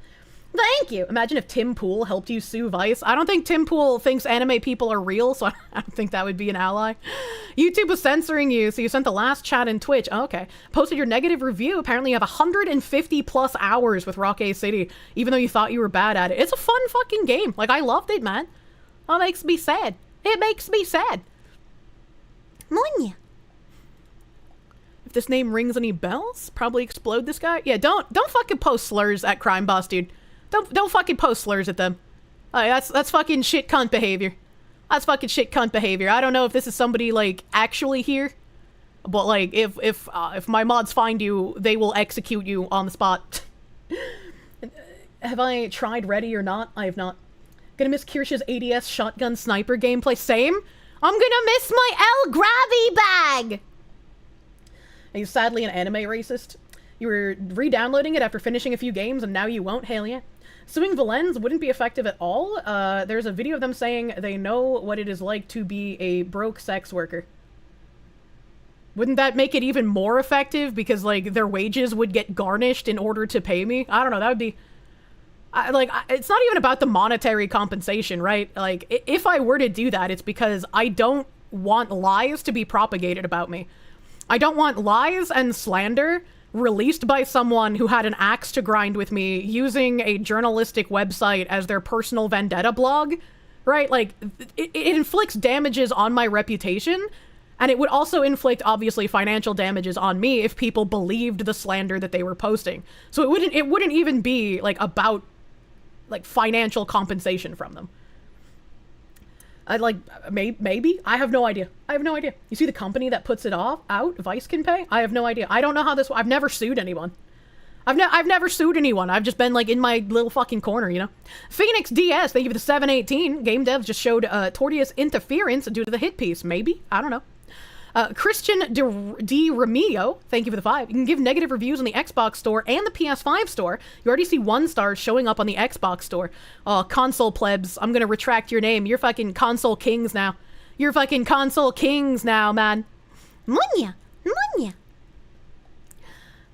Thank you. Imagine if Tim Pool helped you sue Vice. I don't think Tim Pool thinks anime people are real, so I don't think that would be an ally. YouTube was censoring you, so you sent the last chat in Twitch. Oh, okay. Posted your negative review. Apparently you have 150 plus hours with Rock A City, even though you thought you were bad at it. It's a fun fucking game. Like, I loved it, man. That makes me sad. It makes me sad. Monya. If this name rings any bells, probably explode this guy. Yeah, don't fucking post slurs at Crime Boss, dude. Don't fucking post slurs at them. That's fucking shit cunt behavior. That's fucking shit cunt behavior. I don't know if this is somebody like actually here, but like if my mods find you, they will execute you on the spot. Have I tried Ready or not? I have not. Gonna miss Kirsche's ADS shotgun sniper gameplay. Same. I'm gonna miss my El Gravy bag. Are you sadly an anime racist? You were re-downloading it after finishing a few games and now you won't? Hell yeah. Suing Valens wouldn't be effective at all. There's a video of them saying they know what it is like to be a broke sex worker. Wouldn't that make it even more effective because like their wages would get garnished in order to pay me? I don't know, that would be... it's not even about the monetary compensation, right? Like, if I were to do that, it's because I don't want lies to be propagated about me. I don't want lies and slander released by someone who had an axe to grind with me using a journalistic website as their personal vendetta blog, right? Like, it inflicts damages on my reputation, and it would also inflict, obviously, financial damages on me if people believed the slander that they were posting. So it wouldn't even be, like, about like financial compensation from them. I'd like maybe I have no idea. You see the company that puts it out, Vice can pay? I have no idea. I don't know how this. I've never sued anyone. I've never sued anyone. I've just been like in my little fucking corner, you know. Phoenix DS, thank you for the 718. Game devs just showed tortious interference due to the hit piece. Maybe, I don't know. Christian D. Remio, thank you for the 5. You can give negative reviews on the Xbox store and the PS5 store. You already see 1 star showing up on the Xbox store. Oh, console plebs, I'm gonna retract your name. You're fucking console kings now. You're fucking console kings now, man. Munya.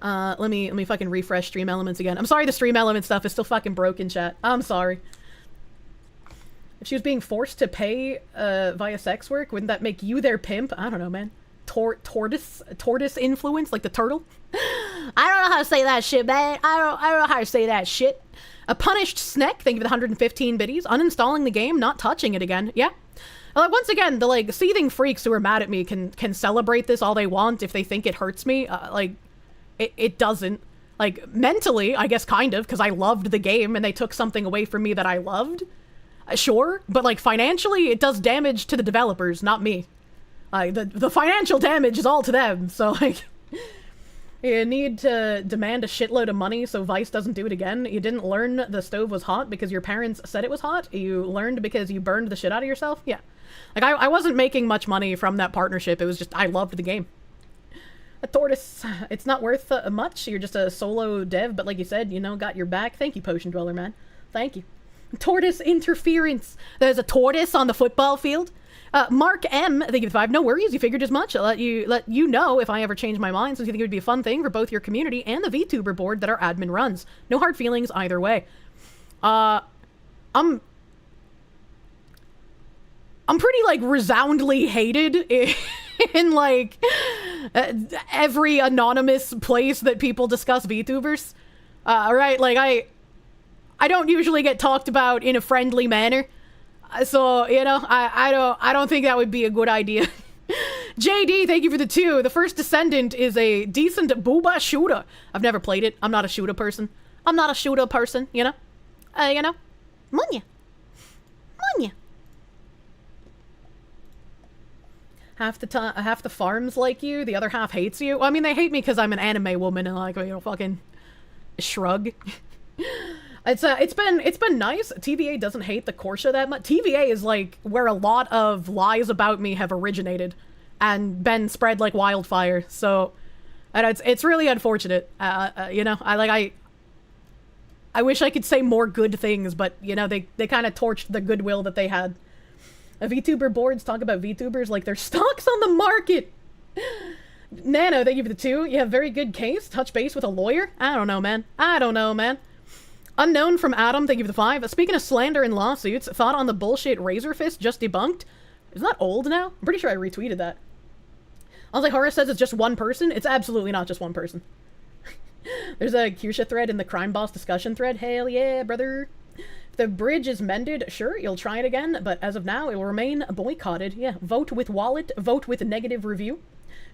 Let me fucking refresh Stream Elements again. I'm sorry the Stream Element stuff is still fucking broken, chat. I'm sorry. If she was being forced to pay via sex work, wouldn't that make you their pimp? I don't know, man. Tortoise influence, like the turtle? I don't know how to say that shit, man. I don't know how to say that shit. A punished snack, thank you for the 115 biddies. Uninstalling the game, not touching it again. Yeah. Once again, the like seething freaks who are mad at me can celebrate this all they want if they think it hurts me. It doesn't. Like, mentally, I guess kind of, because I loved the game and they took something away from me that I loved. Sure, but like financially, it does damage to the developers, not me. The financial damage is all to them, so like, you need to demand a shitload of money so Vice doesn't do it again. You didn't learn the stove was hot because your parents said it was hot. You learned because you burned the shit out of yourself. Yeah, like I wasn't making much money from that partnership. It was just I loved the game. A tortoise, it's not worth much. You're just a solo dev, but like you said, you know, got your back. Thank you, Potion Dweller, man. Thank you. Tortoise interference. There's a tortoise on the football field. Mark M, thank you for the 5. No worries, you figured as much. I'll let you know if I ever change my mind, since you think it would be a fun thing for both your community and the VTuber board that our admin runs. No hard feelings either way. I'm I'm pretty, like, resoundly hated in like, every anonymous place that people discuss VTubers. Right? Like, I don't usually get talked about in a friendly manner. So, you know, I don't think that would be a good idea. JD, thank you for the 2. The first Descendant is a decent booba shooter. I've never played it. I'm not a shooter person. You know? You know? Munya. Half the farms like you, the other half hates you. Well, I mean, they hate me because I'm an anime woman and like, you know, fucking shrug. It's been nice. TVA doesn't hate the Kirsche that much. TVA is like where a lot of lies about me have originated and been spread like wildfire. So, and it's really unfortunate. You know, I wish I could say more good things, but you know, they kind of torched the goodwill that they had. VTuber boards talk about VTubers like they're stocks on the market. Nano, thank you for the 2. You have very good case. Touch base with a lawyer? I don't know, man. Unknown from Adam, thank you for the 5. Speaking of slander and lawsuits, thought on the bullshit Razor Fist just debunked? Isn't that old now? I'm pretty sure I retweeted that. I was like, Horace says it's just one person. It's absolutely not just one person. There's a Kirsche thread in the crime boss discussion thread. Hell yeah, brother. If the bridge is mended, sure, you'll try it again, but as of now, it will remain boycotted. Yeah, vote with wallet, vote with negative review.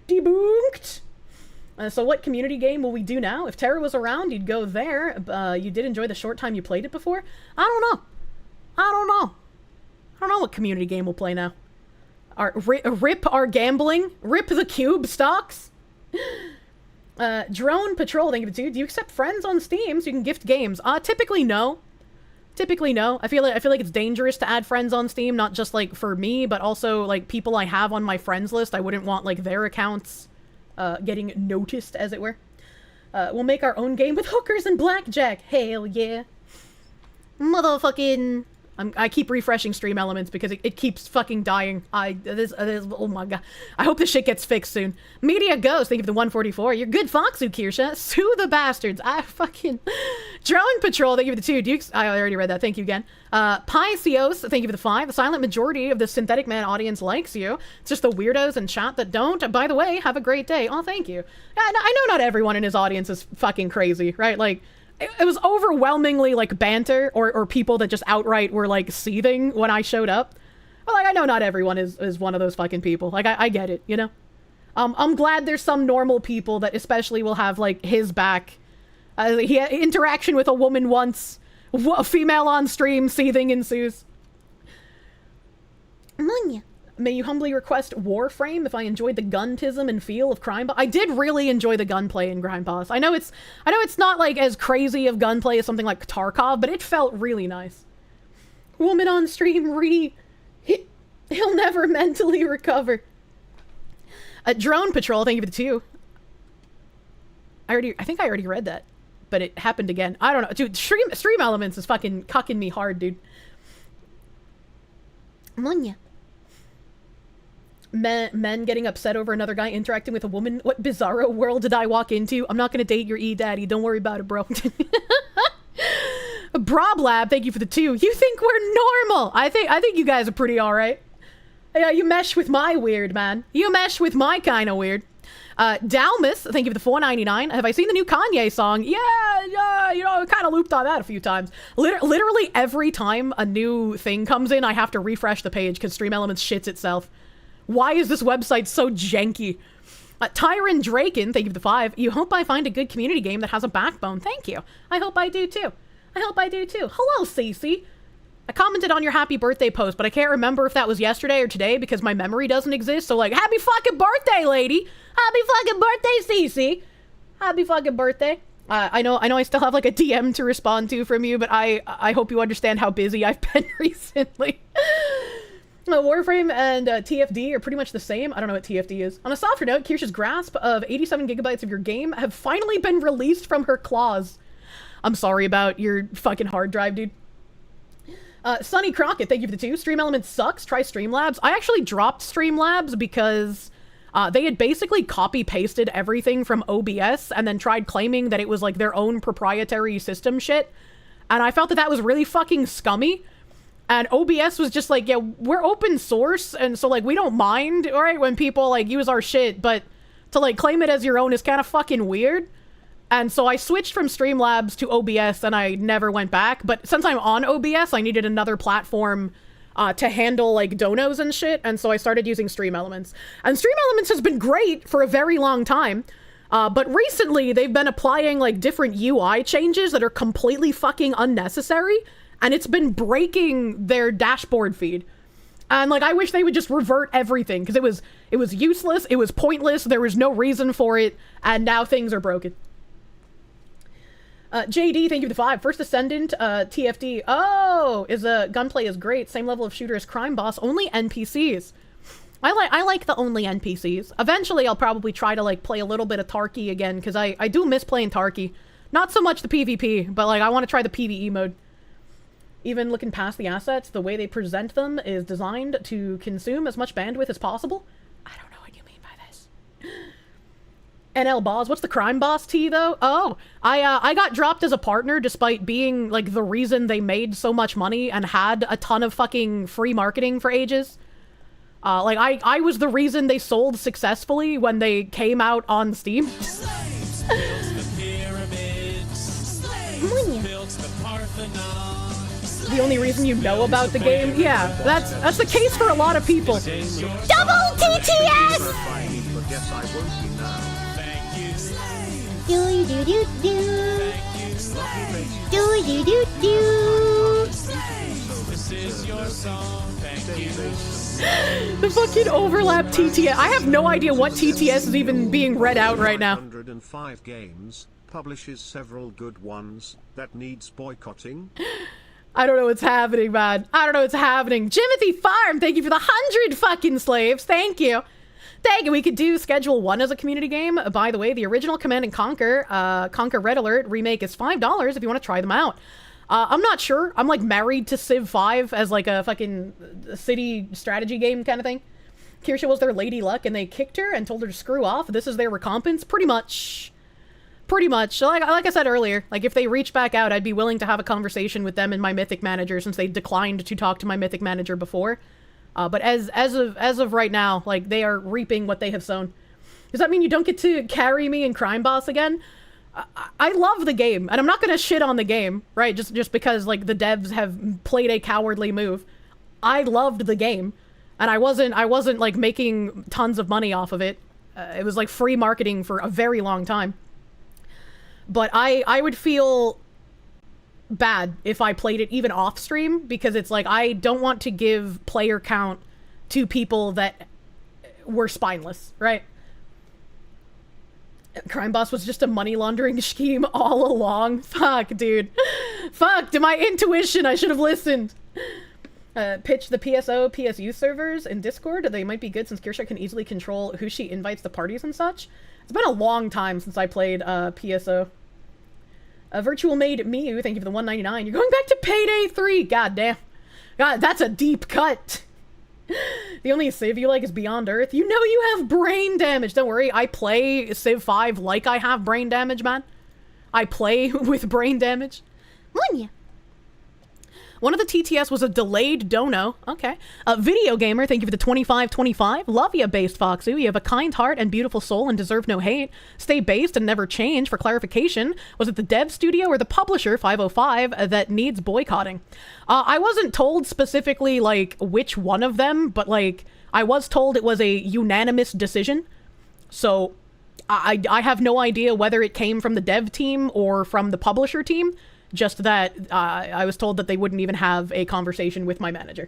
Debunked! So what community game will we do now? If Terra was around, you'd go there. You did enjoy the short time you played it before? I don't know what community game we'll play now. Rip our gambling? Rip the cube stocks? Drone Patrol, thank you for the 2. Do you accept friends on Steam so you can gift games? Typically no. I feel like it's dangerous to add friends on Steam, not just like for me, but also like people I have on my friends list. I wouldn't want like their accounts getting noticed, as it were. We'll make our own game with hookers and blackjack. Hell yeah. Motherfucking... I keep refreshing Stream Elements because it keeps fucking dying. Oh my god. I hope this shit gets fixed soon. Media Ghost, thank you for the 144. You're good Foxu, Kirsche. Sue the bastards. Drone Patrol, thank you for the 2. Dukes, I already read that. Thank you again. Pisceos, thank you for the 5. The silent majority of the Synthetic Man audience likes you. It's just the weirdos in chat that don't. By the way, have a great day. Oh, thank you. I know not everyone in his audience is fucking crazy, right? Like, it was overwhelmingly, like, banter or people that just outright were, like, seething when I showed up. But, like, I know not everyone is one of those fucking people. Like, I get it, you know? I'm glad there's some normal people that especially will have, like, his back. He had interaction with a woman once. A female on stream, seething ensues. Munya. May you humbly request Warframe if I enjoyed the guntism and feel of Crime Boss. I did really enjoy the gunplay in Crime Boss. I know it's not like as crazy of gunplay as something like Tarkov, but it felt really nice. Woman on stream, he'll never mentally recover. Drone Patrol, thank you for the 2. I think I already read that, but it happened again. I don't know, dude. Stream Elements is fucking cucking me hard, dude. Munya. Men getting upset over another guy interacting with a woman. What bizarro world did I walk into? I'm not gonna date your E-daddy. Don't worry about it, bro. Broblab, thank you for the 2. You think we're normal? I think you guys are pretty alright. Yeah, you mesh with my weird, man. You mesh with my kind of weird. Dalmas, thank you for the 4.99. Have I seen the new Kanye song? Yeah, you know, I kind of looped on that a few times. Literally every time a new thing comes in, I have to refresh the page because Stream Elements shits itself. Why is this website so janky? Tyron Draken, thank you for the 5. You hope I find a good community game that has a backbone. Thank you. I hope I do too. Hello, Cece. I commented on your happy birthday post, but I can't remember if that was yesterday or today because my memory doesn't exist. So, like, happy fucking birthday, lady. Happy fucking birthday, Cece. Happy fucking birthday. I know I still have, like, a DM to respond to from you, but I hope you understand how busy I've been recently. Warframe and TFD are pretty much the same. I don't know what TFD is. On a softer note, Kirsche's grasp of 87 gigabytes of your game have finally been released from her claws. I'm sorry about your fucking hard drive, dude. Sonny Crockett, thank you for the 2. Stream Elements sucks. Try Streamlabs. I actually dropped Streamlabs because they had basically copy-pasted everything from OBS and then tried claiming that it was, like, their own proprietary system shit. And I felt that was really fucking scummy. And OBS was just like, yeah, we're open source, and so, like, we don't mind, alright, when people, like, use our shit, but to, like, claim it as your own is kind of fucking weird. And so I switched from Streamlabs to OBS, and I never went back. But since I'm on OBS, I needed another platform to handle, like, donos and shit, and so I started using Stream Elements. And Stream Elements has been great for a very long time, but recently they've been applying, like, different UI changes that are completely fucking unnecessary, and it's been breaking their dashboard feed. And, like, I wish they would just revert everything, because it was useless, it was pointless, there was no reason for it, and now things are broken. JD, thank you for the 5. First Ascendant, TFD. Oh, gunplay is great. Same level of shooter as Crime Boss. Only NPCs. I like the only NPCs. Eventually, I'll probably try to, like, play a little bit of Tarky again, because I do miss playing Tarky. Not so much the PvP, but, like, I want to try the PvE mode. Even looking past the assets, the way they present them is designed to consume as much bandwidth as possible. I don't know what you mean by this. NL Boss, what's the Crime Boss T, though? Oh, I got dropped as a partner despite being, like, the reason they made so much money and had a ton of fucking free marketing for ages. Like, I was the reason they sold successfully when they came out on Steam. Slaves built the pyramids. Slaves built the Parthenon. The only reason you know about the game? Yeah, that's the case for a lot of people. Double TTS! But yes, I won't be now. Thank you. Slaves. Do do do do. Thank you. Slaves. Do do do do. This is your song. Thank you. The fucking overlap TTS. I have no idea what TTS is even being read out right now. 105 games, publishes several good ones, that needs boycotting. I don't know what's happening, man. I don't know what's happening. Jimothy Farm, thank you for the 100 fucking slaves. Thank you. Thank you. We could do Schedule 1 as a community game. By the way, the original Command & Conquer, Conquer Red Alert remake is $5 if you want to try them out. I'm not sure. I'm, like, married to Civ 5 as, like, a fucking city strategy game kind of thing. Kirsche was their lady luck, and they kicked her and told her to screw off. This is their recompense? Pretty much. Pretty much. Like I said earlier, like, if they reach back out, I'd be willing to have a conversation with them and my Mythic Manager, since they declined to talk to my Mythic Manager before. But as of right now, like, they are reaping what they have sown. Does that mean you don't get to carry me in Crime Boss again? I love the game, and I'm not gonna shit on the game, right? Just because, like, the devs have played a cowardly move. I loved the game, and I wasn't like making tons of money off of it. It was like free marketing for a very long time. But I would feel bad if I played it even off stream, because it's like, I don't want to give player count to people that were spineless, right? Crime Boss was just a money laundering scheme all along. Fuck, dude. Fuck, to my intuition, I should have listened. Pitch the PSO, PSU servers in Discord. They might be good since Kirsche can easily control who she invites to parties and such. It's been a long time since I played PSO. Virtual Maid Miu, thank you for the $1.99. You're going back to Payday 3. God damn. God, that's a deep cut. The only Civ you like is Beyond Earth. You know you have brain damage. Don't worry, I play Civ 5 like I have brain damage, man. I play with brain damage. Munya. One of the TTS was a delayed dono. Okay. Video Gamer, thank you for the 2525. Love ya, Based Foxu. You have a kind heart and beautiful soul and deserve no hate. Stay based and never change. For clarification, was it the dev studio or the publisher, 505, that needs boycotting? I wasn't told specifically, like, which one of them, but, like, I was told it was a unanimous decision. So, I have no idea whether it came from the dev team or from the publisher team. Just that I was told that they wouldn't even have a conversation with my manager.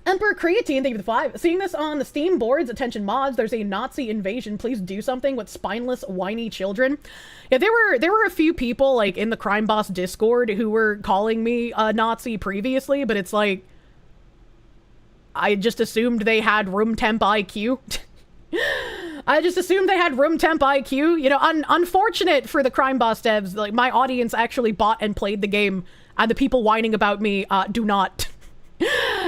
Emperor Creatine, thank you for the 5. Seeing this on the Steam boards, attention mods, there's a Nazi invasion. Please do something with spineless, whiny children. Yeah, there were a few people, like, in the Crime Boss Discord who were calling me a Nazi previously, but it's like, I just assumed they had room temp IQ. I just assumed they had room temp IQ. You know, unfortunate for the Crime Boss devs. Like, my audience actually bought and played the game, and the people whining about me do not.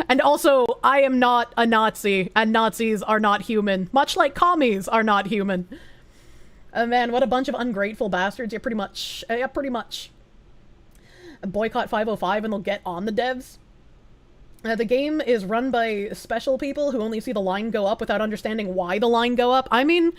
And also, I am not a Nazi, and Nazis are not human, much like commies are not human. Man, what a bunch of ungrateful bastards. Yeah, pretty much. Yeah, pretty much. boycott 505 and they'll get on the devs. The game is run by special people who only see the line go up without understanding why the line go up. I mean,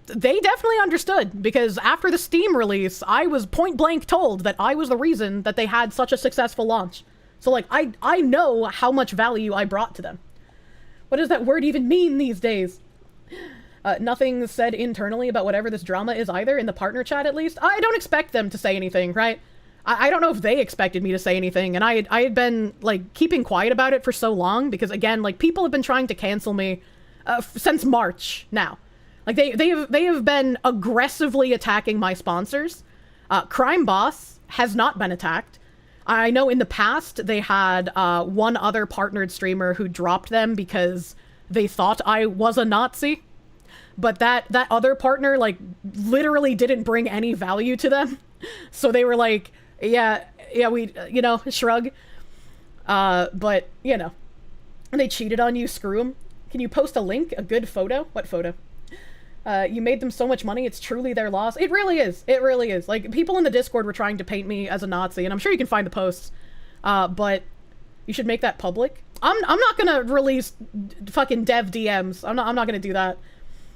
they definitely understood, because after the Steam release, I was point blank told that I was the reason that they had such a successful launch. So, like, I know how much value I brought to them. What does that word even mean these days? Nothing said internally about whatever this drama is either, in the partner chat at least. I don't expect them to say anything, right? I don't know if they expected me to say anything, and I had been, like, keeping quiet about it for so long, because, again, like, people have been trying to cancel me since March now. Like, they have been aggressively attacking my sponsors. Crime Boss has not been attacked. I know in the past they had one other partnered streamer who dropped them because they thought I was a Nazi. But that other partner, like, literally didn't bring any value to them. So they were like, yeah, we, you know, shrug. But, you know, they cheated on you, screw them. Can you post a link, a good photo? What photo? You made them so much money, it's truly their loss. It really is. It really is. Like, people in the Discord were trying to paint me as a Nazi, and I'm sure you can find the posts. But you should make that public. I'm not gonna release fucking dev DMs. I'm not gonna do that.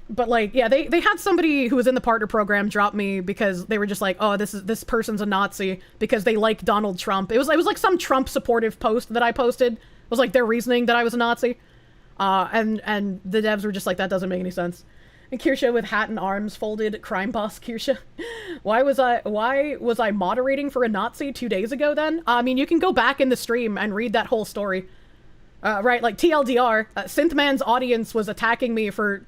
But, like, yeah, they had somebody who was in the partner program drop me because they were just like, oh, this person's a Nazi because they like Donald Trump. It was like some Trump supportive post that I posted. It was like their reasoning that I was a Nazi. And the devs were just like, that doesn't make any sense. And Kirsche with hat and arms folded, crime boss Kirsche. Why was I moderating for a Nazi 2 days ago then? I mean, you can go back in the stream and read that whole story. Right, like TLDR, Synthman's audience was attacking me for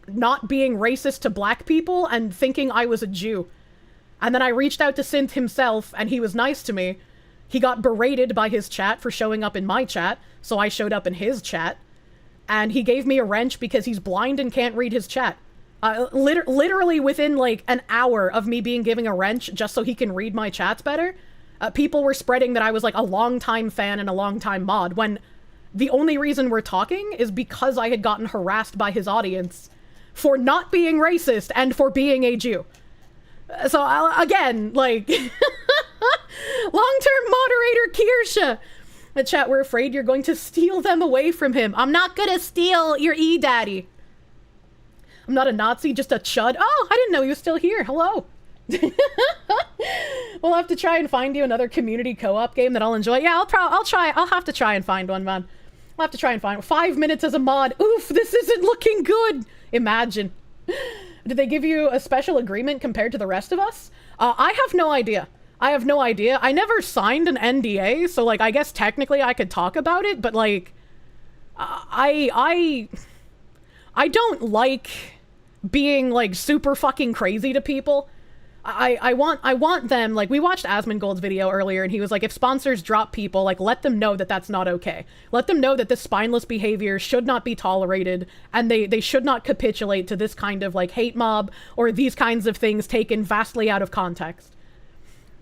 not being racist to black people and thinking I was a Jew. And then I reached out to Synth himself and he was nice to me. He got berated by his chat for showing up in my chat, so I showed up in his chat. And he gave me a wrench because he's blind and can't read his chat. Literally within like an hour of me being given a wrench just so he can read my chats better, people were spreading that I was like a longtime fan and a longtime mod, when the only reason we're talking is because I had gotten harassed by his audience for not being racist and for being a Jew. So again, like, long-term moderator Kirsche. The chat, we're afraid you're going to steal them away from him. I'm not gonna steal your E-Daddy. I'm not a Nazi, just a chud. Oh, I didn't know he was still here. Hello. We'll have to try and find you another community co-op game that I'll enjoy. Yeah, I'll have to try and find one, man. I'll have to try and find 5 minutes as a mod. Oof, this isn't looking good. Imagine. Did they give you a special agreement compared to the rest of us? I have no idea. I have no idea. I never signed an NDA, so, like, I guess technically I could talk about it, but, like, I don't like being, like, super fucking crazy to people. I want them, like, we watched Asmongold's video earlier, and he was like, if sponsors drop people, like, let them know that that's not okay. Let them know that this spineless behavior should not be tolerated, and they should not capitulate to this kind of, like, hate mob, or these kinds of things taken vastly out of context.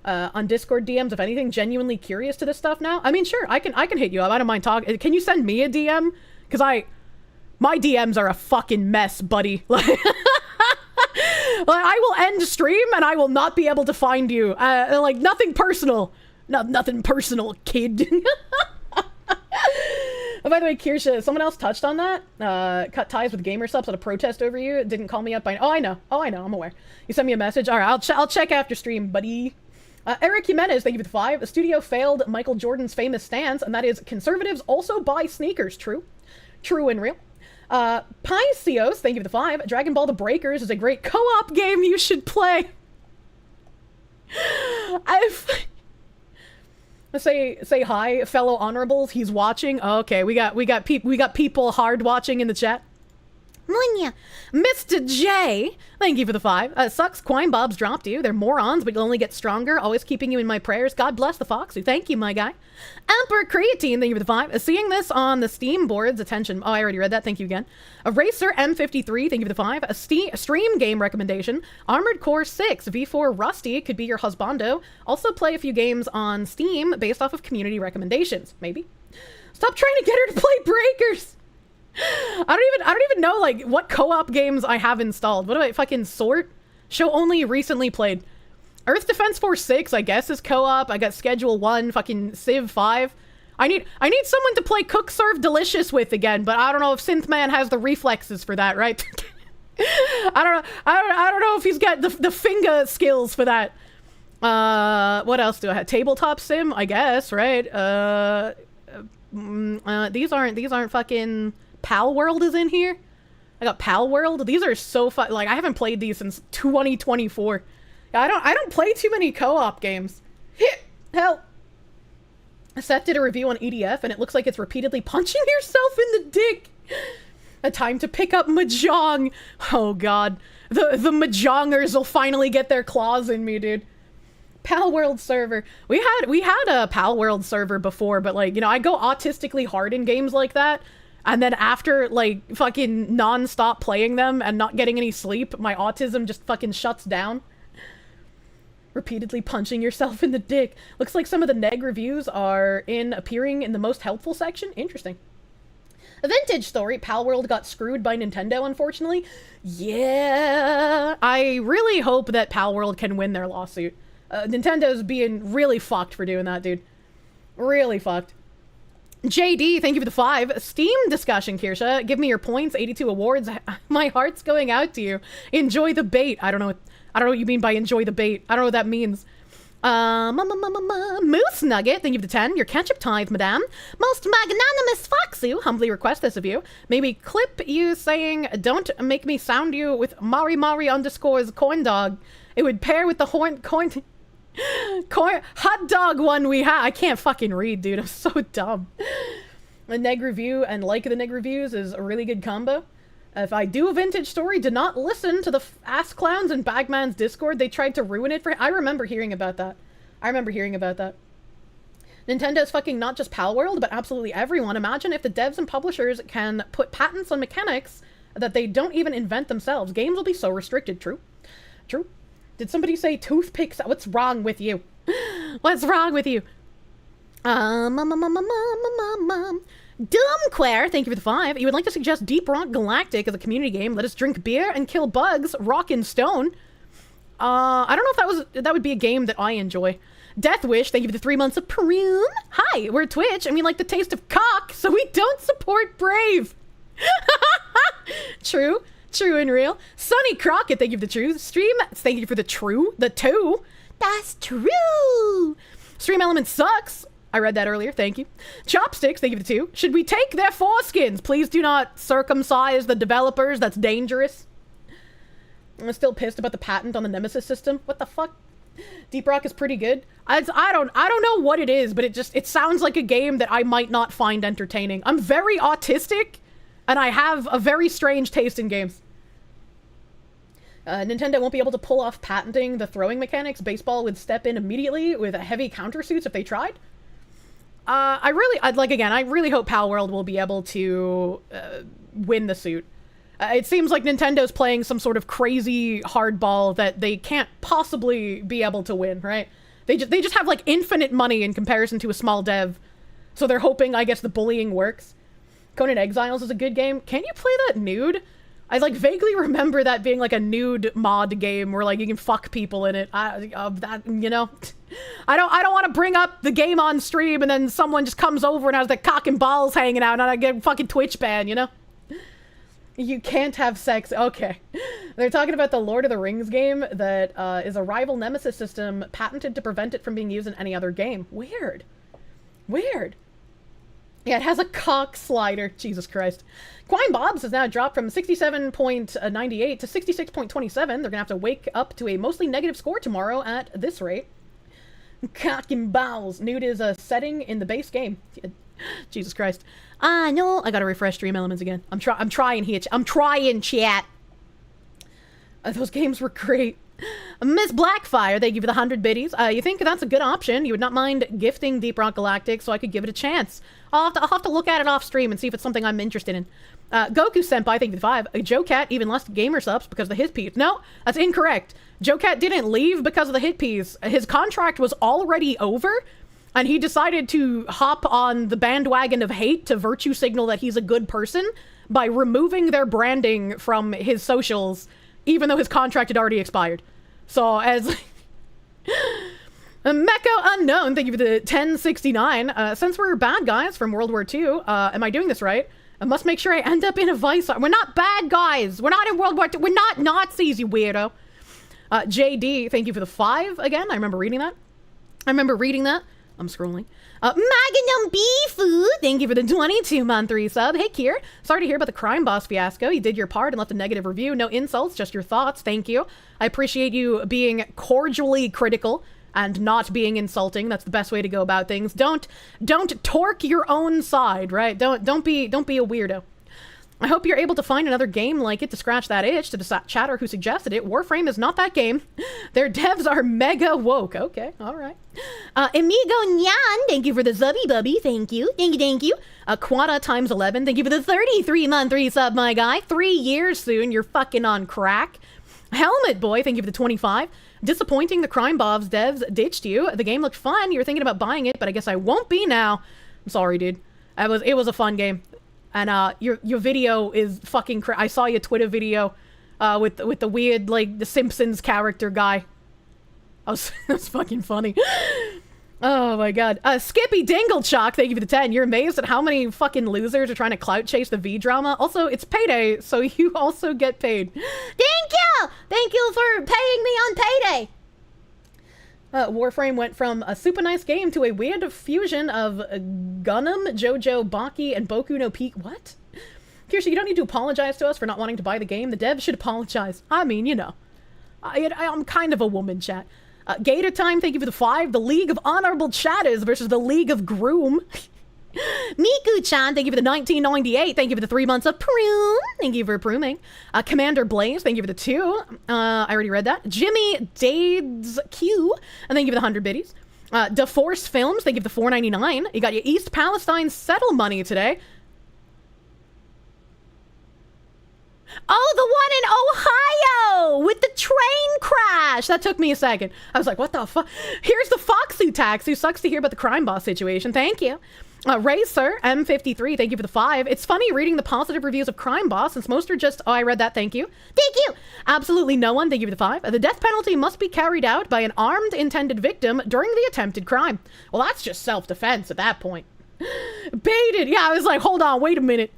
On Discord DMs, if anything, genuinely curious to this stuff now? I mean, sure, I can hit you up. I don't mind talking. Can you send me a DM? Because my DMs are a fucking mess, buddy. Like, I will end stream and I will not be able to find you. Like, nothing personal. Nothing personal, kid. Oh, by the way, Kirsche, someone else touched on that. Cut ties with gamer subs at a protest over you. Didn't call me up by... Oh, I know. I'm aware. You sent me a message. All right, I'll check after stream, buddy. Eric Jimenez, thank you for the 5. The studio failed Michael Jordan's famous stance, and that is conservatives also buy sneakers. True. True and real. Pisceos, thank you for the 5. Dragon Ball The Breakers is a great co-op game you should play. Say hi, fellow honorables. He's watching. Oh, okay, we got people hard watching in the chat. Munya. Mr. J, thank you for the 5. Sucks Quine Bob's dropped you. They're morons, but you'll only get stronger. Always keeping you in my prayers. God bless the Foxy. Thank you, my guy. Emperor Creatine, thank you for the 5. Seeing this on the Steam boards, attention. Oh, I already read that. Thank you again. Racer M53, thank you for the 5. A stream game recommendation. Armored Core 6, V4 Rusty could be your husbando. Also play a few games on Steam based off of community recommendations. Maybe. Stop trying to get her to play Breakers. I don't even know, like, what co-op games I have installed. What do I fucking sort? Show only recently played. Earth Defense Force 6, I guess, is co-op. I got Schedule 1, fucking Civ 5. I need someone to play Cook Serve Delicious with again, but I don't know if Synthman has the reflexes for that, right? I don't know if he's got the finger skills for that. What else do I have? Tabletop Sim, I guess, right? These aren't fucking Pal World is in here. I got Pal World. These are so fun. Like, I haven't played these since 2024. I don't play too many co-op games. Help. Seth did a review on EDF, and it looks like it's repeatedly punching yourself in the dick. A time to pick up Mahjong. Oh god. The Mahjongers will finally get their claws in me, dude. Pal World server. We had a Pal World server before, but like, you know, I go autistically hard in games like that, and then after like fucking non-stop playing them and not getting any sleep, my autism just fucking shuts down. Repeatedly punching yourself in the dick. Looks like some of the neg reviews are appearing in the most helpful section. Interesting. A vintage story. Pal World got screwed by Nintendo, unfortunately. Yeah. I really hope that Pal World can win their lawsuit. Nintendo's being really fucked for doing that, dude. Really fucked. JD, thank you for the 5. Steam discussion, Kirsche. Give me your points. 82 awards. My heart's going out to you. Enjoy the bait. I don't know what you mean by enjoy the bait. I don't know what that means. Moose Nugget, thank you for the 10. Your ketchup tithe, madame. Most magnanimous Foxu, humbly request this of you. Maybe clip you saying, don't make me sound you with Mari _ corn dog. It would pair with the corn hot dog one we had. I can't fucking read, dude. I'm so dumb. A neg review and like the neg reviews is a really good combo. If I do a vintage story, do not listen to the ass clowns in Bagman's Discord. They tried to ruin it for him. I remember hearing about that. Nintendo's fucking not just Pal World, but absolutely everyone. Imagine if the devs and publishers can put patents on mechanics that they don't even invent themselves. Games will be so restricted. True. True. Did somebody say toothpicks? What's wrong with you? What's wrong with you? Dumbquare, thank you for the 5. You would like to suggest Deep Rock Galactic as a community game. Let us drink beer and kill bugs. Rock and stone. I don't know if that would be a game that I enjoy. Death Wish, thank you for the 3 months of Prune. Hi, we're Twitch and we like the taste of cock, so we don't support Brave. True. True and real. Sonny Crockett, thank you for the truth. Stream, thank you for the 2. That's true. Stream Element sucks. I read that earlier, thank you. Chopsticks, thank you for the 2. Should we take their foreskins? Please do not circumcise the developers, that's dangerous. I'm still pissed about the patent on the Nemesis system. What the fuck? Deep Rock is pretty good. I don't know what it is, but it sounds like a game that I might not find entertaining. I'm very autistic, and I have a very strange taste in games. Nintendo won't be able to pull off patenting the throwing mechanics. Baseball would step in immediately with heavy countersuits if they tried. I really hope Pal World will be able to win the suit. It seems like Nintendo's playing some sort of crazy hardball that they can't possibly be able to win, right? They just have like infinite money in comparison to a small dev. So they're hoping, I guess, the bullying works. Conan Exiles is a good game. Can you play that nude? I like vaguely remember that being like a nude mod game where like you can fuck people in it. That, you know, I don't want to bring up the game on stream and then someone just comes over and has their cock and balls hanging out and I get fucking Twitch ban, you know? You can't have sex. Okay. They're talking about the Lord of the Rings game that is a rival Nemesis system patented to prevent it from being used in any other game. Weird. Weird. Yeah, it has a cock slider. Jesus Christ. Quine Bobs has now dropped from 67.98 to 66.27. They're gonna have to wake up to a mostly negative score tomorrow at this rate. Cock and balls. Nude is a setting in the base game. Jesus Christ. No, I gotta refresh Dream Elements again. I'm trying here. I'm trying, chat. Those games were great. Miss Blackfire, thank you for the 100 biddies. You think that's a good option? You would not mind gifting Deep Rock Galactic so I could give it a chance. I'll have to look at it off stream and see if it's something I'm interested in. Goku Senpai, thank you for the 5. Joe Cat even less gamer subs because of the hit piece. No, that's incorrect. Joe Cat didn't leave because of the hit piece. His contract was already over, and he decided to hop on the bandwagon of hate to virtue signal that he's a good person by removing their branding from his socials, even though his contract had already expired. So as Mecco Unknown, thank you for the 1069. Since we're bad guys from World War II, am I doing this right? I must make sure I end up in a vice. We're not bad guys. We're not in World War II. We're not Nazis, you weirdo. JD, thank you for the 5 again. I remember reading that. I'm scrolling. Magnum Beefoo, thank you for the 22-month resub. Hey, Kier. Sorry to hear about the crime boss fiasco. You did your part and left a negative review. No insults, just your thoughts. Thank you. I appreciate you being cordially critical and not being insulting. That's the best way to go about things. Don't torque your own side, right? Don't be a weirdo. I hope you're able to find another game like it to scratch that itch. To the chatter who suggested it, Warframe is not that game. Their devs are mega woke. Okay, all right. Amigo Nyan, thank you for the Zubby Bubby. Thank you. Quada times 11, thank you for the 33-month resub, my guy. 3 years soon. You're fucking on crack. Helmet Boy, thank you for the 25. Disappointing, the Crime Bobs devs ditched you. The game looked fun. You were thinking about buying it, but I guess I won't be now. I'm sorry, dude. It was a fun game. And your video is fucking I saw your Twitter video with the weird, like, the Simpsons character guy. That was fucking funny. Oh my god. Skippy Dinglechock, thank you for the 10. You're amazed at how many fucking losers are trying to clout chase the V drama. Also, it's payday, so you also get paid. Thank you! Thank you for paying me on payday! Warframe went from a super nice game to a weird fusion of Gunham, Jojo, Baki, and Boku no Peak. What? Kirsche, you don't need to apologize to us for not wanting to buy the game. The devs should apologize. I mean, you know. I'm kind of a woman, chat. Gator Time, thank you for the 5. The League of Honorable Chatters versus the League of Groom. Miku-chan, thank you for the 1998. Thank you for the 3 months of prune. Thank you for pruning. Commander Blaze, thank you for the 2. I already read that. Jimmy Dades Q, and thank you for the 100 biddies. DeForce Films, thank you for the 4.99. You got your East Palestine settle money today. Oh, the one in Ohio with the train crash. That took me a second. I was like, what the fuck? Here's the Foxu Tax, who sucks to hear about the crime boss situation. Thank you. Racer, M53, thank you for the 5. It's funny reading the positive reviews of Crime Boss, since most are just, oh, I read that, thank you. Thank you! Absolutely no one, thank you for the 5. The death penalty must be carried out by an armed intended victim during the attempted crime. Well, that's just self-defense at that point. Baited! Yeah, I was like, hold on, wait a minute.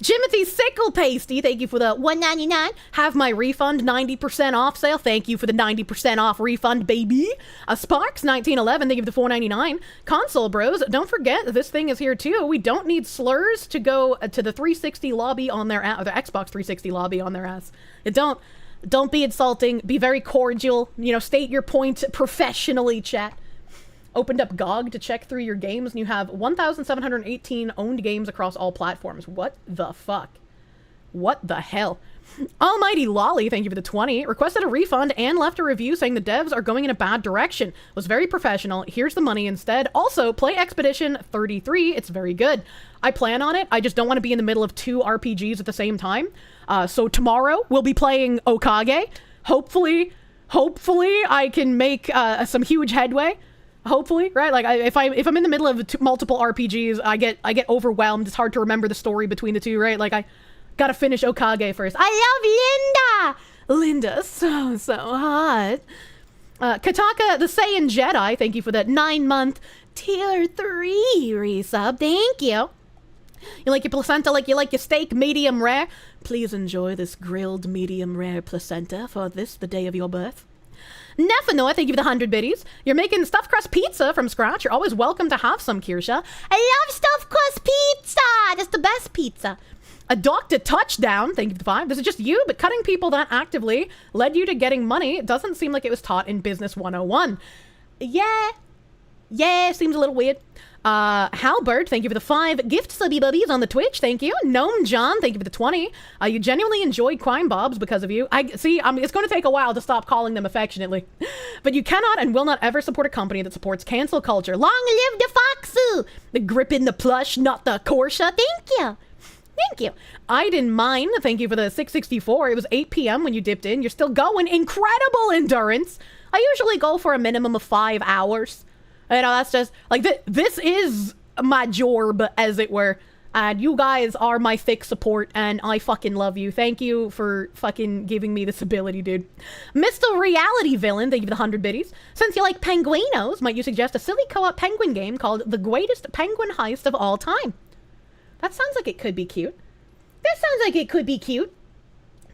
Jimothy Sickle Pasty, thank you for the $1.99. Have my refund 90% off sale. Thank you for the 90% off refund, baby. Sparks 1911, thank you for the $4.99. Console Bros, don't forget this thing is here too. We don't need slurs to go to the 360 lobby on their ass, or the Xbox 360 lobby on their ass. Don't be insulting. Be very cordial. You know, state your point professionally, chat. Opened up GOG to check through your games, and you have 1,718 owned games across all platforms. What the fuck? What the hell? Almighty Lolly, thank you for the 20. Requested a refund and left a review saying the devs are going in a bad direction. Was very professional. Here's the money instead. Also, play Expedition 33. It's very good. I plan on it. I just don't want to be in the middle of 2 RPGs at the same time. So tomorrow, we'll be playing Okage. Hopefully, I can make some huge headway. Hopefully, right? Like, if I'm in the middle of multiple RPGs, I get overwhelmed. It's hard to remember the story between the two, right? Like, I gotta finish Okage first. I love Linda! Linda, so hot. Kataka, the Saiyan Jedi, thank you for that 9-month tier 3 resub. Thank you. You like your placenta like you like your steak medium rare? Please enjoy this grilled medium rare placenta for this, the day of your birth. Nefanoy, thank you for the 100 biddies. You're making stuffed crust pizza from scratch. You're always welcome to have some, Kirsche. I love stuffed crust pizza. That's the best pizza. A Dr. Touchdown, thank you for the 5. This is just you, but cutting people that actively led you to getting money. It doesn't seem like it was taught in Business 101. Yeah, seems a little weird. Halbert, thank you for the 5 gift subby bubbies on the Twitch. Thank you. Gnome John, thank you for the 20. You genuinely enjoyed Crime Bobs because of you. It's going to take a while to stop calling them affectionately. But you cannot and will not ever support a company that supports cancel culture. Long live the Foxu! The grip in the plush, not the Kirsche. Thank you. Thank you. I didn't mind. Thank you for the 664. It was 8 p.m. when you dipped in. You're still going. Incredible endurance. I usually go for a minimum of 5 hours. You know, that's just, like, this is my job, as it were. And you guys are my thick support, and I fucking love you. Thank you for fucking giving me this ability, dude. Mr. Reality Villain, thank you for the 100 biddies. Since you like penguinos, might you suggest a silly co-op penguin game called The Greatest Penguin Heist of All Time? That sounds like it could be cute. That sounds like it could be cute.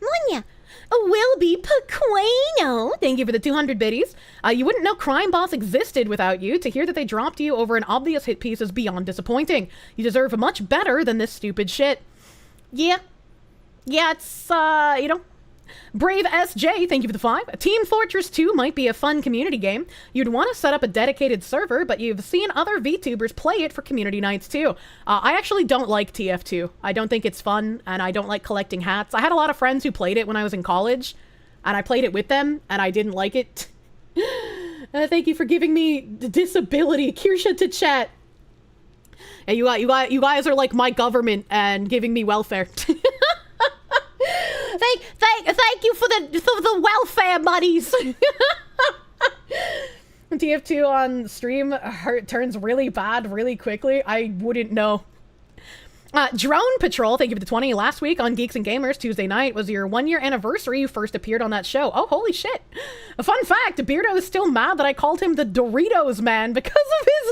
Munya. Will be Pequeno. Thank you for the 200 biddies. You wouldn't know Crime Boss existed without you. To hear that they dropped you over an obvious hit piece is beyond disappointing. You deserve much better than this stupid shit. Yeah. Yeah, it's, you know. Brave SJ, thank you for the 5. Team Fortress 2 might be a fun community game. You'd want to set up a dedicated server, but you've seen other VTubers play it for community nights too. I actually don't like TF2. I don't think it's fun, and I don't like collecting hats. I had a lot of friends who played it when I was in college, and I played it with them, and I didn't like it. Thank you for giving me the disability. Kirsche to chat. Yeah, you guys are like my government and giving me welfare. Thank you for the welfare monies. TF2 on stream turns really bad really quickly. I wouldn't know. Drone Patrol, thank you for the 20. Last week on Geeks and Gamers, Tuesday night, was your 1-year anniversary you first appeared on that show. Oh, holy shit. A fun fact, Beardo is still mad that I called him the Doritos Man because of his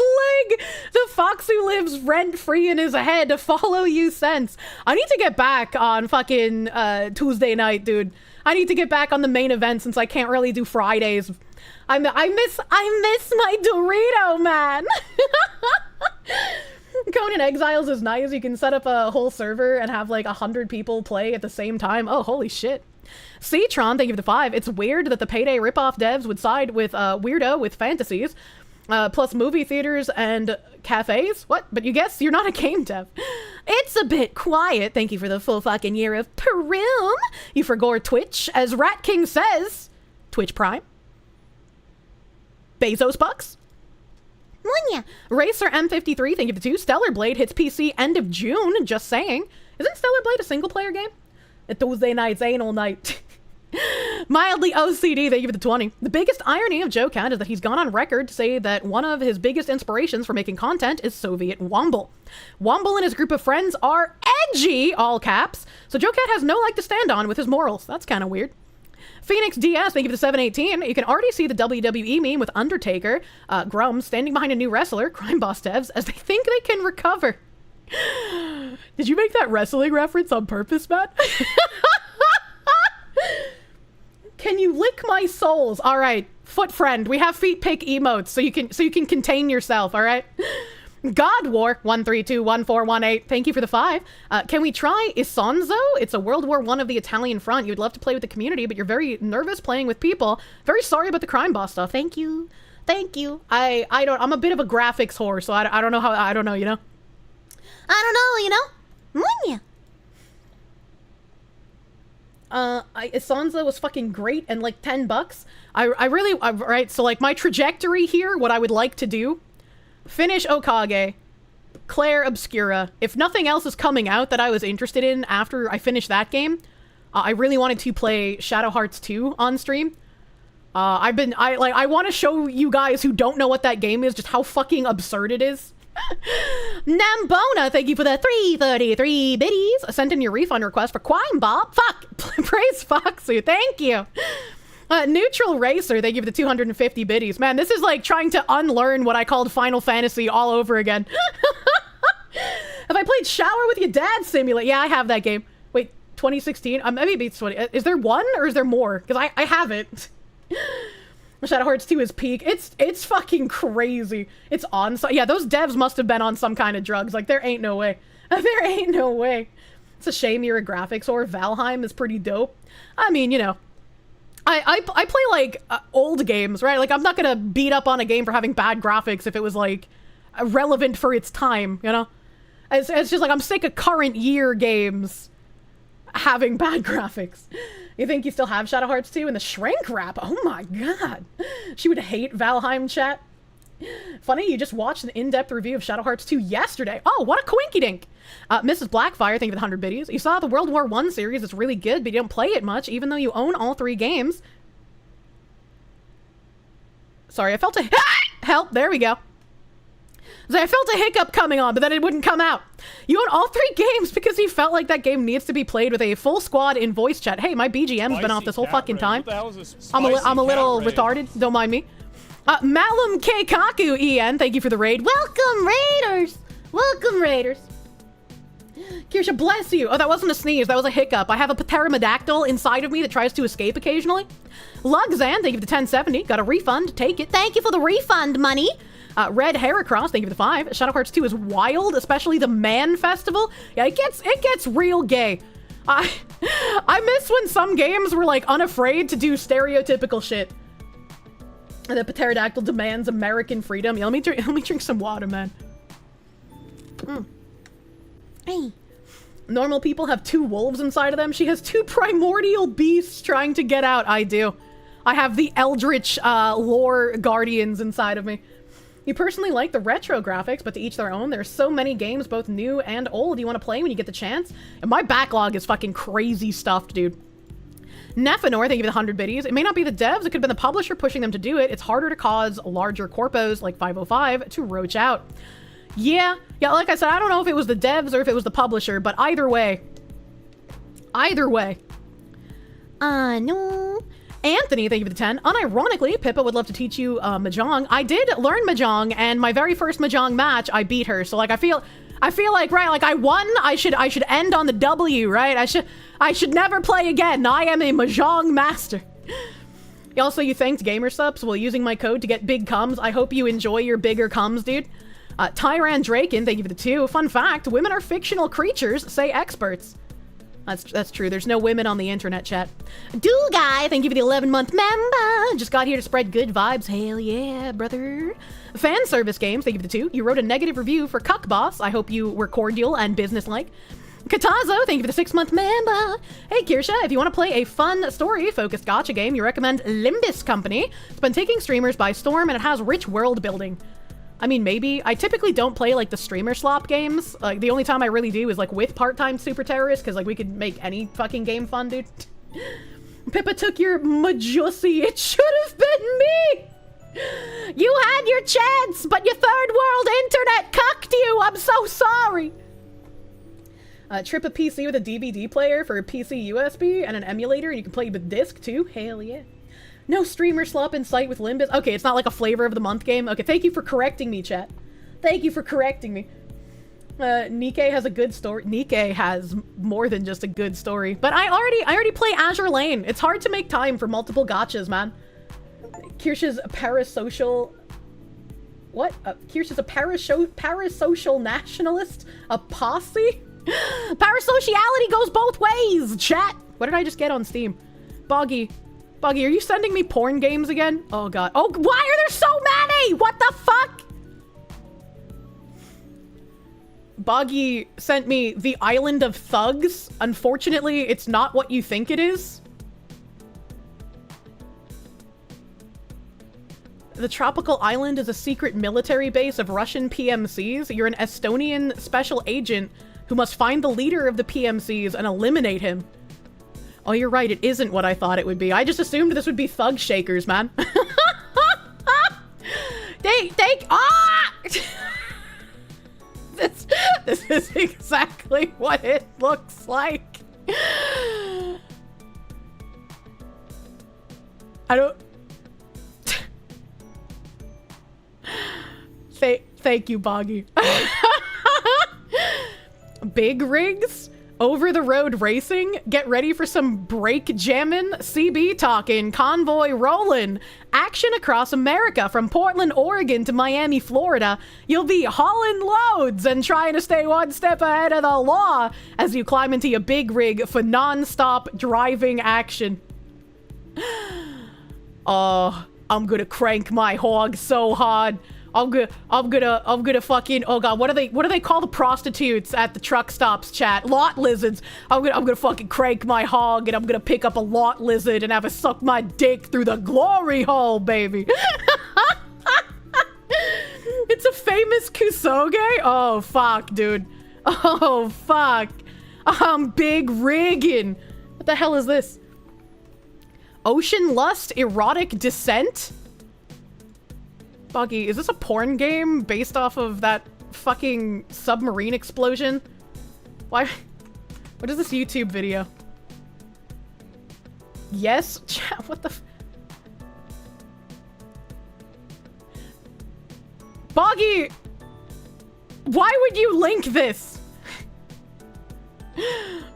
leg. The fox who lives rent-free in his head to follow you since. I need to get back on fucking Tuesday night, dude. I need to get back on the main event since I can't really do Fridays. I miss my Dorito Man. Conan Exiles is nice. You can set up a whole server and have like 100 people play at the same time. Oh, holy shit. Ctron, thank you for the 5. It's weird that the Payday ripoff devs would side with Weirdo with fantasies, plus movie theaters and cafes. What? But you guess you're not a game dev. It's a bit quiet. Thank you for the full fucking year of Perum. You forgore Twitch. As Rat King says, Twitch Prime. Bezos Bucks. Munya. Racer M53, thank you for the 2. Stellar Blade hits PC end of June, just saying. Isn't Stellar Blade a single player game? A Tuesday night's anal night. Mildly OCD, thank you for the 20. The biggest irony of Joe Cat is that he's gone on record to say that one of his biggest inspirations for making content is Soviet Womble. Womble and his group of friends are edgy, all caps, so Joe Cat has no leg to stand on with his morals. That's kind of weird. Phoenix DS, thank you for the 718. You can already see the WWE meme with Undertaker, Grum, standing behind a new wrestler, Crime Boss devs, as they think they can recover. Did you make that wrestling reference on purpose, Matt? Can you lick my soles? All right, foot friend, we have feet pick emotes, so you can contain yourself, all right? God War 1321418. Thank you for the 5. Can we try Isonzo? It's a World War I of the Italian front. You'd love to play with the community, but you're very nervous playing with people. Very sorry about the crime boss stuff. Thank you. Thank you. I'm a bit of a graphics whore, so I don't know how, I don't know, you know? I don't know, you know? Munya. Isonzo was fucking great and like $10. Right, so like my trajectory here, what I would like to do, finish Okage, Claire Obscura. If nothing else is coming out that I was interested in after I finish that game, I really wanted to play Shadow Hearts 2 on stream. I want to show you guys who don't know what that game is just how fucking absurd it is. Nambona, thank you for the 333 biddies. Sent in your refund request for Quine Bob. Fuck. Praise Foxy. Thank you. Neutral Racer, thank you for the 250 biddies. Man, this is like trying to unlearn what I called Final Fantasy all over again. Have I played Shower with Your Dad Simulate? Yeah, I have that game. Wait, 2016? Maybe it's 20. Is there one or is there more? Because I have it. Shadow Hearts 2 is peak. It's fucking crazy. It's on. Yeah, those devs must have been on some kind of drugs. Like, there ain't no way. There ain't no way. It's a shame you're a graphics or Valheim is pretty dope. I mean, you know. I play, like, old games, right? Like, I'm not gonna beat up on a game for having bad graphics if it was, like, relevant for its time, you know? It's just, like, I'm sick of current year games having bad graphics. You think you still have Shadow Hearts 2 in the shrink wrap? Oh my god. She would hate Valheim chat. Funny, you just watched an in-depth review of Shadow Hearts 2 yesterday. Oh, what a coinky-dink. Mrs. Blackfire, thank you for the 100 biddies. You saw the World War I series. It's really good, but you don't play it much, even though you own all 3 games. Sorry, I felt a help. There we go. So I felt a hiccup coming on, but then it wouldn't come out. You own all 3 games because he felt like that game needs to be played with a full squad in voice chat. Hey, my BGM's been off this whole fucking time. I'm a little retarded. Don't mind me. Malum Keikaku EN, thank you for the raid. Welcome, Raiders! Welcome, Raiders. Kirsche, bless you. Oh, that wasn't a sneeze. That was a hiccup. I have a pterodactyl inside of me that tries to escape occasionally. Lugzan, thank you for the 1070. Got a refund. Take it. Thank you for the refund money. Red Heracross, thank you for the 5. Shadow Hearts 2 is wild, especially the Man Festival. Yeah, it gets real gay. I miss when some games were like unafraid to do stereotypical shit. The pterodactyl demands American freedom. Yeah, let me drink some water, man. Hey. Normal people have 2 wolves inside of them. She has 2 primordial beasts trying to get out. I do. I have the eldritch lore guardians inside of me. You personally like the retro graphics, but to each their own. There's so many games, both new and old, you want to play when you get the chance. And my backlog is fucking crazy stuffed, dude. Nephenor, thank you for the 100 biddies. It may not be the devs, it could have been the publisher pushing them to do it. It's harder to cause larger corpos like 505 to roach out. Yeah, like I said, I don't know if it was the devs or if it was the publisher, but either way. No. Anthony, thank you for the 10. Unironically, Pippa would love to teach you Mahjong. I did learn Mahjong, and my very first Mahjong match, I beat her. So like, I feel like, right, like I won. I should end on the W, right? I should never play again. I am a Mahjong master. Also, you thanked Gamersubs while using my code to get big cums. I hope you enjoy your bigger cums, dude. Tyran Draken, thank you for the 2. Fun fact, women are fictional creatures, say experts. That's true. There's no women on the internet, chat. Do Guy, thank you for the 11-month member. Just got here to spread good vibes. Hell yeah, brother. Fan Service Games, thank you for the 2. You wrote a negative review for Cuck Boss. I hope you were cordial and businesslike. Katazo, thank you for the 6-month member. Hey, Kirsche, if you want to play a fun story-focused gacha game, you recommend Limbus Company. It's been taking streamers by storm, and it has rich world building. I mean, maybe. I typically don't play, like, the streamer slop games. Like, the only time I really do is, like, with part-time super terrorists, because, like, we could make any fucking game fun, dude. Pippa took your Majusi. It should have been me! You had your chance, but your third world internet cucked you! I'm so sorry! Trip a PC with a DVD player for a PC USB and an emulator, and you can play with disc, too. Hell yeah. No streamer slop in sight with Limbus. Okay, it's not like a flavor of the month game. Okay, thank you for correcting me, chat. Thank you for correcting me. Nikkei has a good story. Nikkei has more than just a good story. But I already play Azure Lane. It's hard to make time for multiple gachas, man. Kirsche's a parasocial... What? Kirsche's a parasocial nationalist? A posse? Parasociality goes both ways, chat! What did I just get on Steam? Boggy, are you sending me porn games again? Oh god. Oh, why are there so many? What the fuck? Boggy sent me The Island of Thugs. Unfortunately, it's not what you think it is. The tropical island is a secret military base of Russian PMCs. You're an Estonian special agent who must find the leader of the PMCs and eliminate him. Oh, you're right. It isn't what I thought it would be. I just assumed this would be Thug Shakers, man. This is exactly what it looks like. I don't... Thank you, Boggy. Big rigs? Over-the-road racing? Get ready for some brake jamming, CB talking, convoy rolling, action across America from Portland, Oregon to Miami, Florida. You'll be hauling loads and trying to stay one step ahead of the law as you climb into your big rig for non-stop driving action. Oh, I'm gonna crank my hog so hard. I'm gonna fucking, oh god, what do they call the prostitutes at the truck stops, chat? Lot lizards. I'm gonna fucking crank my hog and I'm gonna pick up a lot lizard and have it suck my dick through the glory hole, baby. It's a famous kusoge? Oh fuck, dude. Oh fuck. I'm big rigging. What the hell is this? Ocean lust, erotic descent? Boggy, is this a porn game based off of that fucking submarine explosion? Why? What is this YouTube video? Yes? Chat, what the Boggy! Why would you link this?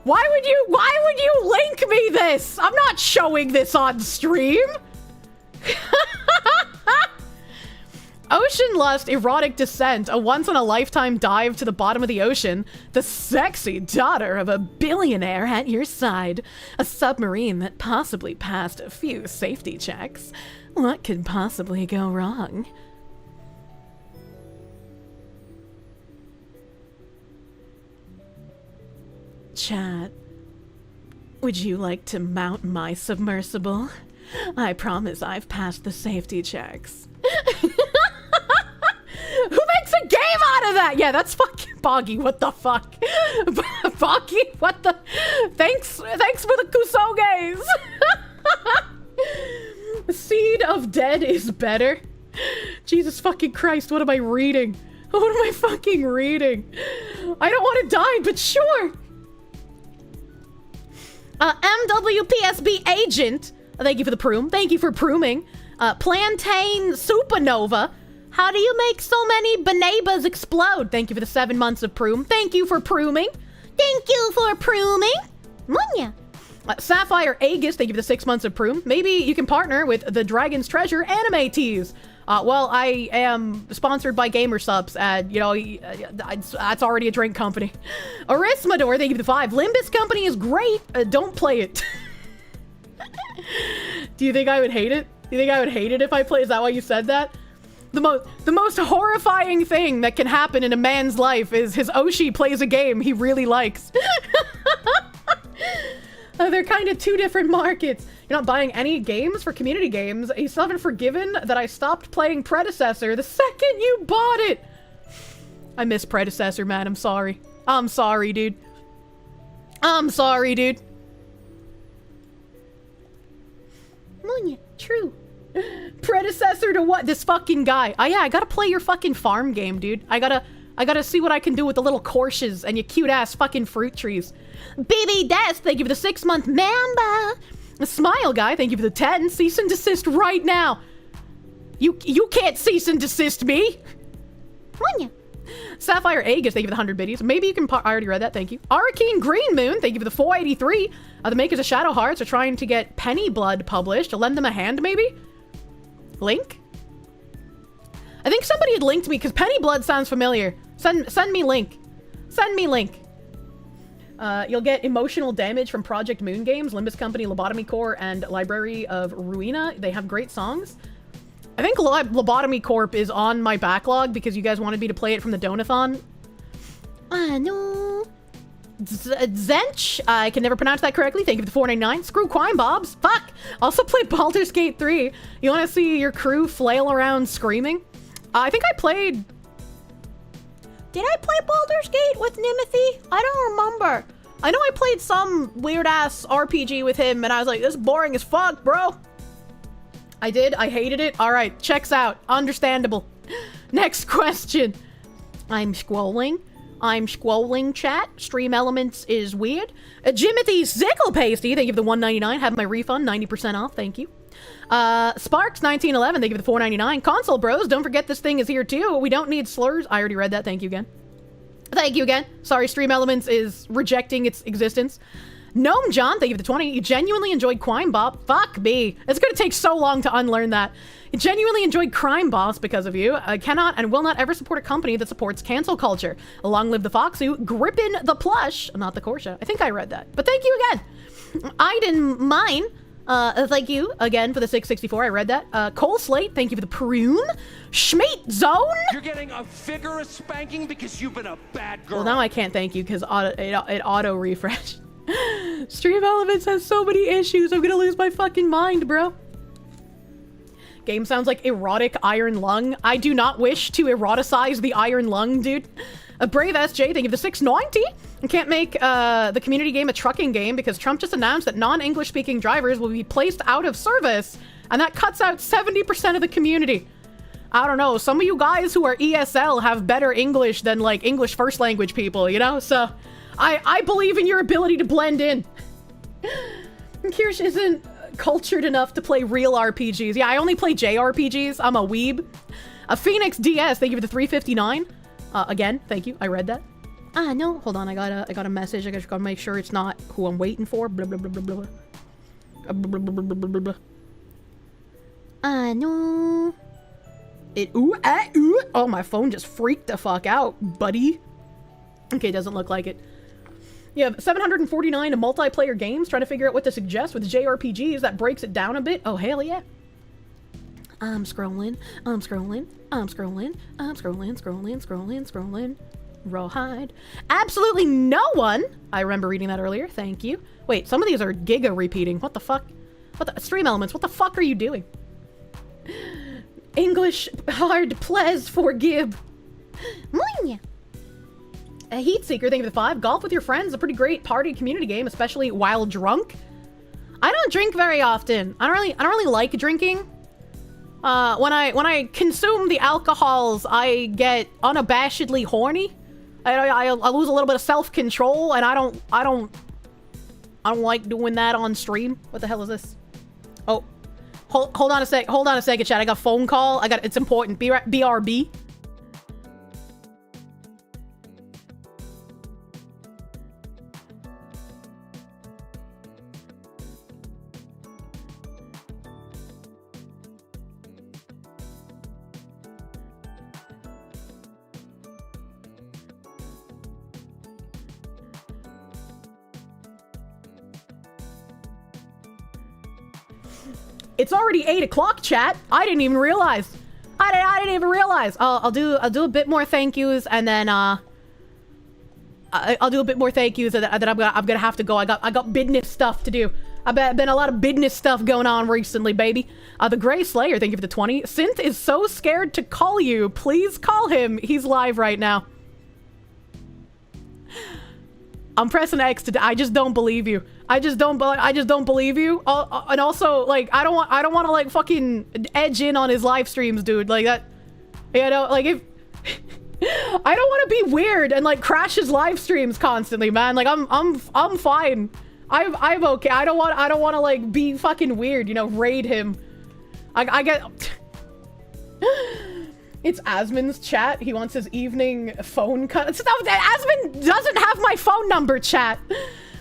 Why would you link me this? I'm not showing this on stream. Ocean lust, erotic descent, a once-in-a-lifetime dive to the bottom of the ocean, the sexy daughter of a billionaire at your side, a submarine that possibly passed a few safety checks. What could possibly go wrong? Chat, would you like to mount my submersible? I promise I've passed the safety checks. Who makes a game out of that? Yeah, that's fucking Boggy. What the fuck? Boggy, what the? Thanks for the kusoges. Seed of Dead is better. Jesus fucking Christ, what am I reading? What am I fucking reading? I don't want to die, but sure. MWPSB agent. Thank you for the proom. Thank you for prooming. Plantain Supernova. How do you make so many banabas explode? Thank you for the 7 months of proom. Thank you for prooming. Thank you for prooming. Munya. Sapphire Aegis, thank you for the 6 months of proom. Maybe you can partner with the Dragon's Treasure anime tease. Well, I am sponsored by Gamer Subs, and, you know, that's already a drink company. Arismador, thank you for the 5. Limbus Company is great. Don't play it. Do you think I would hate it? Do you think I would hate it if I play? Is that why you said that? The most horrifying thing that can happen in a man's life is his Oshi plays a game he really likes. They're kind of two different markets. You're not buying any games for community games. You still haven't forgiven that I stopped playing Predecessor the second you bought it. I miss Predecessor, man. I'm sorry. I'm sorry, dude. I'm sorry, dude. Munya, true. Predecessor to what? This fucking guy. Oh yeah, I gotta play your fucking farm game, dude. I gotta see what I can do with the little Kirsches and your cute ass fucking fruit trees. BB Des, thank you for the 6 month member. Smile guy, thank you for the 10. Cease and desist right now. You can't cease and desist me. Munya. Sapphire Aegis, thank you for the 100 biddies. Maybe you can I already read that, thank you. Arcane Green Moon, thank you for the 483. The makers of Shadow Hearts are trying to get Penny Blood published. To lend them a hand, maybe? Link? I think somebody had linked me because Penny Blood sounds familiar. Send me link. Send me link. You'll get emotional damage from Project Moon Games, Limbus Company, Lobotomy Corps, and Library of Ruina. They have great songs. I think Lobotomy Corp is on my backlog because you guys wanted me to play it from the Donathon. No. Zench, I can never pronounce that correctly. Thank you for the 499. Screw Crime Bobs. Fuck. Also play Baldur's Gate 3. You want to see your crew flail around screaming? I think I played... Did I play Baldur's Gate with Nimothy? I don't remember. I know I played some weird-ass RPG with him, and I was like, this is boring as fuck, bro. I did. I hated it. All right. Checks out. Understandable. Next question. I'm scrolling, chat. Stream Elements is weird. Jimothy Zickle Pasty, thank you for the 199. Have my refund, 90% off. Thank you. Sparks 1911, thank you for the 499. Console Bros, don't forget this thing is here too. We don't need slurs. I already read that. Thank you again. Thank you again. Sorry, Stream Elements is rejecting its existence. Gnome John, thank you for the 20. You genuinely enjoyed Crime Boss. Fuck me. It's gonna take so long to unlearn that. You genuinely enjoyed Crime Boss because of you. I cannot and will not ever support a company that supports cancel culture. Long live the Foxu. Grippin the plush. Not the Kirsche. I think I read that. But thank you again. Iden Mine. Thank you again for the 664. I read that. Cole Slate, thank you for the prune. Schmeat Zone. You're getting a vigorous spanking because you've been a bad girl. Well, now I can't thank you because it auto refreshed. Stream Elements has so many issues. I'm gonna lose my fucking mind, bro. Game sounds like erotic iron lung. I do not wish to eroticize the iron lung, dude. A Brave SJ, thank you for the 690. You can't make the community game a trucking game because Trump just announced that non-English speaking drivers will be placed out of service, and that cuts out 70% of the community. I don't know, some of you guys who are ESL have better English than, like, English first language people, you know? So, I believe in your ability to blend in. Kirsche isn't cultured enough to play real RPGs. Yeah, I only play JRPGs. I'm a weeb. A Phoenix DS, thank you for the 359. Again, thank you. I read that. No, hold on. I got a message. I gotta make sure it's not who I'm waiting for. Blah, blah, blah, blah, blah. Blah, blah, blah, blah, blah, blah. No. Ooh. Oh, my phone just freaked the fuck out, buddy. Okay, doesn't look like it. You have 749 multiplayer games, trying to figure out what to suggest with JRPGs. That breaks it down a bit. Oh, hell yeah. I'm scrolling. Rawhide. Absolutely no one. I remember reading that earlier. Thank you. Wait, some of these are giga repeating. What the fuck? Stream Elements, what the fuck are you doing? English hard please forgive. A Heat Seeker, thank you for the 5. Golf with your friends is a pretty great party community game, especially while drunk. I don't drink very often. I don't really like drinking. When I consume the alcohols, I get unabashedly horny. I lose a little bit of self-control, and I don't like doing that on stream. What the hell is this? Oh, hold on a second, chat. I got a phone call. It's important. BRB. It's already 8 o'clock, chat. I didn't even realize. I didn't even realize. I'll do a bit more thank yous, and then I'll do a bit more thank yous, and then I'm gonna have to go. I got business stuff to do. I've been a lot of business stuff going on recently, baby. The Gray Slayer, thank you for the 20. Synth is so scared to call you. Please call him. He's live right now. I'm pressing X to. I just don't believe you. I just don't believe you. And also, like, I don't want to like fucking edge in on his live streams, dude. Like that, you know, like if I don't want to be weird and like crash his live streams constantly, man. Like I'm fine. I'm okay. I don't want to like be fucking weird, you know, raid him. I get. It's Asmon's chat. He wants his evening phone cut. Asmon doesn't have my phone number, chat.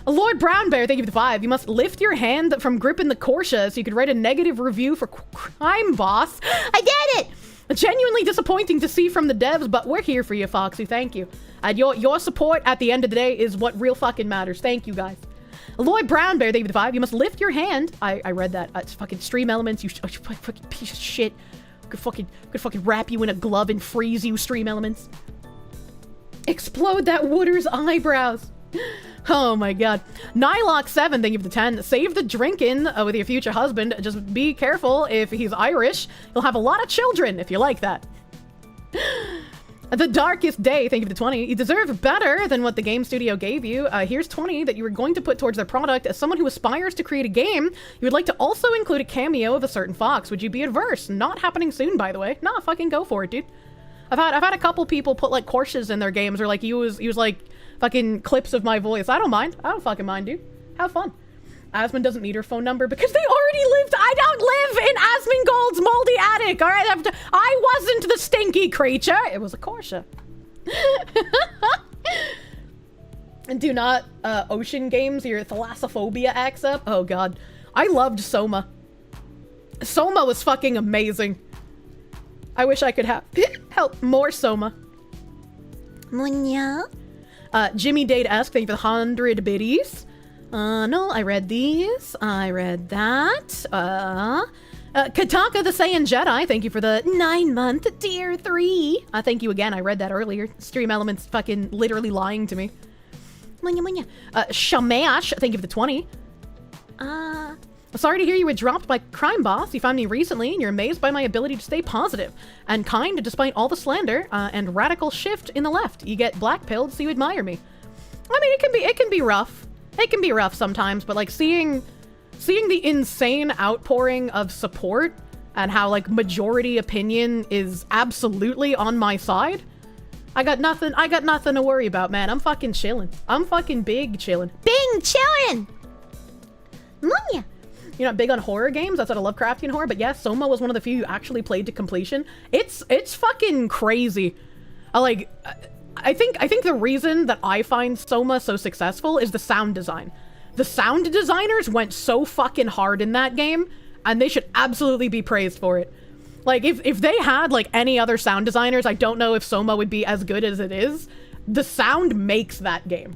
Lord Brown Bear, thank you for the 5. You must lift your hand from gripping the Kirsche so you could write a negative review for Crime Boss. I did it! Genuinely disappointing to see from the devs, but we're here for you, Foxy. Thank you. And your support at the end of the day is what real fucking matters. Thank you, guys. Lloyd Brown Bear, thank you for the 5. You must lift your hand. I read that. It's fucking Stream Elements. You fucking piece of shit. Could fucking wrap you in a glove and freeze you, Stream Elements. Explode that Wooder's eyebrows. Oh my god. Nylock7, thank you for the 10. Save the drinking with your future husband. Just be careful if he's Irish. He'll have a lot of children if you like that. The Darkest Day, thank you for the 20. You deserve better than what the game studio gave you. Here's 20 that you were going to put towards their product. As someone who aspires to create a game, you would like to also include a cameo of a certain fox. Would you be adverse? Not happening soon, by the way. Nah, fucking go for it, dude. I've had a couple people put like Kirsches in their games, or like use like fucking clips of my voice. I don't mind. I don't fucking mind, dude. Have fun. Asmon doesn't need her phone number because they already lived. I don't live in Asmongold's moldy attic. All right, I wasn't the stinky creature. It was a Kirsche. And do not ocean games. Your thalassophobia acts up. Oh god, I loved Soma. Soma was fucking amazing. I wish I could have help more Soma. Munya. Jimmy Dade-esque, thank you for the 100 biddies. No, I read these. I read that. Kataka the Saiyan Jedi, thank you for the 9-month tier 3. Thank you again. I read that earlier. Stream Elements fucking literally lying to me. Munya. Shamash, thank you for the 20. Sorry to hear you were dropped by Crime Boss. You found me recently, and you're amazed by my ability to stay positive and kind despite all the slander and radical shift in the left. You get black-pilled, so you admire me. I mean, it can be rough. It can be rough sometimes, but like seeing the insane outpouring of support and how like majority opinion is absolutely on my side, I got nothing to worry about, man. I'm fucking chilling. I'm fucking big chilling. Bing chillin'! Yeah. You're not big on horror games outside of Lovecraftian horror, but yes, Soma was one of the few you actually played to completion. It's fucking crazy. I think the reason that I find Soma so successful is the sound design. The sound designers went so fucking hard in that game, and they should absolutely be praised for it. Like, if they had, like, any other sound designers, I don't know if Soma would be as good as it is. The sound makes that game.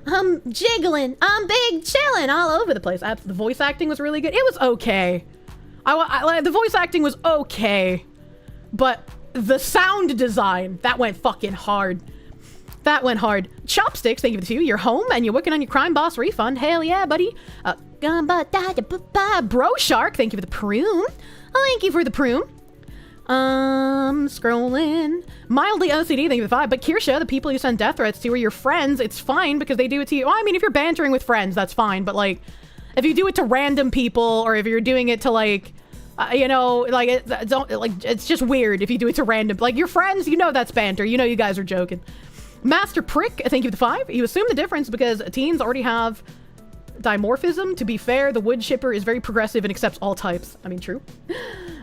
I'm jiggling. I'm big chillin' All over the place. The voice acting was really good. It was okay. The voice acting was okay. But the sound design, that went fucking hard. That went hard. Chopsticks, thank you for the 2. You're home and you're working on your crime boss refund. Hell yeah, buddy. Bro Shark, thank you for the prune. Thank you for the prune. Scrolling. Mildly OCD, thank you for the 5. But Kirsche, the people you send death threats to are your friends. It's fine because they do it to you. Well, I mean, if you're bantering with friends, that's fine. But like, if you do it to random people, or if you're doing it to like, you know, like, it's just weird if you do it to random, like your friends, you know, that's banter. You know, you guys are joking. Master Prick, thank you for the 5. You assume the difference because teens already have dimorphism. To be fair, the wood chipper is very progressive and accepts all types. I mean, true.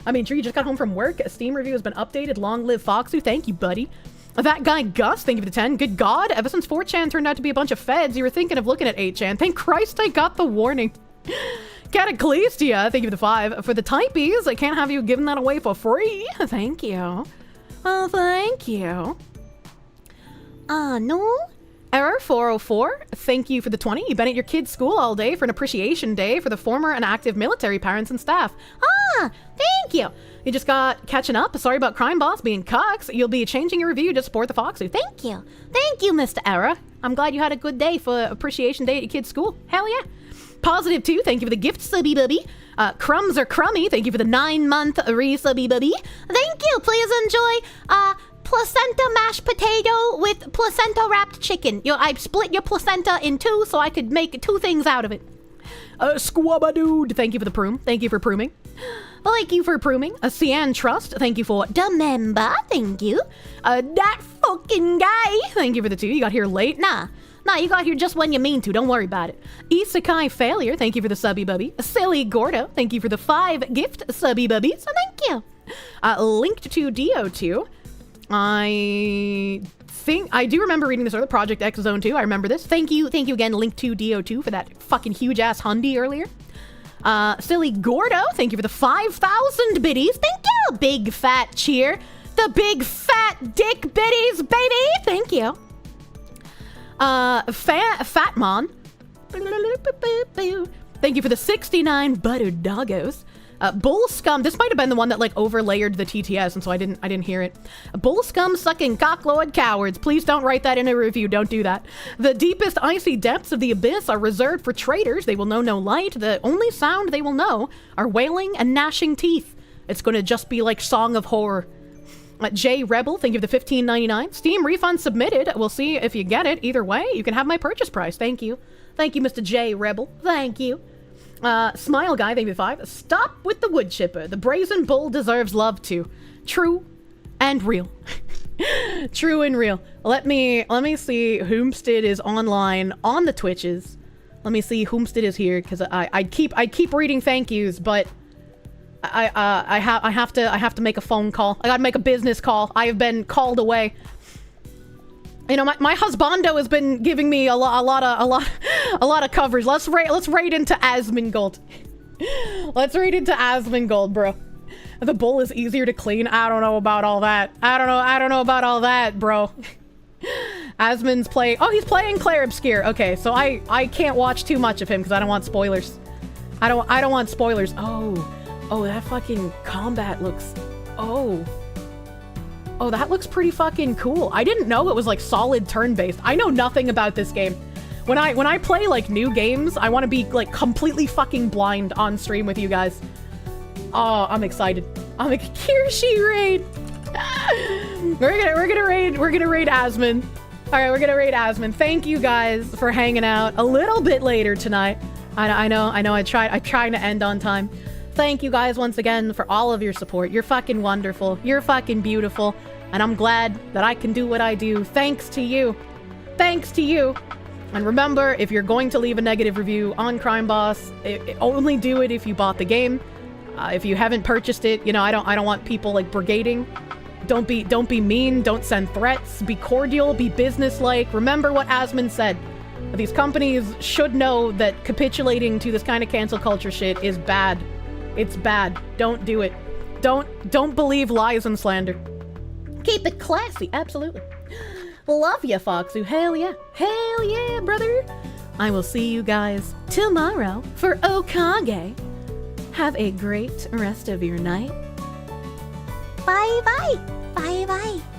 You just got home from work. A Steam review has been updated. Long live Foxu. Thank you, buddy. That guy Gus, thank you for the 10. Good God, ever since 4chan turned out to be a bunch of feds, you were thinking of looking at 8chan. Thank Christ I got the warning. Cataclystia, thank you for the 5. For the typies, I can't have you giving that away for free. Thank you. Oh, thank you. No. Error 404, thank you for the 20. You've been at your kid's school all day for an appreciation day for the former and active military parents and staff. Thank you. You just got catching up. Sorry about Crime Boss being cucks. You'll be changing your review to support the Foxy. Thank you. Thank you, Mr. Error. I'm glad you had a good day for appreciation day at your kid's school. Hell yeah. Positive 2, thank you for the gift, subby bubby. Crumbs are crummy, thank you for the 9-month re-subby bubby. Thank you. Please enjoy, placenta mashed potato with placenta wrapped chicken. I split your placenta in 2 so I could make 2 things out of it. Squabadood, thank you for the prune. Thank you for pruning. Thank you for pruning. Cian Trust, thank you for the member. Thank you. That fucking guy, thank you for the 2. You got here late. Nah, you got here just when you mean to. Don't worry about it. Isekai Failure, thank you for the subby bubby. Silly Gordo, thank you for the 5 gift subby bubbies. Thank you. Linked to DO2. I think I do remember reading this earlier. Project X Zone 2. I remember this. Thank you again, Link to DO2 for that fucking huge ass Hyundai earlier. Silly Gordo, thank you for the 5,000 biddies. Thank you. Big fat cheer. The big fat dick biddies, baby. Thank you. Fatmon. Thank you for the 69 buttered doggos. Bull Scum, this might have been the one that like overlayered the TTS, and so I didn't hear it. Bull Scum sucking cocklord cowards. Please don't write that in a review. Don't do that. The deepest icy depths of the abyss are reserved for traitors. They will know no light. The only sound they will know are wailing and gnashing teeth. It's going to just be like Song of Horror. J Rebel, thank you for the $15.99. Steam refund submitted. We'll see if you get it. Either way, you can have my purchase price. Thank you. Thank you, Mr. J Rebel. Thank you. Smile Guy, thank you for 5. Stop with the wood chipper. The brazen bull deserves love too. True and real. True and real. Let me see whomstead is online on the Twitches. Let me see whomstead is here, because I keep reading thank yous, but I have to make a phone call. I gotta make a business call. I have been called away. You know, my husbando has been giving me a lot of coverage. Let's raid into Asmongold. Let's raid into Asmongold, bro. The bull is easier to clean. I don't know about all that. I don't know about all that, bro. Asmon's playing. Oh, he's playing Claire Obscure. Okay, so I can't watch too much of him because I don't want spoilers. I don't want spoilers. Oh, that fucking combat looks. Oh, that looks pretty fucking cool. I didn't know it was like solid turn-based. I know nothing about this game. When I play like new games, I want to be like completely fucking blind on stream with you guys. Oh, I'm excited. I'm a Kirsche raid. We're gonna raid Asmon. All right, we're gonna raid Asmon. Thank you guys for hanging out a little bit later tonight. I know. I'm trying to end on time. Thank you guys once again for all of your support. You're fucking wonderful. You're fucking beautiful. And I'm glad that I can do what I do thanks to you. Thanks to you. And remember, if you're going to leave a negative review on Crime Boss, only do it if you bought the game. If you haven't purchased it, you know, I don't want people like brigading. Don't be mean. Don't send threats. Be cordial. Be businesslike. Remember what Asmon said. These companies should know that capitulating to this kind of cancel culture shit is bad. It's bad. Don't do it. Don't believe lies and slander. Keep it classy. Absolutely. Love ya, Foxu. Hell yeah. Hell yeah, brother. I will see you guys tomorrow for Okage. Have a great rest of your night. Bye bye. Bye bye.